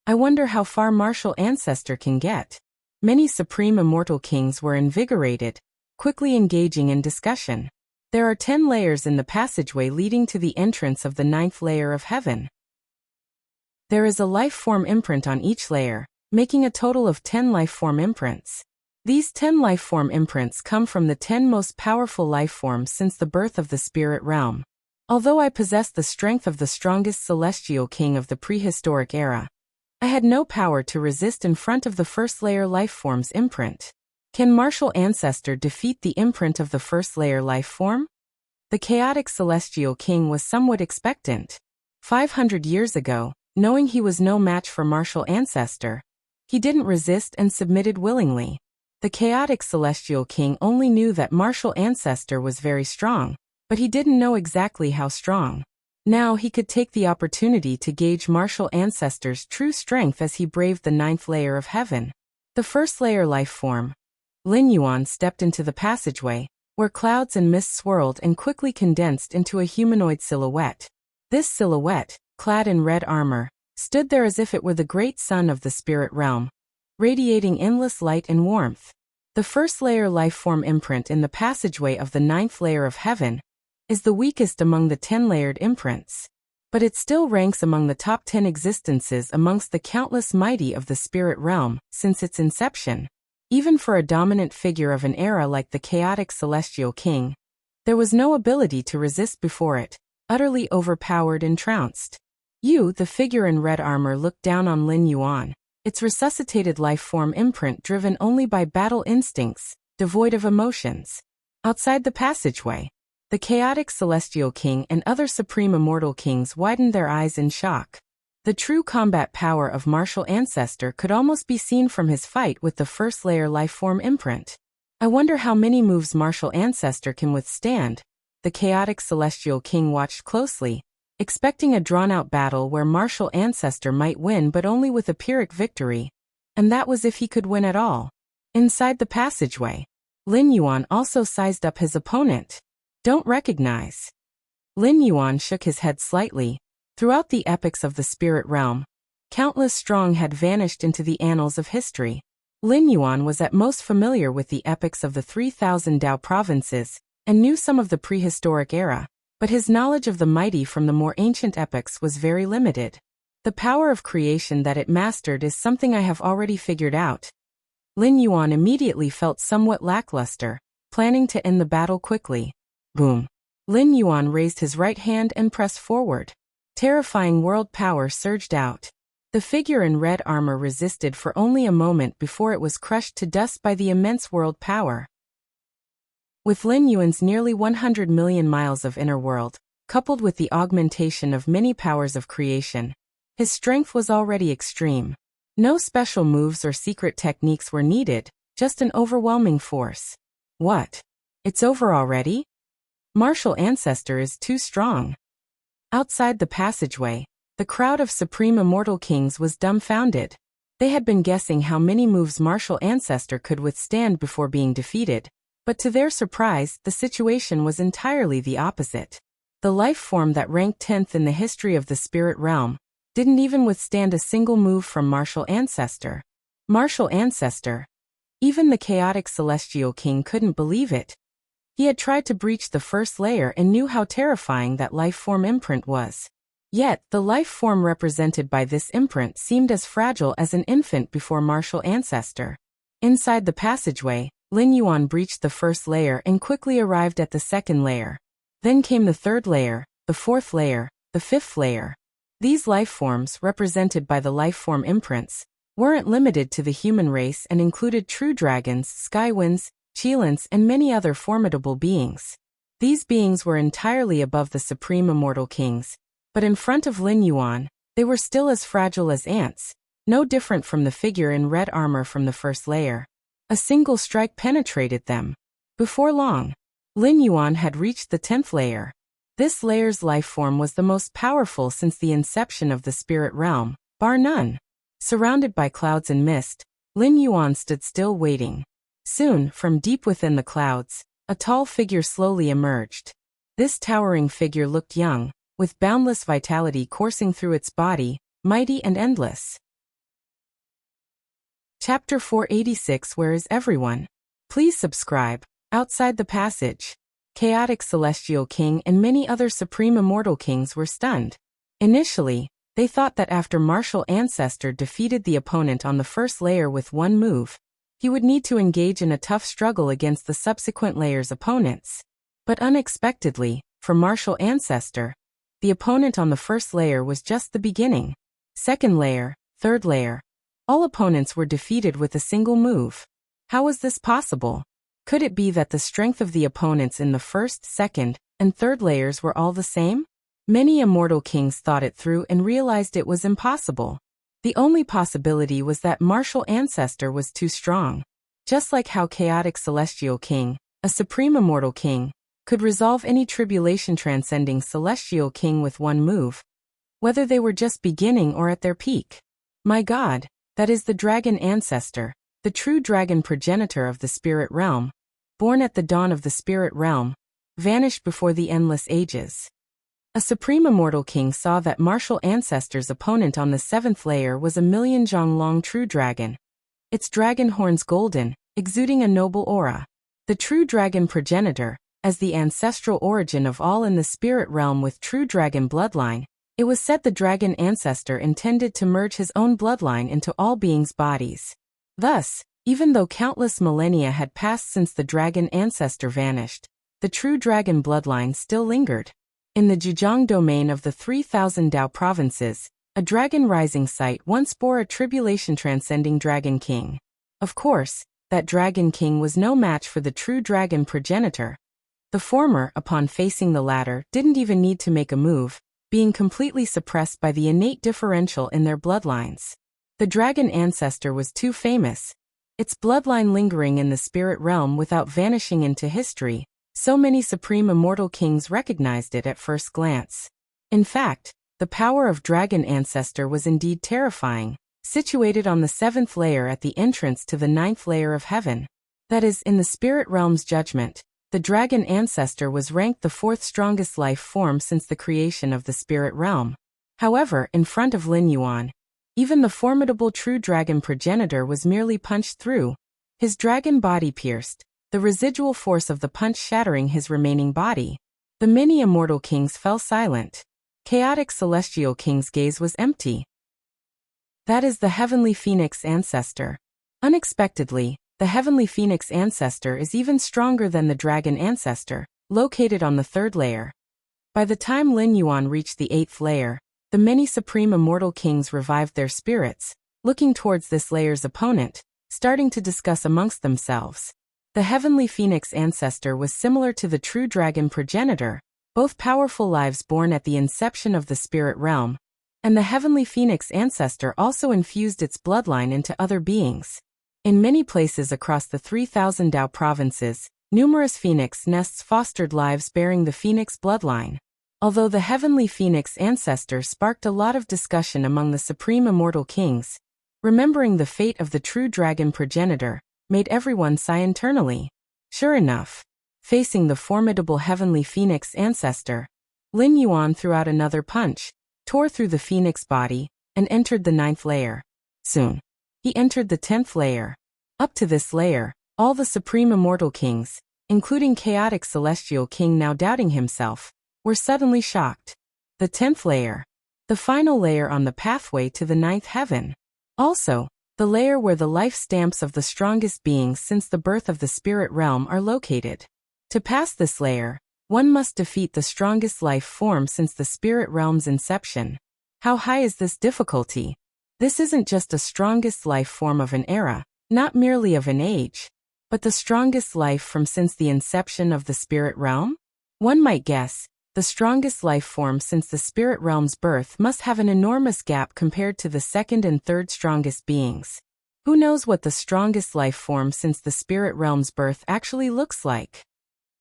S1: I wonder how far martial ancestor can get. Many supreme immortal kings were invigorated, quickly engaging in discussion. There are 10 layers in the passageway leading to the entrance of the 9th layer of heaven. There is a life form imprint on each layer, making a total of 10 life form imprints. These 10 life form imprints come from the 10 most powerful life forms since the birth of the spirit realm. Although I possess the strength of the strongest celestial king of the prehistoric era, I had no power to resist in front of the first layer life form's imprint. Can martial ancestor defeat the imprint of the first layer life form? The chaotic celestial king was somewhat expectant. 500 years ago, knowing he was no match for martial ancestor, he didn't resist and submitted willingly. The chaotic celestial king only knew that martial ancestor was very strong, but he didn't know exactly how strong. Now he could take the opportunity to gauge martial ancestor's true strength as he braved the 9th layer of heaven. The first layer life form. Lin Yuan stepped into the passageway, where clouds and mist swirled and quickly condensed into a humanoid silhouette. This silhouette, clad in red armor, stood there as if it were the great sun of the spirit realm, radiating endless light and warmth. The first layer lifeform imprint in the passageway of the 9th layer of heaven is the weakest among the 10-layered imprints. But it still ranks among the top 10 existences amongst the countless mighty of the spirit realm since its inception. Even for a dominant figure of an era like the chaotic celestial king, there was no ability to resist before it, utterly overpowered and trounced. You, the figure in red armor, looked down on Lin Yuan, its resuscitated life-form imprint driven only by battle instincts, devoid of emotions. Outside the passageway, the chaotic celestial king and other supreme immortal kings widened their eyes in shock. The true combat power of martial ancestor could almost be seen from his fight with the first layer lifeform imprint. I wonder how many moves martial ancestor can withstand. The chaotic celestial king watched closely, expecting a drawn-out battle where martial ancestor might win but only with a Pyrrhic victory. And that was if he could win at all. Inside the passageway, Lin Yuan also sized up his opponent. Don't recognize. Lin Yuan shook his head slightly. Throughout the epics of the spirit realm, countless strong had vanished into the annals of history. Lin Yuan was at most familiar with the epics of the 3,000 Dao provinces and knew some of the prehistoric era, but his knowledge of the mighty from the more ancient epics was very limited. The power of creation that it mastered is something I have already figured out. Lin Yuan immediately felt somewhat lackluster, planning to end the battle quickly. Boom. Lin Yuan raised his right hand and pressed forward. Terrifying world power surged out. The figure in red armor resisted for only a moment before it was crushed to dust by the immense world power. With Lin Yuan's nearly 100 million miles of inner world, coupled with the augmentation of many powers of creation, his strength was already extreme. No special moves or secret techniques were needed, just an overwhelming force. What? It's over already? Martial ancestor is too strong. Outside the passageway, the crowd of supreme immortal kings was dumbfounded. They had been guessing how many moves martial ancestor could withstand before being defeated, but to their surprise, the situation was entirely the opposite. The life form that ranked 10th in the history of the spirit realm didn't even withstand a single move from martial ancestor. Martial ancestor. Even the chaotic celestial king couldn't believe it. He had tried to breach the first layer and knew how terrifying that life form imprint was. Yet, the life form represented by this imprint seemed as fragile as an infant before martial ancestor. Inside the passageway, Lin Yuan breached the first layer and quickly arrived at the second layer. Then came the third layer, the fourth layer, the fifth layer. These life forms, represented by the life form imprints, weren't limited to the human race and included true dragons, skywinds, Qilins, and many other formidable beings. These beings were entirely above the supreme immortal kings, but in front of Lin Yuan, they were still as fragile as ants, no different from the figure in red armor from the first layer. A single strike penetrated them. Before long, Lin Yuan had reached the 10th layer. This layer's life form was the most powerful since the inception of the spirit realm, bar none. Surrounded by clouds and mist, Lin Yuan stood still waiting. Soon, from deep within the clouds, a tall figure slowly emerged. This towering figure looked young, with boundless vitality coursing through its body, mighty and endless. Chapter 486. Where is everyone? Please subscribe. Outside the passage, chaotic celestial king and many other supreme immortal kings were stunned. Initially, they thought that after martial ancestor defeated the opponent on the first layer with one move, he would need to engage in a tough struggle against the subsequent layer's opponents. But unexpectedly, for martial ancestor, the opponent on the first layer was just the beginning. Second layer, third layer, all opponents were defeated with a single move. How was this possible? Could it be that the strength of the opponents in the first, second, and third layers were all the same? Many immortal kings thought it through and realized it was impossible. The only possibility was that martial ancestor was too strong. Just like how chaotic celestial king, a supreme immortal king, could resolve any tribulation transcending celestial king with one move, whether they were just beginning or at their peak. My God, that is the dragon ancestor, the true dragon progenitor of the spirit realm, born at the dawn of the spirit realm, vanished before the endless ages. A supreme immortal king saw that martial ancestor's opponent on the 7th layer was a million-zhong long true dragon. Its dragon horns golden, exuding a noble aura. The true dragon progenitor, as the ancestral origin of all in the spirit realm with true dragon bloodline, it was said the dragon ancestor intended to merge his own bloodline into all beings' bodies. Thus, even though countless millennia had passed since the dragon ancestor vanished, the true dragon bloodline still lingered. In the Zhejiang domain of the 3,000 Dao provinces, a dragon rising site once bore a tribulation-transcending dragon king. Of course, that dragon king was no match for the true dragon progenitor. The former, upon facing the latter, didn't even need to make a move, being completely suppressed by the innate differential in their bloodlines. The dragon ancestor was too famous, its bloodline lingering in the spirit realm without vanishing into history. So many supreme immortal kings recognized it at first glance. In fact, the power of dragon ancestor was indeed terrifying, situated on the 7th layer at the entrance to the 9th layer of heaven. That is, in the spirit realm's judgment, the dragon ancestor was ranked the 4th strongest life form since the creation of the spirit realm. However, in front of Lin Yuan, even the formidable true dragon progenitor was merely punched through, his dragon body pierced, the residual force of the punch shattering his remaining body. The many immortal kings fell silent. Chaotic celestial king's gaze was empty. That is the heavenly phoenix ancestor. Unexpectedly, the heavenly phoenix ancestor is even stronger than the dragon ancestor, located on the 3rd layer. By the time Lin Yuan reached the 8th layer, the many supreme immortal kings revived their spirits, looking towards this layer's opponent, starting to discuss amongst themselves. The heavenly phoenix ancestor was similar to the true dragon progenitor, both powerful lives born at the inception of the spirit realm, and the heavenly phoenix ancestor also infused its bloodline into other beings. In many places across the 3,000 Dao provinces, numerous phoenix nests fostered lives bearing the phoenix bloodline. Although the heavenly phoenix ancestor sparked a lot of discussion among the supreme immortal kings, remembering the fate of the true dragon progenitor made everyone sigh internally. Sure enough, facing the formidable heavenly phoenix ancestor, Lin Yuan threw out another punch, tore through the phoenix body, and entered the 9th layer. Soon, he entered the 10th layer. Up to this layer, all the supreme immortal kings, including chaotic celestial king now doubting himself, were suddenly shocked. The 10th layer, the final layer on the pathway to the 9th heaven. Also, the layer where the life stamps of the strongest beings since the birth of the spirit realm are located. To pass this layer, one must defeat the strongest life form since the spirit realm's inception. How high is this difficulty? This isn't just the strongest life form of an era, not merely of an age, but the strongest life from since the inception of the spirit realm? One might guess, the strongest life form since the spirit realm's birth must have an enormous gap compared to the 2nd and 3rd strongest beings. Who knows what the strongest life form since the spirit realm's birth actually looks like?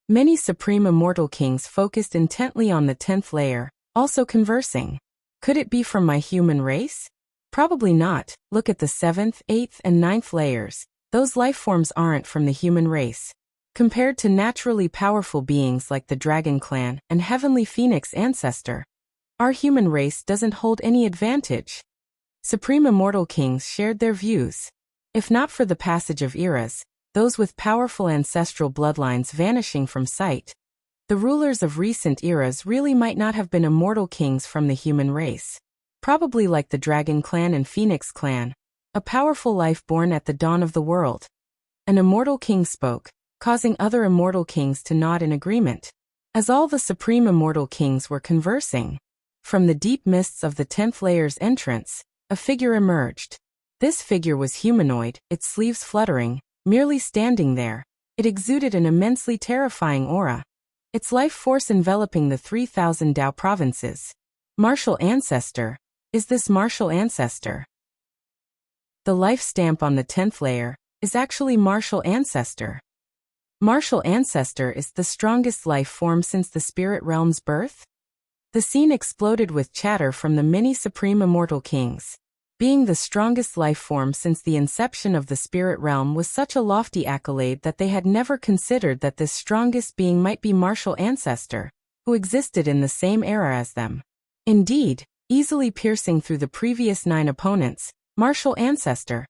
S1: Many supreme immortal kings focused intently on the 10th layer, also conversing. Could it be from my human race? Probably not. Look at the 7th, 8th, and 9th layers. Those life forms aren't from the human race. Compared to naturally powerful beings like the Dragon Clan and Heavenly Phoenix Ancestor, our human race doesn't hold any advantage. Supreme Immortal Kings shared their views. If not for the passage of eras, those with powerful ancestral bloodlines vanishing from sight, the rulers of recent eras really might not have been immortal kings from the human race. Probably like the Dragon Clan and Phoenix Clan, a powerful life born at the dawn of the world. An immortal king spoke, causing other immortal kings to nod in agreement. As all the supreme immortal kings were conversing, from the deep mists of the 10th layer's entrance, a figure emerged. This figure was humanoid, its sleeves fluttering, merely standing there. It exuded an immensely terrifying aura, its life force enveloping the 3,000 Dao provinces. Martial Ancestor. Is this Martial Ancestor? The life stamp on the 10th layer is actually Martial Ancestor. Martial Ancestor is the strongest life form since the spirit realm's birth? The scene exploded with chatter from the many supreme immortal kings. Being the strongest life form since the inception of the spirit realm was such a lofty accolade that they had never considered that this strongest being might be Martial Ancestor, who existed in the same era as them. Indeed, easily piercing through the previous 9 opponents, Martial Ancestor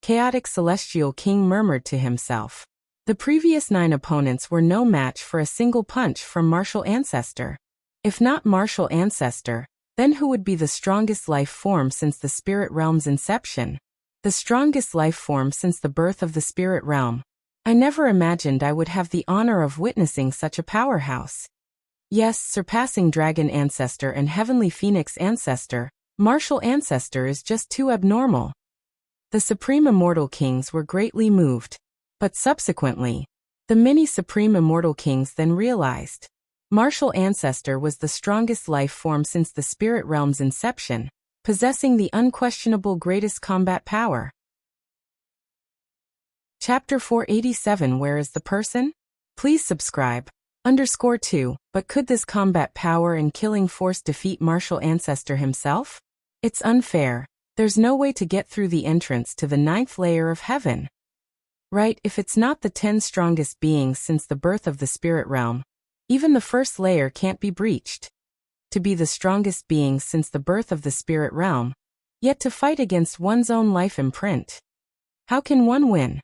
S1: Chaotic Celestial King murmured to himself. The previous 9 opponents were no match for a single punch from Martial Ancestor. If not Martial Ancestor, then who would be the strongest life form since the spirit realm's inception? The strongest life form since the birth of the spirit realm. I never imagined I would have the honor of witnessing such a powerhouse. Yes, surpassing Dragon Ancestor and Heavenly Phoenix Ancestor, Martial Ancestor is just too abnormal. The Supreme Immortal Kings were greatly moved. But subsequently, the many Supreme Immortal Kings then realized Martial Ancestor was the strongest life form since the spirit realm's inception, possessing the unquestionable greatest combat power. Chapter 487 Where is the person? Please subscribe. _2 But could this combat power and killing force defeat Martial Ancestor himself? It's unfair. There's no way to get through the entrance to the 9th layer of heaven. Right, if it's not the 10 strongest beings since the birth of the spirit realm, even the first layer can't be breached. To be the strongest beings since the birth of the spirit realm, yet to fight against one's own life imprint. How can one win?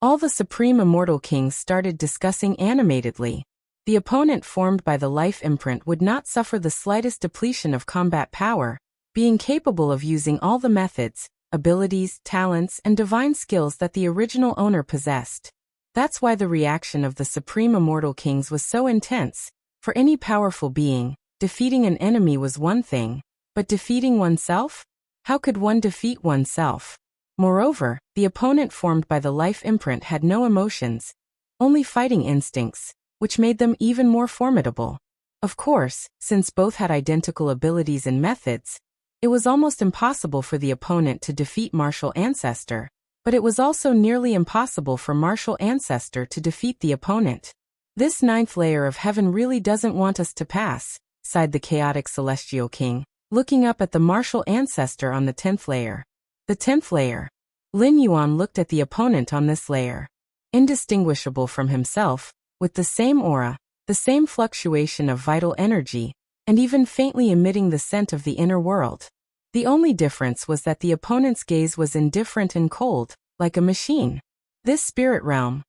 S1: All the Supreme Immortal Kings started discussing animatedly. The opponent formed by the life imprint would not suffer the slightest depletion of combat power, being capable of using all the methods, abilities, talents, and divine skills that the original owner possessed. That's why the reaction of the Supreme Immortal Kings was so intense. For any powerful being, defeating an enemy was one thing, but defeating oneself? How could one defeat oneself? Moreover, the opponent formed by the life imprint had no emotions, only fighting instincts, which made them even more formidable. Of course, since both had identical abilities and methods, it was almost impossible for the opponent to defeat Martial Ancestor, but it was also nearly impossible for Martial Ancestor to defeat the opponent. This 9th layer of heaven really doesn't want us to pass, sighed the Chaotic Celestial King, looking up at the Martial Ancestor on the 10th layer. The 10th layer. Lin Yuan looked at the opponent on this layer. Indistinguishable from himself, with the same aura, the same fluctuation of vital energy, and even faintly emitting the scent of the inner world. The only difference was that the opponent's gaze was indifferent and cold, like a machine. This spirit realm.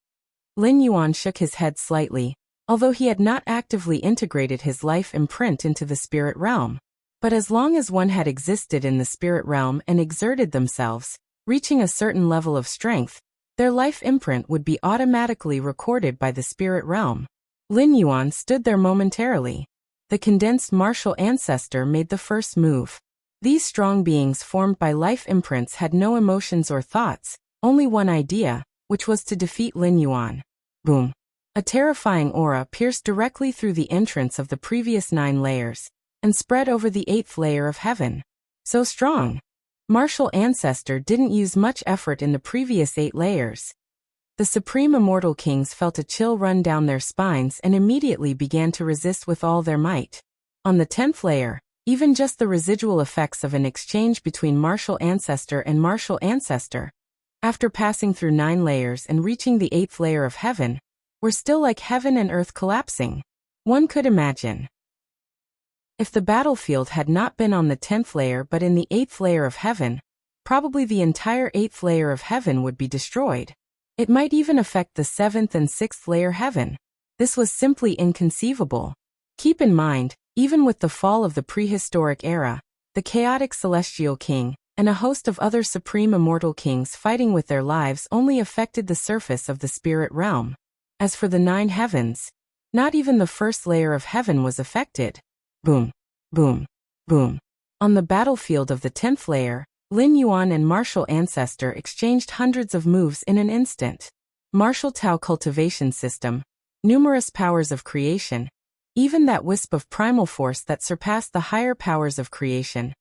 S1: Lin Yuan shook his head slightly, although he had not actively integrated his life imprint into the spirit realm. But as long as one had existed in the spirit realm and exerted themselves, reaching a certain level of strength, their life imprint would be automatically recorded by the spirit realm. Lin Yuan stood there momentarily. The condensed Martial Ancestor made the first move. These strong beings formed by life imprints had no emotions or thoughts, only one idea, which was to defeat Lin Yuan. Boom. A terrifying aura pierced directly through the entrance of the previous 9 layers, and spread over the 8th layer of heaven. So strong. Martial Ancestor didn't use much effort in the previous 8 layers. The Supreme Immortal Kings felt a chill run down their spines and immediately began to resist with all their might. On the 10th layer, even just the residual effects of an exchange between Martial Ancestor and Martial Ancestor, after passing through 9 layers and reaching the 8th layer of heaven, were still like heaven and earth collapsing. One could imagine. If the battlefield had not been on the 10th layer but in the 8th layer of heaven, probably the entire 8th layer of heaven would be destroyed. It might even affect the 7th and 6th layer heaven. This was simply inconceivable. Keep in mind, even with the fall of the prehistoric era, the Chaotic Celestial King, and a host of other Supreme Immortal Kings fighting with their lives only affected the surface of the spirit realm. As for the 9 heavens, not even the first layer of heaven was affected. Boom, boom, boom. On the battlefield of the 10th layer, Lin Yuan and Martial Ancestor exchanged hundreds of moves in an instant. Martial Tao cultivation system, numerous powers of creation, even that wisp of primal force that surpassed the higher powers of creation.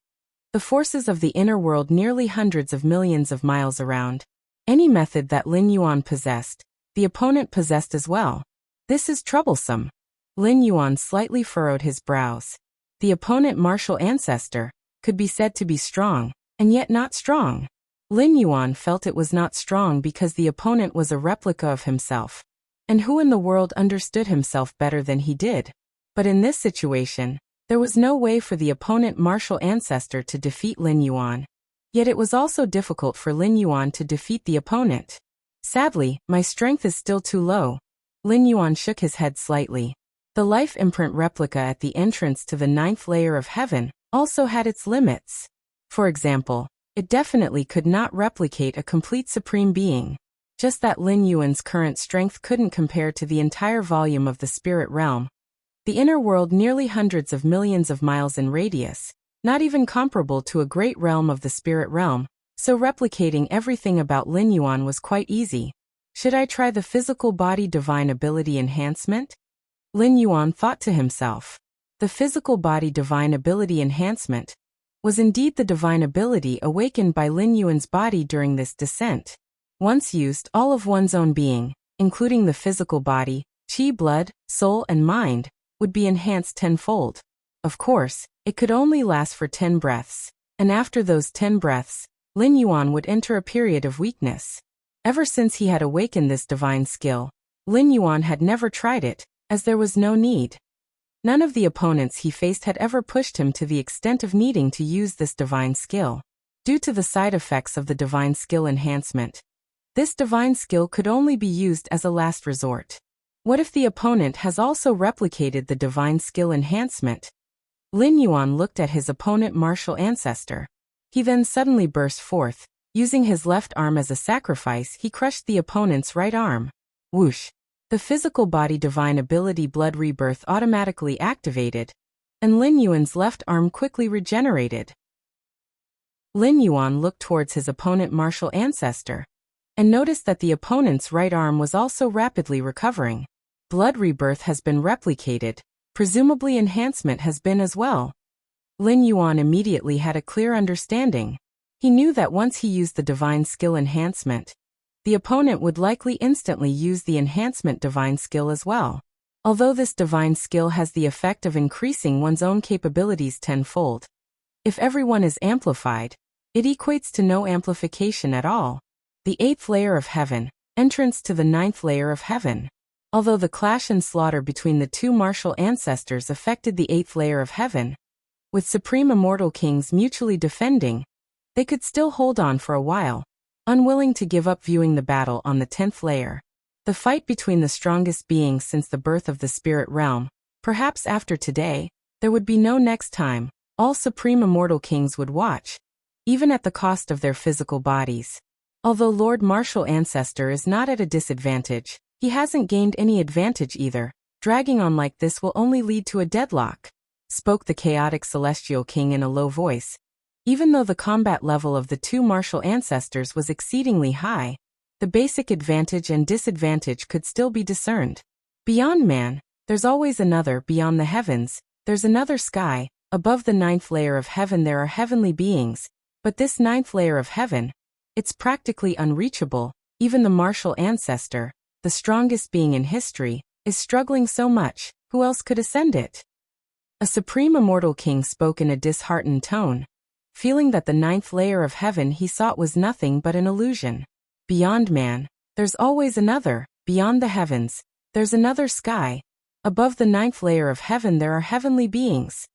S1: The forces of the inner world nearly hundreds of millions of miles around. Any method that Lin Yuan possessed, the opponent possessed as well. This is troublesome. Lin Yuan slightly furrowed his brows. The opponent Martial Ancestor could be said to be strong, and yet not strong. Lin Yuan felt it was not strong because the opponent was a replica of himself. And who in the world understood himself better than he did? But in this situation, there was no way for the opponent Martial Ancestor to defeat Lin Yuan. Yet it was also difficult for Lin Yuan to defeat the opponent. Sadly, my strength is still too low. Lin Yuan shook his head slightly. The life imprint replica at the entrance to the 9th layer of heaven also had its limits. For example, it definitely could not replicate a complete supreme being. Just that Lin Yuan's current strength couldn't compare to the entire volume of the spirit realm. The inner world nearly hundreds of millions of miles in radius, not even comparable to a great realm of the spirit realm, so replicating everything about Lin Yuan was quite easy. Should I try the physical body divine ability enhancement? Lin Yuan thought to himself. The physical body divine ability enhancement was indeed the divine ability awakened by Lin Yuan's body during this descent. Once used, all of one's own being, including the physical body, qi, blood, soul and mind, would be enhanced tenfold. Of course, it could only last for 10 breaths, and after those 10 breaths, Lin Yuan would enter a period of weakness. Ever since he had awakened this divine skill, Lin Yuan had never tried it, as there was no need. None of the opponents he faced had ever pushed him to the extent of needing to use this divine skill. Due to the side effects of the divine skill enhancement, this divine skill could only be used as a last resort. What if the opponent has also replicated the divine skill enhancement? Lin Yuan looked at his opponent martial ancestor. He then suddenly burst forth. Using his left arm as a sacrifice, he crushed the opponent's right arm. Whoosh! The physical body divine ability blood rebirth automatically activated, and Lin Yuan's left arm quickly regenerated. Lin Yuan looked towards his opponent martial ancestor, and noticed that the opponent's right arm was also rapidly recovering. Blood rebirth has been replicated, presumably enhancement has been as well. Lin Yuan immediately had a clear understanding. He knew that once he used the divine skill enhancement, the opponent would likely instantly use the enhancement divine skill as well. Although this divine skill has the effect of increasing one's own capabilities tenfold. If everyone is amplified, it equates to no amplification at all. The 8th layer of heaven, entrance to the 9th layer of heaven. Although the clash and slaughter between the two martial ancestors affected the 8th layer of heaven, with supreme immortal kings mutually defending, they could still hold on for a while, unwilling to give up viewing the battle on the 10th layer. The fight between the strongest beings since the birth of the spirit realm. Perhaps after today, there would be no next time. All supreme immortal kings would watch, even at the cost of their physical bodies. Although Lord Martial Ancestor is not at a disadvantage, he hasn't gained any advantage either. Dragging on like this will only lead to a deadlock, spoke the chaotic celestial king in a low voice. Even though the combat level of the two martial ancestors was exceedingly high, the basic advantage and disadvantage could still be discerned. Beyond man, there's always another. Beyond the heavens, there's another sky. Above the 9th layer of heaven there are heavenly beings, but this 9th layer of heaven, it's practically unreachable. Even the martial ancestor, the strongest being in history, is struggling so much. Who else could ascend it? A supreme immortal king spoke in a disheartened tone, feeling that the 9th layer of heaven he sought was nothing but an illusion. Beyond man, there's always another. Beyond the heavens, there's another sky. Above the 9th layer of heaven there are heavenly beings.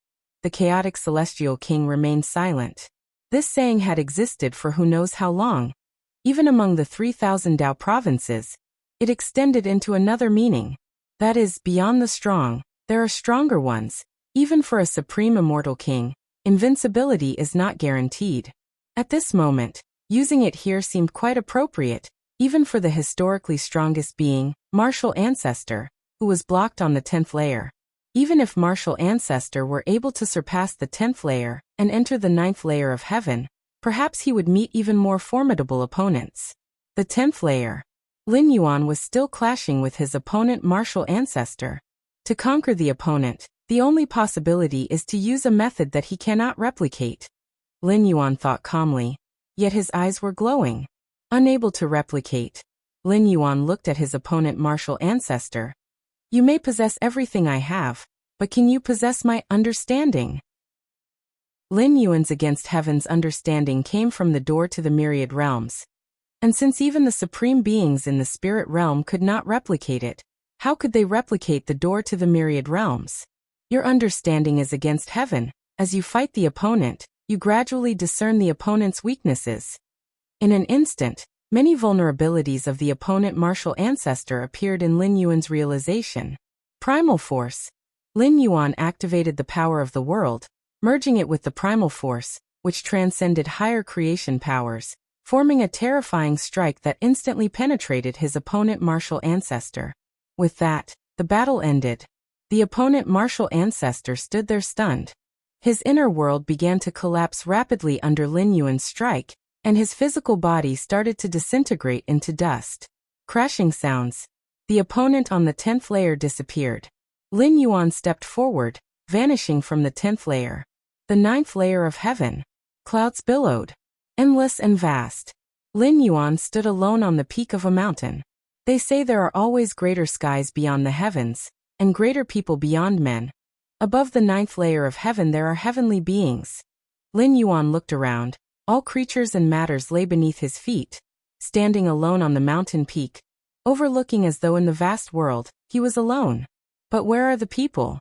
S1: The chaotic celestial king remained silent. This saying had existed for who knows how long. Even among the 3,000 Dao provinces, it extended into another meaning. That is, beyond the strong, there are stronger ones. Even for a supreme immortal king, invincibility is not guaranteed. At this moment, using it here seemed quite appropriate, even for the historically strongest being, Martial Ancestor, who was blocked on the 10th layer. Even if Martial Ancestor were able to surpass the 10th layer and enter the 9th layer of heaven, perhaps he would meet even more formidable opponents. The 10th layer. Lin Yuan was still clashing with his opponent Martial Ancestor. To conquer the opponent, the only possibility is to use a method that he cannot replicate. Lin Yuan thought calmly, yet his eyes were glowing. Unable to replicate, Lin Yuan looked at his opponent Martial Ancestor. You may possess everything I have, but can you possess my understanding? Lin Yuan's against heaven's understanding came from the door to the myriad realms. And since even the supreme beings in the spirit realm could not replicate it, how could they replicate the door to the myriad realms? Your understanding is against heaven. As you fight the opponent, you gradually discern the opponent's weaknesses. In an instant, many vulnerabilities of the opponent martial ancestor appeared in Lin Yuan's realization. Primal Force. Lin Yuan activated the power of the world, merging it with the primal force, which transcended higher creation powers, forming a terrifying strike that instantly penetrated his opponent martial ancestor. With that, the battle ended. The opponent martial ancestor stood there stunned. His inner world began to collapse rapidly under Lin Yuan's strike, and his physical body started to disintegrate into dust. Crashing sounds. The opponent on the 10th layer disappeared. Lin Yuan stepped forward, vanishing from the 10th layer. The 9th layer of heaven. Clouds billowed. Endless and vast. Lin Yuan stood alone on the peak of a mountain. They say there are always greater skies beyond the heavens, and greater people beyond men. Above the 9th layer of heaven there are heavenly beings. Lin Yuan looked around. All creatures and matters lay beneath his feet. Standing alone on the mountain peak, overlooking as though in the vast world, he was alone. But where are the people?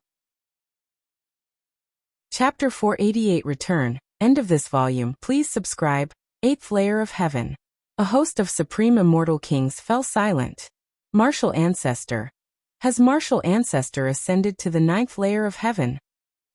S1: Chapter 488 Return. End of this volume. Please subscribe. 8th layer of heaven. A host of supreme immortal kings fell silent. Martial ancestor. Has martial ancestor ascended to the 9th layer of heaven?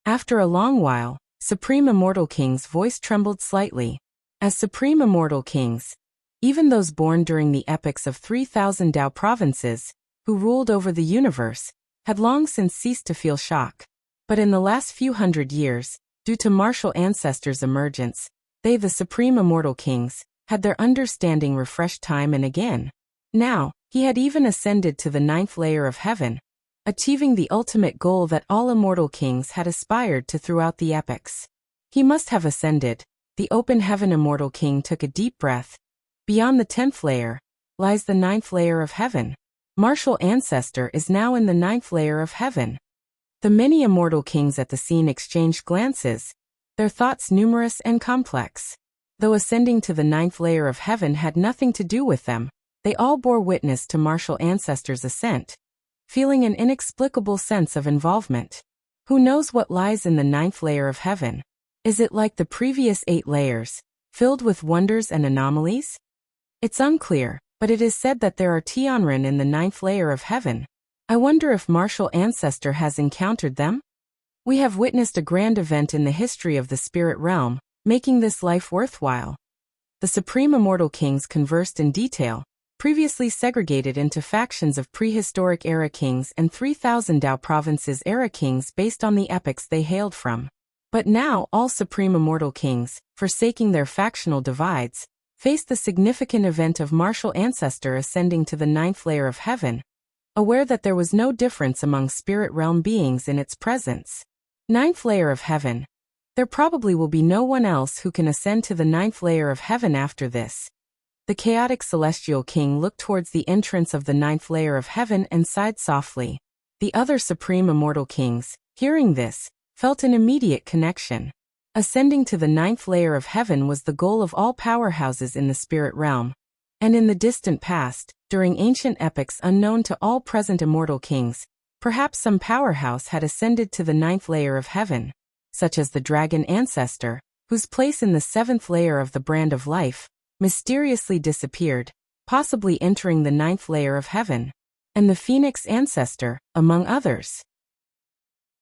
S1: After a long while, supreme immortal king's voice trembled slightly. As supreme immortal kings, even those born during the epochs of 3,000 Dao provinces, who ruled over the universe, had long since ceased to feel shock. But in the last few hundred years, due to martial ancestors' emergence, they, the supreme immortal kings, had their understanding refreshed time and again. Now, he had even ascended to the 9th layer of heaven, achieving the ultimate goal that all immortal kings had aspired to throughout the epochs. He must have ascended. The open heaven immortal king took a deep breath. Beyond the 10th layer lies the 9th layer of heaven. Martial ancestor is now in the 9th layer of heaven. The many immortal kings at the scene exchanged glances, their thoughts numerous and complex. Though ascending to the 9th layer of heaven had nothing to do with them, they all bore witness to martial ancestor's ascent, feeling an inexplicable sense of involvement. Who knows what lies in the 9th layer of heaven? Is it like the previous 8 layers, filled with wonders and anomalies? It's unclear, but it is said that there are Tianren in the 9th layer of heaven. I wonder if martial ancestor has encountered them? We have witnessed a grand event in the history of the spirit realm, making this life worthwhile. The supreme immortal kings conversed in detail, previously segregated into factions of prehistoric era kings and 3,000 Dao provinces era kings based on the epochs they hailed from. But now all supreme immortal kings, forsaking their factional divides, faced the significant event of martial ancestor ascending to the 9th layer of heaven, aware that there was no difference among spirit realm beings in its presence. 9th layer of heaven. There probably will be no one else who can ascend to the 9th layer of heaven after this. The chaotic celestial king looked towards the entrance of the 9th layer of heaven and sighed softly. The other supreme immortal kings, hearing this, felt an immediate connection. Ascending to the 9th layer of heaven was the goal of all powerhouses in the spirit realm. And in the distant past, during ancient epochs unknown to all present immortal kings, perhaps some powerhouse had ascended to the 9th layer of heaven, such as the dragon ancestor, whose place in the 7th layer of the brand of life mysteriously disappeared, possibly entering the 9th layer of heaven, and the phoenix ancestor, among others.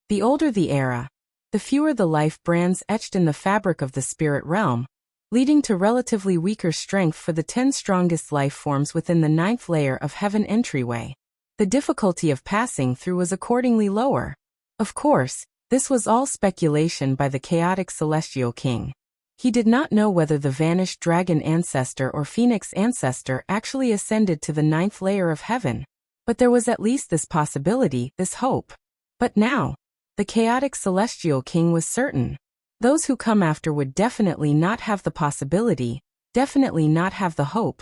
S1: The older the era, the fewer the life brands etched in the fabric of the spirit realm, leading to relatively weaker strength for the 10 strongest life forms within the 9th layer of heaven entryway. The difficulty of passing through was accordingly lower. Of course, this was all speculation by the chaotic celestial king. He did not know whether the vanished dragon ancestor or phoenix ancestor actually ascended to the 9th layer of heaven, but there was at least this possibility, this hope. But now, the chaotic celestial king was certain. Those who come after would definitely not have the possibility, definitely not have the hope,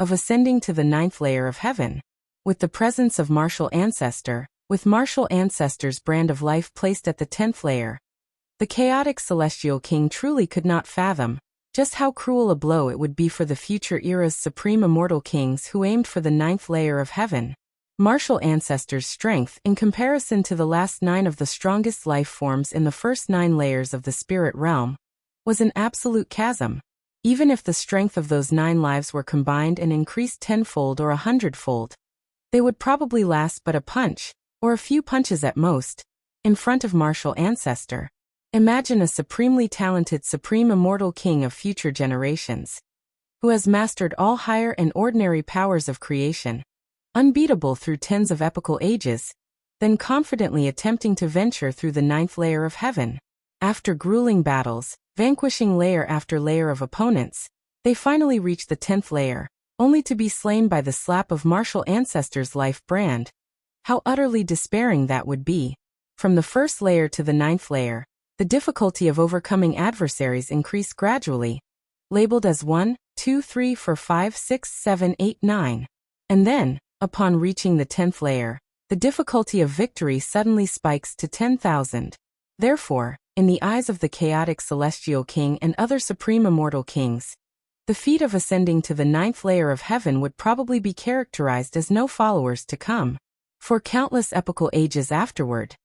S1: of ascending to the 9th layer of heaven. With the presence of martial ancestor, with martial ancestor's brand of life placed at the 10th layer, the chaotic celestial king truly could not fathom just how cruel a blow it would be for the future era's supreme immortal kings who aimed for the 9th layer of heaven. Martial ancestor's strength in comparison to the last 9 of the strongest life forms in the first 9 layers of the spirit realm was an absolute chasm. Even if the strength of those 9 lives were combined and increased tenfold or 100-fold, they would probably last but a punch, or a few punches at most, in front of martial ancestor. Imagine a supremely talented supreme immortal king of future generations, who has mastered all higher and ordinary powers of creation, unbeatable through tens of epical ages, then confidently attempting to venture through the 9th layer of heaven. After grueling battles, vanquishing layer after layer of opponents, they finally reach the 10th layer, only to be slain by the slap of martial ancestor's life brand. How utterly despairing that would be. From the 1st layer to the 9th layer, the difficulty of overcoming adversaries increased gradually, labeled as 1, 2, 3, 4, 5, 6, 7, 8, 9. And then, upon reaching the 10th layer, the difficulty of victory suddenly spikes to 10,000. Therefore, in the eyes of the chaotic celestial king and other supreme immortal kings, the feat of ascending to the 9th layer of heaven would probably be characterized as no followers to come. For countless epical ages afterward,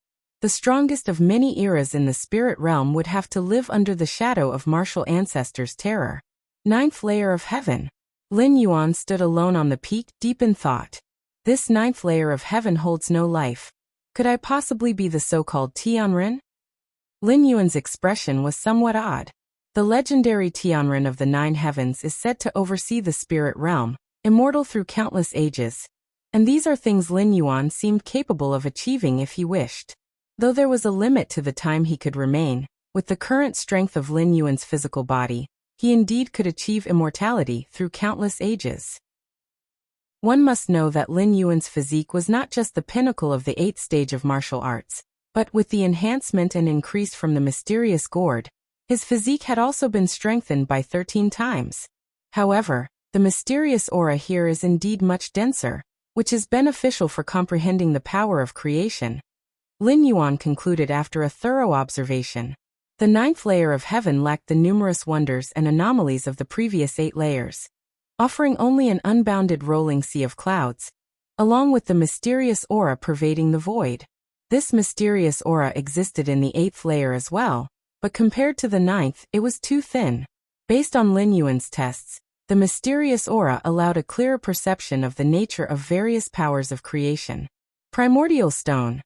S1: the strongest of many eras in the spirit realm would have to live under the shadow of martial ancestors' terror. 9th layer of heaven. Lin Yuan stood alone on the peak, deep in thought. This 9th layer of heaven holds no life. Could I possibly be the so-called Tianren? Lin Yuan's expression was somewhat odd. The legendary Tianren of the 9 heavens is said to oversee the spirit realm, immortal through countless ages. And these are things Lin Yuan seemed capable of achieving if he wished. Though there was a limit to the time he could remain, with the current strength of Lin Yuan's physical body, he indeed could achieve immortality through countless ages. One must know that Lin Yuan's physique was not just the pinnacle of the 8th stage of martial arts, but with the enhancement and increase from the mysterious gourd, his physique had also been strengthened by 13 times. However, the mysterious aura here is indeed much denser, which is beneficial for comprehending the power of creation. Lin Yuan concluded after a thorough observation. The 9th layer of heaven lacked the numerous wonders and anomalies of the previous 8 layers, offering only an unbounded rolling sea of clouds, along with the mysterious aura pervading the void. This mysterious aura existed in the 8th layer as well, but compared to the 9th, it was too thin. Based on Lin Yuan's tests, the mysterious aura allowed a clearer perception of the nature of various powers of creation. Primordial stone.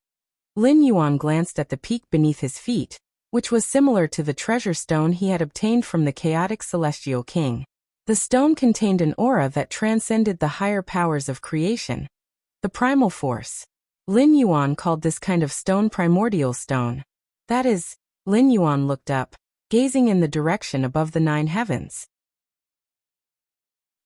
S1: Lin Yuan glanced at the peak beneath his feet, which was similar to the treasure stone he had obtained from the chaotic celestial king. The stone contained an aura that transcended the higher powers of creation, the primal force. Lin Yuan called this kind of stone primordial stone. That is, Lin Yuan looked up, gazing in the direction above the 9 heavens.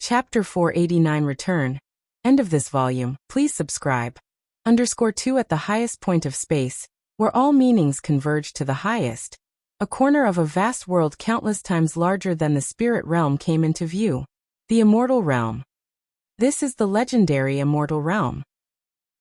S1: Chapter 489 Return. End of this volume. Please subscribe. _2 At the highest point of space, where all meanings converge to the highest, a corner of a vast world countless times larger than the spirit realm came into view. The immortal realm. This is the legendary immortal realm.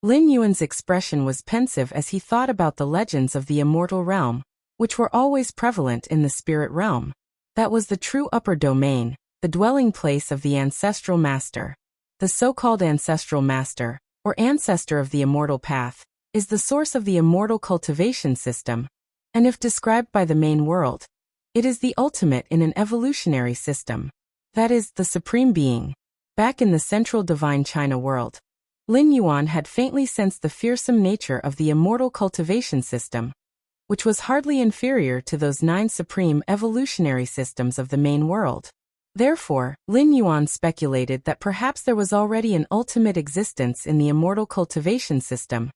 S1: Lin Yuan's expression was pensive as he thought about the legends of the immortal realm, which were always prevalent in the spirit realm. That was the true upper domain, the dwelling place of the ancestral master. The so-called ancestral master, or ancestor of the immortal path, is the source of the immortal cultivation system, and if described by the main world, it is the ultimate in an evolutionary system. That is, the supreme being. Back in the central divine China world, Lin Yuan had faintly sensed the fearsome nature of the immortal cultivation system, which was hardly inferior to those 9 supreme evolutionary systems of the main world. Therefore, Lin Yuan speculated that perhaps there was already an ultimate existence in the immortal cultivation system,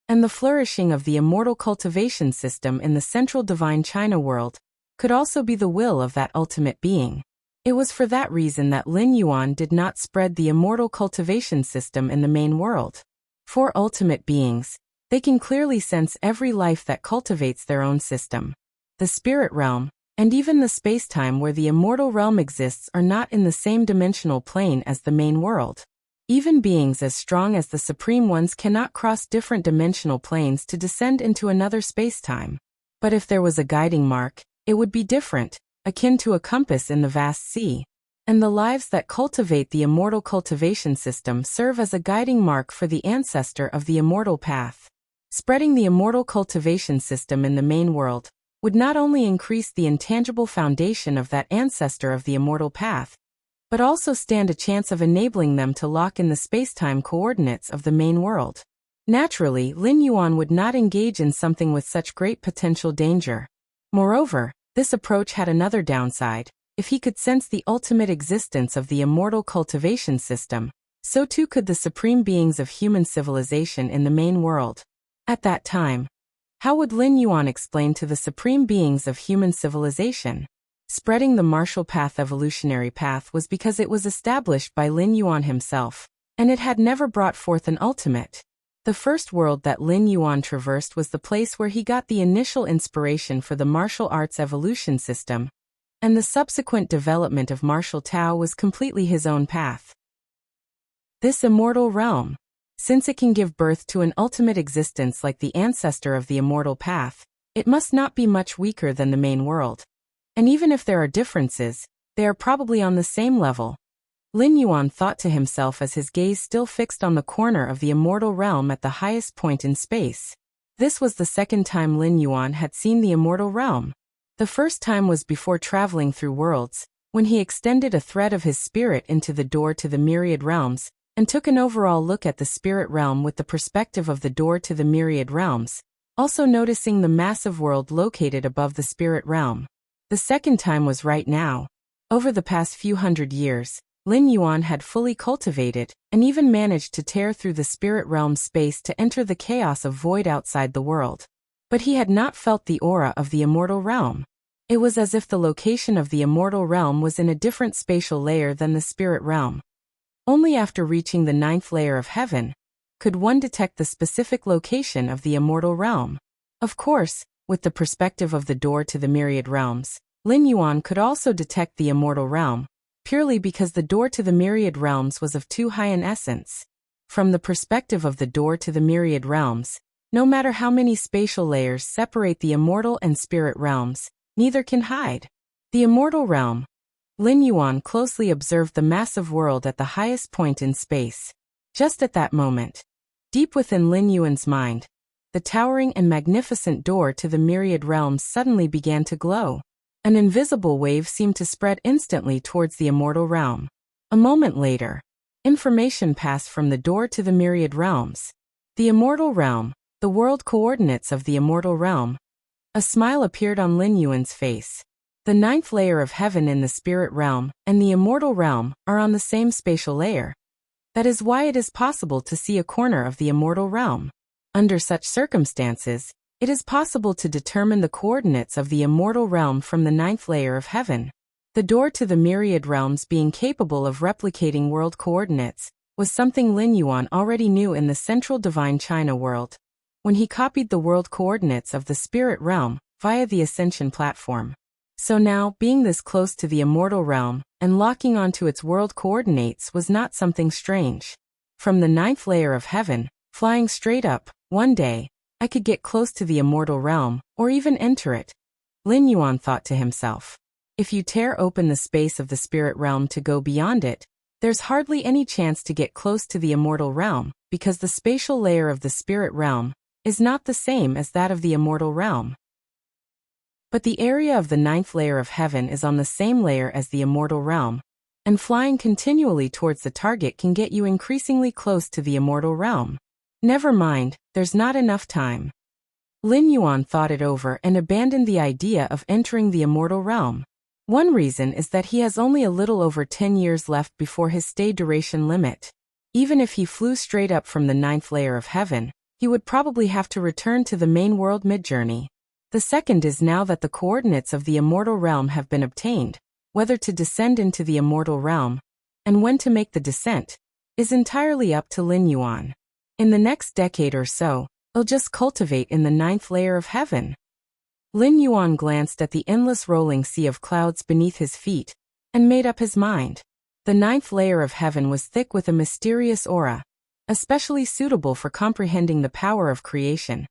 S1: and the flourishing of the immortal cultivation system in the central divine China world could also be the will of that ultimate being. It was for that reason that Lin Yuan did not spread the immortal cultivation system in the main world. For ultimate beings, they can clearly sense every life that cultivates their own system. The spirit realm, and even the space-time where the immortal realm exists are not in the same dimensional plane as the main world. Even beings as strong as the supreme ones cannot cross different dimensional planes to descend into another space-time. But if there was a guiding mark, it would be different, akin to a compass in the vast sea. And the lives that cultivate the immortal cultivation system serve as a guiding mark for the ancestor of the immortal path. Spreading the immortal cultivation system in the main world would not only increase the intangible foundation of that ancestor of the immortal path, but also stand a chance of enabling them to lock in the space-time coordinates of the main world. Naturally, Lin Yuan would not engage in something with such great potential danger. Moreover, this approach had another downside. If he could sense the ultimate existence of the immortal cultivation system, so too could the supreme beings of human civilization in the main world. At that time, how would Lin Yuan explain to the supreme beings of human civilization? Spreading the martial path evolutionary path was because it was established by Lin Yuan himself, and it had never brought forth an ultimate. The first world that Lin Yuan traversed was the place where he got the initial inspiration for the martial arts evolution system, and the subsequent development of martial Tao was completely his own path. This immortal realm, since it can give birth to an ultimate existence like the ancestor of the immortal path, it must not be much weaker than the main world. And even if there are differences, they are probably on the same level. Lin Yuan thought to himself as his gaze still fixed on the corner of the immortal realm at the highest point in space. This was the second time Lin Yuan had seen the immortal realm. The first time was before traveling through worlds, when he extended a thread of his spirit into the door to the myriad realms, and took an overall look at the spirit realm with the perspective of the door to the myriad realms, also noticing the massive world located above the spirit realm. The second time was right now. Over the past few hundred years, Lin Yuan had fully cultivated, and even managed to tear through the spirit realm space to enter the chaos of void outside the world. But he had not felt the aura of the immortal realm. It was as if the location of the immortal realm was in a different spatial layer than the spirit realm. Only after reaching the 9th layer of heaven could one detect the specific location of the immortal realm. Of course, with the perspective of the door to the myriad realms, Lin Yuan could also detect the immortal realm, purely because the door to the myriad realms was of too high an essence. From the perspective of the door to the myriad realms, no matter how many spatial layers separate the immortal and spirit realms, neither can hide. The immortal realm. Lin Yuan closely observed the massive world at the highest point in space. Just at that moment, deep within Lin Yuan's mind, the towering and magnificent door to the myriad realms suddenly began to glow. An invisible wave seemed to spread instantly towards the immortal realm. A moment later, information passed from the door to the myriad realms. The immortal realm, the world coordinates of the immortal realm. A smile appeared on Lin Yuan's face. The 9th layer of heaven in the spirit realm and the immortal realm are on the same spatial layer. That is why it is possible to see a corner of the immortal realm. Under such circumstances, it is possible to determine the coordinates of the immortal realm from the 9th layer of heaven. The door to the myriad realms being capable of replicating world coordinates was something Lin Yuan already knew in the central divine China world, when he copied the world coordinates of the spirit realm via the ascension platform. So now, being this close to the immortal realm and locking onto its world coordinates was not something strange. From the 9th layer of heaven, flying straight up, one day, I could get close to the immortal realm, or even enter it. Lin Yuan thought to himself. If you tear open the space of the spirit realm to go beyond it, there's hardly any chance to get close to the immortal realm, because the spatial layer of the spirit realm is not the same as that of the immortal realm. But the area of the 9th layer of heaven is on the same layer as the immortal realm, and flying continually towards the target can get you increasingly close to the immortal realm. Never mind, there's not enough time. Lin Yuan thought it over and abandoned the idea of entering the immortal realm. One reason is that he has only a little over 10 years left before his stay duration limit. Even if he flew straight up from the 9th layer of heaven, he would probably have to return to the main world mid-journey. The second is now that the coordinates of the immortal realm have been obtained, whether to descend into the immortal realm, and when to make the descent, is entirely up to Lin Yuan. In the next decade or so, he'll just cultivate in the 9th layer of heaven. Lin Yuan glanced at the endless rolling sea of clouds beneath his feet, and made up his mind. The 9th layer of heaven was thick with a mysterious aura, especially suitable for comprehending the power of creation.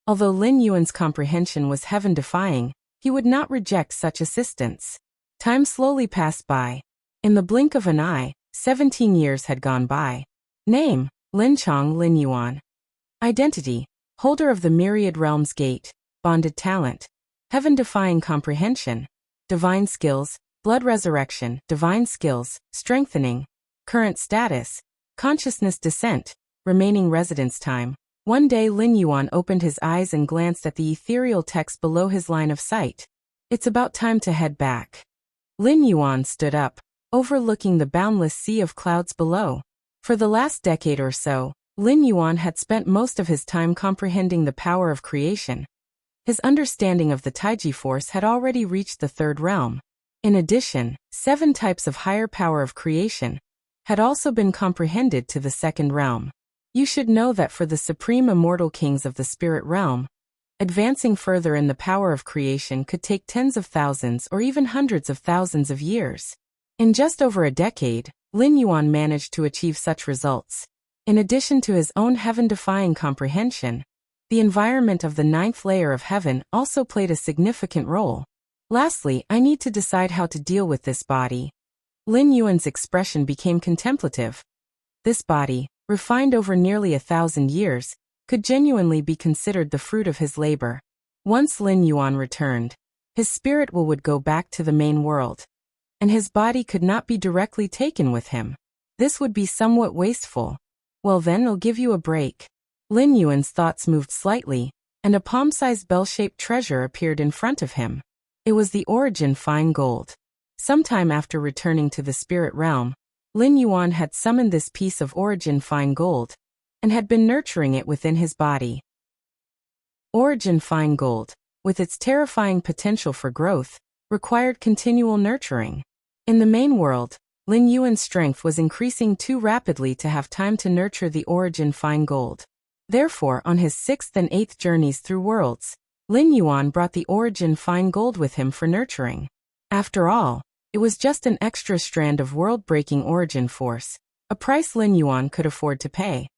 S1: Although Lin Yuan's comprehension was heaven-defying, he would not reject such assistance. Time slowly passed by. In the blink of an eye, 17 years had gone by. Name: Lin Chong Lin Yuan. Identity: holder of the Myriad Realms Gate, bonded talent. Heaven-defying comprehension, divine skills, blood resurrection, divine skills, strengthening, current status, consciousness descent, remaining residence time. One day Lin Yuan opened his eyes and glanced at the ethereal text below his line of sight. It's about time to head back. Lin Yuan stood up, overlooking the boundless sea of clouds below. For the last decade or so, Lin Yuan had spent most of his time comprehending the power of creation. His understanding of the Taiji force had already reached the third realm. In addition, 7 types of higher power of creation had also been comprehended to the second realm. You should know that for the supreme immortal kings of the spirit realm, advancing further in the power of creation could take tens of thousands or even hundreds of thousands of years. In just over a decade, Lin Yuan managed to achieve such results. In addition to his own heaven-defying comprehension, the environment of the 9th layer of heaven also played a significant role. Lastly, I need to decide how to deal with this body. Lin Yuan's expression became contemplative. This body, refined over nearly 1,000 years, could genuinely be considered the fruit of his labor. Once Lin Yuan returned, his spirit would go back to the main world, and his body could not be directly taken with him. This would be somewhat wasteful. Well then, I'll give you a break. Lin Yuan's thoughts moved slightly, and a palm-sized bell-shaped treasure appeared in front of him. It was the origin fine gold. Sometime after returning to the spirit realm, Lin Yuan had summoned this piece of origin fine gold, and had been nurturing it within his body. Origin fine gold, with its terrifying potential for growth, required continual nurturing. In the main world, Lin Yuan's strength was increasing too rapidly to have time to nurture the origin fine gold. Therefore, on his 6th and 8th journeys through worlds, Lin Yuan brought the origin fine gold with him for nurturing. After all, it was just an extra strand of world-breaking origin force, a price Lin Yuan could afford to pay.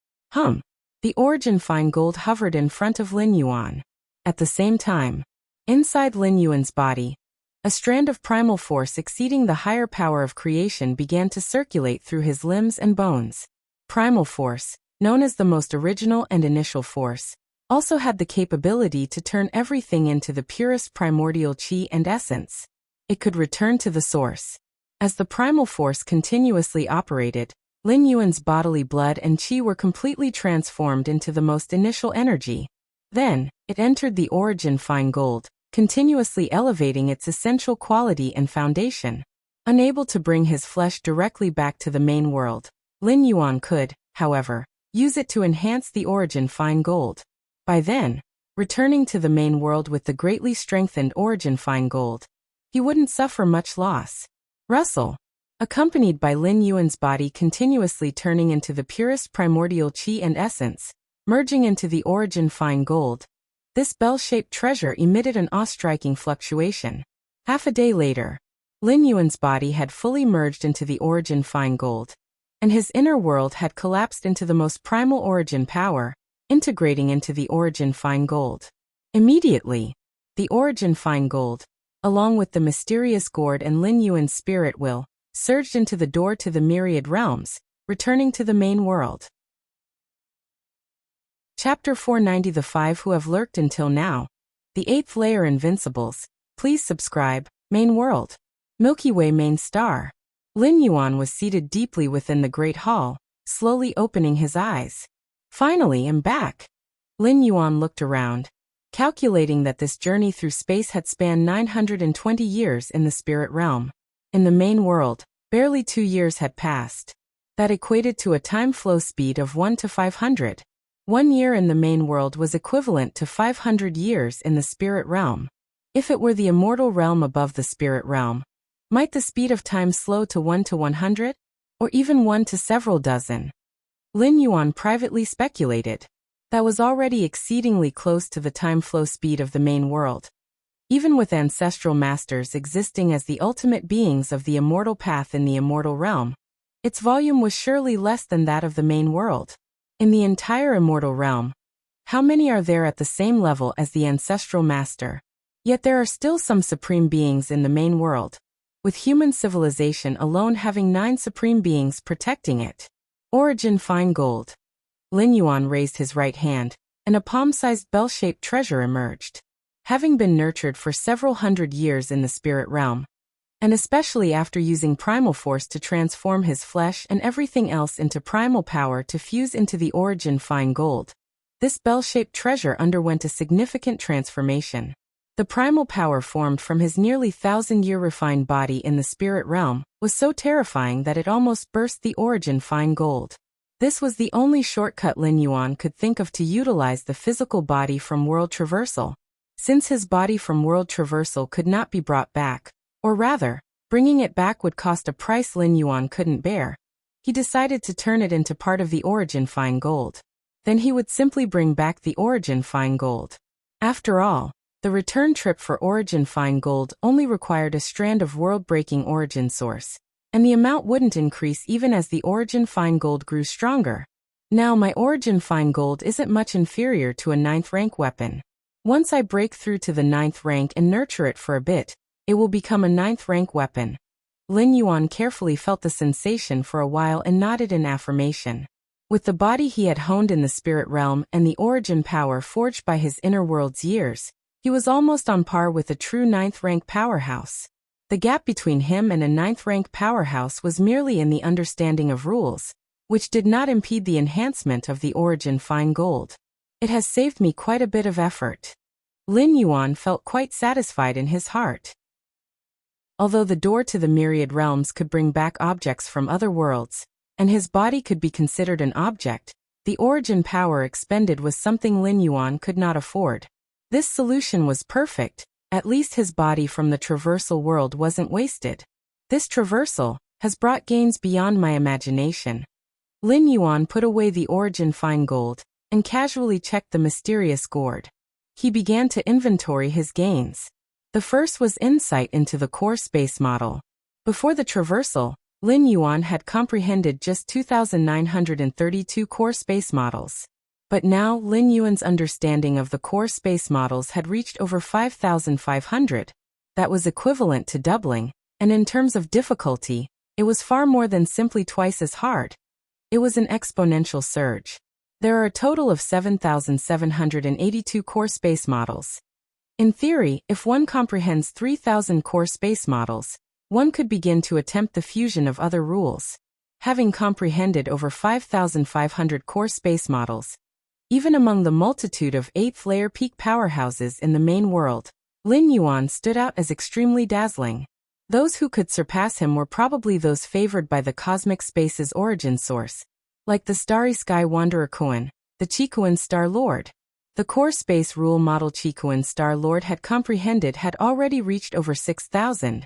S1: The origin fine gold hovered in front of Lin Yuan. At the same time, inside Lin Yuan's body, a strand of primal force exceeding the higher power of creation began to circulate through his limbs and bones. Primal force, known as the most original and initial force, also had the capability to turn everything into the purest primordial chi and essence. It could return to the source. As the primal force continuously operated, Lin Yuan's bodily blood and chi were completely transformed into the most initial energy. Then, it entered the origin fine gold, continuously elevating its essential quality and foundation. Unable to bring his flesh directly back to the main world, Lin Yuan could, however, use it to enhance the origin fine gold. By then, returning to the main world with the greatly strengthened origin fine gold, he wouldn't suffer much loss. Russell, accompanied by Lin Yuan's body continuously turning into the purest primordial chi and essence, merging into the origin fine gold, this bell-shaped treasure emitted an awe-striking fluctuation. Half a day later, Lin Yuan's body had fully merged into the origin fine gold, and his inner world had collapsed into the most primal origin power, integrating into the origin fine gold. Immediately, the origin fine gold, along with the mysterious gourd and Lin Yuan's spirit will, surged into the door to the myriad realms, returning to the main world. Chapter 490. The 5 who have lurked until now. The 8th layer invincibles. Please subscribe. Main world. Milky Way main star. Lin Yuan was seated deeply within the great hall, slowly opening his eyes. Finally, I'm back. Lin Yuan looked around, calculating that this journey through space had spanned 920 years in the spirit realm. In the main world, barely 2 years had passed. That equated to a time flow speed of 1 to 500. 1 year in the main world was equivalent to 500 years in the spirit realm. If it were the immortal realm above the spirit realm, might the speed of time slow to 1 to 100? Or even 1 to several dozen? Lin Yuan privately speculated. That was already exceedingly close to the time flow speed of the main world. Even with ancestral masters existing as the ultimate beings of the immortal path in the immortal realm, its volume was surely less than that of the main world. In the entire immortal realm, how many are there at the same level as the ancestral master? Yet there are still some supreme beings in the main world, with human civilization alone having 9 supreme beings protecting it. Origin fine gold. Lin Yuan raised his right hand, and a palm-sized bell-shaped treasure emerged. Having been nurtured for several hundred years in the spirit realm, and especially after using primal force to transform his flesh and everything else into primal power to fuse into the origin fine gold, this bell-shaped treasure underwent a significant transformation. The primal power formed from his nearly 1,000-year refined body in the spirit realm was so terrifying that it almost burst the origin fine gold. This was the only shortcut Lin Yuan could think of to utilize the physical body from world traversal. Since his body from world traversal could not be brought back, or rather, bringing it back would cost a price Lin Yuan couldn't bear, he decided to turn it into part of the origin fine gold. Then he would simply bring back the origin fine gold. After all, the return trip for origin fine gold only required a strand of world-breaking origin source, and the amount wouldn't increase even as the origin fine gold grew stronger. Now my origin fine gold isn't much inferior to a 9th rank weapon. Once I break through to the 9th rank and nurture it for a bit, it will become a 9th rank weapon. Lin Yuan carefully felt the sensation for a while and nodded in affirmation. With the body he had honed in the spirit realm and the origin power forged by his inner world's years, he was almost on par with a true 9th rank powerhouse. The gap between him and a 9th rank powerhouse was merely in the understanding of rules, which did not impede the enhancement of the origin fine gold. It has saved me quite a bit of effort. Lin Yuan felt quite satisfied in his heart. Although the door to the myriad realms could bring back objects from other worlds, and his body could be considered an object, the origin power expended was something Lin Yuan could not afford. This solution was perfect, at least his body from the traversal world wasn't wasted. This traversal has brought gains beyond my imagination. Lin Yuan put away the origin fine gold and casually checked the mysterious gourd. He began to inventory his gains. The first was insight into the core space model. Before the traversal, Lin Yuan had comprehended just 2,932 core space models. But now Lin Yuan's understanding of the core space models had reached over 5,500. That was equivalent to doubling, and in terms of difficulty, it was far more than simply twice as hard. It was an exponential surge. There are a total of 7,782 core space models. In theory, if one comprehends 3,000 core space models, one could begin to attempt the fusion of other rules. Having comprehended over 5,500 core space models, even among the multitude of 8th-layer peak powerhouses in the main world, Lin Yuan stood out as extremely dazzling. Those who could surpass him were probably those favored by the cosmic space's origin source, like the starry sky wanderer Kuan, the Chikuan Star Lord. The core space rule model Chikuan Star Lord had comprehended had already reached over 6,000.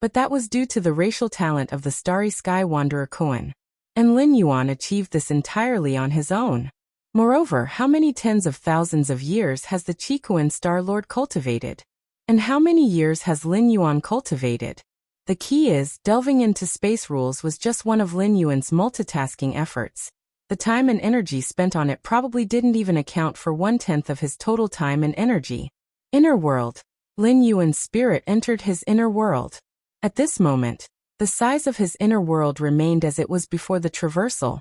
S1: But that was due to the racial talent of the starry sky wanderer Kuan. And Lin Yuan achieved this entirely on his own. Moreover, how many tens of thousands of years has the Chikuan Star Lord cultivated? And how many years has Lin Yuan cultivated? The key is, delving into space rules was just one of Lin Yuan's multitasking efforts. The time and energy spent on it probably didn't even account for 1/10 of his total time and energy. Inner world. Lin Yuan's spirit entered his inner world. At this moment, the size of his inner world remained as it was before the traversal.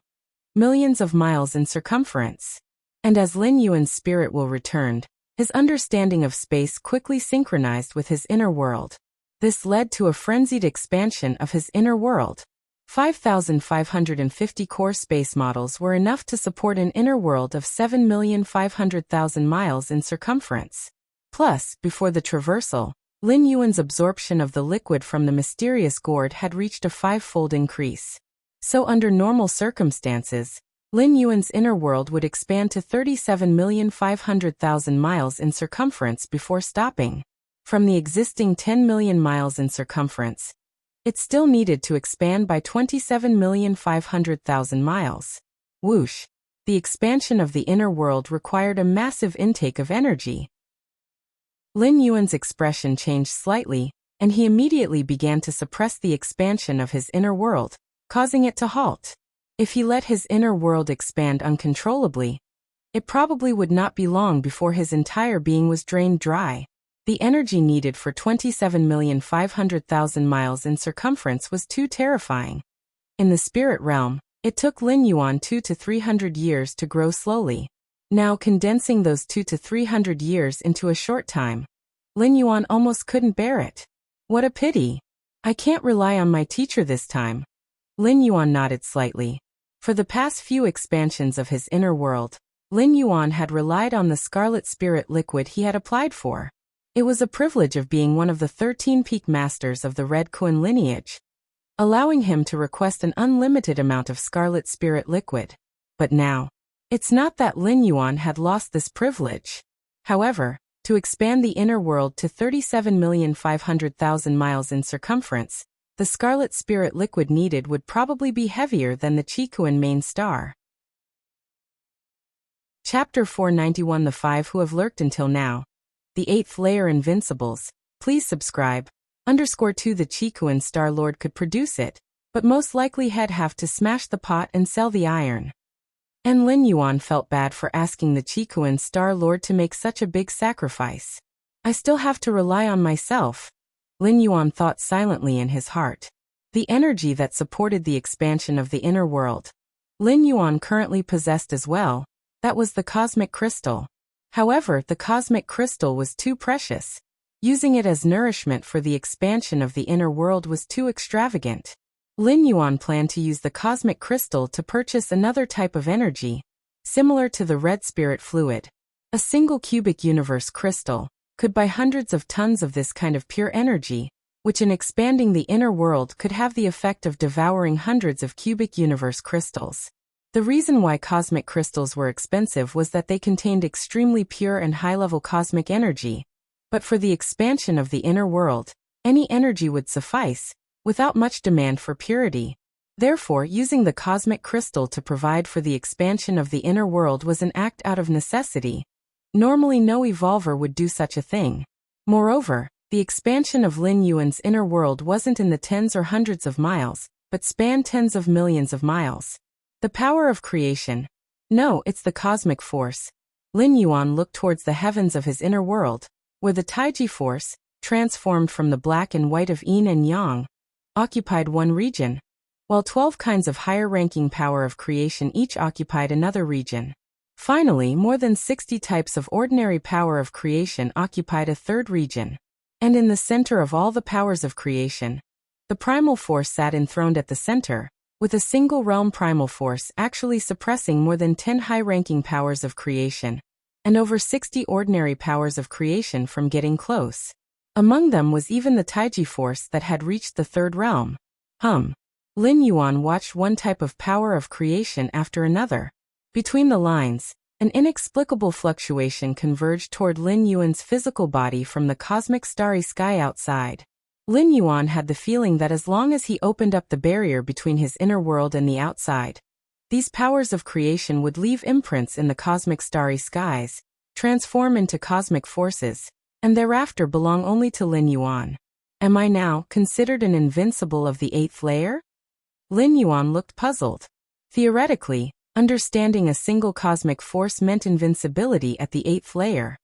S1: Millions of miles in circumference. And as Lin Yuan's spirit will returned, his understanding of space quickly synchronized with his inner world. This led to a frenzied expansion of his inner world. 5,550 core space models were enough to support an inner world of 7,500,000 miles in circumference. Plus, before the traversal, Lin Yuan's absorption of the liquid from the mysterious gourd had reached a 5-fold increase. So under normal circumstances, Lin Yuan's inner world would expand to 37,500,000 miles in circumference before stopping. From the existing 10 million miles in circumference, it still needed to expand by 27,500,000 miles. Whoosh! The expansion of the inner world required a massive intake of energy. Lin Yuan's expression changed slightly, and he immediately began to suppress the expansion of his inner world, causing it to halt. If he let his inner world expand uncontrollably, it probably would not be long before his entire being was drained dry. The energy needed for 27,500,000 miles in circumference was too terrifying. In the spirit realm, it took Lin Yuan 200 to 300 years to grow slowly. Now condensing those 200 to 300 years into a short time, Lin Yuan almost couldn't bear it. What a pity. I can't rely on my teacher this time. Lin Yuan nodded slightly. For the past few expansions of his inner world, Lin Yuan had relied on the Scarlet Spirit liquid he had applied for. It was a privilege of being one of the 13 peak masters of the Red Kuan lineage, allowing him to request an unlimited amount of Scarlet Spirit liquid. But now, it's not that Lin Yuan had lost this privilege. However, to expand the inner world to 37,500,000 miles in circumference, the Scarlet Spirit liquid needed would probably be heavier than the Qikuan main star. Chapter 491 The Five Who Have Lurked Until Now. The 8th Layer Invincibles. Please subscribe. _2 The Qikuan Star Lord could produce it, but most likely he'd have to smash the pot and sell the iron. And Lin Yuan felt bad for asking the Qikuan Star Lord to make such a big sacrifice. I still have to rely on myself, Lin Yuan thought silently in his heart. The energy that supported the expansion of the inner world, Lin Yuan currently possessed as well. That was the cosmic crystal. However, the cosmic crystal was too precious. Using it as nourishment for the expansion of the inner world was too extravagant. Lin Yuan planned to use the cosmic crystal to purchase another type of energy, similar to the red spirit fluid. A single cubic universe crystal could buy hundreds of tons of this kind of pure energy, which in expanding the inner world could have the effect of devouring hundreds of cubic universe crystals. The reason why cosmic crystals were expensive was that they contained extremely pure and high-level cosmic energy. But for the expansion of the inner world, any energy would suffice, without much demand for purity. Therefore, using the cosmic crystal to provide for the expansion of the inner world was an act out of necessity. Normally no evolver would do such a thing. Moreover, the expansion of Lin Yuan's inner world wasn't in the tens or hundreds of miles, but spanned tens of millions of miles. The power of creation. No, it's the cosmic force. Lin Yuan looked towards the heavens of his inner world, where the Taiji force, transformed from the black and white of yin and yang, occupied one region, while 12 kinds of higher-ranking power of creation each occupied another region. Finally, more than 60 types of ordinary power of creation occupied a third region. And in the center of all the powers of creation, the primal force sat enthroned at the center, with a single realm primal force actually suppressing more than 10 high-ranking powers of creation, and over 60 ordinary powers of creation from getting close. Among them was even the Taiji force that had reached the third realm. Lin Yuan watched one type of power of creation after another. Between the lines, an inexplicable fluctuation converged toward Lin Yuan's physical body from the cosmic starry sky outside. Lin Yuan had the feeling that as long as he opened up the barrier between his inner world and the outside, these powers of creation would leave imprints in the cosmic starry skies, transform into cosmic forces, and thereafter belong only to Lin Yuan. Am I now considered an invincible of the 8th layer? Lin Yuan looked puzzled. Theoretically, understanding a single cosmic force meant invincibility at the 8th layer.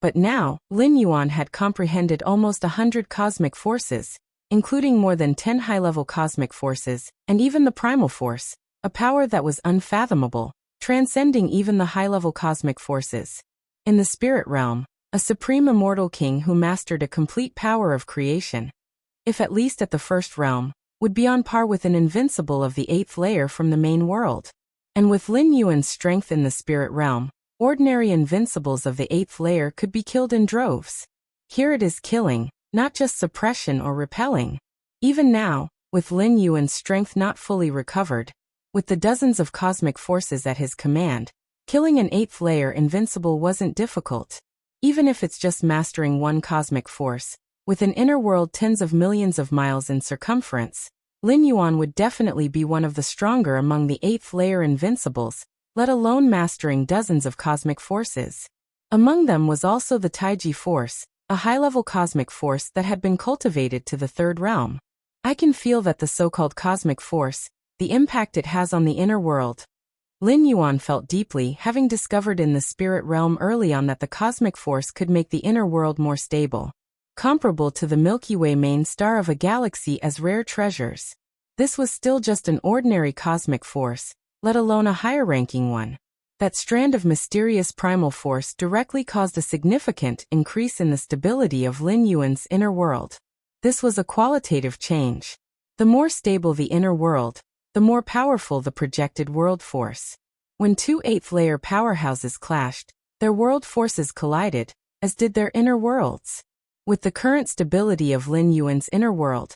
S1: But now, Lin Yuan had comprehended almost 100 cosmic forces, including more than 10 high-level cosmic forces, and even the primal force, a power that was unfathomable, transcending even the high-level cosmic forces. In the spirit realm, a supreme immortal king who mastered a complete power of creation, if at least at the first realm, would be on par with an invincible of the 8th layer from the main world. And with Lin Yuan's strength in the spirit realm, ordinary invincibles of the 8th layer could be killed in droves. Here it is killing, not just suppression or repelling. Even now, with Lin Yuan's strength not fully recovered, with the dozens of cosmic forces at his command, killing an 8th layer invincible wasn't difficult. Even if it's just mastering one cosmic force, with an inner world tens of millions of miles in circumference, Lin Yuan would definitely be one of the stronger among the 8th layer invincibles, let alone mastering dozens of cosmic forces. Among them was also the Taiji force, a high-level cosmic force that had been cultivated to the third realm. I can feel that the so-called cosmic force, the impact it has on the inner world. Lin Yuan felt deeply, having discovered in the spirit realm early on that the cosmic force could make the inner world more stable, comparable to the Milky Way main star of a galaxy as rare treasures. This was still just an ordinary cosmic force, let alone a higher-ranking one. That strand of mysterious primal force directly caused a significant increase in the stability of Lin Yuan's inner world. This was a qualitative change. The more stable the inner world, the more powerful the projected world force. When two eighth-layer powerhouses clashed, their world forces collided, as did their inner worlds. With the current stability of Lin Yuan's inner world,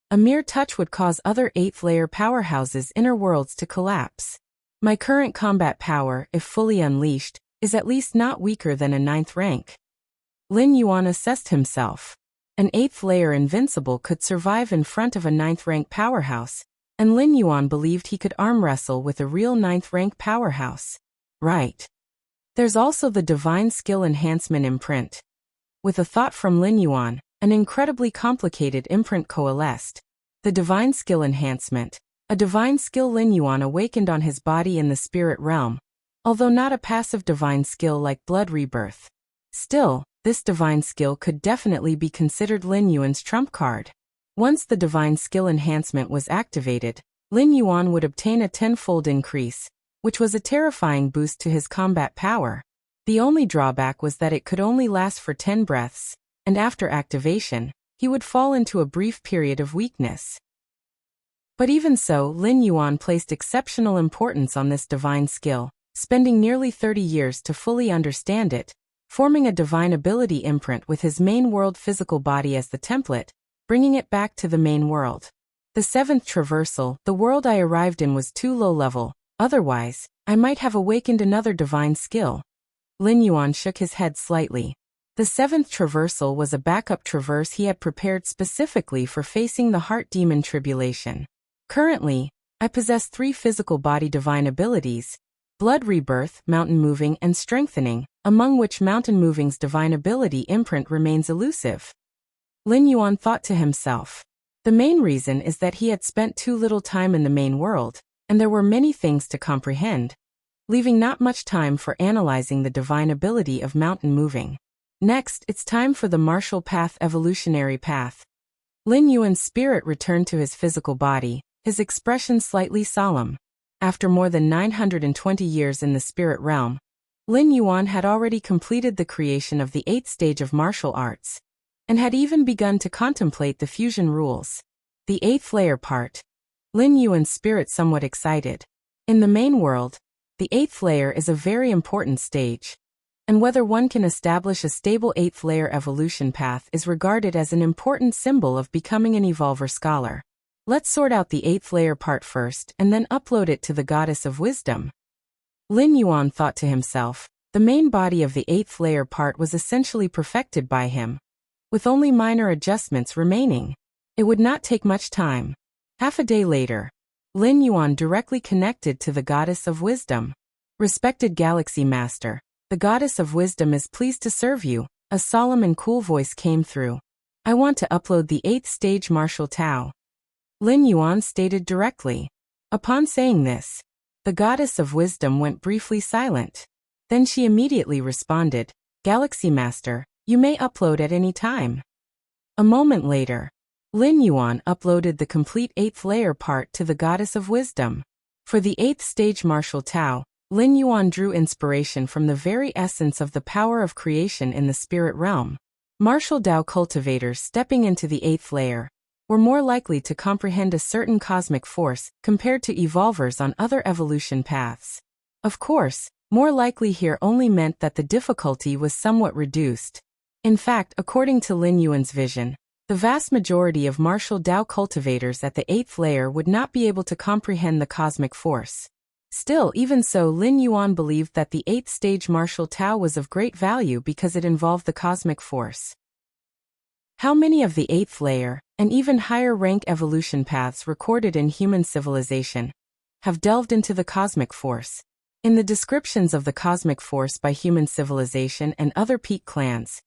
S1: a mere touch would cause other eighth-layer powerhouses' inner worlds to collapse. My current combat power, if fully unleashed, is at least not weaker than a 9th rank. Lin Yuan assessed himself. An 8th-layer invincible could survive in front of a 9th rank powerhouse, and Lin Yuan believed he could arm wrestle with a real 9th rank powerhouse. Right. There's also the divine skill enhancement imprint. With a thought from Lin Yuan, an incredibly complicated imprint coalesced. The divine skill enhancement, a divine skill Lin Yuan awakened on his body in the spirit realm, although not a passive divine skill like blood rebirth. Still, this divine skill could definitely be considered Lin Yuan's trump card. Once the divine skill enhancement was activated, Lin Yuan would obtain a 10-fold increase, which was a terrifying boost to his combat power. The only drawback was that it could only last for 10 breaths, and after activation, he would fall into a brief period of weakness. But even so, Lin Yuan placed exceptional importance on this divine skill, spending nearly 30 years to fully understand it, forming a divine ability imprint with his main world physical body as the template, bringing it back to the main world. The 7th traversal, the world I arrived in was too low level, otherwise, I might have awakened another divine skill. Lin Yuan shook his head slightly. The 7th traversal was a backup traverse he had prepared specifically for facing the heart demon tribulation. Currently, I possess 3 physical body divine abilities: blood rebirth, mountain moving, and strengthening, among which mountain moving's divine ability imprint remains elusive. Lin Yuan thought to himself. The main reason is that he had spent too little time in the main world, and there were many things to comprehend, leaving not much time for analyzing the divine ability of mountain moving. Next, it's time for the martial path evolutionary path. Lin Yuan's spirit returned to his physical body, his expression slightly solemn. After more than 920 years in the spirit realm, Lin Yuan had already completed the creation of the 8th stage of martial arts, and had even begun to contemplate the fusion rules. The 8th layer part. Lin Yuan's spirit somewhat excited. In the main world, the 8th layer is a very important stage, and whether one can establish a stable 8th layer evolution path is regarded as an important symbol of becoming an evolver scholar. Let's sort out the 8th layer part first and then upload it to the Goddess of Wisdom. Lin Yuan thought to himself. The main body of the 8th layer part was essentially perfected by him, with only minor adjustments remaining. It would not take much time. Half a day later, Lin Yuan directly connected to the Goddess of Wisdom. Respected Galaxy Master, the Goddess of Wisdom is pleased to serve you. A solemn and cool voice came through. I want to upload the 8th stage martial Tao. Lin Yuan stated directly. Upon saying this, the Goddess of Wisdom went briefly silent. Then she immediately responded, Galaxy Master, you may upload at any time. A moment later, Lin Yuan uploaded the complete 8th layer part to the Goddess of Wisdom. For the 8th stage martial Tao, Lin Yuan drew inspiration from the very essence of the power of creation in the spirit realm. Martial Tao cultivators stepping into the 8th layer were more likely to comprehend a certain cosmic force compared to evolvers on other evolution paths. Of course, more likely here only meant that the difficulty was somewhat reduced. In fact, according to Lin Yuan's vision, the vast majority of martial Tao cultivators at the 8th layer would not be able to comprehend the cosmic force. Still, even so, Lin Yuan believed that the 8th stage martial Tao was of great value because it involved the cosmic force. How many of the 8th layer, and even higher rank evolution paths recorded in human civilization, have delved into the cosmic force? In the descriptions of the cosmic force by human civilization and other peak clans,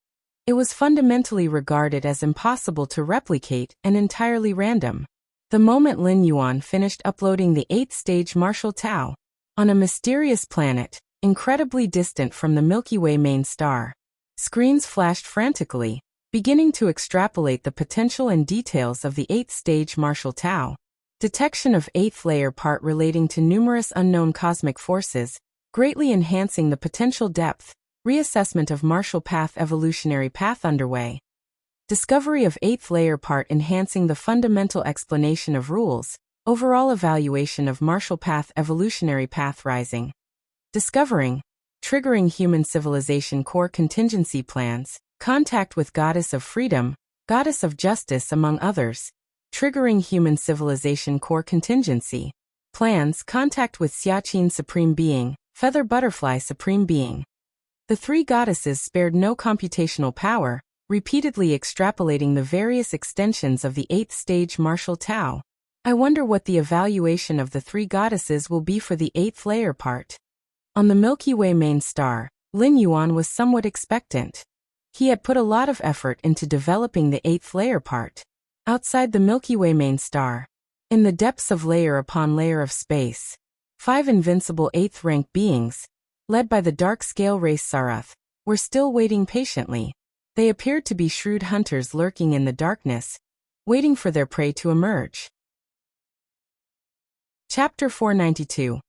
S1: it was fundamentally regarded as impossible to replicate and entirely random. The moment Lin Yuan finished uploading the 8th stage martial Tao, on a mysterious planet, incredibly distant from the Milky Way main star, screens flashed frantically, beginning to extrapolate the potential and details of the 8th stage martial Tao. Detection of 8th layer part relating to numerous unknown cosmic forces, greatly enhancing the potential depth. Reassessment of Marshall Path evolutionary path underway. Discovery of 8th layer part enhancing the fundamental explanation of rules. Overall evaluation of Marshall Path evolutionary path rising. Discovering, triggering human civilization core contingency plans, contact with Goddess of Freedom, Goddess of Justice among others. Triggering human civilization core contingency plans, contact with Xiaqin Supreme Being, Feather Butterfly Supreme Being. The three goddesses spared no computational power, repeatedly extrapolating the various extensions of the 8th stage Marshall Tao. I wonder what the evaluation of the three goddesses will be for the 8th layer part. On the Milky Way main star, Lin Yuan was somewhat expectant. He had put a lot of effort into developing the 8th layer part. Outside the Milky Way main star, in the depths of layer upon layer of space, 5 invincible 8th rank beings, led by the dark scale race Sarath, were still waiting patiently. They appeared to be shrewd hunters lurking in the darkness, waiting for their prey to emerge. Chapter 492.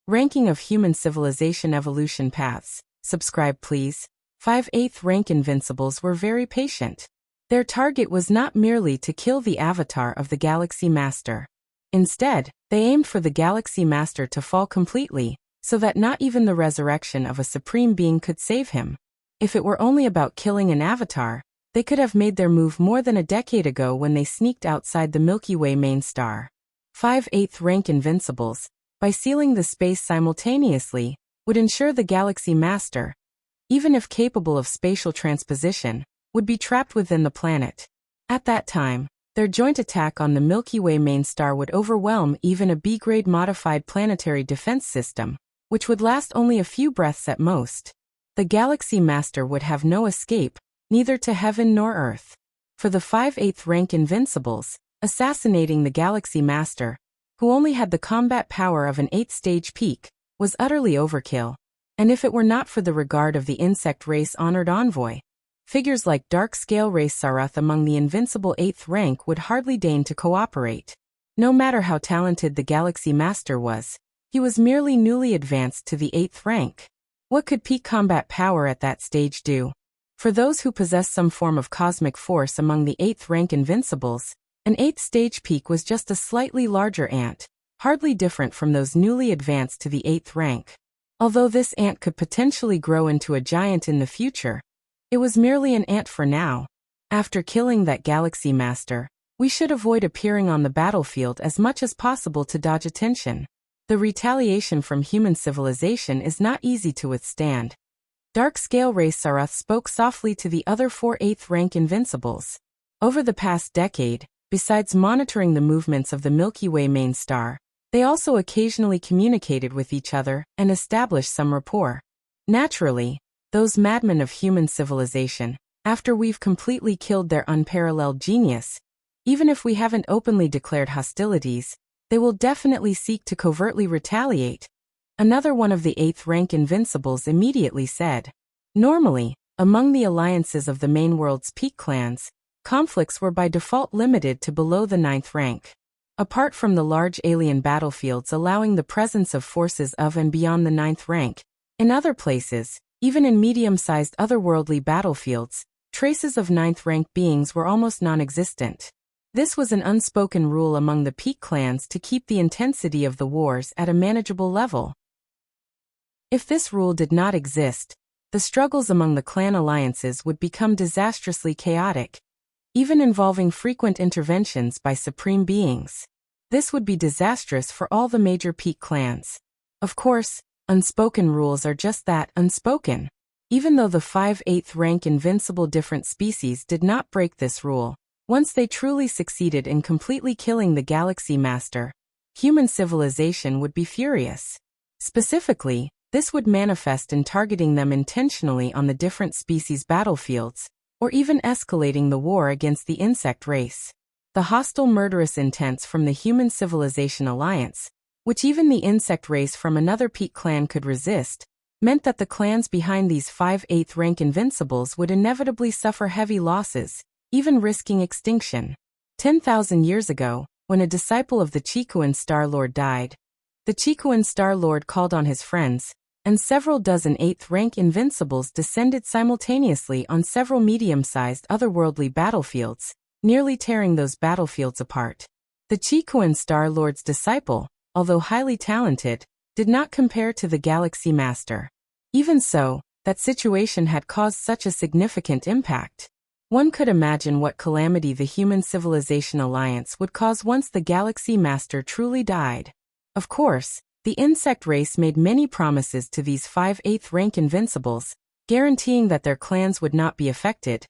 S1: Ranking of Human Civilization Evolution Paths. Subscribe please. 5 8th rank invincibles were very patient. Their target was not merely to kill the avatar of the Galaxy Master. Instead, they aimed for the Galaxy Master to fall completely, so that not even the resurrection of a Supreme Being could save him. If it were only about killing an avatar, they could have made their move more than a decade ago when they sneaked outside the Milky Way main star. 5 8th rank invincibles, by sealing the space simultaneously, would ensure the Galaxy Master, even if capable of spatial transposition, would be trapped within the planet. At that time, their joint attack on the Milky Way main star would overwhelm even a B-grade modified planetary defense system, which would last only a few breaths at most. The Galaxy Master would have no escape, neither to heaven nor earth. For the 5 8th rank invincibles, assassinating the Galaxy Master, who only had the combat power of an 8th stage peak, was utterly overkill. And if it were not for the regard of the insect race honored envoy, figures like dark scale race Sarath among the invincible 8th rank would hardly deign to cooperate. No matter how talented the Galaxy Master was, he was merely newly advanced to the 8th rank. What could peak combat power at that stage do? For those who possess some form of cosmic force among the 8th rank invincibles, an 8th stage peak was just a slightly larger ant, hardly different from those newly advanced to the 8th rank. Although this ant could potentially grow into a giant in the future, it was merely an ant for now. After killing that Galaxy Master, we should avoid appearing on the battlefield as much as possible to dodge attention. The retaliation from human civilization is not easy to withstand. Dark Scale Race Sarath spoke softly to the other 4 8th rank invincibles. Over the past decade, besides monitoring the movements of the Milky Way main star, they also occasionally communicated with each other and established some rapport. Naturally, those madmen of human civilization, after we've completely killed their unparalleled genius, even if we haven't openly declared hostilities, they will definitely seek to covertly retaliate. Another one of the 8th rank invincibles immediately said. Normally, among the alliances of the main world's peak clans, conflicts were by default limited to below the 9th rank. Apart from the large alien battlefields allowing the presence of forces of and beyond the 9th rank, in other places, even in medium-sized otherworldly battlefields, traces of 9th rank beings were almost non-existent. This was an unspoken rule among the peak clans to keep the intensity of the wars at a manageable level. If this rule did not exist, the struggles among the clan alliances would become disastrously chaotic, even involving frequent interventions by supreme beings. This would be disastrous for all the major peak clans. Of course, unspoken rules are just that, unspoken. Even though the 5 8th rank invincible different species did not break this rule, once they truly succeeded in completely killing the Galaxy Master, human civilization would be furious. Specifically, this would manifest in targeting them intentionally on the different species' battlefields, or even escalating the war against the insect race. The hostile murderous intents from the Human Civilization Alliance, which even the insect race from another peak clan could resist, meant that the clans behind these 5 8th rank invincibles would inevitably suffer heavy losses, even risking extinction. 10,000 years ago, when a disciple of the Chikuan Star Lord died, the Chikuan Star Lord called on his friends, and several dozen 8th rank invincibles descended simultaneously on several medium-sized otherworldly battlefields, nearly tearing those battlefields apart. The Chikuan Star Lord's disciple, although highly talented, did not compare to the Galaxy Master. Even so, that situation had caused such a significant impact. One could imagine what calamity the Human Civilization Alliance would cause once the Galaxy Master truly died. Of course, the insect race made many promises to these 5 8th rank invincibles, guaranteeing that their clans would not be affected,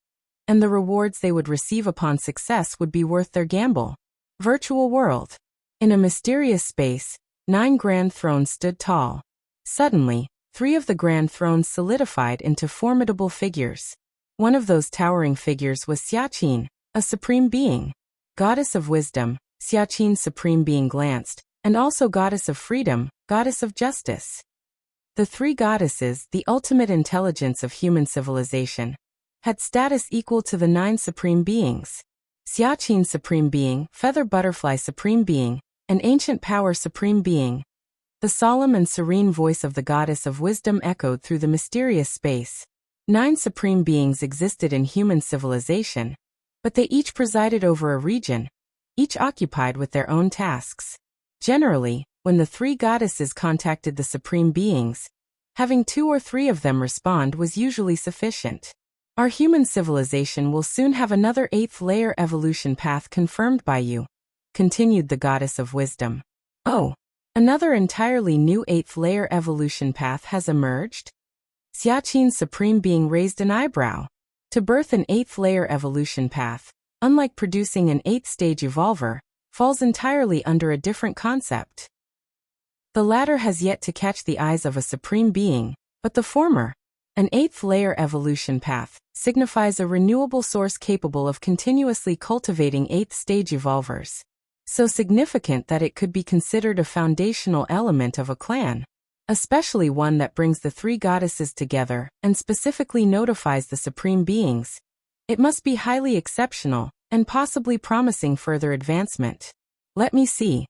S1: and the rewards they would receive upon success would be worth their gamble. Virtual world. In a mysterious space, 9 grand thrones stood tall. Suddenly, 3 of the grand thrones solidified into formidable figures. One of those towering figures was Xiaqin, a supreme being. Goddess of wisdom, Xiaqin's supreme being glanced, and also goddess of freedom, goddess of justice. The 3 goddesses, the ultimate intelligence of human civilization, had status equal to the 9 supreme beings. Xiaqin supreme being, feather butterfly supreme being, and ancient power supreme being. The solemn and serene voice of the goddess of wisdom echoed through the mysterious space. 9 supreme beings existed in human civilization, but they each presided over a region, each occupied with their own tasks. Generally, when the 3 goddesses contacted the supreme beings, having 2 or 3 of them respond was usually sufficient. Our human civilization will soon have another 8th layer evolution path confirmed by you, continued the goddess of wisdom. Oh, another entirely new 8th layer evolution path has emerged? Xiaqin's supreme being raised an eyebrow. To birth an 8th layer evolution path, unlike producing an 8th stage evolver, falls entirely under a different concept. The latter has yet to catch the eyes of a supreme being, but the former, an 8th layer evolution path, signifies a renewable source capable of continuously cultivating 8th stage evolvers. So significant that it could be considered a foundational element of a clan, especially one that brings the 3 goddesses together and specifically notifies the supreme beings. It must be highly exceptional and possibly promising further advancement. Let me see.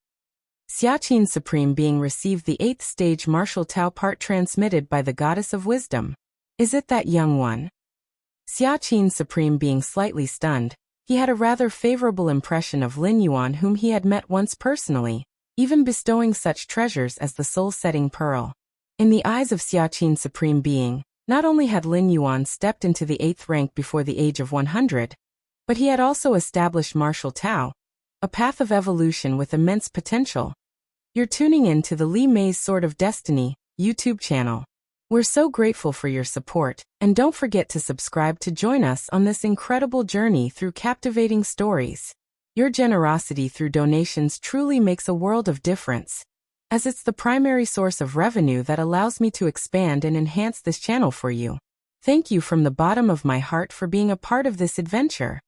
S1: Xiaqin's supreme being received the 8th stage martial Tao part transmitted by the goddess of wisdom. Is it that young one? Xiaqin's supreme being slightly stunned. He had a rather favorable impression of Lin Yuan, whom he had met once personally, even bestowing such treasures as the soul-setting pearl. In the eyes of Xiaqin's supreme being, not only had Lin Yuan stepped into the 8th rank before the age of 100, but he had also established martial Tao, a path of evolution with immense potential. You're tuning in to the Li Mei's Sword of Destiny YouTube channel. We're so grateful for your support, and don't forget to subscribe to join us on this incredible journey through captivating stories. Your generosity through donations truly makes a world of difference, as it's the primary source of revenue that allows me to expand and enhance this channel for you. Thank you from the bottom of my heart for being a part of this adventure.